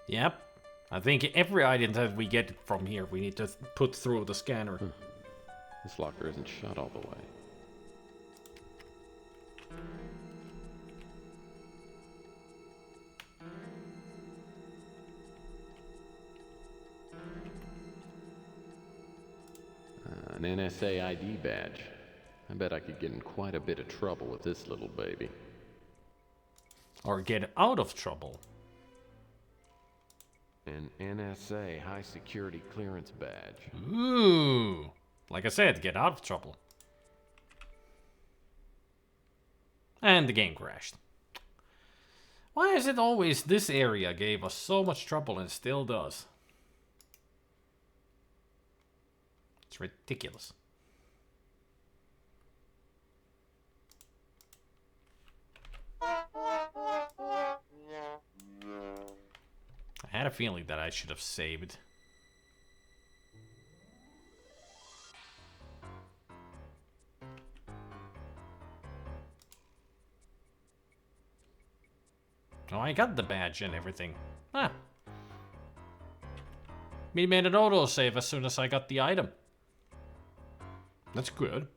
Speaker 1: Yep. I think every item that we get from here, we need to put through the scanner.
Speaker 4: This locker isn't shut all the way. An NSA ID badge. I bet I could get in quite a bit of trouble with this little baby.
Speaker 1: Or get out of trouble.
Speaker 4: An NSA high security clearance badge.
Speaker 1: Ooh. Like I said, get out of trouble. And the game crashed. Why is it always this area gave us so much trouble and still does? It's ridiculous. I had a feeling that I should have saved. Oh, I got the badge and everything. Ah. We made an autosave as soon as I got the item. That's good.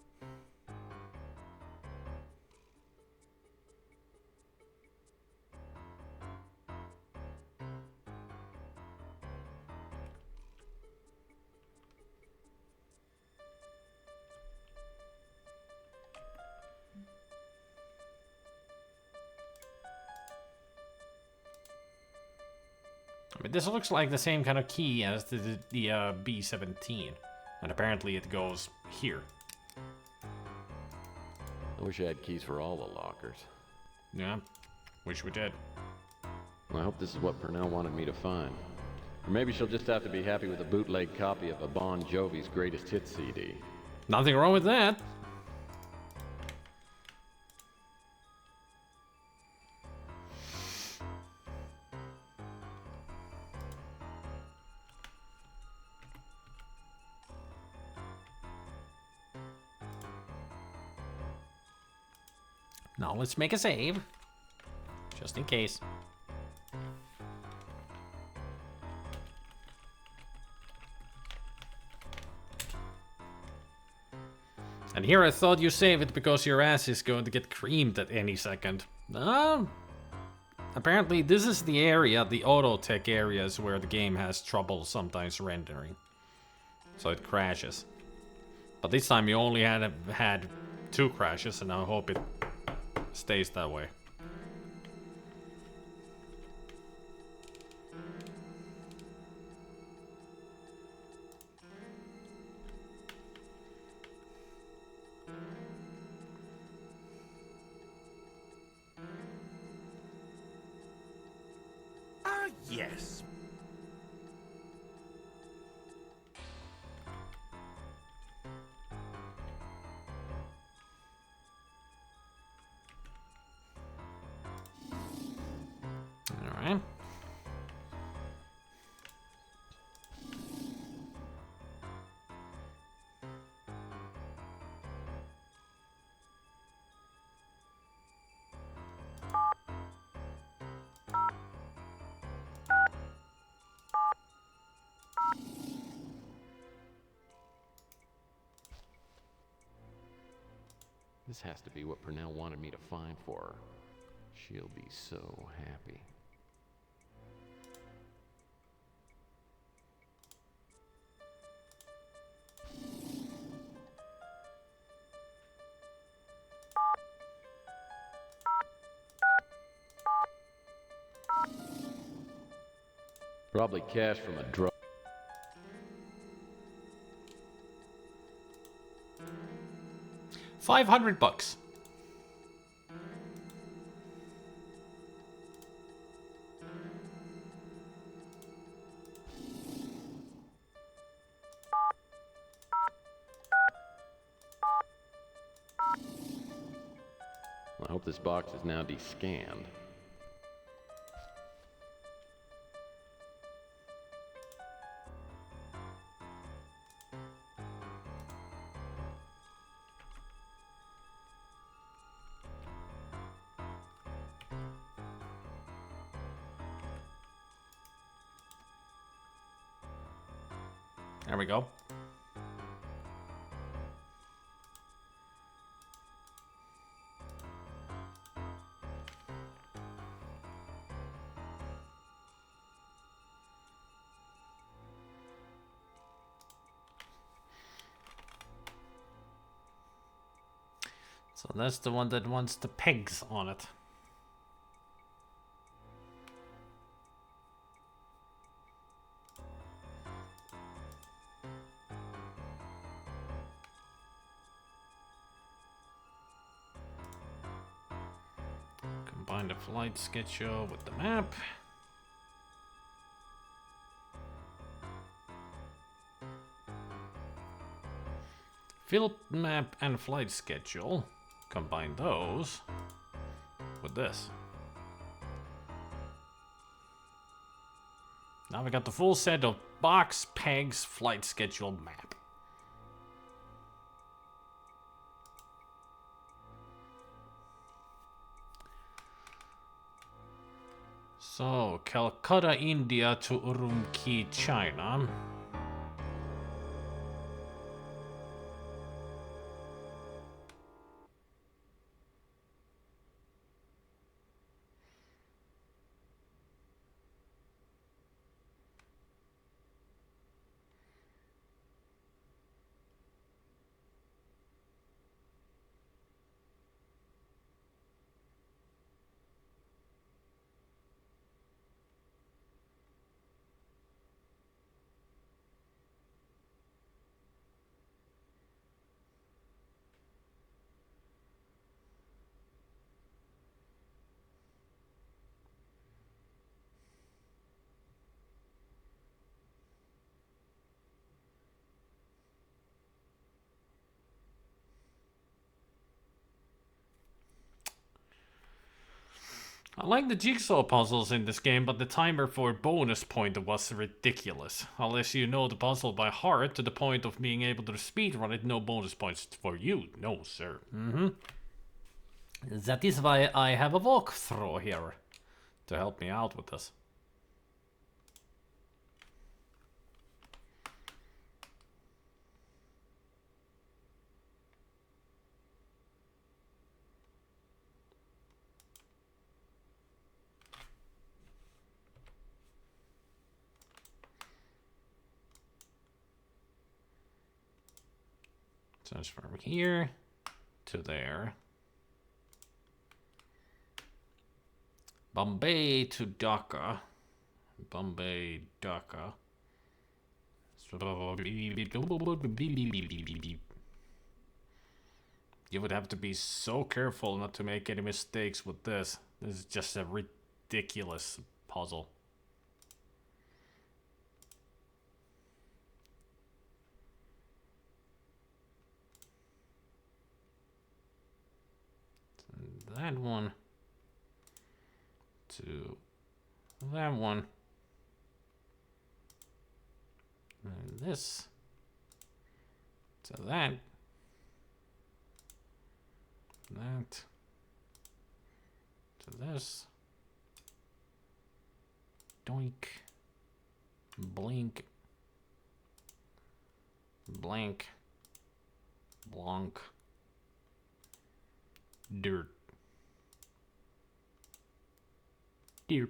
Speaker 1: I mean, this looks like the same kind of key as the B-17. And apparently it goes here.
Speaker 4: I wish I had keys for all the lockers.
Speaker 1: Yeah, wish we did.
Speaker 4: Well, I hope this is what Purnell wanted me to find. Or maybe she'll just have to be happy with a bootleg copy of a Bon Jovi's greatest hits CD.
Speaker 1: Nothing wrong with that. Now let's make a save. Just in case. And here I thought you save it because your ass is going to get creamed at any second. Apparently this is the area, the auto tech areas, where the game has trouble sometimes rendering. So it crashes. But this time you only had 2 crashes, and I hope it stays that way.
Speaker 15: Yes.
Speaker 1: Alright.
Speaker 4: This has to be what Purnell wanted me to find for her. She'll be so happy. Probably cash from a drug.
Speaker 1: $500.
Speaker 4: I hope this box is now descanned.
Speaker 1: There we go. So that's the one that wants the pegs on it. Combine the flight schedule with the map. Field map and flight schedule. Combine those with this. Now we got the full set of box, pegs, flight schedule, map. So, Calcutta, India to Urumqi, China. I like the jigsaw puzzles in this game, but the timer for bonus point was ridiculous. Unless you know the puzzle by heart to the point of being able to speedrun it, no bonus points for you. No, sir. That is why I have a walkthrough here to help me out with this. So it's from here to there. Bombay to Dhaka. Bombay, Dhaka. You would have to be so careful not to make any mistakes with this. This is just a ridiculous puzzle. that one. To that one. And this. To that. That. To this. Doink. Blink. Blank. Blanc. Dirt. Derp.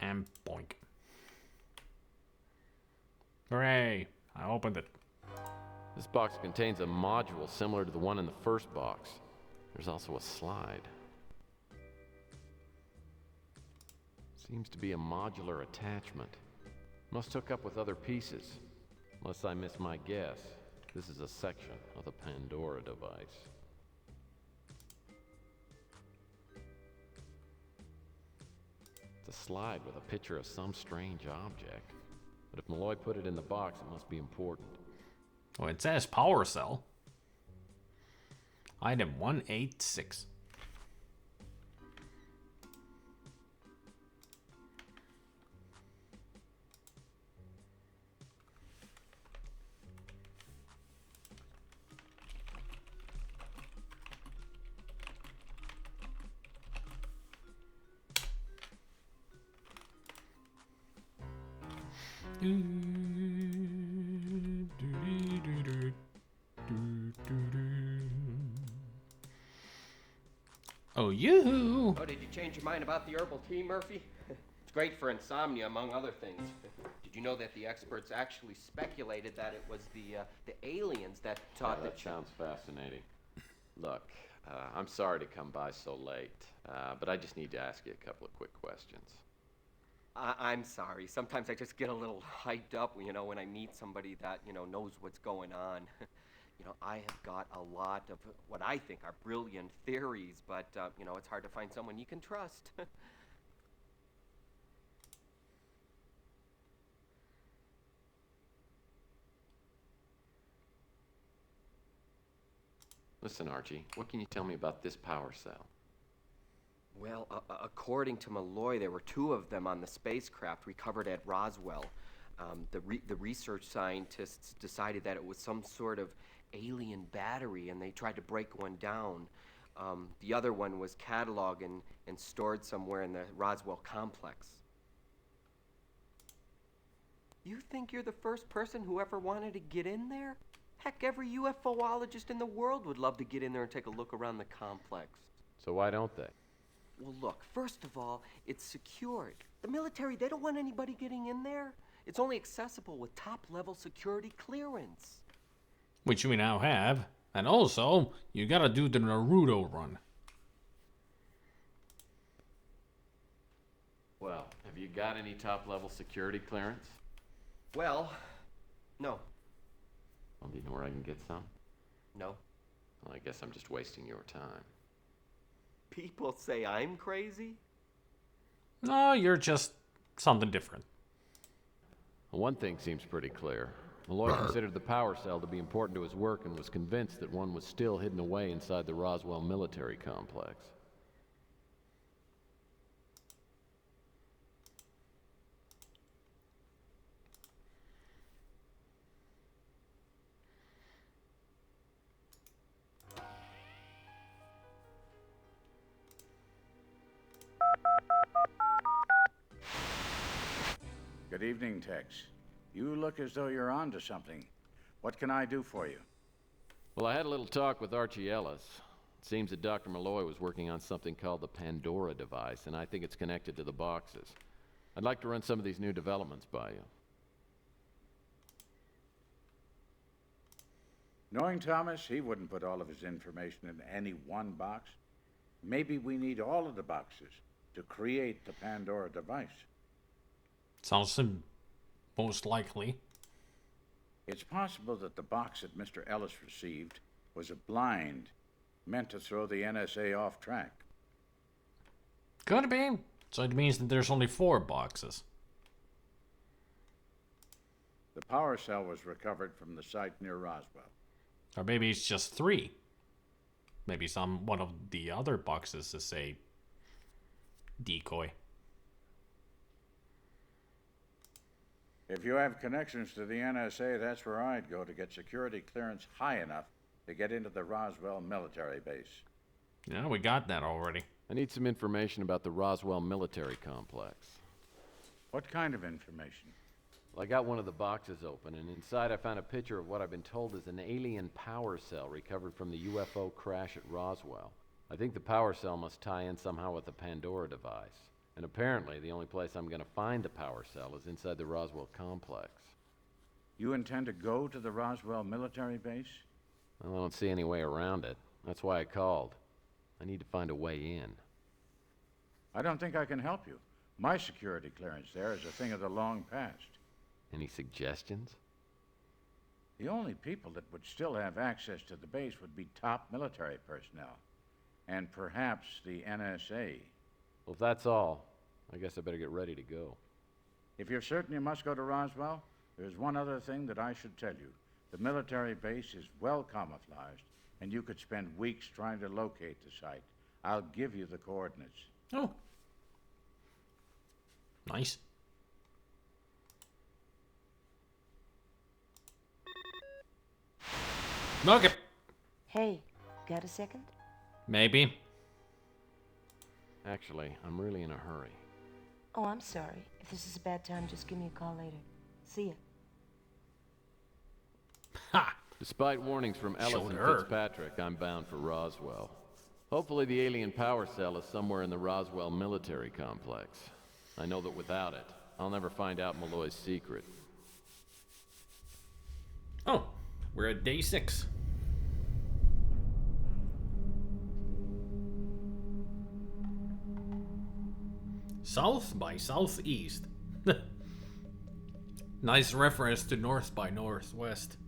Speaker 1: And boink. Hooray! I opened it.
Speaker 4: This box contains a module similar to the one in the first box. There's also a slide. Seems to be a modular attachment. Must hook up with other pieces. Unless I miss my guess, this is a section of the Pandora device. It's a slide with a picture of some strange object. But if Malloy put it in the box, it must be important.
Speaker 1: Oh, it says power cell. Item 186. Oh, you!
Speaker 13: Oh, did you change your mind about the herbal tea, Murphy? It's great for insomnia, among other things. Did you know that the experts actually speculated that it was the aliens that taught
Speaker 4: That sounds fascinating. Look, I'm sorry to come by so late, but I just need to ask you a couple of quick questions.
Speaker 13: I'm sorry. Sometimes I just get a little hyped up, when I meet somebody that, knows what's going on. I have got a lot of what I think are brilliant theories, but, it's hard to find someone you can trust.
Speaker 4: Listen, Archie, what can you tell me about this power cell?
Speaker 13: Well, according to Malloy, there were 2 of them on the spacecraft recovered at Roswell. The research scientists decided that it was some sort of alien battery, and they tried to break one down. The other one was cataloged and stored somewhere in the Roswell complex. You think you're the first person who ever wanted to get in there? Heck, every UFOologist in the world would love to get in there and take a look around the complex.
Speaker 4: So why don't they?
Speaker 13: Well, look, first of all, it's secured. The military, they don't want anybody getting in there. It's only accessible with top-level security clearance.
Speaker 1: Which we now have. And also, you gotta do the Naruto run.
Speaker 4: Well, have you got any top-level security clearance?
Speaker 13: Well, no.
Speaker 4: Well, do you know where I can get some?
Speaker 13: No.
Speaker 4: Well, I guess I'm just wasting your time.
Speaker 13: People say I'm crazy?
Speaker 1: No, you're just something different.
Speaker 4: Well, one thing seems pretty clear. Malloy considered the power cell to be important to his work and was convinced that one was still hidden away inside the Roswell military complex.
Speaker 3: Good evening, Tex. You look as though you're on to something. What can I do for you?
Speaker 4: Well, I had a little talk with Archie Ellis. It seems that Dr. Malloy was working on something called the Pandora device, and I think it's connected to the boxes. I'd like to run some of these new developments by you.
Speaker 3: Knowing Thomas, he wouldn't put all of his information in any one box. Maybe we need all of the boxes to create the Pandora device.
Speaker 1: Sounds most likely.
Speaker 3: It's possible that the box that Mr. Ellis received was a blind, meant to throw the NSA off track.
Speaker 1: Could be. So it means that there's only 4 boxes.
Speaker 3: The power cell was recovered from the site near Roswell.
Speaker 1: Or maybe it's just 3. Maybe one of the other boxes is a decoy.
Speaker 3: If you have connections to the NSA, that's where I'd go to get security clearance high enough to get into the Roswell military base.
Speaker 1: Yeah, we got that already.
Speaker 4: I need some information about the Roswell military complex.
Speaker 3: What kind of information?
Speaker 4: Well, I got one of the boxes open, and inside I found a picture of what I've been told is an alien power cell recovered from the UFO crash at Roswell. I think the power cell must tie in somehow with the Pandora device. And apparently, the only place I'm going to find the power cell is inside the Roswell complex.
Speaker 3: You intend to go to the Roswell military base?
Speaker 4: Well, I don't see any way around it. That's why I called. I need to find a way in.
Speaker 3: I don't think I can help you. My security clearance there is a thing of the long past.
Speaker 4: Any suggestions?
Speaker 3: The only people that would still have access to the base would be top military personnel. And perhaps the NSA.
Speaker 4: Well, if that's all, I guess I better get ready to go.
Speaker 3: If you're certain you must go to Roswell, there's one other thing that I should tell you. The military base is well camouflaged, and you could spend weeks trying to locate the site. I'll give you the coordinates.
Speaker 1: Oh. Nice. Okay.
Speaker 19: Hey, got a second?
Speaker 1: Maybe.
Speaker 4: Actually, I'm really in a hurry.
Speaker 19: Oh, I'm sorry. If this is a bad time, just give me a call later. See ya.
Speaker 1: Ha!
Speaker 4: Despite warnings from Ellis and Fitzpatrick, I'm bound for Roswell. Hopefully the alien power cell is somewhere in the Roswell military complex. I know that without it, I'll never find out Malloy's secret.
Speaker 1: Oh, we're at day 6. South by southeast. Nice reference to north by northwest.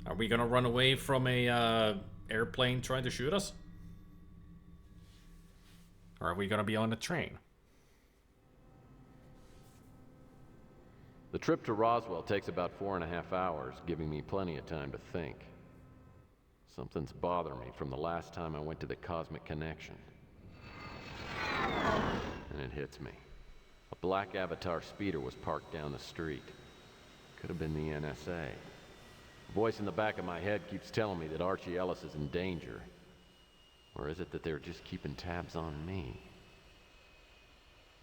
Speaker 1: Are we gonna run away from a airplane trying to shoot us? Or are we gonna be on a train?
Speaker 4: The trip to Roswell takes about 4.5 hours, giving me plenty of time to think. Something's bothering me from the last time I went to the Cosmic Connection. And it hits me. A black Avatar speeder was parked down the street. Could have been the NSA. A voice in the back of my head keeps telling me that Archie Ellis is in danger. Or is it that they're just keeping tabs on me?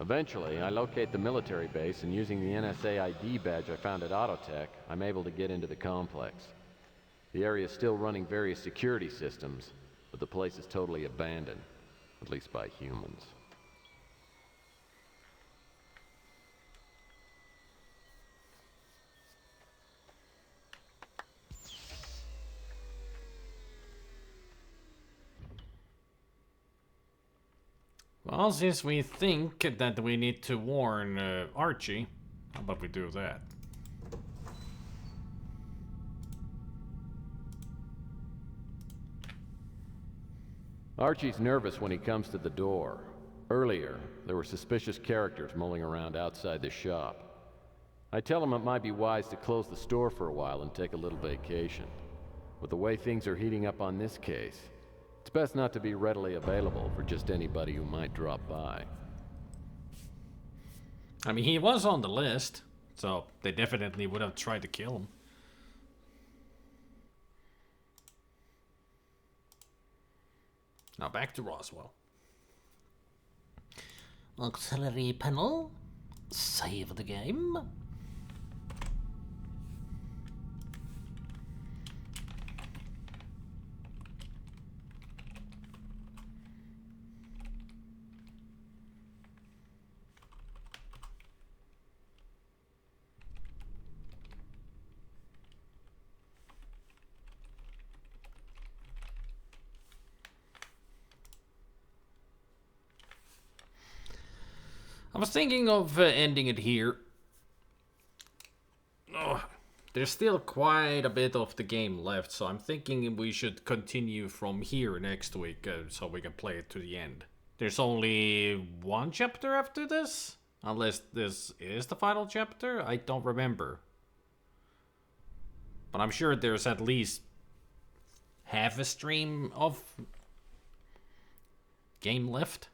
Speaker 4: Eventually, I locate the military base, and using the NSA ID badge I found at Autotech, I'm able to get into the complex. The area is still running various security systems, but the place is totally abandoned, at least by humans.
Speaker 1: Well, since we think that we need to warn Archie, how about we do that?
Speaker 4: Archie's nervous when he comes to the door. Earlier, there were suspicious characters mulling around outside the shop. I tell him it might be wise to close the store for a while and take a little vacation. With the way things are heating up on this case, it's best not to be readily available for just anybody who might drop by.
Speaker 1: I mean, he was on the list, so they definitely would have tried to kill him. Now back to Roswell. Auxiliary panel. Save the game. I was thinking of ending it here. Oh, there's still quite a bit of the game left, so I'm thinking we should continue from here next week so we can play it to the end. There's only one chapter after this? Unless this is the final chapter? I don't remember. But I'm sure there's at least half a stream of game left.